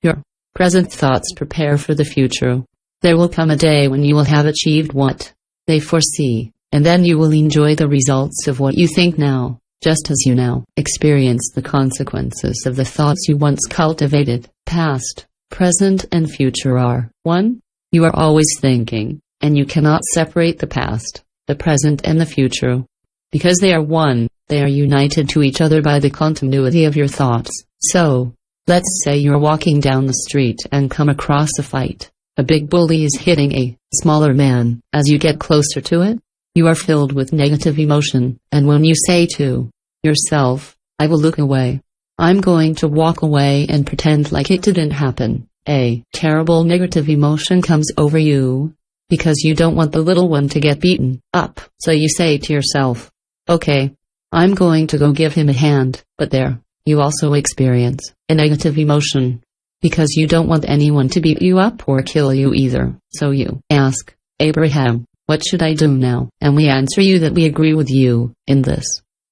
Your present thoughts prepare for the future. There will come a day when you will have achieved what they foresee, and then you will enjoy the results of what you think now, just as you now experience the consequences of the thoughts you once cultivated. Past, present, and future are one. You are always thinking, and you cannot separate the past, the present, and the future. Because they are one, they are united to each other by the continuity of your thoughts. So, let's say you're walking down the street and come across a fight. A big bully is hitting a smaller man. As you get closer to it, you are filled with negative emotion, and when you say to yourself, I will look away, I'm going to walk away and pretend like it didn't happen, a terrible negative emotion comes over you, because you don't want the little one to get beaten up. So you say to yourself, okay, I'm going to go give him a hand. But there, you also experience a negative emotion, because you don't want anyone to beat you up or kill you either. So you ask, Abraham, what should I do now? And we answer you that we agree with you. In this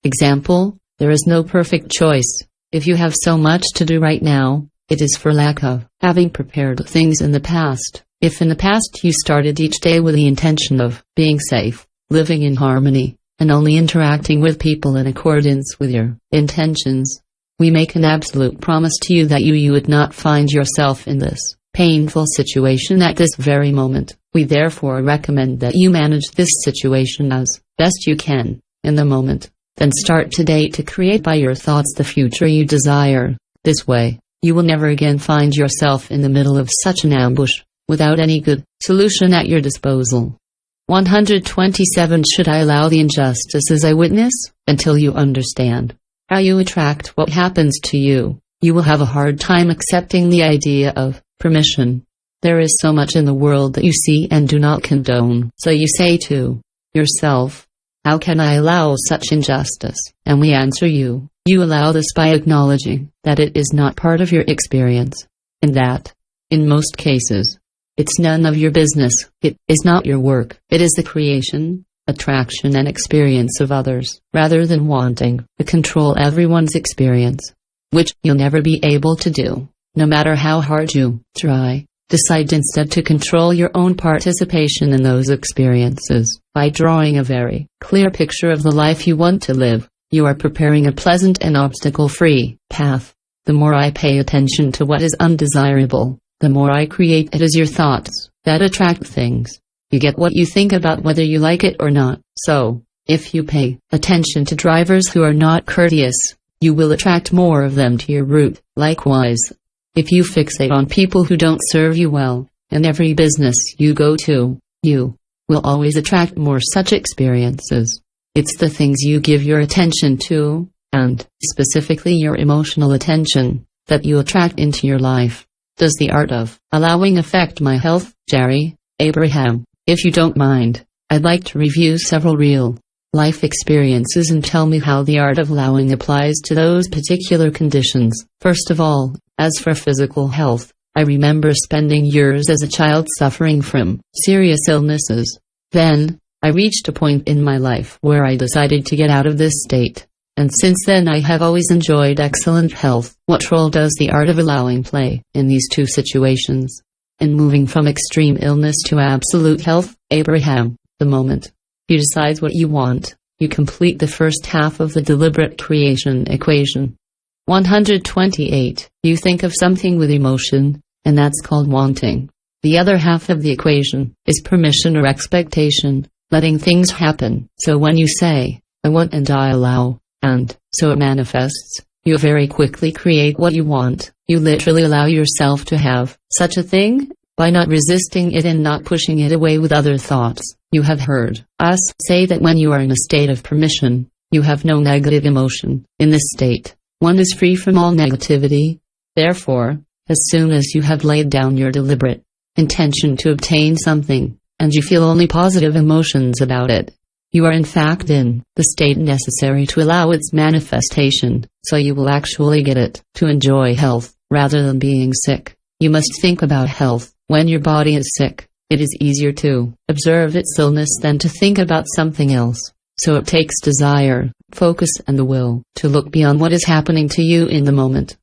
example, there is no perfect choice. If you have so much to do right now, it is for lack of having prepared things in the past. If in the past you started each day with the intention of being safe, living in harmony, and only interacting with people in accordance with your intentions, we make an absolute promise to you that you would not find yourself in this painful situation at this very moment. We therefore recommend that you manage this situation as best you can in the moment. Then start today to create by your thoughts the future you desire. This way, you will never again find yourself in the middle of such an ambush, without any good solution at your disposal. 127. Should I allow the injustices I witness? Until you understand how you attract what happens to you, you will have a hard time accepting the idea of permission. There is so much in the world that you see and do not condone. So you say to yourself, how can I allow such injustice? And we answer you, you allow this by acknowledging that it is not part of your experience, and that, in most cases, it's none of your business. It is not your work. It is the creation, attraction and experience of others, rather than wanting to control everyone's experience, which you'll never be able to do, no matter how hard you try. Decide instead to control your own participation in those experiences. By drawing a very clear picture of the life you want to live, you are preparing a pleasant and obstacle-free path. The more I pay attention to what is undesirable, the more I create. It is your thoughts that attract things. You get what you think about whether you like it or not. So, if you pay attention to drivers who are not courteous, you will attract more of them to your route. Likewise, if you fixate on people who don't serve you well, in every business you go to, you will always attract more such experiences. It's the things you give your attention to, and specifically your emotional attention, that you attract into your life. Does the art of allowing affect my health? Jerry Abraham. If you don't mind, I'd like to review several real life experiences and tell me how the art of allowing applies to those particular conditions. First of all, as for physical health, I remember spending years as a child suffering from serious illnesses. Then, I reached a point in my life where I decided to get out of this state, and since then I have always enjoyed excellent health. What role does the art of allowing play in these two situations? In moving from extreme illness to absolute health, Abraham, the moment you decide what you want, you complete the first half of the deliberate creation equation. 128. You think of something with emotion, and that's called wanting. The other half of the equation is permission or expectation, letting things happen. So when you say, I want and I allow, and so it manifests, you very quickly create what you want. You literally allow yourself to have such a thing, by not resisting it and not pushing it away with other thoughts. You have heard us say that when you are in a state of permission, you have no negative emotion. In this state, one is free from all negativity. Therefore, as soon as you have laid down your deliberate intention to obtain something, and you feel only positive emotions about it, you are in fact in the state necessary to allow its manifestation, so you will actually get it. To enjoy health, rather than being sick, you must think about health. When your body is sick, it is easier to observe its illness than to think about something else. So it takes desire, focus and the will to look beyond what is happening to you in the moment.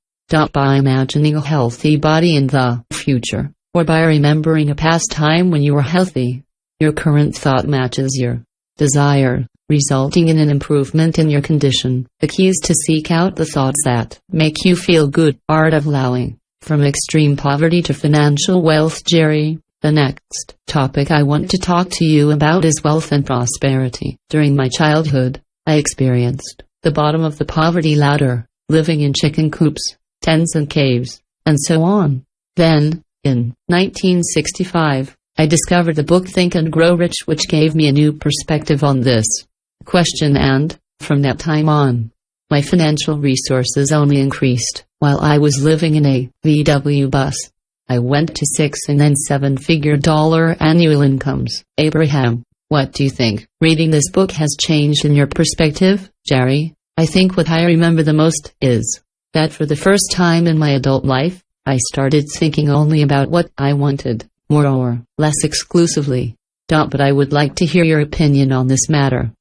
By imagining a healthy body in the future, or by remembering a past time when you were healthy, your current thought matches your desire, resulting in an improvement in your condition. The key is to seek out the thoughts that make you feel good. Art of allowing. From extreme poverty to financial wealth. Jerry. The next topic I want to talk to you about is wealth and prosperity. During my childhood, I experienced the bottom of the poverty ladder, living in chicken coops, tents and caves, and so on. Then, in 1965, I discovered the book Think and Grow Rich, which gave me a new perspective on this question, and, from that time on, my financial resources only increased. While I was living in a VW bus, I went to 6 and then 7-figure dollar annual incomes. Abraham, what do you think? Reading this book has changed in your perspective, Jerry. I think what I remember the most is that for the first time in my adult life, I started thinking only about what I wanted, more or less exclusively. But I would like to hear your opinion on this matter.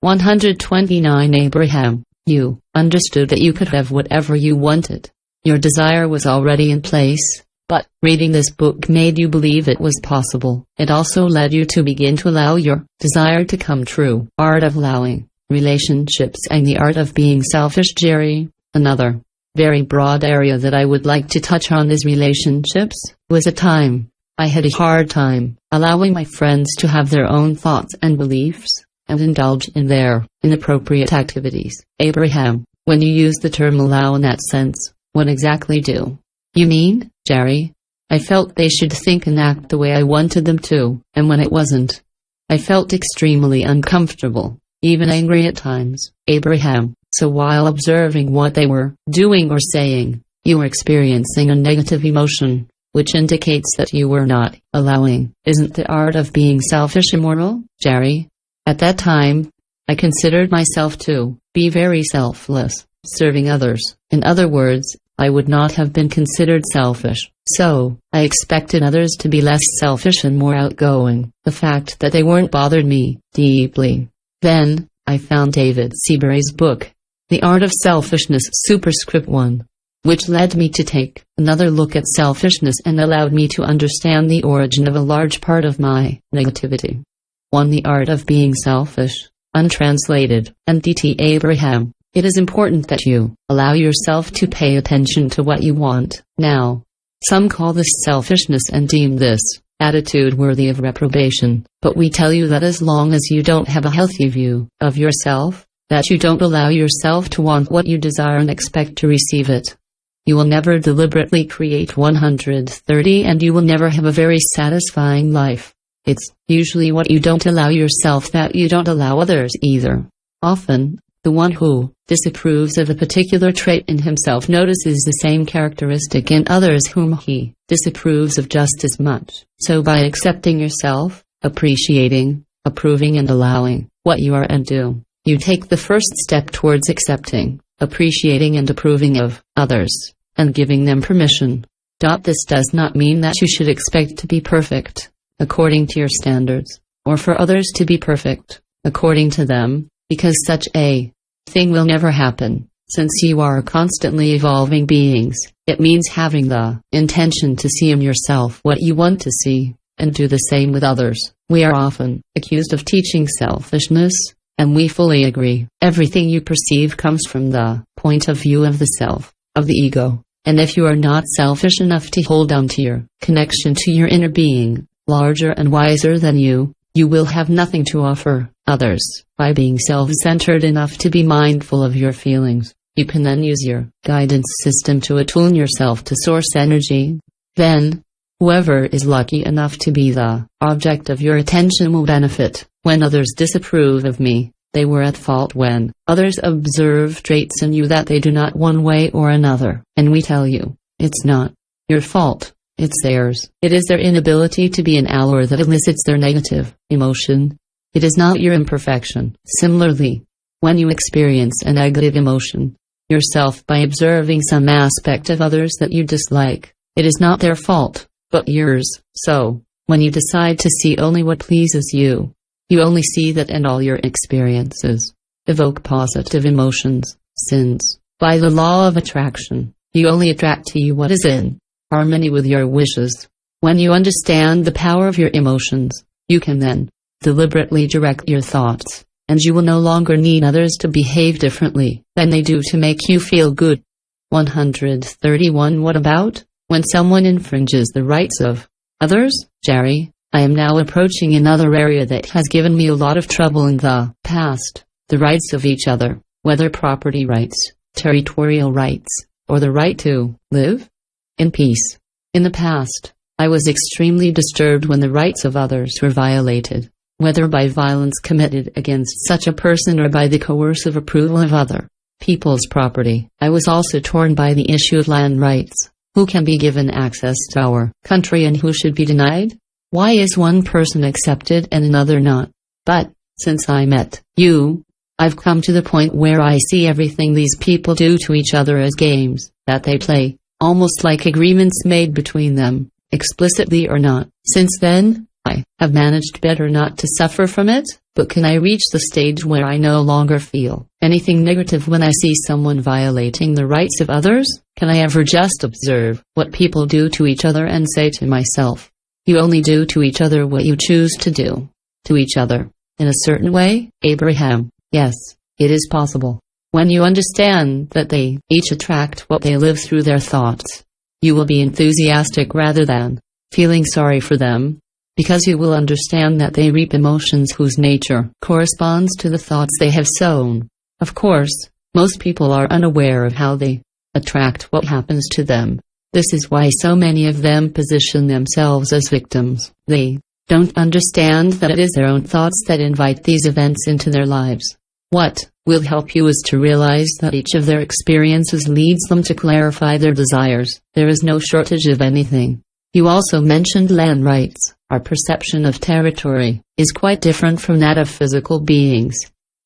129. Abraham, you understood that you could have whatever you wanted. Your desire was already in place, But reading this book made you believe it was possible. It also led you to begin to allow your desire to come true. Art of allowing, relationships and the art of being selfish. Jerry, another very broad area that I would like to touch on is relationships. Was a time I had a hard time allowing my friends to have their own thoughts and beliefs, and indulge in their inappropriate activities. Abraham, when you use the term allow in that sense, what exactly do you mean, Jerry? I felt they should think and act the way I wanted them to, and when it wasn't, I felt extremely uncomfortable, even angry at times. Abraham, so while observing what they were doing or saying, you were experiencing a negative emotion, which indicates that you were not allowing. Isn't the art of being selfish immoral, Jerry? At that time, I considered myself to be very selfless, serving others. In other words, I would not have been considered selfish. So, I expected others to be less selfish and more outgoing. The fact that they weren't bothered me deeply. Then, I found David Seabury's book, The Art of Selfishness Superscript 1, which led me to take another look at selfishness and allowed me to understand the origin of a large part of my negativity. 1. The Art of Being Selfish, untranslated, and D.T. Abraham. It is important that you allow yourself to pay attention to what you want. Now, some call this selfishness and deem this attitude worthy of reprobation, but we tell you that as long as you don't have a healthy view of yourself, that you don't allow yourself to want what you desire and expect to receive it, you will never deliberately create 130 and you will never have a very satisfying life. It's usually what you don't allow yourself that you don't allow others either. Often, the one who disapproves of a particular trait in himself notices the same characteristic in others whom he disapproves of just as much. So by accepting yourself, appreciating, approving and allowing what you are and do, you take the first step towards accepting, appreciating and approving of others, and giving them permission. This does not mean that you should expect to be perfect, according to your standards, or for others to be perfect, according to them, because such a thing will never happen. Since you are constantly evolving beings, it means having the intention to see in yourself what you want to see, and do the same with others. We are often accused of teaching selfishness, and we fully agree. Everything you perceive comes from the point of view of the self, of the ego, and if you are not selfish enough to hold on to your connection to your inner being, larger and wiser than you will have nothing to offer others. By being self-centered enough to be mindful of your feelings, you can then use your guidance system to attune yourself to source energy. Then, whoever is lucky enough to be the object of your attention will benefit. When others disapprove of me, they were at fault. When others observe traits in you that they do not one way or another, and we tell you, it's not your fault. It's theirs. It is their inability to be an ally that elicits their negative emotion. It is not your imperfection. Similarly, when you experience a negative emotion yourself by observing some aspect of others that you dislike, it is not their fault, but yours. So, when you decide to see only what pleases you, you only see that, and all your experiences evoke positive emotions. Since, by the law of attraction, you only attract to you what is in harmony with your wishes. When you understand the power of your emotions, you can then deliberately direct your thoughts, and you will no longer need others to behave differently than they do to make you feel good. 131. What about when someone infringes the rights of others, Jerry? I am now approaching another area that has given me a lot of trouble in the past. The rights of each other, whether property rights, territorial rights, or the right to live in peace. In the past, I was extremely disturbed when the rights of others were violated, whether by violence committed against such a person or by the coercive approval of other people's property. I was also torn by the issue of land rights. Who can be given access to our country and who should be denied? Why is one person accepted and another not? But, since I met you, I've come to the point where I see everything these people do to each other as games that they play, almost like agreements made between them, explicitly or not. Since then, I have managed better not to suffer from it. But can I reach the stage where I no longer feel anything negative when I see someone violating the rights of others? Can I ever just observe what people do to each other and say to myself, you only do to each other what you choose to do to each other, in a certain way? Abraham, yes, it is possible. When you understand that they each attract what they live through their thoughts, you will be enthusiastic rather than feeling sorry for them, because you will understand that they reap emotions whose nature corresponds to the thoughts they have sown. Of course, most people are unaware of how they attract what happens to them. This is why so many of them position themselves as victims. They don't understand that it is their own thoughts that invite these events into their lives. What will help you is to realize that each of their experiences leads them to clarify their desires. There is no shortage of anything. You also mentioned land rights. Our perception of territory is quite different from that of physical beings.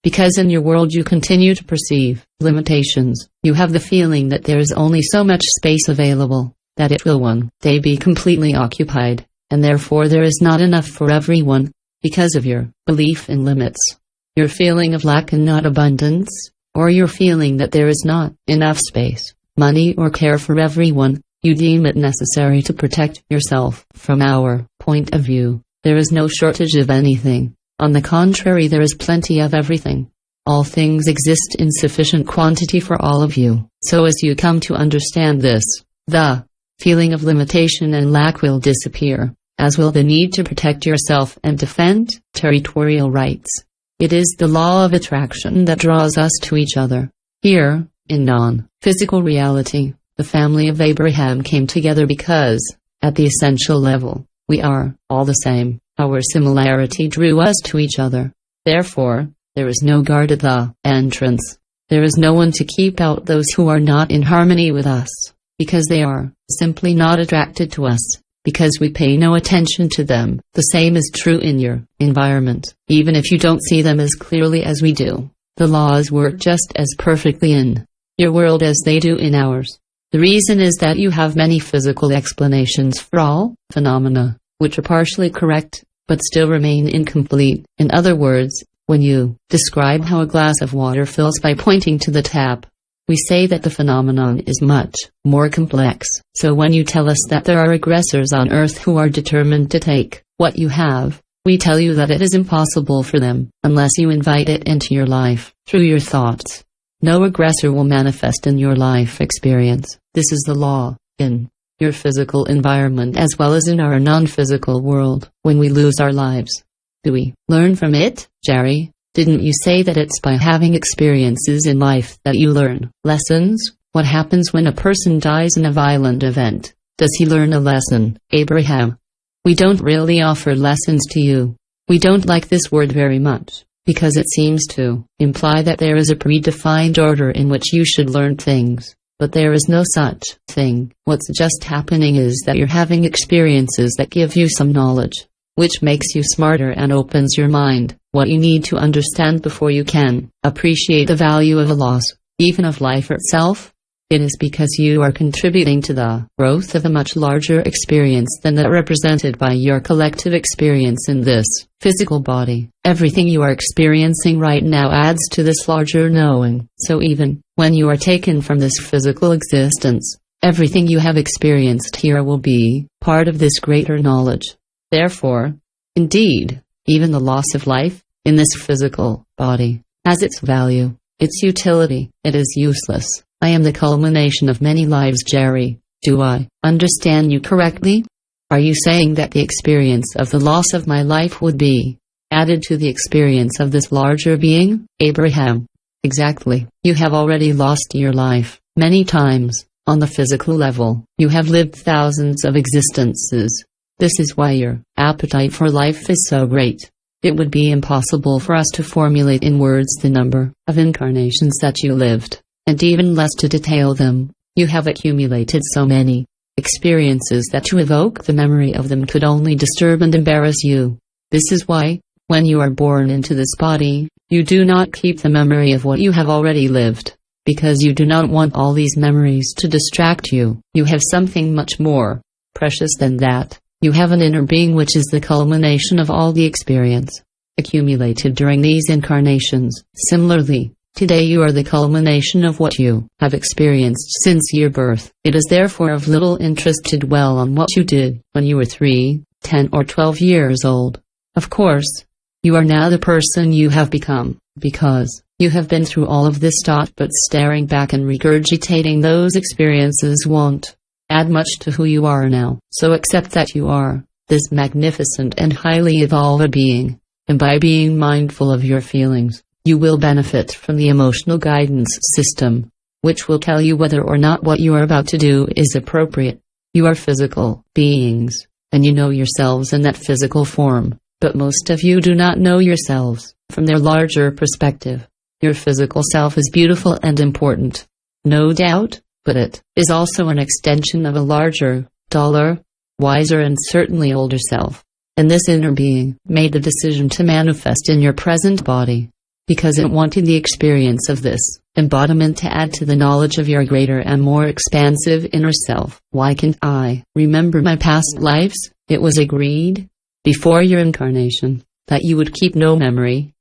Because in your world you continue to perceive limitations, you have the feeling that there is only so much space available, that it will one day be completely occupied, and therefore there is not enough for everyone, because of your belief in limits. Your feeling of lack and not abundance, or your feeling that there is not enough space, money or care for everyone, you deem it necessary to protect yourself. From our point of view, there is no shortage of anything. On the contrary, there is plenty of everything. All things exist in sufficient quantity for all of you. So as you come to understand this, the feeling of limitation and lack will disappear, as will the need to protect yourself and defend territorial rights. It is the law of attraction that draws us to each other. Here, in non-physical reality, the family of Abraham came together because, at the essential level, we are all the same. Our similarity drew us to each other. Therefore, there is no guard at the entrance. There is no one to keep out those who are not in harmony with us, because they are simply not attracted to us, because we pay no attention to them. The same is true in your environment. Even if you don't see them as clearly as we do, the laws work just as perfectly in your world as they do in ours. The reason is that you have many physical explanations for all phenomena, which are partially correct, but still remain incomplete. In other words, when you describe how a glass of water fills by pointing to the tap, we say that the phenomenon is much more complex. So when you tell us that there are aggressors on earth who are determined to take what you have, we tell you that it is impossible for them, unless you invite it into your life, through your thoughts. No aggressor will manifest in your life experience. This is the law, in your physical environment as well as in our non-physical world. When we lose our lives, do we learn from it? Jerry, didn't you say that it's by having experiences in life that you learn lessons? What happens when a person dies in a violent event? Does he learn a lesson? Abraham, we don't really offer lessons to you. We don't like this word very much, because it seems to imply that there is a predefined order in which you should learn things. But there is no such thing. What's just happening is that you're having experiences that give you some knowledge, which makes you smarter and opens your mind. What you need to understand before you can appreciate the value of a loss, even of life itself, it is because you are contributing to the growth of a much larger experience than that represented by your collective experience in this physical body. Everything you are experiencing right now adds to this larger knowing. So even when you are taken from this physical existence, everything you have experienced here will be part of this greater knowledge. Therefore, indeed, even the loss of life in this physical body has its value, its utility. It is useless. I am the culmination of many lives. Jerry, do I understand you correctly? Are you saying that the experience of the loss of my life would be added to the experience of this larger being? Abraham, exactly. You have already lost your life many times. On the physical level, you have lived thousands of existences. This is why your appetite for life is so great. It would be impossible for us to formulate in words the number of incarnations that you lived, and even less to detail them. You have accumulated so many experiences that to evoke the memory of them could only disturb and embarrass you. This is why, when you are born into this body, you do not keep the memory of what you have already lived, because you do not want all these memories to distract you. You have something much more precious than that. You have an inner being which is the culmination of all the experience. accumulated during these incarnations. Similarly, today you are the culmination of what you have experienced since your birth. It is therefore of little interest to dwell on what you did when you were 3, 10 or 12 years old. Of course, you are now the person you have become, because you have been through all of this. But staring back and regurgitating those experiences won't add much to who you are now. So accept that you are this magnificent and highly evolved being, and by being mindful of your feelings, you will benefit from the emotional guidance system, which will tell you whether or not what you are about to do is appropriate. You are physical beings, and you know yourselves in that physical form, but most of you do not know yourselves from their larger perspective. Your physical self is beautiful and important, no doubt, but it is also an extension of a larger, duller, wiser and certainly older self. And this inner being made the decision to manifest in your present body, because it wanted the experience of this embodiment to add to the knowledge of your greater and more expansive inner self. Why can't I remember my past lives? It was agreed, before your incarnation, that you would keep no memory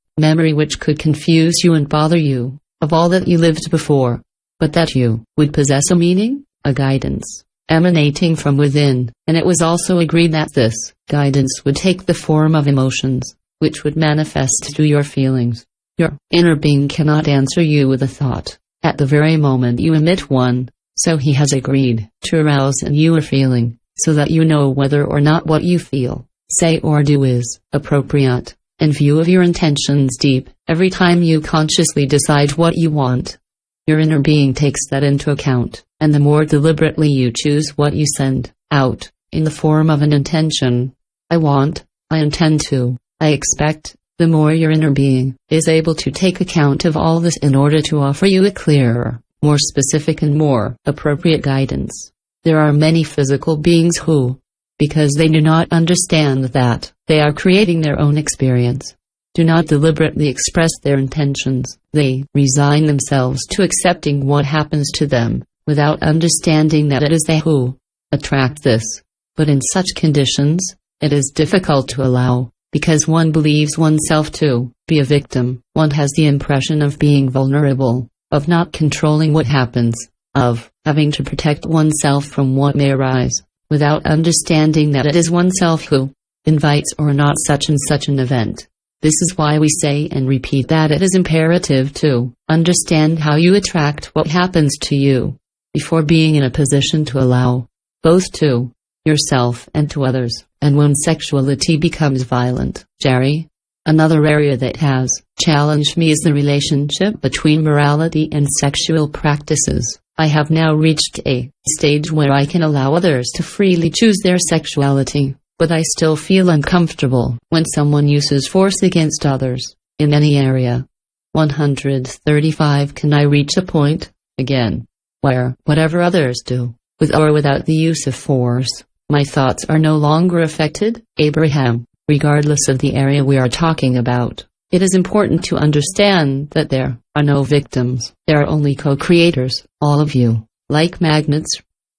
which could confuse you and bother you, of all that you lived before, but that you would possess a meaning, a guidance, emanating from within, and it was also agreed that this guidance would take the form of emotions, which would manifest through your feelings. Your inner being cannot answer you with a thought, at the very moment you emit one, so he has agreed to arouse in you a feeling, so that you know whether or not what you feel, say or do is appropriate, in view of your intentions deep. Every time you consciously decide what you want, your inner being takes that into account, and the more deliberately you choose what you send out, in the form of an intention, I want, I intend to, I expect, the more your inner being is able to take account of all this in order to offer you a clearer, more specific and more appropriate guidance. There are many physical beings who, because they do not understand that they are creating their own experience, do not deliberately express their intentions. They resign themselves to accepting what happens to them, without understanding that it is they who attract this. But in such conditions, it is difficult to allow, because one believes oneself to be a victim. One has the impression of being vulnerable, of not controlling what happens, of having to protect oneself from what may arise, without understanding that it is oneself who invites or not such and such an event. This is why we say and repeat that it is imperative to understand how you attract what happens to you, before being in a position to allow, both to yourself and to others. And when sexuality becomes violent, Jerry, another area that has challenged me is the relationship between morality and sexual practices. I have now reached a stage where I can allow others to freely choose their sexuality, but I still feel uncomfortable when someone uses force against others, in any area. 135. Can I reach a point, again, where, whatever others do, with or without the use of force, my thoughts are no longer affected? Abraham, regardless of the area we are talking about, it is important to understand that there are no victims. There are only co-creators. All of you, like magnets,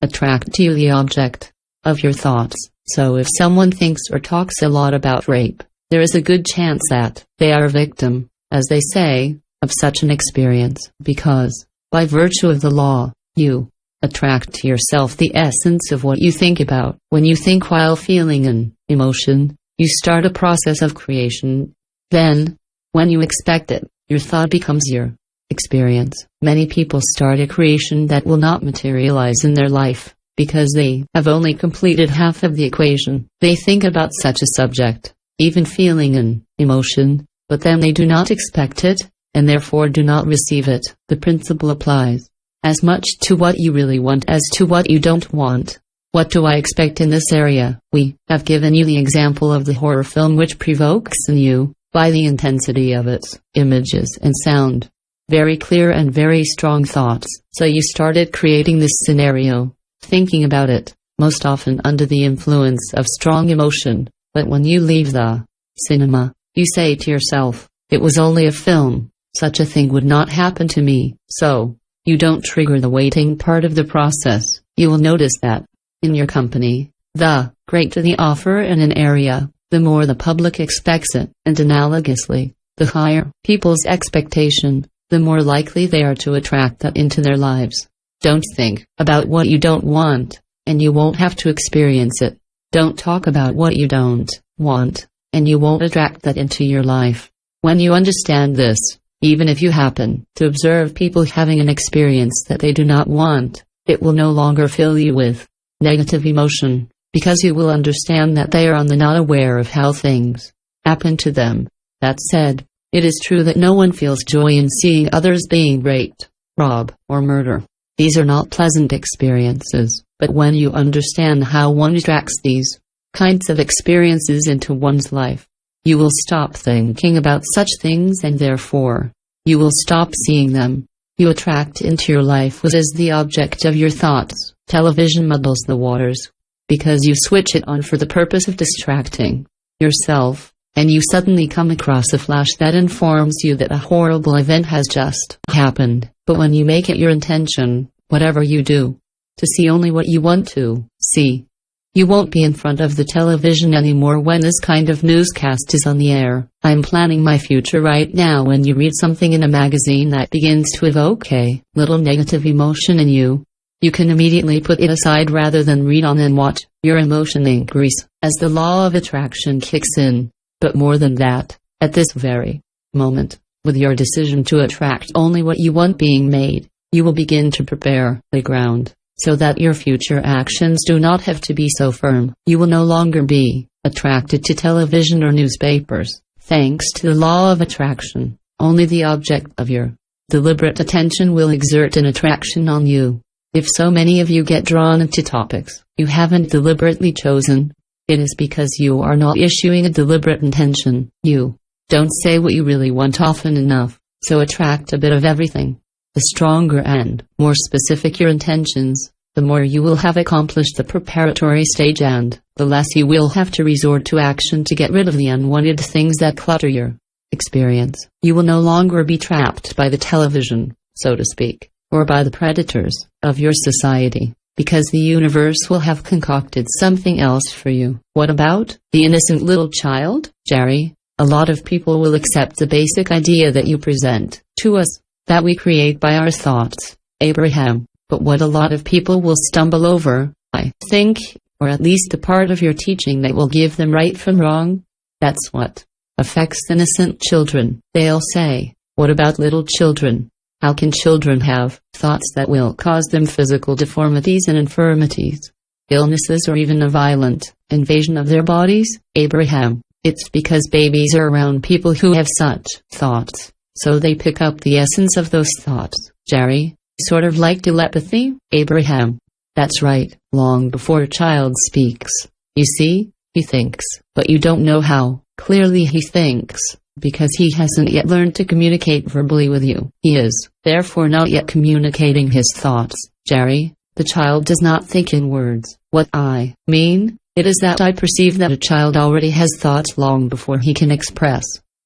attract to you the object of your thoughts. So if someone thinks or talks a lot about rape, there is a good chance that they are a victim, as they say, of such an experience, because, by virtue of the law, you attract to yourself the essence of what you think about. When you think while feeling an emotion, you start a process of creation. Then, when you expect it, your thought becomes your experience. Many people start a creation that will not materialize in their life, because they have only completed half of the equation. They think about such a subject, even feeling an emotion, but then they do not expect it, and therefore do not receive it. The principle applies as much to what you really want as to what you don't want. What do I expect in this area? We have given you the example of the horror film which provokes in you, by the intensity of its images and sound, very clear and very strong thoughts. So you started creating this scenario, thinking about it, most often under the influence of strong emotion. But when you leave the cinema, you say to yourself, it was only a film, such a thing would not happen to me. So, you don't trigger the waiting part of the process. You will notice that, in your company, the greater the offer in an area, the more the public expects it, and analogously, the higher people's expectation, the more likely they are to attract that into their lives. Don't think about what you don't want, and you won't have to experience it. Don't talk about what you don't want, and you won't attract that into your life. When you understand this, even if you happen to observe people having an experience that they do not want, it will no longer fill you with negative emotion, because you will understand that they are not aware of how things happen to them. That said, it is true that no one feels joy in seeing others being raped, robbed, or murdered. These are not pleasant experiences, but when you understand how one attracts these kinds of experiences into one's life, you will stop thinking about such things and therefore, you will stop seeing them. You attract into your life what is the object of your thoughts. Television muddles the waters, because you switch it on for the purpose of distracting yourself, and you suddenly come across a flash that informs you that a horrible event has just happened. But when you make it your intention, whatever you do, to see only what you want to see, you won't be in front of the television anymore when this kind of newscast is on the air. I'm planning my future right now. When you read something in a magazine that begins to evoke a little negative emotion in you, you can immediately put it aside rather than read on and watch your emotion increase as the law of attraction kicks in. But more than that, at this very moment, with your decision to attract only what you want being made, you will begin to prepare the ground, so that your future actions do not have to be so firm. You will no longer be attracted to television or newspapers, thanks to the law of attraction. Only the object of your deliberate attention will exert an attraction on you. If so many of you get drawn into topics you haven't deliberately chosen, it is because you are not issuing a deliberate intention. You don't say what you really want often enough, so attract a bit of everything. The stronger and more specific your intentions, the more you will have accomplished the preparatory stage and the less you will have to resort to action to get rid of the unwanted things that clutter your experience. You will no longer be trapped by the television, so to speak, or by the predators of your society, because the universe will have concocted something else for you. What about the innocent little child, Jerry? A lot of people will accept the basic idea that you present to us, that we create by our thoughts, Abraham. But what a lot of people will stumble over, I think, or at least the part of your teaching that will give them right from wrong, that's what affects innocent children. They'll say, what about little children? How can children have thoughts that will cause them physical deformities and infirmities, illnesses, or even a violent invasion of their bodies? Abraham, it's because babies are around people who have such thoughts, so they pick up the essence of those thoughts. Jerry, sort of like telepathy? Abraham, that's right. Long before a child speaks, you see, he thinks, but you don't know how clearly he thinks, because he hasn't yet learned to communicate verbally with you. He is, therefore, not yet communicating his thoughts. Jerry, the child does not think in words. What I mean, it is that I perceive that a child already has thoughts long before he can express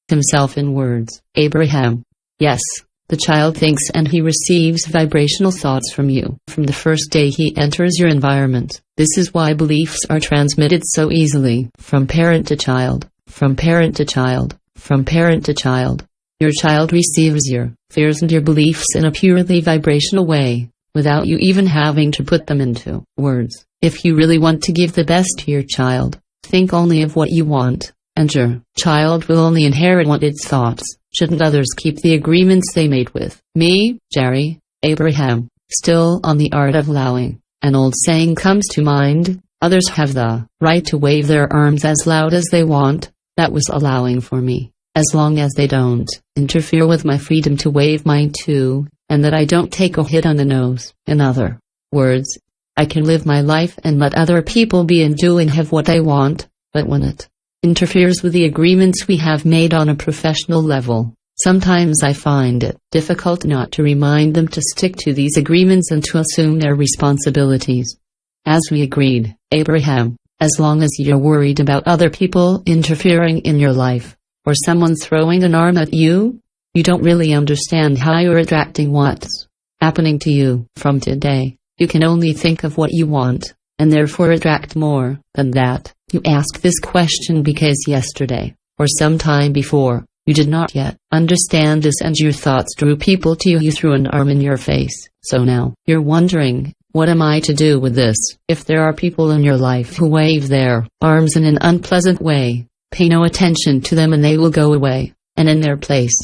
himself in words. Abraham, yes, the child thinks and he receives vibrational thoughts from you from the first day he enters your environment. This is why beliefs are transmitted so easily from parent to child, from parent to child, from parent to child. Your child receives your fears and your beliefs in a purely vibrational way, without you even having to put them into words. If you really want to give the best to your child, think only of what you want, and your child will only inherit what its thoughts. Shouldn't others keep the agreements they made with me? Jerry, Abraham, still on the art of allowing. An old saying comes to mind, others have the right to wave their arms as loud as they want. That was allowing for me, as long as they don't interfere with my freedom to wave mine too, and that I don't take a hit on the nose. In other words, I can live my life and let other people be and do and have what they want, but when it interferes with the agreements we have made on a professional level, sometimes I find it difficult not to remind them to stick to these agreements and to assume their responsibilities. As we agreed, Abraham, as long as you're worried about other people interfering in your life, or someone throwing an arm at you, you don't really understand how you're attracting what's happening to you. From today, you can only think of what you want, and therefore attract more than that. You ask this question because yesterday, or some time before, you did not yet understand this and your thoughts drew people to you. You threw an arm in your face. So now, you're wondering, what am I to do with this? If there are people in your life who wave their arms in an unpleasant way, pay no attention to them and they will go away, and in their place,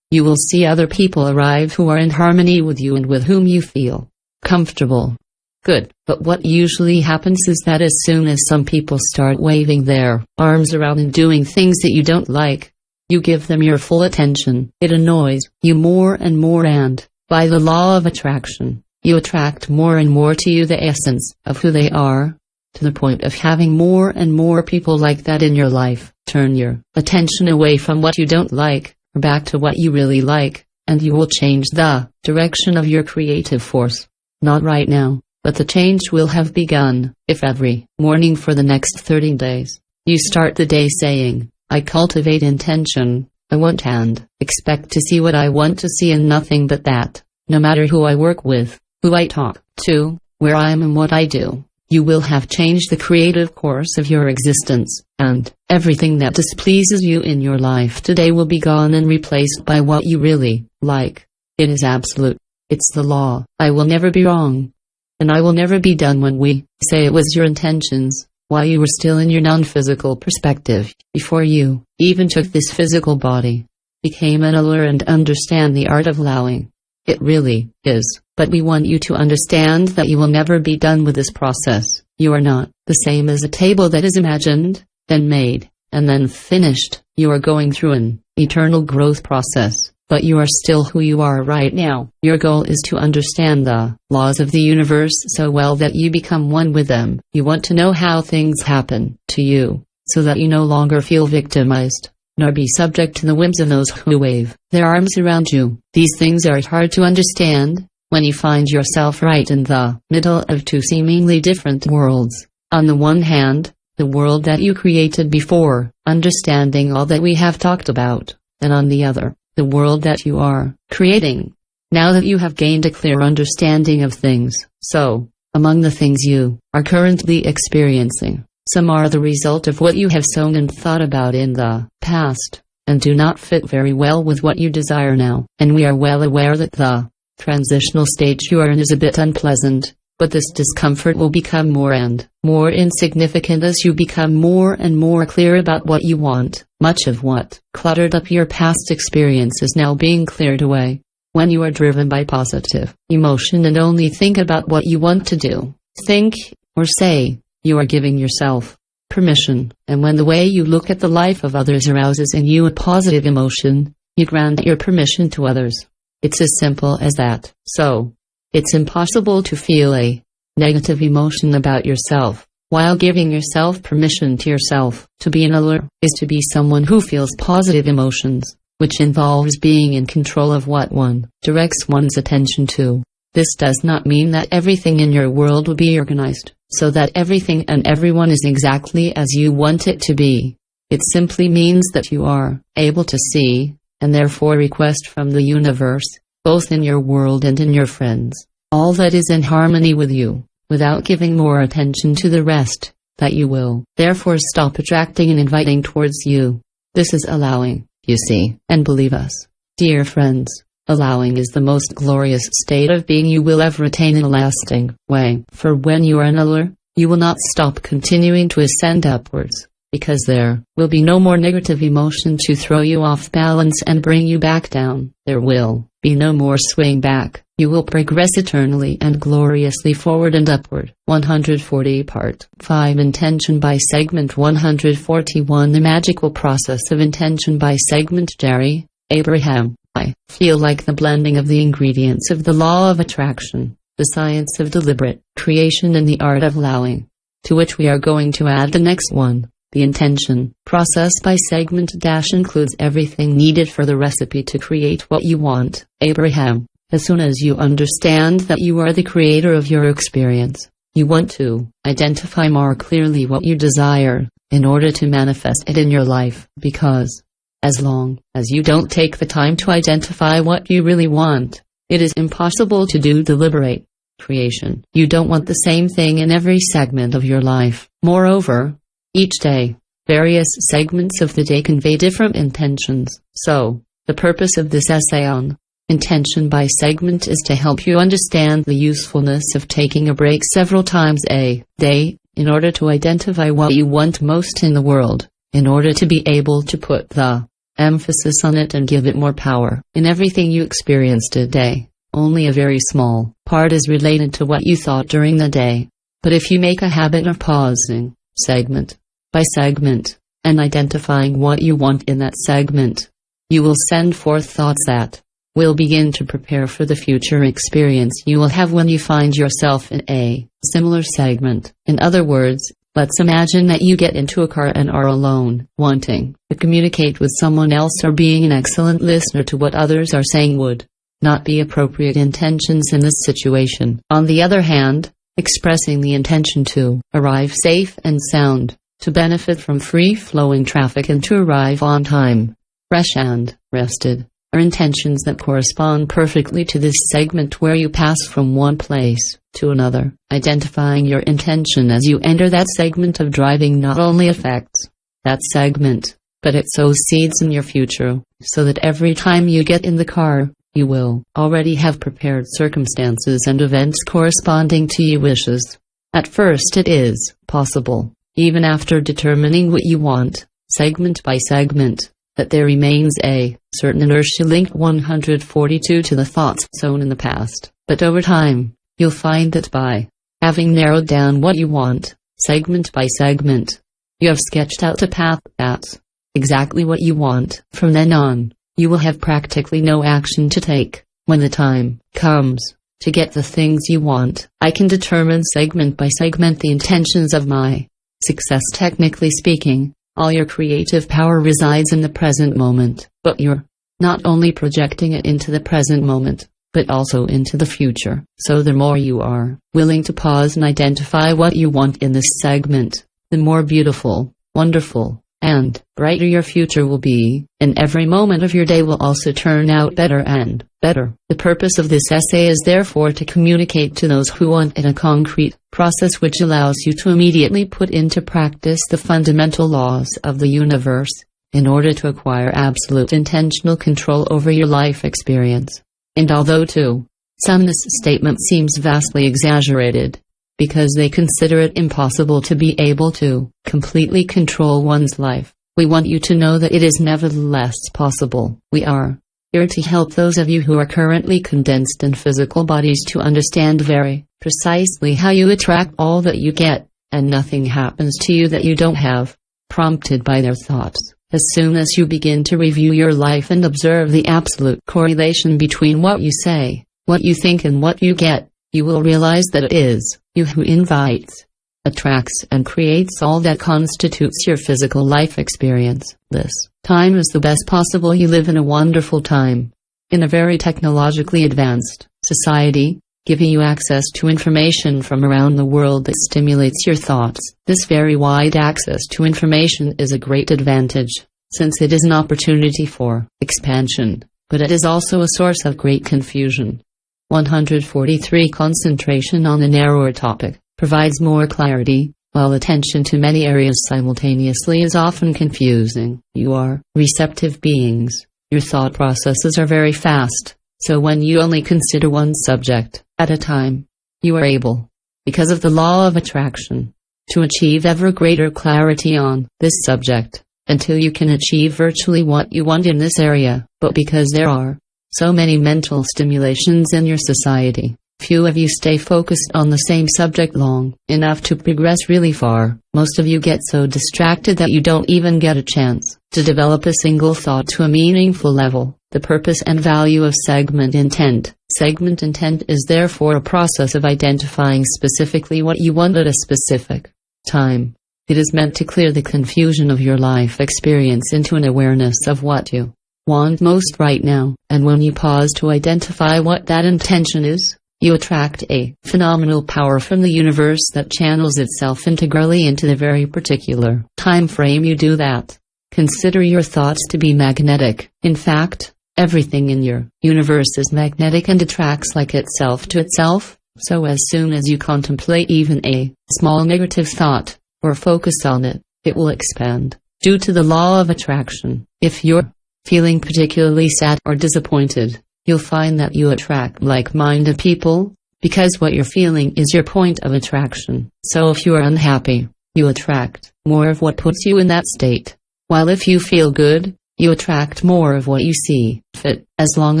you will see other people arrive who are in harmony with you and with whom you feel comfortable. Good, but what usually happens is that as soon as some people start waving their arms around and doing things that you don't like, you give them your full attention. It annoys you more and more, and, by the law of attraction, you attract more and more to you the essence of who they are, to the point of having more and more people like that in your life. Turn your attention away from what you don't like, or back to what you really like, and you will change the direction of your creative force. Not right now, but the change will have begun, if every morning for the next 30 days, you start the day saying, I cultivate intention, I want and expect to see what I want to see and nothing but that. No matter who I work with, who I talk to, where I am and what I do, you will have changed the creative course of your existence, and everything that displeases you in your life today will be gone and replaced by what you really like. It is absolute. It's the law. I will never be wrong. And I will never be done. When we say it was your intentions, while you were still in your non-physical perspective, before you even took this physical body, became an allure and understand the art of allowing. It really is, but we want you to understand that you will never be done with this process. You are not the same as a table that is imagined, then made, and then finished. You are going through an eternal growth process, but you are still who you are right now. Your goal is to understand the laws of the universe so well that you become one with them. You want to know how things happen to you, so that you no longer feel victimized, nor be subject to the whims of those who wave their arms around you. These things are hard to understand when you find yourself right in the middle of two seemingly different worlds. On the one hand, the world that you created before understanding all that we have talked about, and on the other, the world that you are creating now that you have gained a clear understanding of things. So, among the things you are currently experiencing, some are the result of what you have sown and thought about in the past, and do not fit very well with what you desire now. And we are well aware that the transitional stage you are in is a bit unpleasant, but this discomfort will become more and more insignificant as you become more and more clear about what you want. Much of what cluttered up your past experience is now being cleared away. When you are driven by positive emotion and only think about what you want to do, think, or say, you are giving yourself permission. And when the way you look at the life of others arouses in you a positive emotion, you grant your permission to others. It's as simple as that. So, it's impossible to feel a negative emotion about yourself while giving yourself permission to yourself. To be an allure is to be someone who feels positive emotions, which involves being in control of what one directs one's attention to. This does not mean that everything in your world will be organized, so that everything and everyone is exactly as you want it to be. It simply means that you are able to see, and therefore request from the universe, both in your world and in your friends, all that is in harmony with you, without giving more attention to the rest, that you will therefore stop attracting and inviting towards you. This is allowing, you see, and believe us, dear friends, allowing is the most glorious state of being you will ever attain in a lasting way. For when you are an allure, you will not stop continuing to ascend upwards, because there will be no more negative emotion to throw you off balance and bring you back down. There will be no more swing back. You will progress eternally and gloriously forward and upward. 140 Part 5 Intention by Segment 141 The Magical Process of Intention by Segment Jerry, Abraham. I feel like the blending of the ingredients of the law of attraction, the science of deliberate creation and the art of allowing, to which we are going to add the next one. The intention process by segment dash includes everything needed for the recipe to create what you want. Abraham, as soon as you understand that you are the creator of your experience, you want to identify more clearly what you desire, in order to manifest it in your life, because as long as you don't take the time to identify what you really want, it is impossible to do deliberate creation. You don't want the same thing in every segment of your life. Moreover, Each day, various segments of the day convey different intentions. So, the purpose of this essay on intention by segment is to help you understand the usefulness of taking a break several times a day, in order to identify what you want most in the world, in order to be able to put the emphasis on it and give it more power. In everything you experience today, only a very small part is related to what you thought during the day. But if you make a habit of pausing, segment by segment, and identifying what you want in that segment, you will send forth thoughts that will begin to prepare for the future experience you will have when you find yourself in a similar segment. In other words, let's imagine that you get into a car and are alone, wanting to communicate with someone else or being an excellent listener to what others are saying would not be appropriate intentions in this situation. On the other hand, expressing the intention to arrive safe and sound, to benefit from free-flowing traffic and to arrive on time, fresh and rested, are intentions that correspond perfectly to this segment where you pass from one place to another. Identifying your intention as you enter that segment of driving not only affects that segment, but it sows seeds in your future, so that every time you get in the car, you will already have prepared circumstances and events corresponding to your wishes. At first it is possible, even after determining what you want, segment by segment, that there remains a certain inertia linked 142 to the thoughts sown in the past. But over time, you'll find that by having narrowed down what you want, segment by segment, you have sketched out a path that's exactly what you want. From then on, you will have practically no action to take. When the time comes to get the things you want, I can determine segment by segment the intentions of my success. Technically speaking, all your creative power resides in the present moment, but you're not only projecting it into the present moment, but also into the future. So the more you are willing to pause and identify what you want in this segment, the more beautiful, wonderful, and brighter your future will be, and every moment of your day will also turn out better and better. The purpose of this essay is therefore to communicate to those who want it a concrete process which allows you to immediately put into practice the fundamental laws of the universe, in order to acquire absolute intentional control over your life experience. And although to some this statement seems vastly exaggerated, because they consider it impossible to be able to completely control one's life, we want you to know that it is nevertheless possible. We are here to help those of you who are currently condensed in physical bodies to understand very precisely how you attract all that you get, and nothing happens to you that you don't have, prompted by their thoughts. As soon as you begin to review your life and observe the absolute correlation between what you say, what you think and what you get, you will realize that it is you who invites, attracts and creates all that constitutes your physical life experience. This time is the best possible. You live in a wonderful time, in a very technologically advanced society, giving you access to information from around the world that stimulates your thoughts. This very wide access to information is a great advantage, since it is an opportunity for expansion, but it is also a source of great confusion. 143. Concentration on a narrower topic provides more clarity, while attention to many areas simultaneously is often confusing. You are receptive beings. Your thought processes are very fast, so when you only consider one subject at a time, you are able, because of the law of attraction, to achieve ever greater clarity on this subject, until you can achieve virtually what you want in this area. But because there are so many mental stimulations in your society, few of you stay focused on the same subject long enough to progress really far. Most of you get so distracted that you don't even get a chance to develop a single thought to a meaningful level. The purpose and value of segment intent. Segment intent is therefore a process of identifying specifically what you want at a specific time. It is meant to clear the confusion of your life experience into an awareness of what you want most right now, and when you pause to identify what that intention is, you attract a phenomenal power from the universe that channels itself integrally into the very particular time frame you do that. Consider your thoughts to be magnetic. In fact, everything in your universe is magnetic and attracts like itself to itself, so as soon as you contemplate even a small negative thought, or focus on it, it will expand. Due to the law of attraction, if you're feeling particularly sad or disappointed, you'll find that you attract like-minded people, because what you're feeling is your point of attraction. So if you are unhappy, you attract more of what puts you in that state. While if you feel good, you attract more of what you see fit. As long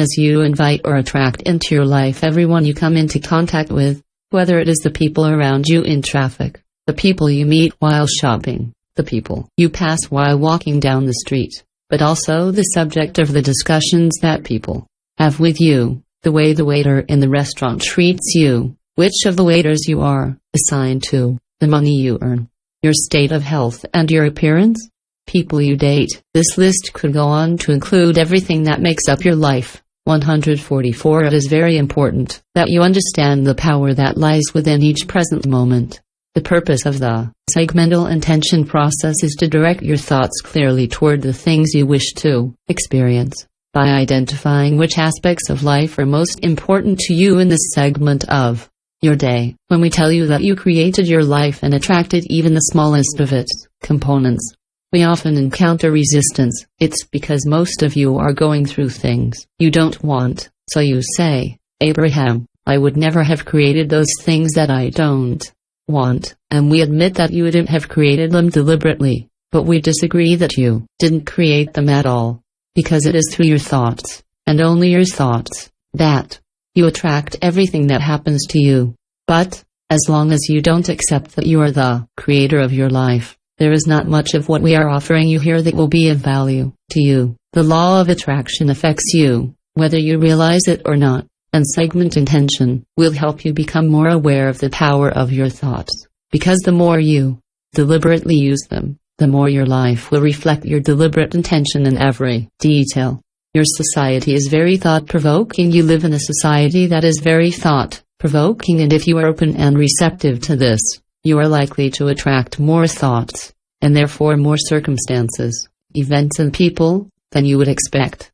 as you invite or attract into your life everyone you come into contact with, whether it is the people around you in traffic, the people you meet while shopping, the people you pass while walking down the street, but also the subject of the discussions that people have with you, the way the waiter in the restaurant treats you, which of the waiters you are assigned to, the money you earn, your state of health and your appearance, people you date. This list could go on to include everything that makes up your life. 144. It is very important that you understand the power that lies within each present moment. The purpose of the segmental intention process is to direct your thoughts clearly toward the things you wish to experience. By identifying which aspects of life are most important to you in this segment of your day. When we tell you that you created your life and attracted even the smallest of its components, we often encounter resistance. It's because most of you are going through things you don't want, so you say, Abraham, I would never have created those things that I don't want, and we admit that you wouldn't have created them deliberately, but we disagree that you didn't create them at all, because it is through your thoughts, and only your thoughts, that you attract everything that happens to you. But, as long as you don't accept that you are the creator of your life, there is not much of what we are offering you here that will be of value to you. The law of attraction affects you, whether you realize it or not, and segment intention will help you become more aware of the power of your thoughts, because the more you deliberately use them, the more your life will reflect your deliberate intention in every detail. Your society is very thought-provoking. You live in a society that is very thought-provoking, and if you are open and receptive to this, you are likely to attract more thoughts, and therefore more circumstances, events and people, than you would expect.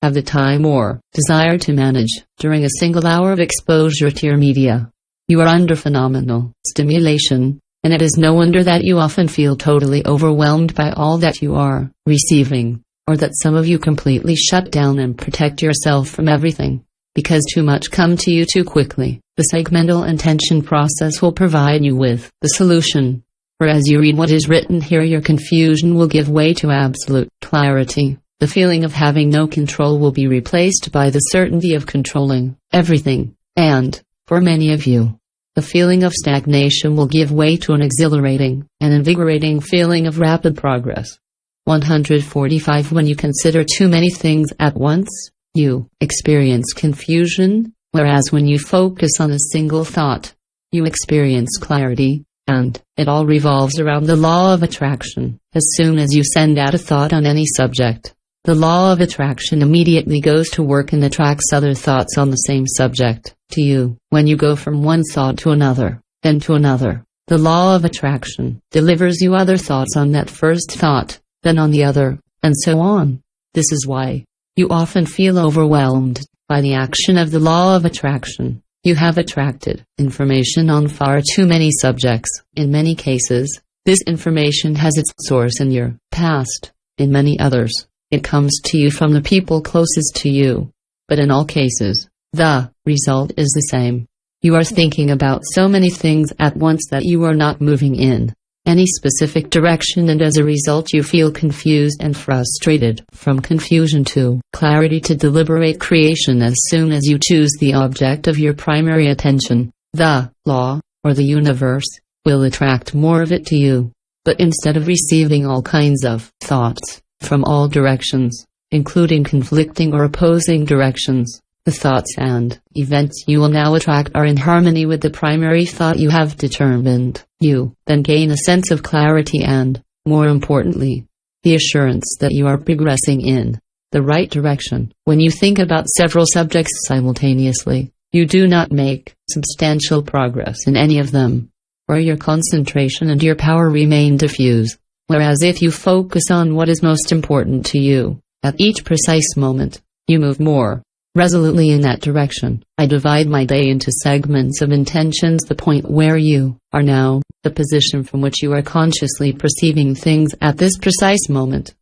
Have the time or desire to manage during a single hour of exposure to your media. You are under phenomenal stimulation, and it is no wonder that you often feel totally overwhelmed by all that you are receiving, or that some of you completely shut down and protect yourself from everything, because too much comes to you too quickly. The segmental intention process will provide you with the solution, for as you read what is written here, your confusion will give way to absolute clarity. The feeling of having no control will be replaced by the certainty of controlling everything, and, for many of you, the feeling of stagnation will give way to an exhilarating and invigorating feeling of rapid progress. 145. When you consider too many things at once, you experience confusion, whereas when you focus on a single thought, you experience clarity, and it all revolves around the law of attraction. As soon as you send out a thought on any subject, the law of attraction immediately goes to work and attracts other thoughts on the same subject to you. When you go from one thought to another, then to another, the law of attraction delivers you other thoughts on that first thought, then on the other, and so on. This is why you often feel overwhelmed by the action of the law of attraction. You have attracted information on far too many subjects. In many cases, this information has its source in your past. In many others, it comes to you from the people closest to you. But in all cases, the result is the same. You are thinking about so many things at once that you are not moving in any specific direction, and as a result you feel confused and frustrated. From confusion to clarity to deliberate creation. As soon as you choose the object of your primary attention, the law, or the universe, will attract more of it to you. But instead of receiving all kinds of thoughts from all directions, including conflicting or opposing directions, the thoughts and events you will now attract are in harmony with the primary thought you have determined. You then gain a sense of clarity and, more importantly, the assurance that you are progressing in the right direction. When you think about several subjects simultaneously, you do not make substantial progress in any of them, or your concentration and your power remain diffuse. Whereas if you focus on what is most important to you, at each precise moment, you move more resolutely in that direction. I divide my day into segments of intentions. The point where you are now, the position from which you are consciously perceiving things at this precise moment.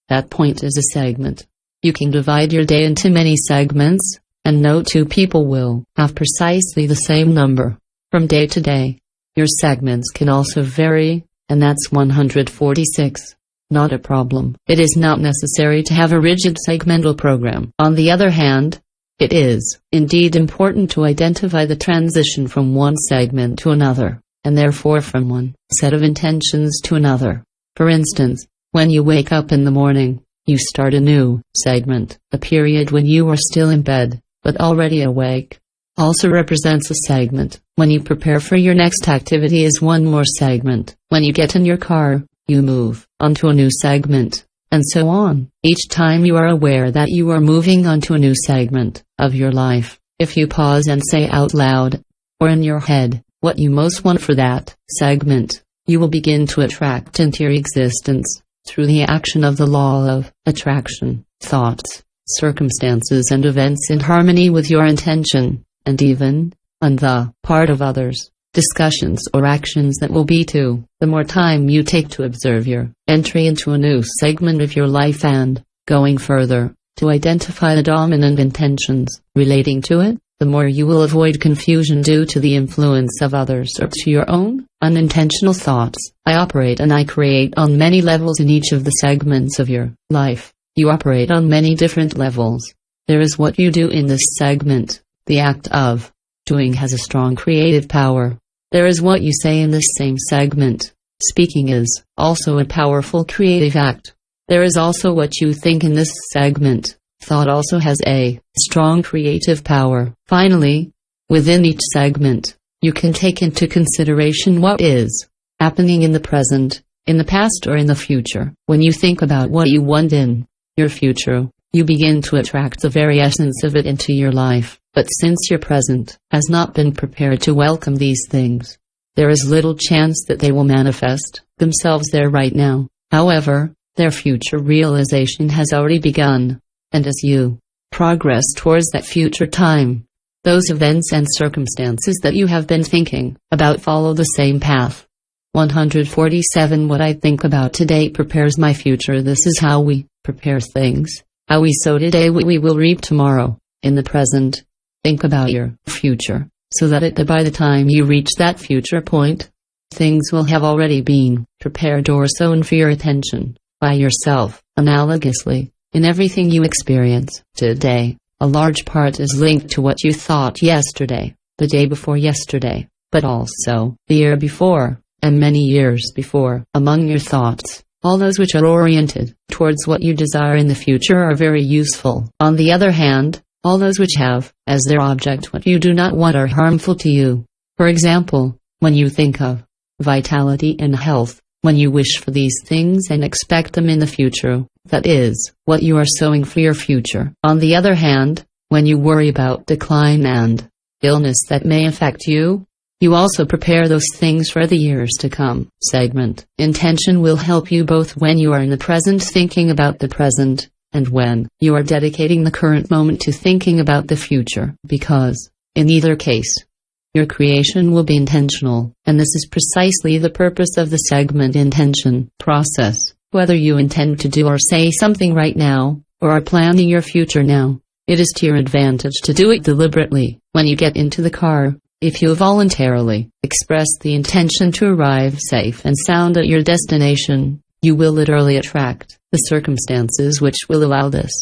That point is a segment. You can divide your day into many segments, and no two people will have precisely the same number. From day to day, your segments can also vary, and that's 146. Not a problem. It is not necessary to have a rigid segmental program. On the other hand, it is indeed important to identify the transition from one segment to another, and therefore from one set of intentions to another. For instance, when you wake up in the morning, you start a new segment. The period when you are still in bed, but already awake, also represents a segment. When you prepare for your next activity is one more segment. When you get in your car, you move onto a new segment, and so on. Each time you are aware that you are moving onto a new segment of your life. If you pause and say out loud, or in your head, what you most want for that segment, you will begin to attract into your existence, through the action of the law of attraction, thoughts, circumstances and events in harmony with your intention, and even, on the part of others, discussions or actions that will be too. The more time you take to observe your entry into a new segment of your life and, going further, to identify the dominant intentions relating to it, the more you will avoid confusion due to the influence of others or to your own unintentional thoughts. I operate and I create on many levels in each of the segments of your life. You operate on many different levels. There is what you do in this segment. The act of doing has a strong creative power. There is what you say in this same segment. Speaking is also a powerful creative act. There is also what you think in this segment. Thought also has a strong creative power. Finally, within each segment, you can take into consideration what is happening in the present, in the past or in the future. When you think about what you want in your future, you begin to attract the very essence of it into your life. But since your present has not been prepared to welcome these things, there is little chance that they will manifest themselves there right now. However, their future realization has already begun, and as you progress towards that future time, those events and circumstances that you have been thinking about follow the same path. 147 What I think about today prepares my future. This is how we prepare things. How we sow today we will reap tomorrow. In the present, think about your future, so that by the time you reach that future point, things will have already been prepared or sown for your attention by yourself. Analogously, in everything you experience today, a large part is linked to what you thought yesterday, the day before yesterday, but also the year before, and many years before. Among your thoughts, all those which are oriented towards what you desire in the future are very useful. On the other hand, all those which have as their object what you do not want are harmful to you. For example, when you think of vitality and health, when you wish for these things and expect them in the future, that is what you are sowing for your future. On the other hand, when you worry about decline and illness that may affect you, you also prepare those things for the years to come. Segment. Intention will help you both when you are in the present thinking about the present, and when you are dedicating the current moment to thinking about the future, because, in either case, your creation will be intentional, and this is precisely the purpose of the segment intention process. Whether you intend to do or say something right now, or are planning your future now, it is to your advantage to do it deliberately. When you get into the car, if you voluntarily express the intention to arrive safe and sound at your destination, you will literally attract the circumstances which will allow this.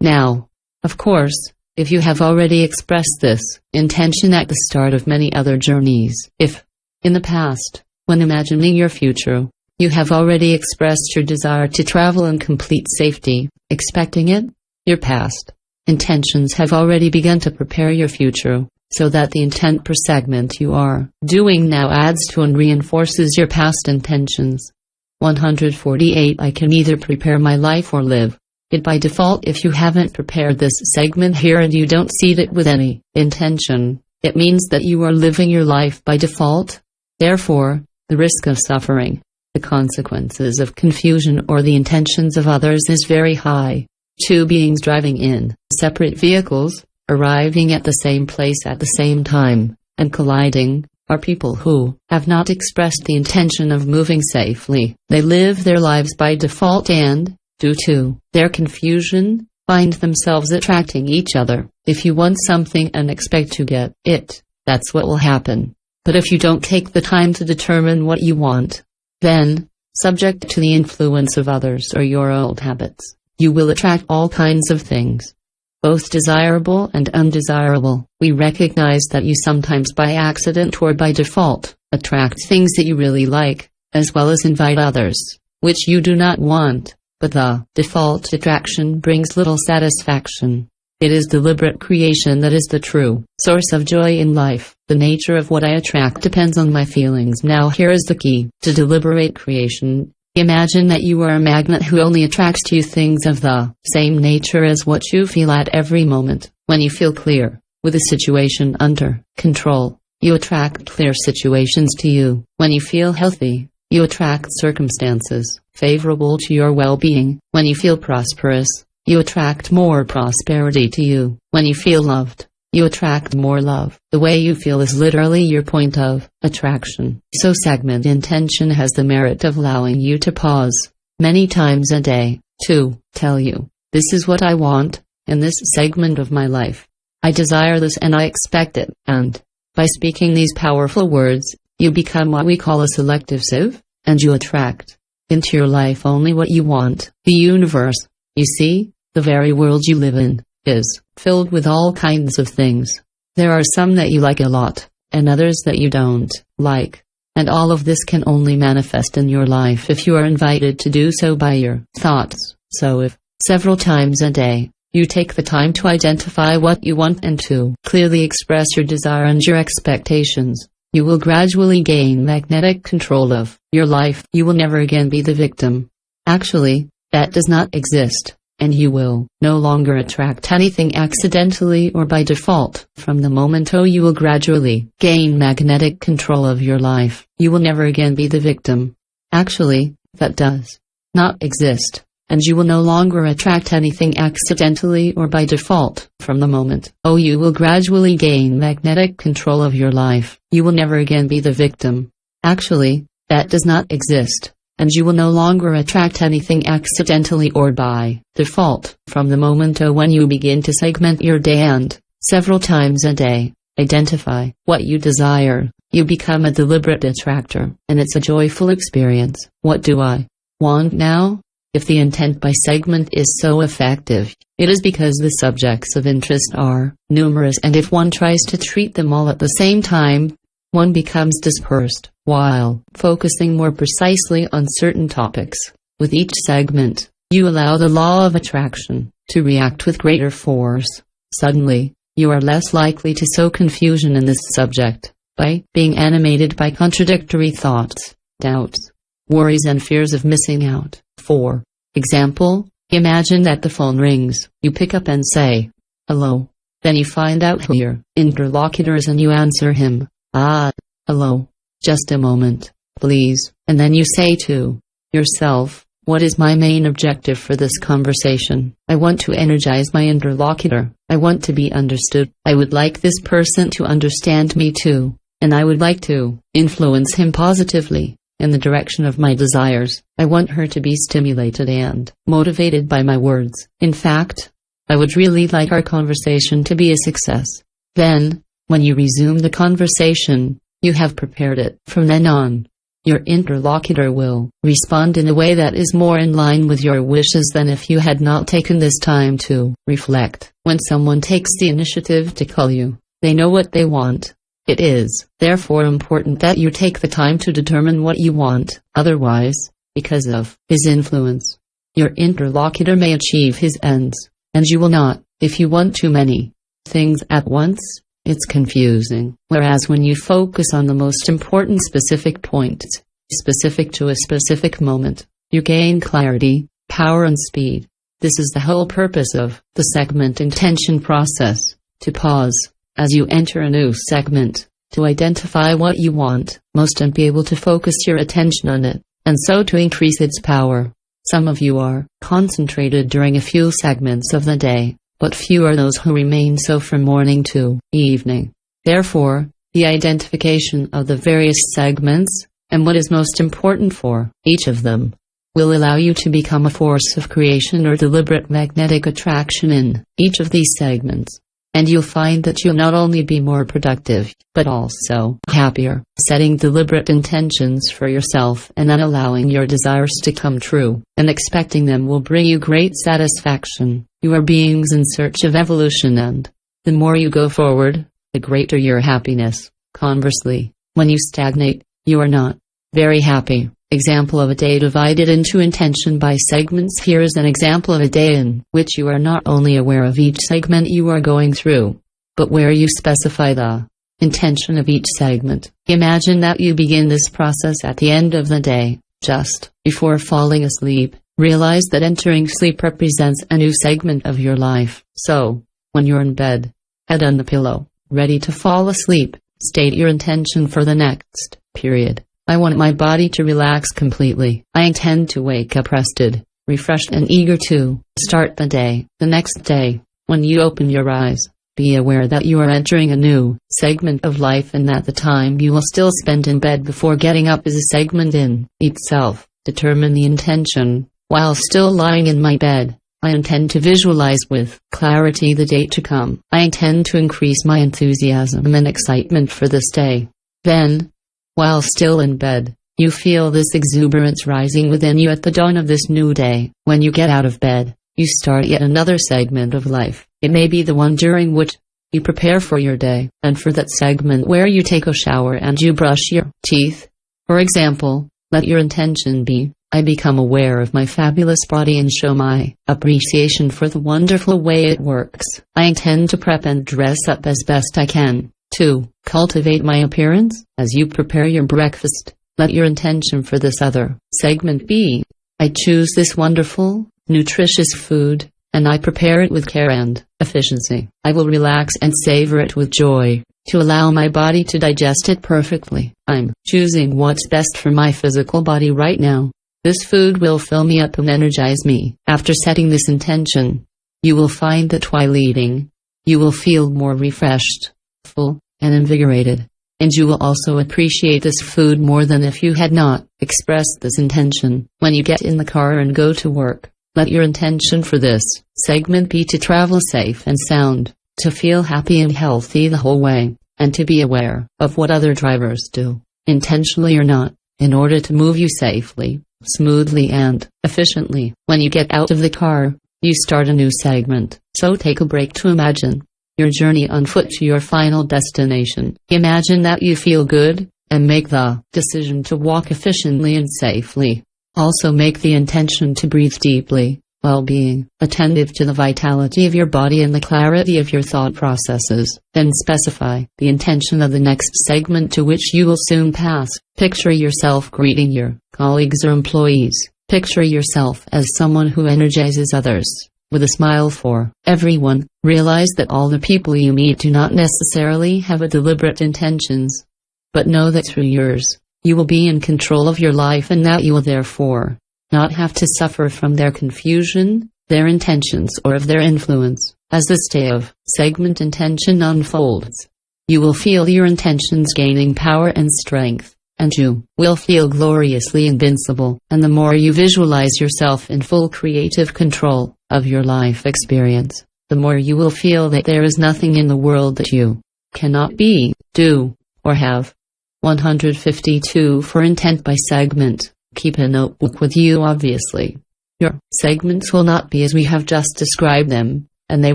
Now, of course, if you have already expressed this intention at the start of many other journeys, if, in the past, when imagining your future, you have already expressed your desire to travel in complete safety, expecting it, your past intentions have already begun to prepare your future, so that the intent per segment you are doing now adds to and reinforces your past intentions. 148 I can either prepare my life or live it by default. If you haven't prepared this segment here and you don't seed it with any intention, it means that you are living your life by default. Therefore, the risk of suffering, the consequences of confusion or the intentions of others is very high. Two beings driving in separate vehicles, arriving at the same place at the same time, and colliding, are people who have not expressed the intention of moving safely. They live their lives by default and, due to their confusion, find themselves attracting each other. If you want something and expect to get it, that's what will happen. But if you don't take the time to determine what you want, then, subject to the influence of others or your old habits, you will attract all kinds of things, both desirable and undesirable. We recognize that you sometimes by accident or by default, attract things that you really like, as well as invite others, which you do not want, but the default attraction brings little satisfaction. It is deliberate creation that is the true source of joy in life. The nature of what I attract depends on my feelings. Now here is the key to deliberate creation. Imagine that you are a magnet who only attracts to you things of the same nature as what you feel at every moment. When you feel clear, with a situation under control, you attract clear situations to you. When you feel healthy, you attract circumstances favorable to your well-being. When you feel prosperous, you attract more prosperity to you. When you feel loved, you attract more love. The way you feel is literally your point of attraction. So segment intention has the merit of allowing you to pause many times a day to tell you, this is what I want in this segment of my life. I desire this and I expect it. And by speaking these powerful words, you become what we call a selective sieve, and you attract into your life only what you want. The universe, you see, the very world you live in, is filled with all kinds of things. There are some that you like a lot, and others that you don't like. And all of this can only manifest in your life if you are invited to do so by your thoughts. So if, several times a day, you take the time to identify what you want and to clearly express your desire and your expectations, you will gradually gain magnetic control of your life. You will never again be the victim. Actually, that does not exist. And you will no longer attract anything accidentally or by default. From the moment you will gradually gain magnetic control of your life. You will never again be the victim. Actually, that does not exist. And you will no longer attract anything accidentally or by default. From the moment you will gradually gain magnetic control of your life. You will never again be the victim. Actually, that does not exist. And you will no longer attract anything accidentally or by default. From the moment when you begin to segment your day and, several times a day, identify what you desire, you become a deliberate attractor, and it's a joyful experience. What do I want now? If the intent by segment is so effective, it is because the subjects of interest are numerous, and if one tries to treat them all at the same time, one becomes dispersed. While focusing more precisely on certain topics, with each segment, you allow the law of attraction to react with greater force. Suddenly, you are less likely to sow confusion in this subject, by being animated by contradictory thoughts, doubts, worries and fears of missing out. For example, imagine that the phone rings, you pick up and say, hello. Then you find out who your interlocutor is and you answer him, hello. Just a moment, please. And then you say to yourself, what is my main objective for this conversation? I want to energize my interlocutor. I want to be understood. I would like this person to understand me too. And I would like to influence him positively in the direction of my desires. I want her to be stimulated and motivated by my words. In fact, I would really like our conversation to be a success. Then, when you resume the conversation, you have prepared it. From then on, your interlocutor will respond in a way that is more in line with your wishes than if you had not taken this time to reflect. When someone takes the initiative to call you, they know what they want. It is, therefore, important that you take the time to determine what you want. Otherwise, because of his influence, your interlocutor may achieve his ends, and you will not. If you want too many things at once, it's confusing. Whereas when you focus on the most important specific points, specific to a specific moment, you gain clarity, power and speed. This is the whole purpose of the segment intention process, to pause as you enter a new segment, to identify what you want most and be able to focus your attention on it, and so to increase its power. Some of you are concentrated during a few segments of the day, but few are those who remain so from morning to evening. Therefore, the identification of the various segments, and what is most important for each of them, will allow you to become a force of creation or deliberate magnetic attraction in each of these segments. And you'll find that you'll not only be more productive, but also happier. Setting deliberate intentions for yourself and then allowing your desires to come true and expecting them will bring you great satisfaction. You are beings in search of evolution, and the more you go forward, the greater your happiness. Conversely, when you stagnate, you are not very happy. Example of a day divided into intention by segments. Here is an example of a day in which you are not only aware of each segment you are going through, but where you specify the intention of each segment. Imagine that you begin this process at the end of the day, just before falling asleep. Realize that entering sleep represents a new segment of your life. So, when you're in bed, head on the pillow, ready to fall asleep, state your intention for the next period. I want my body to relax completely. I intend to wake up rested, refreshed and eager to start the day. The next day, when you open your eyes, be aware that you are entering a new segment of life and that the time you will still spend in bed before getting up is a segment in itself. Determine the intention. While still lying in my bed, I intend to visualize with clarity the day to come. I intend to increase my enthusiasm and excitement for this day. Then, while still in bed, you feel this exuberance rising within you at the dawn of this new day. When you get out of bed, you start yet another segment of life. It may be the one during which you prepare for your day, and for that segment where you take a shower and you brush your teeth. For example, let your intention be, I become aware of my fabulous body and show my appreciation for the wonderful way it works. I intend to prep and dress up as best I can. 2. Cultivate my appearance. As you prepare your breakfast, let your intention for this other segment be, I choose this wonderful, nutritious food, and I prepare it with care and efficiency. I will relax and savor it with joy, to allow my body to digest it perfectly. I'm choosing what's best for my physical body right now. This food will fill me up and energize me. After setting this intention, you will find that while eating, you will feel more refreshed, full, and invigorated, and you will also appreciate this food more than if you had not expressed this intention. When you get in the car and go to work, let your intention for this segment be to travel safe and sound, to feel happy and healthy the whole way, and to be aware of what other drivers do, intentionally or not, in order to move you safely, smoothly and efficiently. When you get out of the car, you start a new segment, so take a break to imagine your journey on foot to your final destination. Imagine that you feel good, and make the decision to walk efficiently and safely. Also make the intention to breathe deeply, while being attentive to the vitality of your body and the clarity of your thought processes. Then specify the intention of the next segment to which you will soon pass. Picture yourself greeting your colleagues or employees. Picture yourself as someone who energizes others. With a smile for everyone, realize that all the people you meet do not necessarily have a deliberate intentions, but know that through yours, you will be in control of your life and that you will therefore not have to suffer from their confusion, their intentions or of their influence. As this day of segment intention unfolds, you will feel your intentions gaining power and strength, and you will feel gloriously invincible. And the more you visualize yourself in full creative control of your life experience, the more you will feel that there is nothing in the world that you cannot be, do, or have. 152 For intent by segment. Keep a notebook with you obviously. Your segments will not be as we have just described them, and they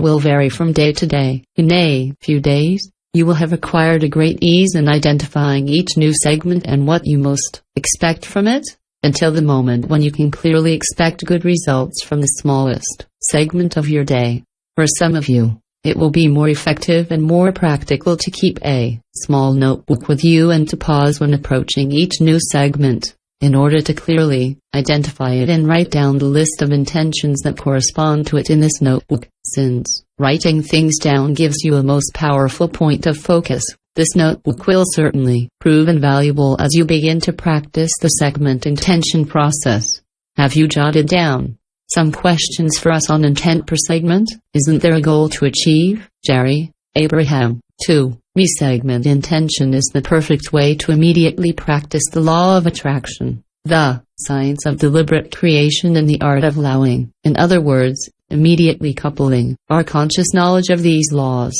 will vary from day to day. In a few days, you will have acquired a great ease in identifying each new segment and what you most expect from it, until the moment when you can clearly expect good results from the smallest segment of your day. For some of you, it will be more effective and more practical to keep a small notebook with you and to pause when approaching each new segment, in order to clearly identify it and write down the list of intentions that correspond to it in this notebook. Since writing things down gives you a most powerful point of focus, this notebook will certainly prove invaluable as you begin to practice the segment intention process. Have you jotted down Some questions for us on intent per segment. Isn't there a goal to achieve, Jerry? Abraham. 2. Resegment intention is the perfect way to immediately practice the law of attraction, the science of deliberate creation and the art of allowing. In other words, immediately coupling our conscious knowledge of these laws,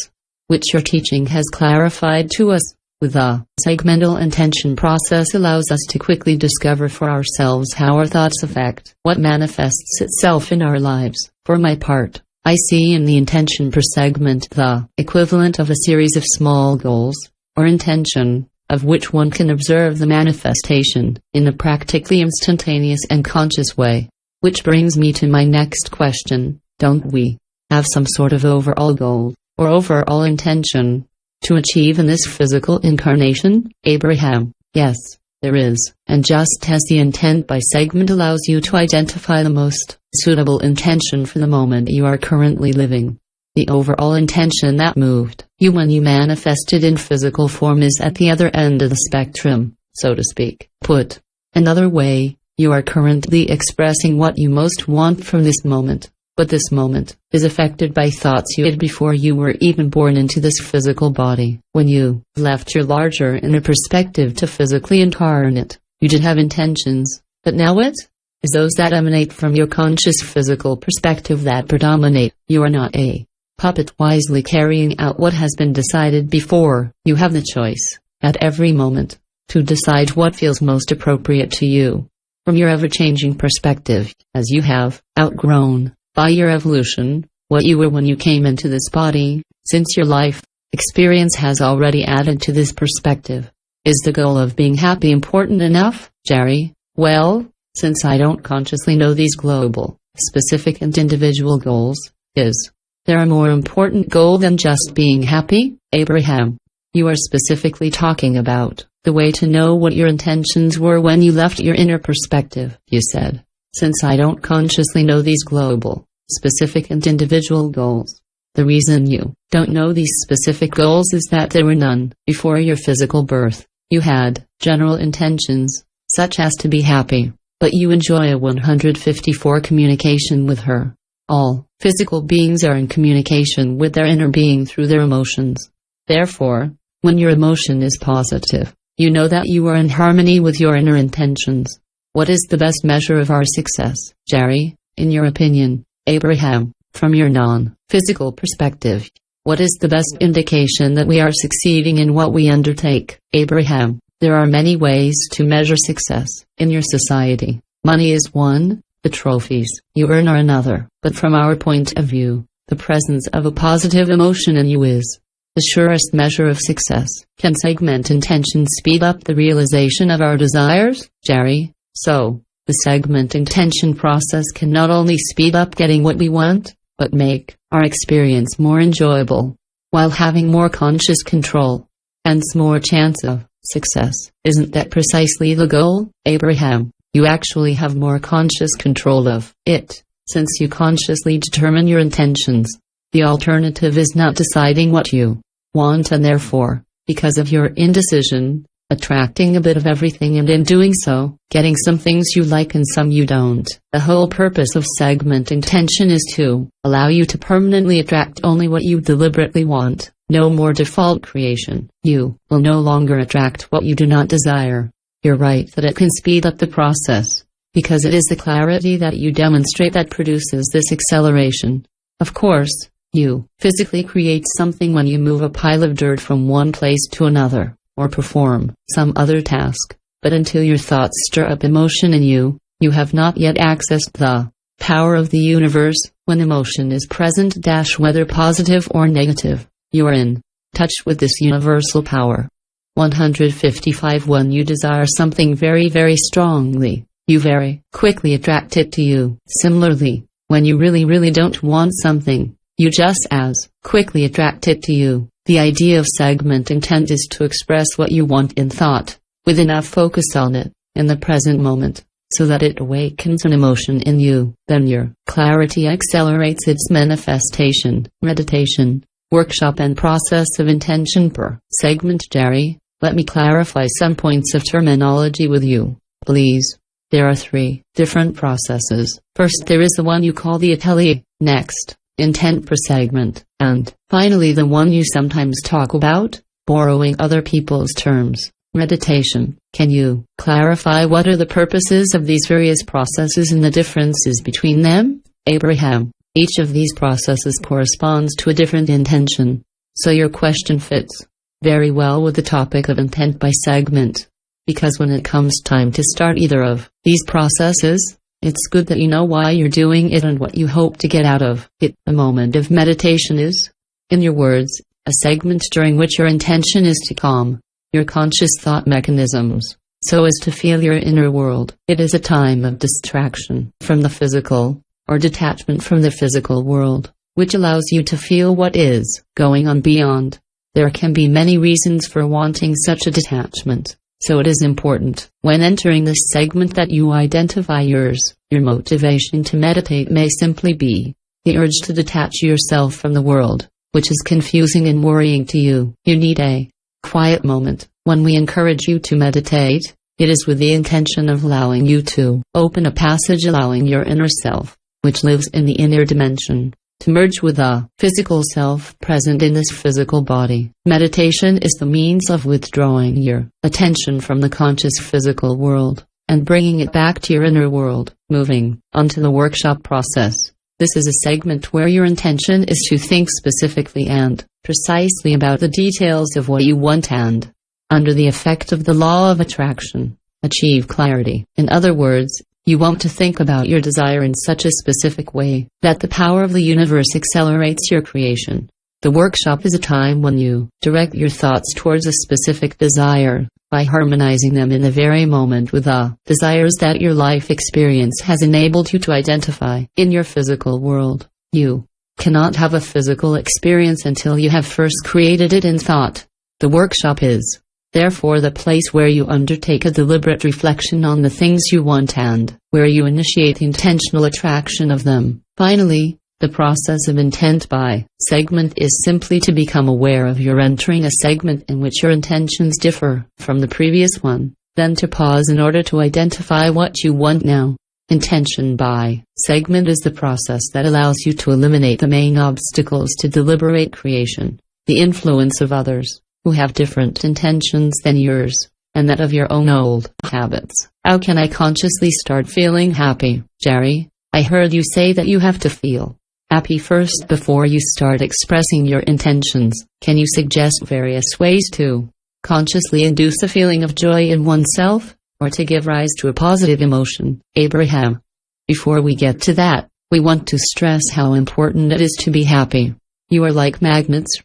which your teaching has clarified to us, with the segmental intention process allows us to quickly discover for ourselves how our thoughts affect what manifests itself in our lives. For my part, I see in the intention per segment the equivalent of a series of small goals, or intention, of which one can observe the manifestation in a practically instantaneous and conscious way. Which brings me to my next question: don't we have some sort of overall goal, or overall intention, to achieve in this physical incarnation? Abraham. Yes, there is, and just as the intent by segment allows you to identify the most suitable intention for the moment you are currently living, the overall intention that moved you when you manifested in physical form is at the other end of the spectrum, so to speak. Put another way, you are currently expressing what you most want from this moment. But this moment is affected by thoughts you had before you were even born into this physical body. When you left your larger inner perspective to physically incarnate, you did have intentions, but now it is those that emanate from your conscious physical perspective that predominate. You are not a puppet wisely carrying out what has been decided before. You have the choice, at every moment, to decide what feels most appropriate to you. From your ever-changing perspective, as you have outgrown by your evolution what you were when you came into this body, since your life experience has already added to this perspective. Is the goal of being happy important enough, Jerry? Well, since I don't consciously know these global, specific and individual goals, is there a more important goal than just being happy? Abraham. You are specifically talking about the way to know what your intentions were when you left your inner perspective, you said. Since I don't consciously know these global, specific and individual goals, the reason you don't know these specific goals is that there were none before your physical birth. You had general intentions, such as to be happy, but you enjoy a 154 communication with her. All physical beings are in communication with their inner being through their emotions. Therefore, when your emotion is positive, you know that you are in harmony with your inner intentions. What is the best measure of our success, Jerry, in your opinion? Abraham. From your non-physical perspective, what is the best indication that we are succeeding in what we undertake? Abraham. There are many ways to measure success in your society. Money is one, the trophies you earn are another. But from our point of view, the presence of a positive emotion in you is the surest measure of success. Can segment intention speed up the realization of our desires, Jerry? So, the segment intention process can not only speed up getting what we want, but make our experience more enjoyable, while having more conscious control, hence more chance of success. Isn't that precisely the goal, Abraham? You actually have more conscious control of it, since you consciously determine your intentions. The alternative is not deciding what you want and therefore, because of your indecision, attracting a bit of everything and in doing so, getting some things you like and some you don't. The whole purpose of segment intention is to allow you to permanently attract only what you deliberately want. No more default creation. You will no longer attract what you do not desire. You're right that it can speed up the process, because it is the clarity that you demonstrate that produces this acceleration. Of course, you physically create something when you move a pile of dirt from one place to another, or perform some other task, but until your thoughts stir up emotion in you, you have not yet accessed the power of the universe. When emotion is present, whether positive or negative, you are in touch with this universal power. 155. When you desire something very, very strongly, you very quickly attract it to you. Similarly, when you really, really don't want something, you just as quickly attract it to you. The idea of segment intent is to express what you want in thought, with enough focus on it, in the present moment, so that it awakens an emotion in you. Then your clarity accelerates its manifestation. Meditation, workshop and process of intention per segment. Jerry, let me clarify some points of terminology with you, please. There are 3 different processes. First there is the one you call the atelier, next, intent per segment, and, finally the one you sometimes talk about, borrowing other people's terms, meditation. Can you clarify what are the purposes of these various processes and the differences between them? Abraham. Each of these processes corresponds to a different intention, so your question fits very well with the topic of intent by segment. Because when it comes time to start either of these processes, it's good that you know why you're doing it and what you hope to get out of it. A moment of meditation is, in your words, a segment during which your intention is to calm your conscious thought mechanisms, so as to feel your inner world. It is a time of distraction from the physical, or detachment from the physical world, which allows you to feel what is going on beyond. There can be many reasons for wanting such a detachment, so it is important, when entering this segment, that you identify yours. Your motivation to meditate may simply be the urge to detach yourself from the world, which is confusing and worrying to you. You need a quiet moment. When we encourage you to meditate, it is with the intention of allowing you to open a passage, allowing your inner self, which lives in the inner dimension, to merge with the physical self present in this physical body. Meditation is the means of withdrawing your attention from the conscious physical world, and bringing it back to your inner world. Moving on to the workshop process. This is a segment where your intention is to think specifically and precisely about the details of what you want and, under the effect of the law of attraction, achieve clarity. In other words, you want to think about your desire in such a specific way that the power of the universe accelerates your creation. The workshop is a time when you direct your thoughts towards a specific desire, by harmonizing them in the very moment with the desires that your life experience has enabled you to identify in your physical world. You cannot have a physical experience until you have first created it in thought. The workshop is, therefore, the place where you undertake a deliberate reflection on the things you want and where you initiate intentional attraction of them. Finally, the process of intent by segment is simply to become aware of your entering a segment in which your intentions differ from the previous one, then to pause in order to identify what you want now. Intention by segment is the process that allows you to eliminate the main obstacles to deliberate creation, the influence of others who have different intentions than yours, and that of your own old habits. How can I consciously start feeling happy? Jerry, I heard you say that you have to feel happy first before you start expressing your intentions. Can you suggest various ways to consciously induce a feeling of joy in oneself, or to give rise to a positive emotion? Abraham. Before we get to that, we want to stress how important it is to be happy. You are like magnets,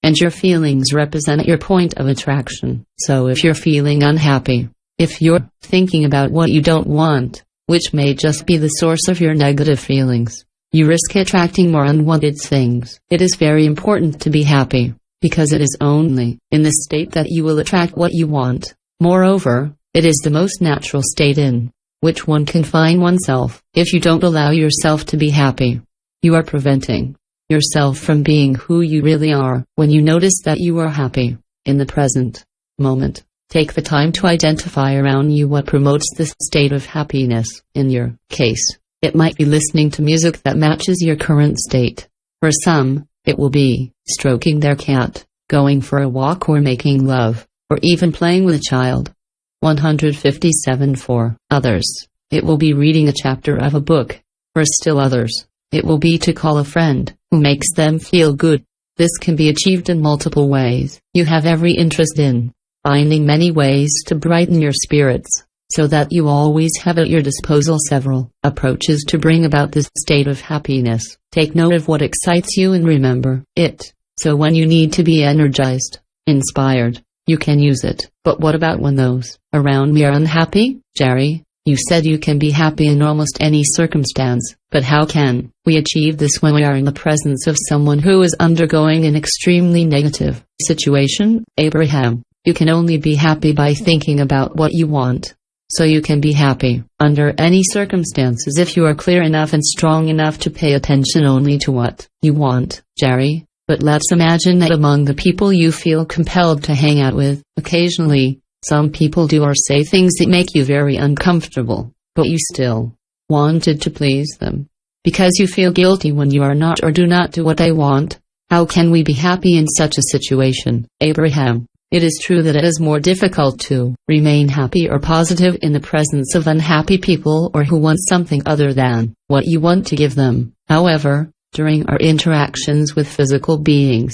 and your feelings represent your point of attraction. So if you're feeling unhappy, if you're thinking about what you don't want, which may just be the source of your negative feelings, you risk attracting more unwanted things. It is very important to be happy, because it is only in this state that you will attract what you want. Moreover, it is the most natural state in which one can find oneself. If you don't allow yourself to be happy, you are preventing yourself from being who you really are. When you notice that you are happy in the present moment, take the time to identify around you what promotes this state of happiness. In your case, it might be listening to music that matches your current state. For some, it will be stroking their cat, going for a walk, or making love, or even playing with a child. 157. For others, it will be reading a chapter of a book. For still others, it will be to call a friend who makes them feel good. This can be achieved in multiple ways. You have every interest in finding many ways to brighten your spirits, so that you always have at your disposal several approaches to bring about this state of happiness. Take note of what excites you and remember it, so when you need to be energized, inspired, you can use it. But what about when those around me are unhappy? Jerry, you said you can be happy in almost any circumstance, but how can we achieve this when we are in the presence of someone who is undergoing an extremely negative situation? Abraham, you can only be happy by thinking about what you want. So you can be happy under any circumstances if you are clear enough and strong enough to pay attention only to what you want. Jerry, but let's imagine that among the people you feel compelled to hang out with, occasionally, some people do or say things that make you very uncomfortable. but you still wanted to please them. Because you feel guilty when you are not or do not do what they want. How can we be happy in such a situation, Abraham? It is true that it is more difficult to remain happy or positive in the presence of unhappy people or who want something other than what you want to give them. However, during our interactions with physical beings,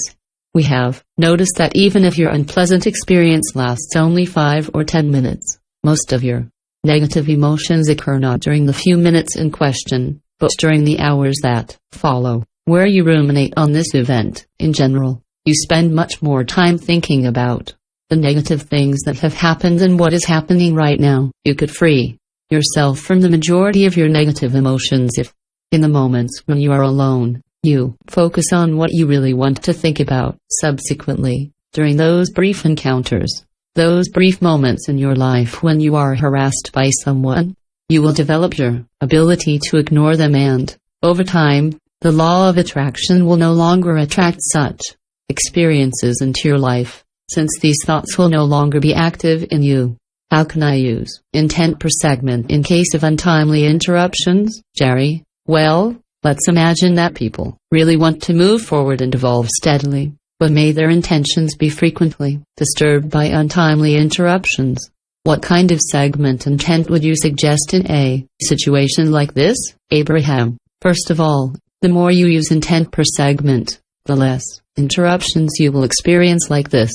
we have noticed that even if your unpleasant experience lasts only 5 or 10 minutes, most of your negative emotions occur not during the few minutes in question, but during the hours that follow, where you ruminate on this event. In general, you spend much more time thinking about the negative things that have happened and what is happening right now. You could free yourself from the majority of your negative emotions if, in the moments when you are alone, you focus on what you really want to think about. Subsequently, during those brief encounters, those brief moments in your life when you are harassed by someone, you will develop your ability to ignore them, and, over time, the law of attraction will no longer attract such experiences into your life, since these thoughts will no longer be active in you. How can I use intent per segment in case of untimely interruptions, Jerry? Well, let's imagine that people really want to move forward and evolve steadily, but may their intentions be frequently disturbed by untimely interruptions. What kind of segment intent would you suggest in a situation like this, Abraham? First of all, the more you use intent per segment, the less interruptions you will experience like this.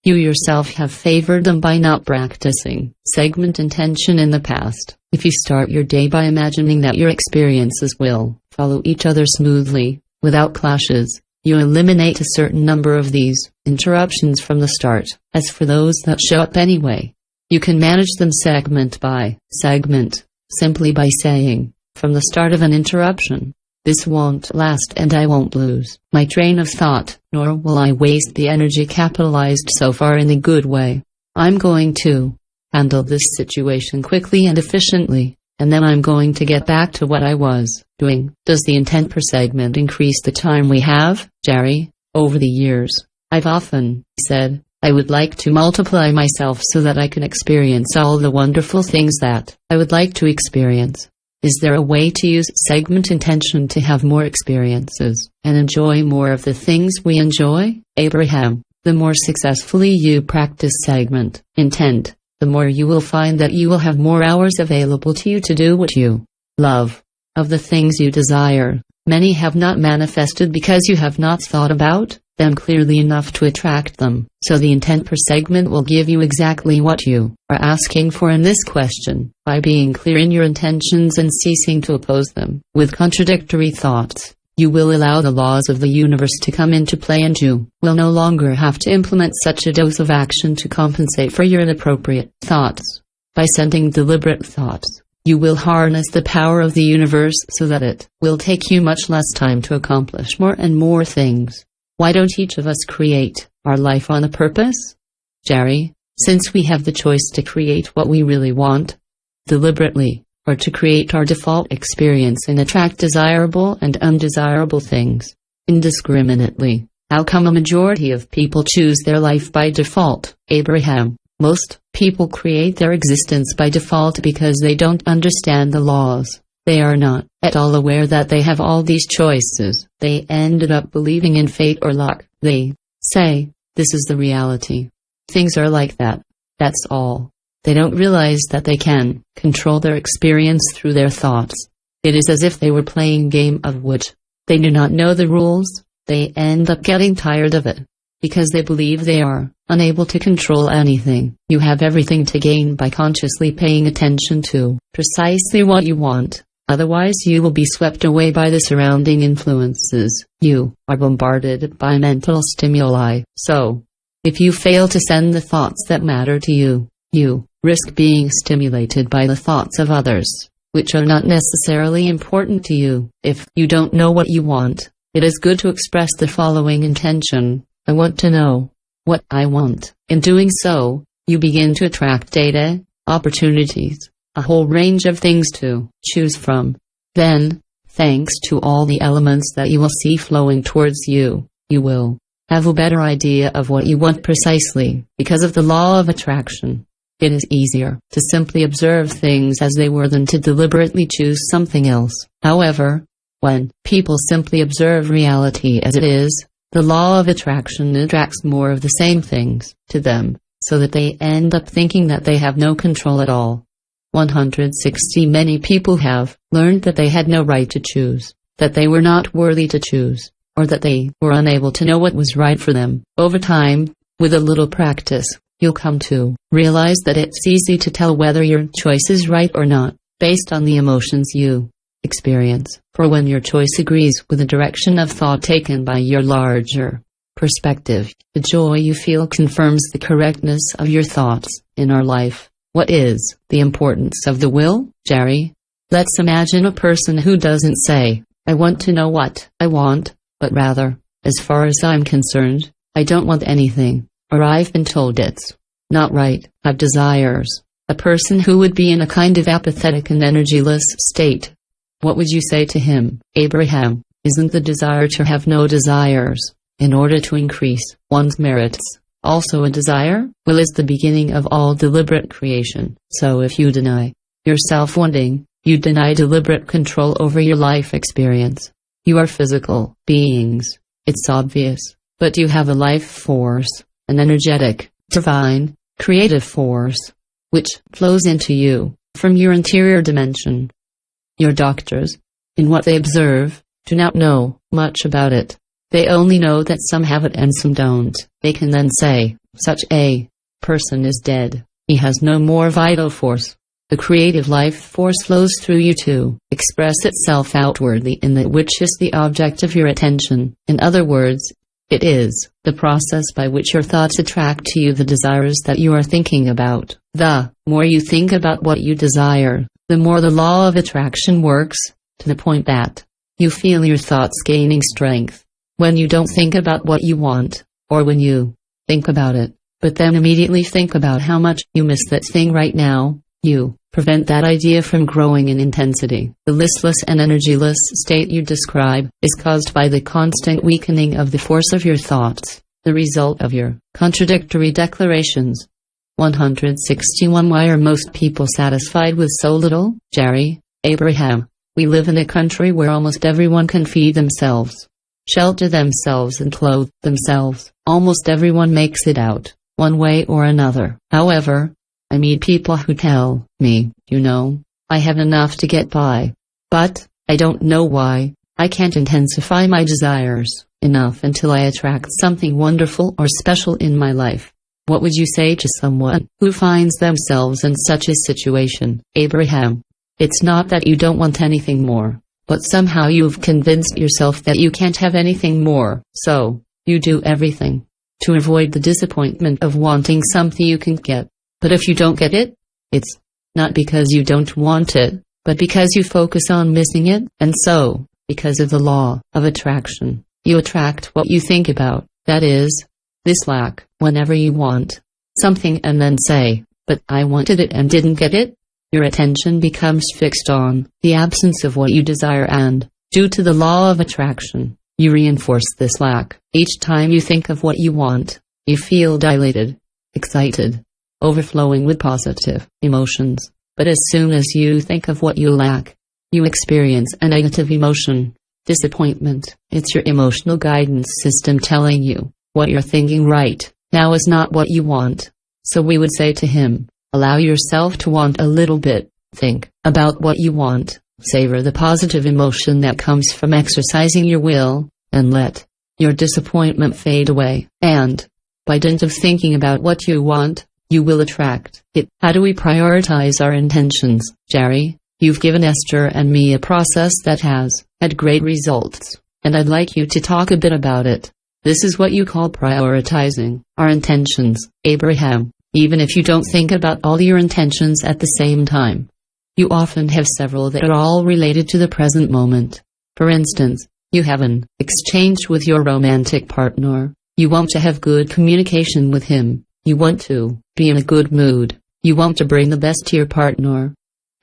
You yourself have favored them by not practicing segment intention in the past. If you start your day by imagining that your experiences will follow each other smoothly, without clashes, you eliminate a certain number of these interruptions from the start. As for those that show up anyway, you can manage them segment by segment, simply by saying, from the start of an interruption, this won't last and I won't lose my train of thought, nor will I waste the energy capitalized so far in a good way. I'm going to handle this situation quickly and efficiently, and then I'm going to get back to what I was doing. Does the intent per segment increase the time we have, Jerry? Over the years, I've often said, I would like to multiply myself so that I can experience all the wonderful things that I would like to experience. Is there a way to use segment intention to have more experiences and enjoy more of the things we enjoy? Abraham, the more successfully you practice segment intent, the more you will find that you will have more hours available to you to do what you love. Of the things you desire, many have not manifested because you have not thought about them clearly enough to attract them. So the intent per segment will give you exactly what you are asking for in this question. By being clear in your intentions and ceasing to oppose them with contradictory thoughts, you will allow the laws of the universe to come into play, and you will no longer have to implement such a dose of action to compensate for your inappropriate thoughts. By sending deliberate thoughts, you will harness the power of the universe so that it will take you much less time to accomplish more and more things. Why don't each of us create our life on a purpose? Jerry, since we have the choice to create what we really want, deliberately, or to create our default experience and attract desirable and undesirable things indiscriminately, how come a majority of people choose their life by default, Abraham? Most people create their existence by default because they don't understand the laws. They are not at all aware that they have all these choices. They ended up believing in fate or luck. They say, this is the reality. Things are like that. That's all. They don't realize that they can control their experience through their thoughts. It is as if they were playing a game of which they do not know the rules. They end up getting tired of it because they believe they are unable to control anything. You have everything to gain by consciously paying attention to precisely what you want. Otherwise you will be swept away by the surrounding influences. You are bombarded by mental stimuli. So, if you fail to send the thoughts that matter to you, you risk being stimulated by the thoughts of others, which are not necessarily important to you. If you don't know what you want, it is good to express the following intention: I want to know what I want. In doing so, you begin to attract data, opportunities, a whole range of things to choose from. Then, thanks to all the elements that you will see flowing towards you, you will have a better idea of what you want precisely because of the law of attraction. It is easier to simply observe things as they were than to deliberately choose something else. However, when people simply observe reality as it is, the law of attraction attracts more of the same things to them, so that they end up thinking that they have no control at all. 160 Many people have learned that they had no right to choose, that they were not worthy to choose, or that they were unable to know what was right for them. Over time, with a little practice, you'll come to realize that it's easy to tell whether your choice is right or not, based on the emotions you experience. For when your choice agrees with the direction of thought taken by your larger perspective, the joy you feel confirms the correctness of your thoughts. In our life, what is the importance of the will, Jerry? Let's imagine a person who doesn't say, "I want to know what I want," but rather, "As far as I'm concerned, I don't want anything," or "I've been told it's not right, I've desires." A person who would be in a kind of apathetic and energyless state. What would you say to him? Abraham, isn't the desire to have no desires, in order to increase one's merits, also a desire? Will is the beginning of all deliberate creation. So if you deny yourself wanting, you deny deliberate control over your life experience. You are physical beings. It's obvious. But you have a life force, an energetic, divine, creative force, which flows into you from your interior dimension. Your doctors, in what they observe, do not know much about it. They only know that some have it and some don't. They can then say, "Such a person is dead. He has no more vital force." The creative life force flows through you to express itself outwardly in that which is the object of your attention. In other words, it is the process by which your thoughts attract to you the desires that you are thinking about. The more you think about what you desire, the more the law of attraction works, to the point that you feel your thoughts gaining strength. When you don't think about what you want, or when you think about it, but then immediately think about how much you miss that thing right now, you prevent that idea from growing in intensity. The listless and energyless state you describe is caused by the constant weakening of the force of your thoughts, the result of your contradictory declarations. 161 Why are most people satisfied with so little, Jerry? Abraham, we live in a country where almost everyone can feed themselves, shelter themselves and clothe themselves. Almost everyone makes it out, one way or another. However, I meet people who tell me, I have enough to get by. But, I don't know why, I can't intensify my desires enough until I attract something wonderful or special in my life. What would you say to someone who finds themselves in such a situation? Abraham, it's not that you don't want anything more, but somehow you've convinced yourself that you can't have anything more, so you do everything to avoid the disappointment of wanting something you can't get. But if you don't get it, it's not because you don't want it, but because you focus on missing it, and so, because of the law of attraction, you attract what you think about. That is, this lack. Whenever you want something and then say, "But I wanted it and didn't get it," your attention becomes fixed on the absence of what you desire, and, due to the law of attraction, you reinforce this lack. Each time you think of what you want, you feel dilated, excited, overflowing with positive emotions. But as soon as you think of what you lack, you experience a negative emotion, disappointment. It's your emotional guidance system telling you what you're thinking right now is not what you want. So we would say to him, allow yourself to want a little bit. Think about what you want, savor the positive emotion that comes from exercising your will, and let your disappointment fade away. And, by dint of thinking about what you want, you will attract it. How do we prioritize our intentions, Jerry? You've given Esther and me a process that has had great results, and I'd like you to talk a bit about it. This is what you call prioritizing our intentions, Abraham. Even if you don't think about all your intentions at the same time, you often have several that are all related to the present moment. For instance, you have an exchange with your romantic partner. You want to have good communication with him. You want to be in a good mood. You want to bring the best to your partner.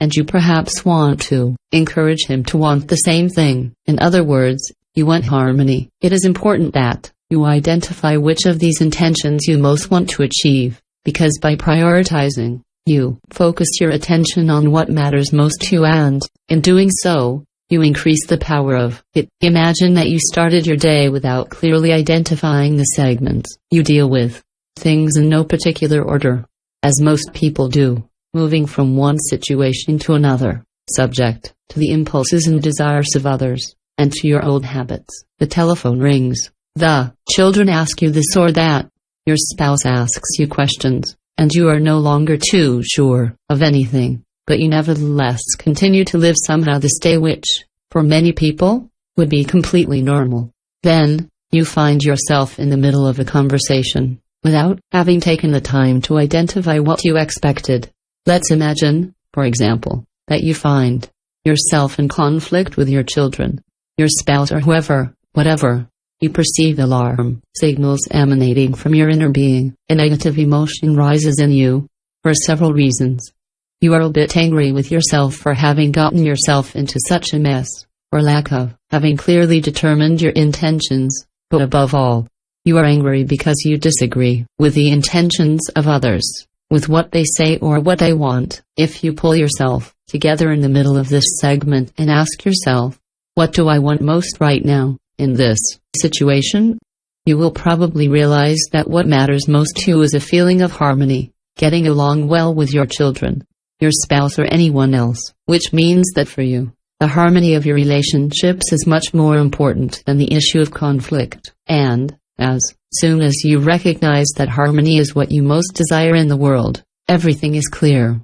And you perhaps want to encourage him to want the same thing. In other words, you want harmony. It is important that you identify which of these intentions you most want to achieve, because by prioritizing You focus your attention on what matters most to you, and, in doing so, you increase the power of it. Imagine that you started your day without clearly identifying the segments. You deal with things in no particular order, as most people do, moving from one situation to another, subject to the impulses and desires of others, and to your old habits. The telephone rings. The children ask you this or that. Your spouse asks you questions, and you are no longer too sure of anything, but you nevertheless continue to live somehow this day, which, for many people, would be completely normal. Then, you find yourself in the middle of a conversation, without having taken the time to identify what you expected. Let's imagine, for example, that you find yourself in conflict with your children, your spouse, or whoever, whatever. You perceive alarm signals emanating from your inner being. A negative emotion rises in you, for several reasons. You are a bit angry with yourself for having gotten yourself into such a mess, or lack of having clearly determined your intentions, but above all, you are angry because you disagree with the intentions of others, with what they say or what they want. If you pull yourself together in the middle of this segment and ask yourself, what do I want most right now, in this situation? You will probably realize that what matters most to you is a feeling of harmony, getting along well with your children, your spouse, or anyone else, which means that for you, the harmony of your relationships is much more important than the issue of conflict. And, as soon as you recognize that harmony is what you most desire in the world, everything is clear.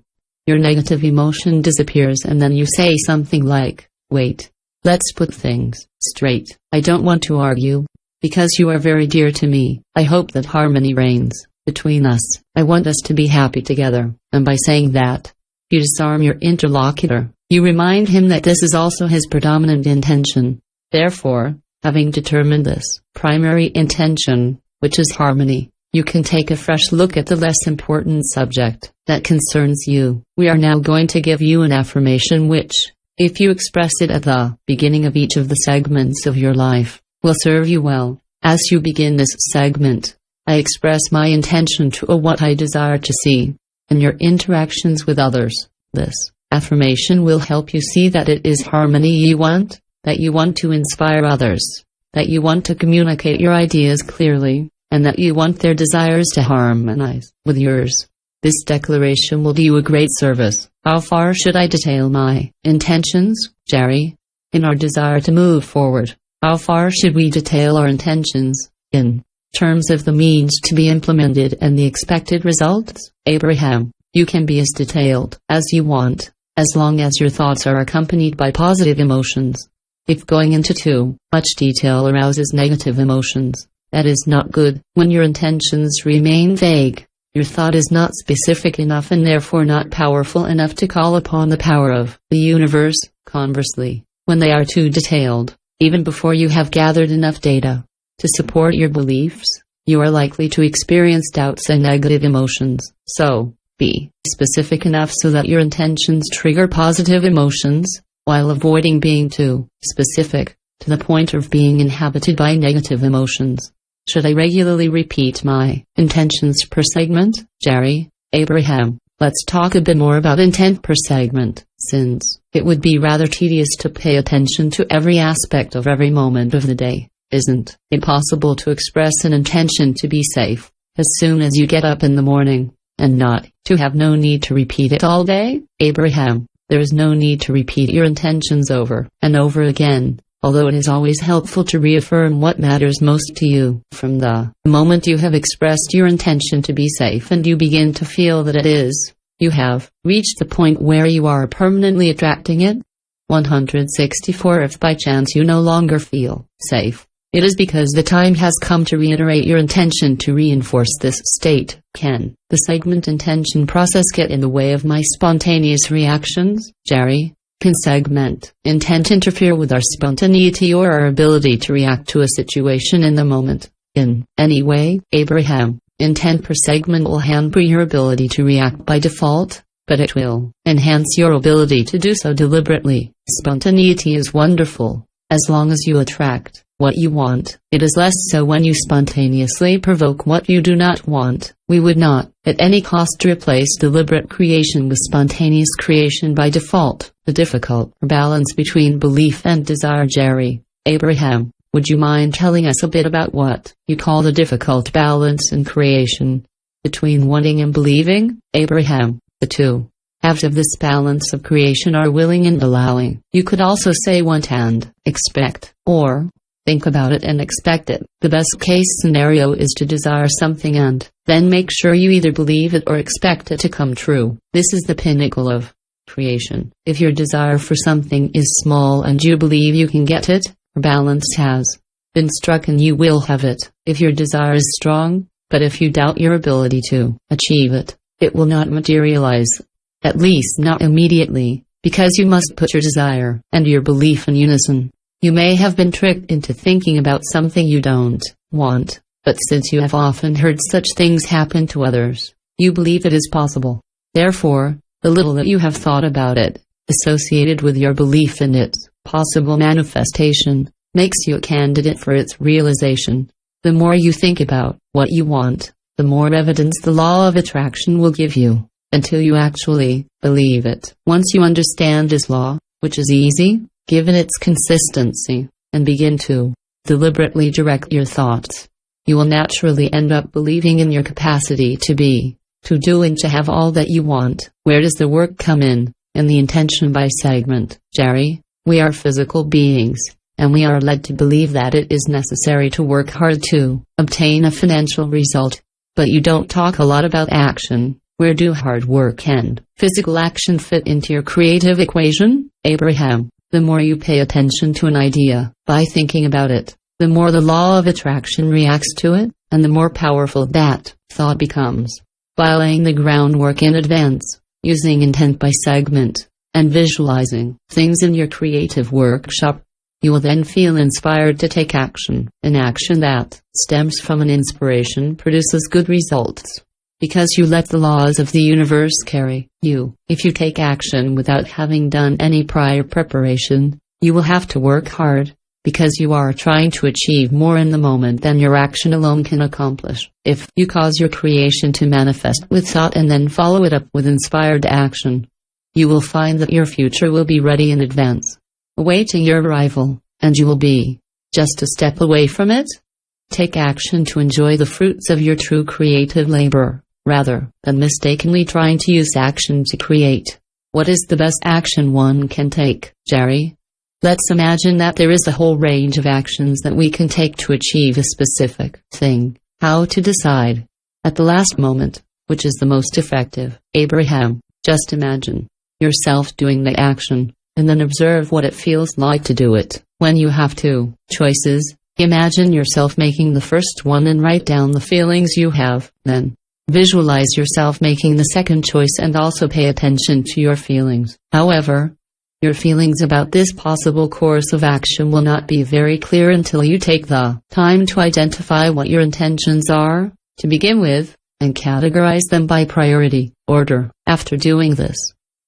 Your negative emotion disappears, and then you say something like, wait, let's put things straight. I don't want to argue, because you are very dear to me. I hope that harmony reigns between us. I want us to be happy together. And by saying that, you disarm your interlocutor. You remind him that this is also his predominant intention. Therefore, having determined this primary intention, which is harmony, you can take a fresh look at the less important subject that concerns you. We are now going to give you an affirmation which, if you express it at the beginning of each of the segments of your life, will serve you well. As you begin this segment, I express my intention to what I desire to see in your interactions with others. This affirmation will help you see that it is harmony you want, that you want to inspire others, that you want to communicate your ideas clearly, and that you want their desires to harmonize with yours. This declaration will do you a great service. How far should I detail my intentions, Jerry? In our desire to move forward, how far should we detail our intentions, in terms of the means to be implemented and the expected results? Abraham, you can be as detailed as you want, as long as your thoughts are accompanied by positive emotions. If going into too much detail arouses negative emotions, that is not good. When your intentions remain vague, your thought is not specific enough and therefore not powerful enough to call upon the power of the universe. Conversely, when they are too detailed, even before you have gathered enough data to support your beliefs, you are likely to experience doubts and negative emotions. So, be specific enough so that your intentions trigger positive emotions, while avoiding being too specific, to the point of being inhabited by negative emotions. Should I regularly repeat my intentions per segment, Jerry? Abraham, let's talk a bit more about intent per segment, since it would be rather tedious to pay attention to every aspect of every moment of the day. Isn't it possible to express an intention to be safe as soon as you get up in the morning, and not to have no need to repeat it all day? Abraham, there is no need to repeat your intentions over and over again, although it is always helpful to reaffirm what matters most to you. From the moment you have expressed your intention to be safe and you begin to feel that it is, you have reached the point where you are permanently attracting it. 164. If by chance you no longer feel safe, it is because the time has come to reiterate your intention to reinforce this state. Can the segment intention process get in the way of my spontaneous reactions, Jerry? Can segment intent interfere with our spontaneity or our ability to react to a situation in the moment? In any way, Abraham, intent per segment will hamper your ability to react by default, but it will enhance your ability to do so deliberately. Spontaneity is wonderful, as long as you attract what you want. It is less so when you spontaneously provoke what you do not want. We would not, at any cost, replace deliberate creation with spontaneous creation by default. The difficult balance between belief and desire. Jerry, Abraham, would you mind telling us a bit about what you call the difficult balance in creation between wanting and believing? Abraham, the two halves of this balance of creation are willing and allowing. You could also say want and expect, or think about it and expect it. The best case scenario is to desire something and then make sure you either believe it or expect it to come true. This is the pinnacle of creation. If your desire for something is small and you believe you can get it, balance has been struck and you will have it. If your desire is strong, but if you doubt your ability to achieve it, it will not materialize. At least not immediately, because you must put your desire and your belief in unison. You may have been tricked into thinking about something you don't want, but since you have often heard such things happen to others, you believe it is possible. Therefore, the little that you have thought about it, associated with your belief in its possible manifestation, makes you a candidate for its realization. The more you think about what you want, the more evidence the law of attraction will give you, until you actually believe it. Once you understand this law, which is easy, given its consistency, and begin to deliberately direct your thoughts, you will naturally end up believing in your capacity to be, to do and to have all that you want. Where does the work come in? In the intention by segment. Jerry, we are physical beings, and we are led to believe that it is necessary to work hard to obtain a financial result. But you don't talk a lot about action. Where do hard work and physical action fit into your creative equation? Abraham, the more you pay attention to an idea by thinking about it, the more the law of attraction reacts to it, and the more powerful that thought becomes. By laying the groundwork in advance, using intent by segment, and visualizing things in your creative workshop, you will then feel inspired to take action. An action that stems from an inspiration produces good results, because you let the laws of the universe carry you. If you take action without having done any prior preparation, you will have to work hard, because you are trying to achieve more in the moment than your action alone can accomplish. If you cause your creation to manifest with thought and then follow it up with inspired action, you will find that your future will be ready in advance, awaiting your arrival, and you will be just a step away from it. Take action to enjoy the fruits of your true creative labor, rather than mistakenly trying to use action to create. What is the best action one can take, Jerry? Let's imagine that there is a whole range of actions that we can take to achieve a specific thing. How to decide at the last moment which is the most effective? Abraham, just imagine yourself doing the action, and then observe what it feels like to do it. When you have two choices, imagine yourself making the first one and write down the feelings you have. Then visualize yourself making the second choice and also pay attention to your feelings. However, your feelings about this possible course of action will not be very clear until you take the time to identify what your intentions are, to begin with, and categorize them by priority order. After doing this,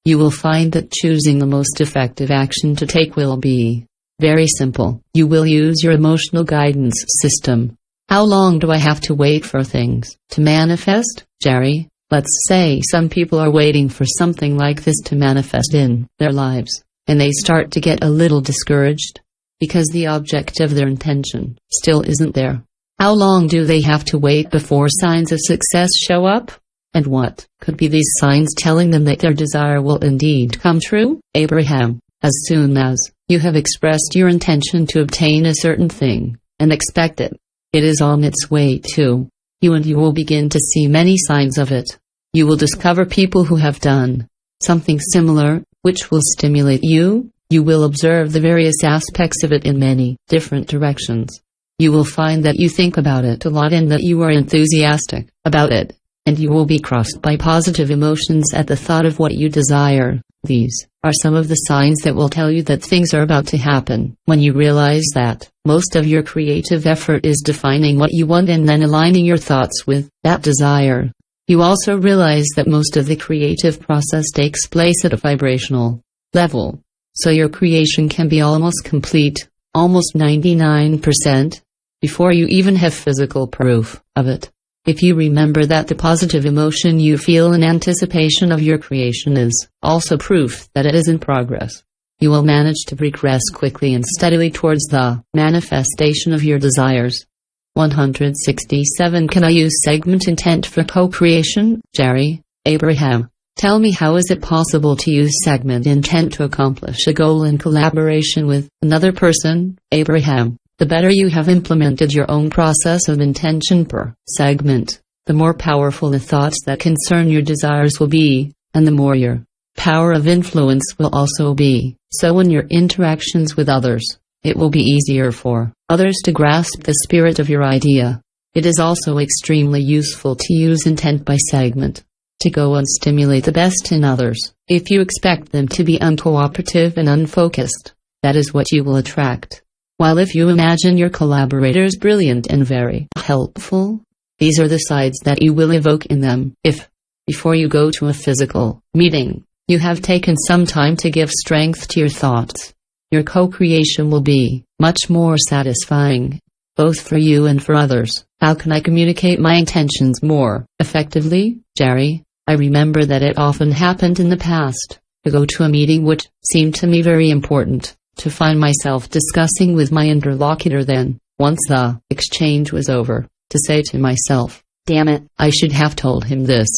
you will find that choosing the most effective action to take will be very simple. You will use your emotional guidance system. How long do I have to wait for things to manifest, Jerry? Let's say some people are waiting for something like this to manifest in their lives, and they start to get a little discouraged, because the object of their intention still isn't there. How long do they have to wait before signs of success show up? And what could be these signs telling them that their desire will indeed come true? Abraham, as soon as you have expressed your intention to obtain a certain thing, and expect it, it is on its way to you, and you will begin to see many signs of it. You will discover people who have done something similar, which will stimulate you. You will observe the various aspects of it in many different directions. You will find that you think about it a lot and that you are enthusiastic about it, and you will be crossed by positive emotions at the thought of what you desire. These are some of the signs that will tell you that things are about to happen. When you realize that most of your creative effort is defining what you want and then aligning your thoughts with that desire, you also realize that most of the creative process takes place at a vibrational level, so your creation can be almost complete. almost 99%, before you even have physical proof of it. If you remember that the positive emotion you feel in anticipation of your creation is also proof that it is in progress, you will manage to progress quickly and steadily towards the manifestation of your desires. 167. Can I use segment intent for co-creation? Jerry, Abraham. Tell me, how is it possible to use segment intent to accomplish a goal in collaboration with another person? Abraham. The better you have implemented your own process of intention per segment, the more powerful the thoughts that concern your desires will be, and the more your power of influence will also be. So in your interactions with others, it will be easier for others to grasp the spirit of your idea. It is also extremely useful to use intent by segment to go and stimulate the best in others. If you expect them to be uncooperative and unfocused, that is what you will attract. While if you imagine your collaborators brilliant and very helpful, these are the sides that you will evoke in them. If, before you go to a physical meeting, you have taken some time to give strength to your thoughts, your co-creation will be much more satisfying, both for you and for others. How can I communicate my intentions more effectively? Jerry, I remember that it often happened in the past to go to a meeting which seemed to me very important, to find myself discussing with my interlocutor then, once the exchange was over, to say to myself, damn it, I should have told him this.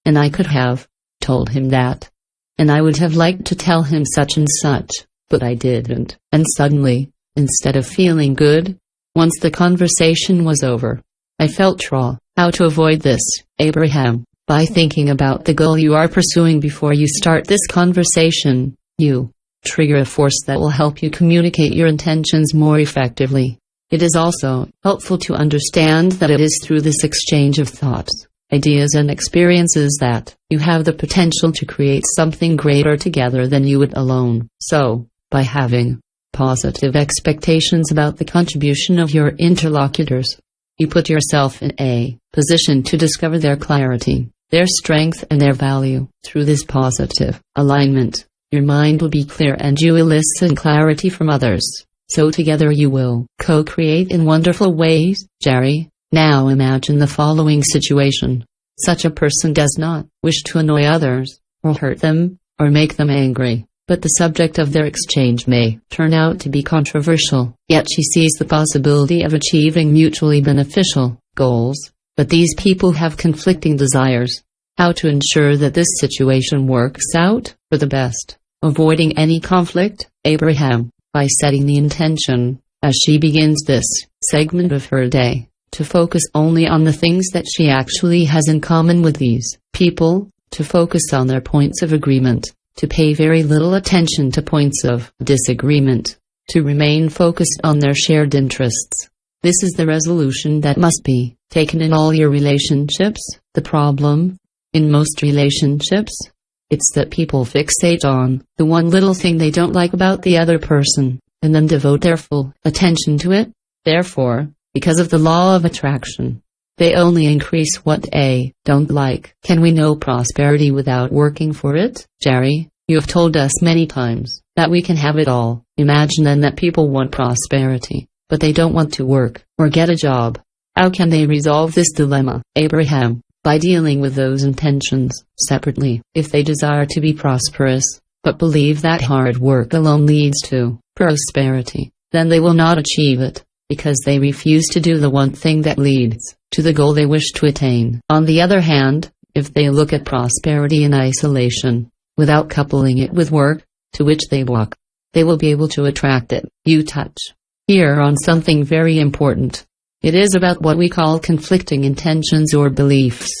And I could have told him that. And I would have liked to tell him such and such, but I didn't. And suddenly, instead of feeling good, once the conversation was over, I felt raw. How to avoid this, Abraham? By thinking about the goal you are pursuing before you start this conversation, you trigger a force that will help you communicate your intentions more effectively. It is also helpful to understand that it is through this exchange of thoughts, ideas and experiences that you have the potential to create something greater together than you would alone. So, by having positive expectations about the contribution of your interlocutors, you put yourself in a position to discover their clarity, their strength and their value. Through this positive alignment, your mind will be clear and you will elicit clarity from others, so together you will co-create in wonderful ways. Jerry, now imagine the following situation. Such a person does not wish to annoy others, or hurt them, or make them angry, but the subject of their exchange may turn out to be controversial, yet she sees the possibility of achieving mutually beneficial goals, but these people have conflicting desires. How to ensure that this situation works out for the best? Avoiding any conflict, Abraham, by setting the intention, as she begins this segment of her day, to focus only on the things that she actually has in common with these people, to focus on their points of agreement, to pay very little attention to points of disagreement, to remain focused on their shared interests. This is the resolution that must be taken in all your relationships. The problem, in most relationships, it's that people fixate on the one little thing they don't like about the other person, and then devote their full attention to it. Therefore, because of the law of attraction, they only increase what they don't like. Can we know prosperity without working for it? Jerry, you have told us many times that we can have it all. Imagine then that people want prosperity, but they don't want to work or get a job. How can they resolve this dilemma? Abraham, by dealing with those intentions separately. If they desire to be prosperous, but believe that hard work alone leads to prosperity, then they will not achieve it, because they refuse to do the one thing that leads to the goal they wish to attain. On the other hand, if they look at prosperity in isolation, without coupling it with work, to which they walk, they will be able to attract it. You touch here on something very important. It is about what we call conflicting intentions or beliefs.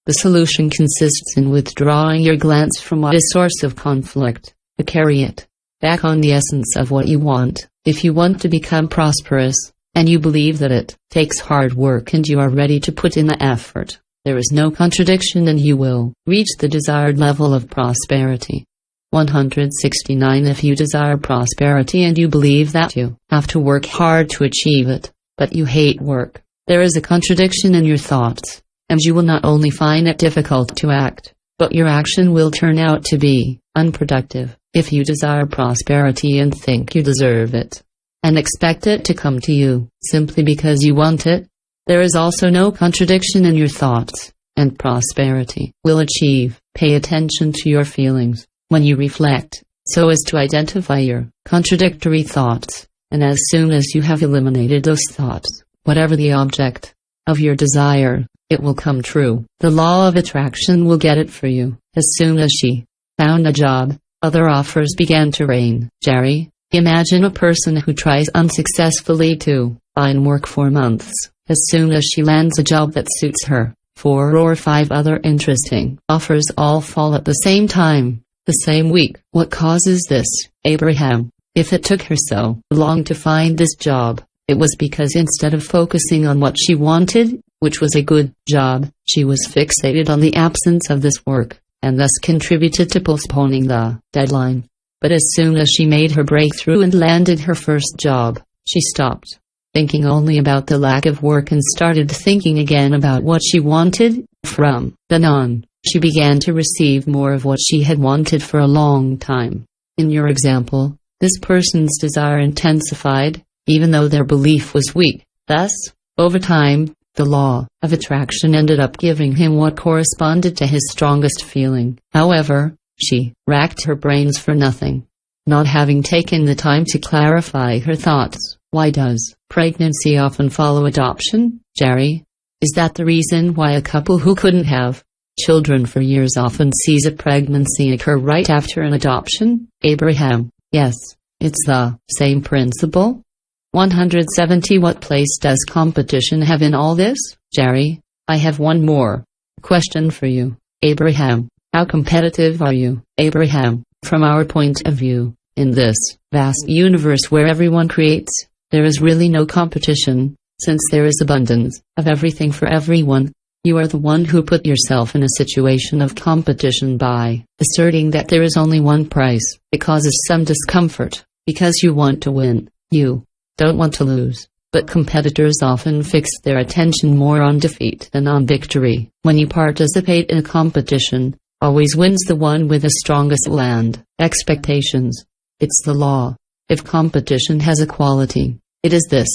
The solution consists in withdrawing your glance from what is source of conflict, to carry it back on the essence of what you want. If you want to become prosperous, and you believe that it takes hard work and you are ready to put in the effort, there is no contradiction and you will reach the desired level of prosperity. 169. If you desire prosperity and you believe that you have to work hard to achieve it, but you hate work, there is a contradiction in your thoughts, and you will not only find it difficult to act, but your action will turn out to be unproductive. If you desire prosperity and think you deserve it, and expect it to come to you, simply because you want it. There is also no contradiction in your thoughts, and prosperity will achieve. Pay attention to your feelings when you reflect, so as to identify your contradictory thoughts, and as soon as you have eliminated those thoughts, whatever the object of your desire, it will come true. The law of attraction will get it for you. As soon as she found a job, other offers began to rain. Jerry, imagine a person who tries unsuccessfully to find work for months. As soon as she lands a job that suits her, 4 or 5 other interesting offers all fall at the same time, the same week. What causes this, Abraham? If it took her so long to find this job, it was because instead of focusing on what she wanted, which was a good job, she was fixated on the absence of this work, and thus contributed to postponing the deadline. But as soon as she made her breakthrough and landed her first job, she stopped thinking only about the lack of work and started thinking again about what she wanted. From then on, she began to receive more of what she had wanted for a long time. In your example, this person's desire intensified, even though their belief was weak. Thus, over time, the law of attraction ended up giving him what corresponded to his strongest feeling. However, she racked her brains for nothing, not having taken the time to clarify her thoughts. Why does pregnancy often follow adoption, Jerry? Is that the reason why a couple who couldn't have children for years often sees a pregnancy occur right after an adoption? Abraham, yes, it's the same principle. 170. What place does competition have in all this, Jerry? I have one more question for you, Abraham. How competitive are you, Abraham? From our point of view, in this vast universe where everyone creates, there is really no competition, since there is abundance of everything for everyone. You are the one who put yourself in a situation of competition by asserting that there is only one price. It causes some discomfort, because you want to win. You don't want to lose. But competitors often fix their attention more on defeat than on victory. When you participate in a competition, always wins the one with the strongest land expectations. It's the law. If competition has a quality, it is this: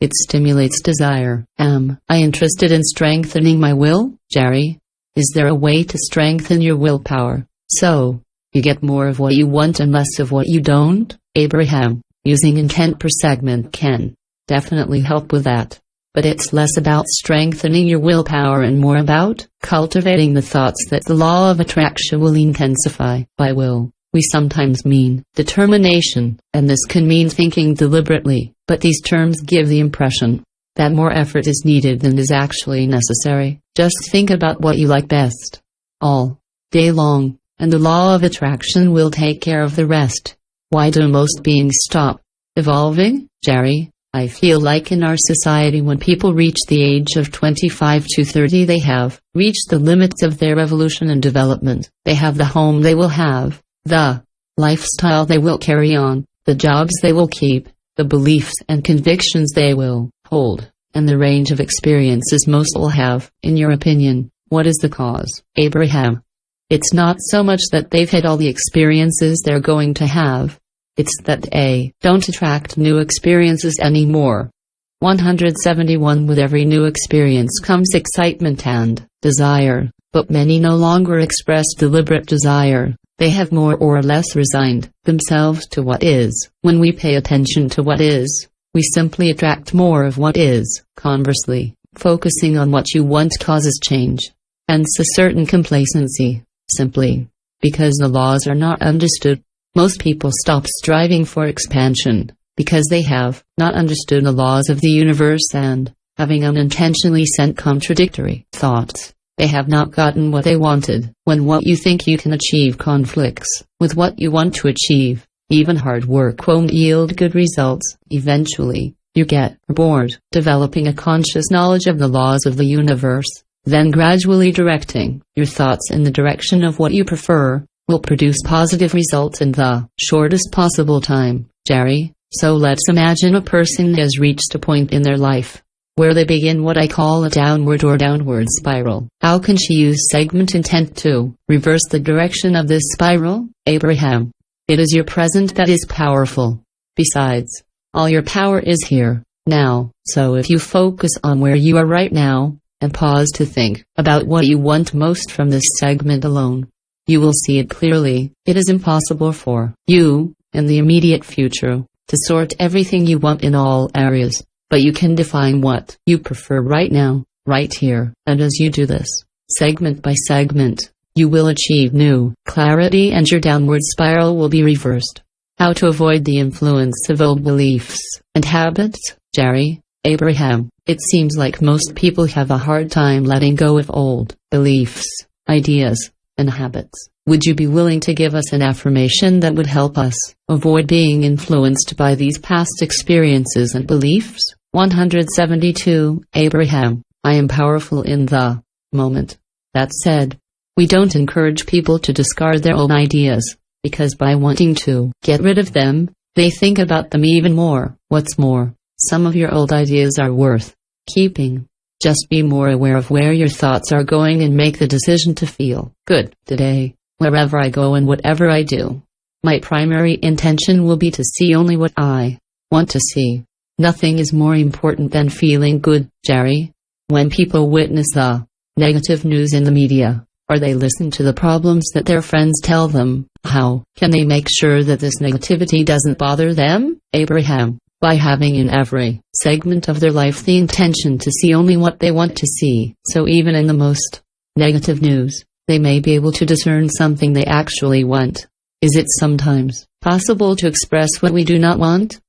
it stimulates desire. Am I interested in strengthening my will, Jerry? Is there a way to strengthen your willpower, so you get more of what you want and less of what you don't? Abraham, using intent per segment can definitely help with that. But it's less about strengthening your willpower and more about cultivating the thoughts that the law of attraction will intensify. By will, we sometimes mean determination, and this can mean thinking deliberately, but these terms give the impression that more effort is needed than is actually necessary. Just think about what you like best all day long, and the law of attraction will take care of the rest. Why do most beings stop evolving, Jerry? I feel like in our society when people reach the age of 25 to 30 they have reached the limits of their evolution and development. They have the home they will have, the lifestyle they will carry on, the jobs they will keep, the beliefs and convictions they will hold, and the range of experiences most will have. In your opinion, what is the cause, Abraham? It's not so much that they've had all the experiences they're going to have. It's that they don't attract new experiences anymore. 171. With every new experience comes excitement and desire, but many no longer express deliberate desire. They have more or less resigned themselves to what is. When we pay attention to what is, we simply attract more of what is. Conversely, focusing on what you want causes change, hence a certain complacency, simply because the laws are not understood. Most people stop striving for expansion because they have not understood the laws of the universe, and, having unintentionally sent contradictory thoughts, they have not gotten what they wanted. When what you think you can achieve conflicts with what you want to achieve, even hard work won't yield good results. Eventually, you get bored. Developing a conscious knowledge of the laws of the universe, then gradually directing your thoughts in the direction of what you prefer, will produce positive results in the shortest possible time, Jerry. So let's imagine a person has reached a point in their life where they begin what I call a downward or downward spiral. How can she use segment intent to reverse the direction of this spiral, Abraham? It is your present that is powerful. Besides, All your power is here, now, so if you focus on where you are right now, and pause to think about what you want most from this segment alone, you will see it clearly. It is impossible for you, in the immediate future, to sort everything you want in all areas, but you can define what you prefer right now, right here, and as you do this, segment by segment, you will achieve new clarity and your downward spiral will be reversed. How to avoid the influence of old beliefs and habits, Jerry, Abraham. It seems like most people have a hard time letting go of old beliefs, ideas, and habits. Would you be willing to give us an affirmation that would help us avoid being influenced by these past experiences and beliefs? 172. Abraham, I am powerful in the moment. That said, we don't encourage people to discard their old ideas, because by wanting to get rid of them, they think about them even more. What's more, some of your old ideas are worth keeping. Just be more aware of where your thoughts are going and make the decision to feel good today, wherever I go and whatever I do. My primary intention will be to see only what I want to see. Nothing is more important than feeling good, Jerry. When people witness the negative news in the media, or they listen to the problems that their friends tell them, how can they make sure that this negativity doesn't bother them? Abraham, by having in every segment of their life the intention to see only what they want to see, so even in the most negative news, they may be able to discern something they actually want. Is it sometimes possible to express what we do not want?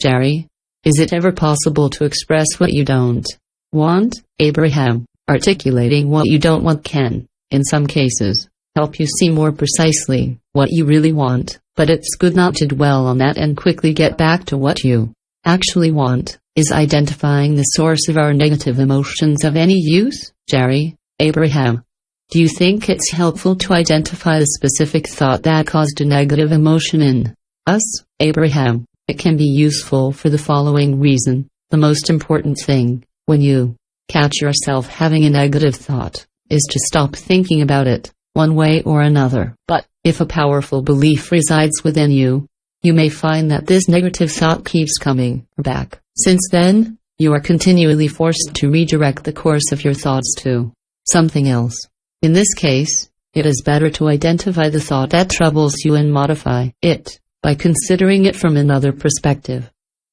Jerry, is it ever possible to express what you don't want? Abraham, articulating what you don't want can, in some cases, help you see more precisely what you really want, but it's good not to dwell on that and quickly get back to what you actually want. Is identifying the source of our negative emotions of any use, Jerry? Abraham, do you think it's helpful to identify the specific thought that caused a negative emotion in us? Abraham, it can be useful for the following reason. The most important thing, when you catch yourself having a negative thought, is to stop thinking about it, one way or another. But, if a powerful belief resides within you, you may find that this negative thought keeps coming back. Since then, you are continually forced to redirect the course of your thoughts to something else. In this case, it is better to identify the thought that troubles you and modify it by considering it from another perspective.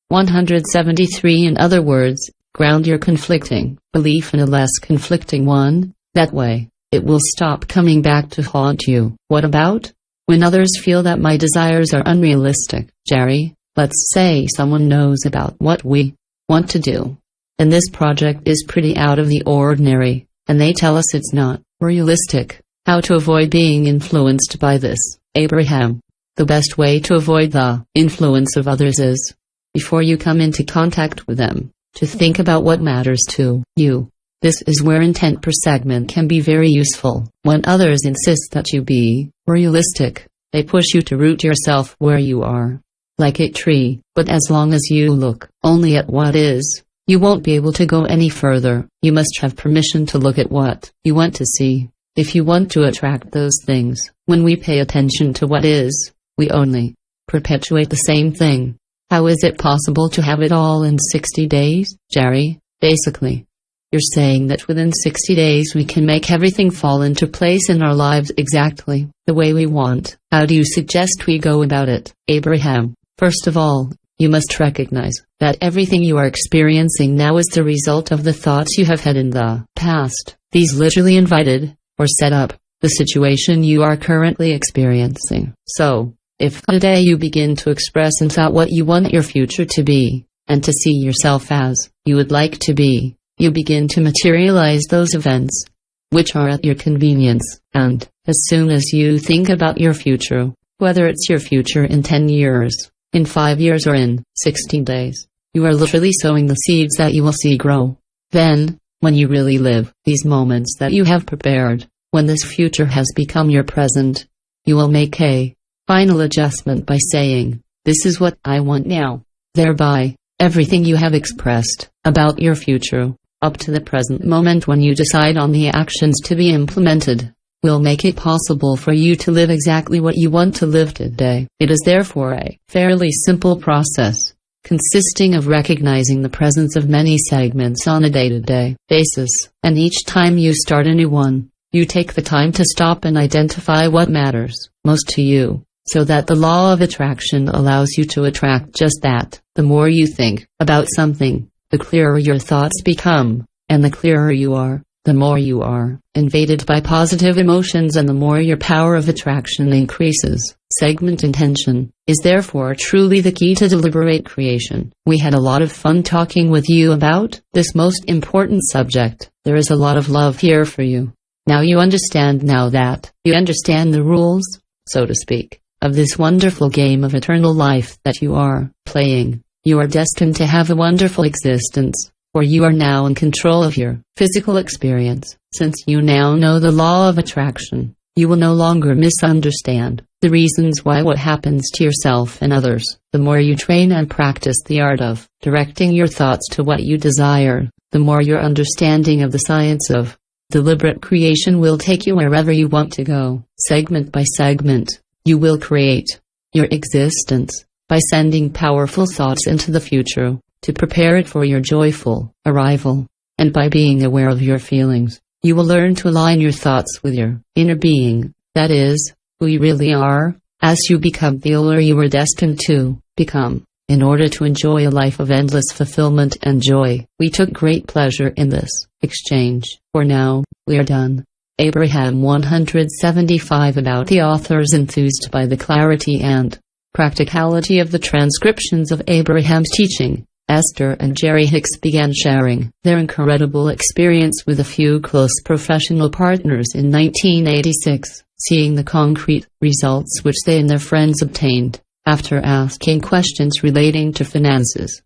173. In other words, ground your conflicting belief in a less conflicting one. That way, it will stop coming back to haunt you. What about when others feel that my desires are unrealistic? Jerry, let's say someone knows about what we want to do, and this project is pretty out of the ordinary, and they tell us it's not realistic. How to avoid being influenced by this? Abraham, the best way to avoid the influence of others is, before you come into contact with them, to think about what matters to you. This is where intent per segment can be very useful. When others insist that you be realistic, they push you to root yourself where you are, like a tree. But as long as you look only at what is, you won't be able to go any further. You must have permission to look at what you want to see. If you want to attract those things, when we pay attention to what is, we only perpetuate the same thing. How is it possible to have it all in 60 days, Jerry? Basically, you're saying that within 60 days we can make everything fall into place in our lives exactly the way we want. How do you suggest we go about it? Abraham, first of all, you must recognize that everything you are experiencing now is the result of the thoughts you have had in the past. These literally invited, or set up, the situation you are currently experiencing. So, if today you begin to express in thought what you want your future to be, and to see yourself as you would like to be, you begin to materialize those events, which are at your convenience, and, as soon as you think about your future, whether it's your future in 10 years, in 5 years or in 60 days, you are literally sowing the seeds that you will see grow. Then, when you really live these moments that you have prepared, when this future has become your present, you will make a final adjustment by saying, "This is what I want now." Thereby, everything you have expressed about your future, up to the present moment when you decide on the actions to be implemented, will make it possible for you to live exactly what you want to live today. It is therefore a fairly simple process. consisting of recognizing the presence of many segments on a day-to-day basis, and each time you start a new one, you take the time to stop and identify what matters most to you, so that the law of attraction allows you to attract just that. The more you think about something, the clearer your thoughts become, and the clearer you are, the more you are invaded by positive emotions, and the more your power of attraction increases. Segment intention is therefore truly the key to deliberate creation. We had a lot of fun talking with you about this most important subject. There is a lot of love here for you. Now you understand the rules, so to speak, of this wonderful game of eternal life that you are playing. You are destined to have a wonderful existence, for you are now in control of your physical experience. Since you now know the law of attraction, you will no longer misunderstand the reasons why what happens to yourself and others. The more you train and practice the art of directing your thoughts to what you desire, the more your understanding of the science of deliberate creation will take you wherever you want to go. Segment by segment, you will create your existence by sending powerful thoughts into the future to prepare it for your joyful arrival, and by being aware of your feelings, you will learn to align your thoughts with your inner being, that is, who you really are, as you become the healer you were destined to become, in order to enjoy a life of endless fulfillment and joy. We took great pleasure in this exchange. For now, we are done. Abraham 175. About the authors enthused by the clarity and practicality of the transcriptions of Abraham's teaching, Esther and Jerry Hicks began sharing their incredible experience with a few close professional partners in 1986, seeing the concrete results which they and their friends obtained after asking questions relating to finances,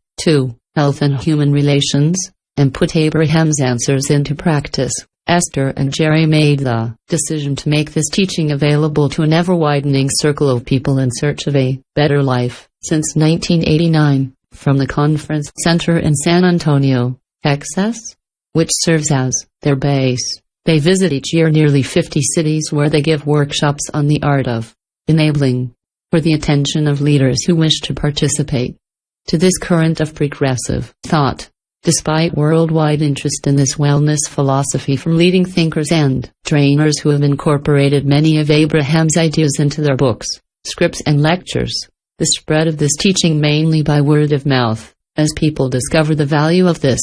health and human relations, and put Abraham's answers into practice. Esther and Jerry made the decision to make this teaching available to an ever-widening circle of people in search of a better life. Since 1989, from the conference center in San Antonio, Texas, which serves as their base, they visit each year nearly 50 cities where they give workshops on the art of enabling for the attention of leaders who wish to participate to this current of progressive thought. Despite worldwide interest in this wellness philosophy from leading thinkers and trainers who have incorporated many of Abraham's ideas into their books, scripts and lectures, the spread of this teaching mainly by word of mouth, as people discover the value of this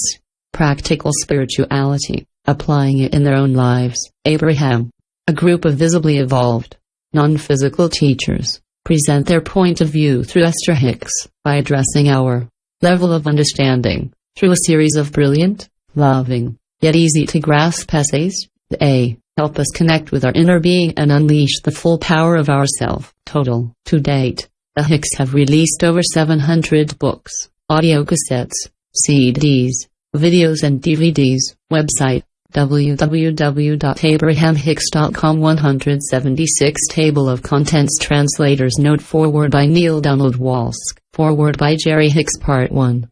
practical spirituality, applying it in their own lives. Abraham, a group of visibly evolved, non-physical teachers, present their point of view through Esther Hicks by addressing our level of understanding through a series of brilliant, loving, yet easy to grasp essays. They help us connect with our inner being and unleash the full power of ourself. Total. To date, the Hicks have released over 700 books, audio cassettes, CDs, videos and DVDs. Website www.abrahamhicks.com. 176. Table of Contents. Translators Note. Foreword by Neil Donald Walsk. Foreword by Jerry Hicks. Part 1.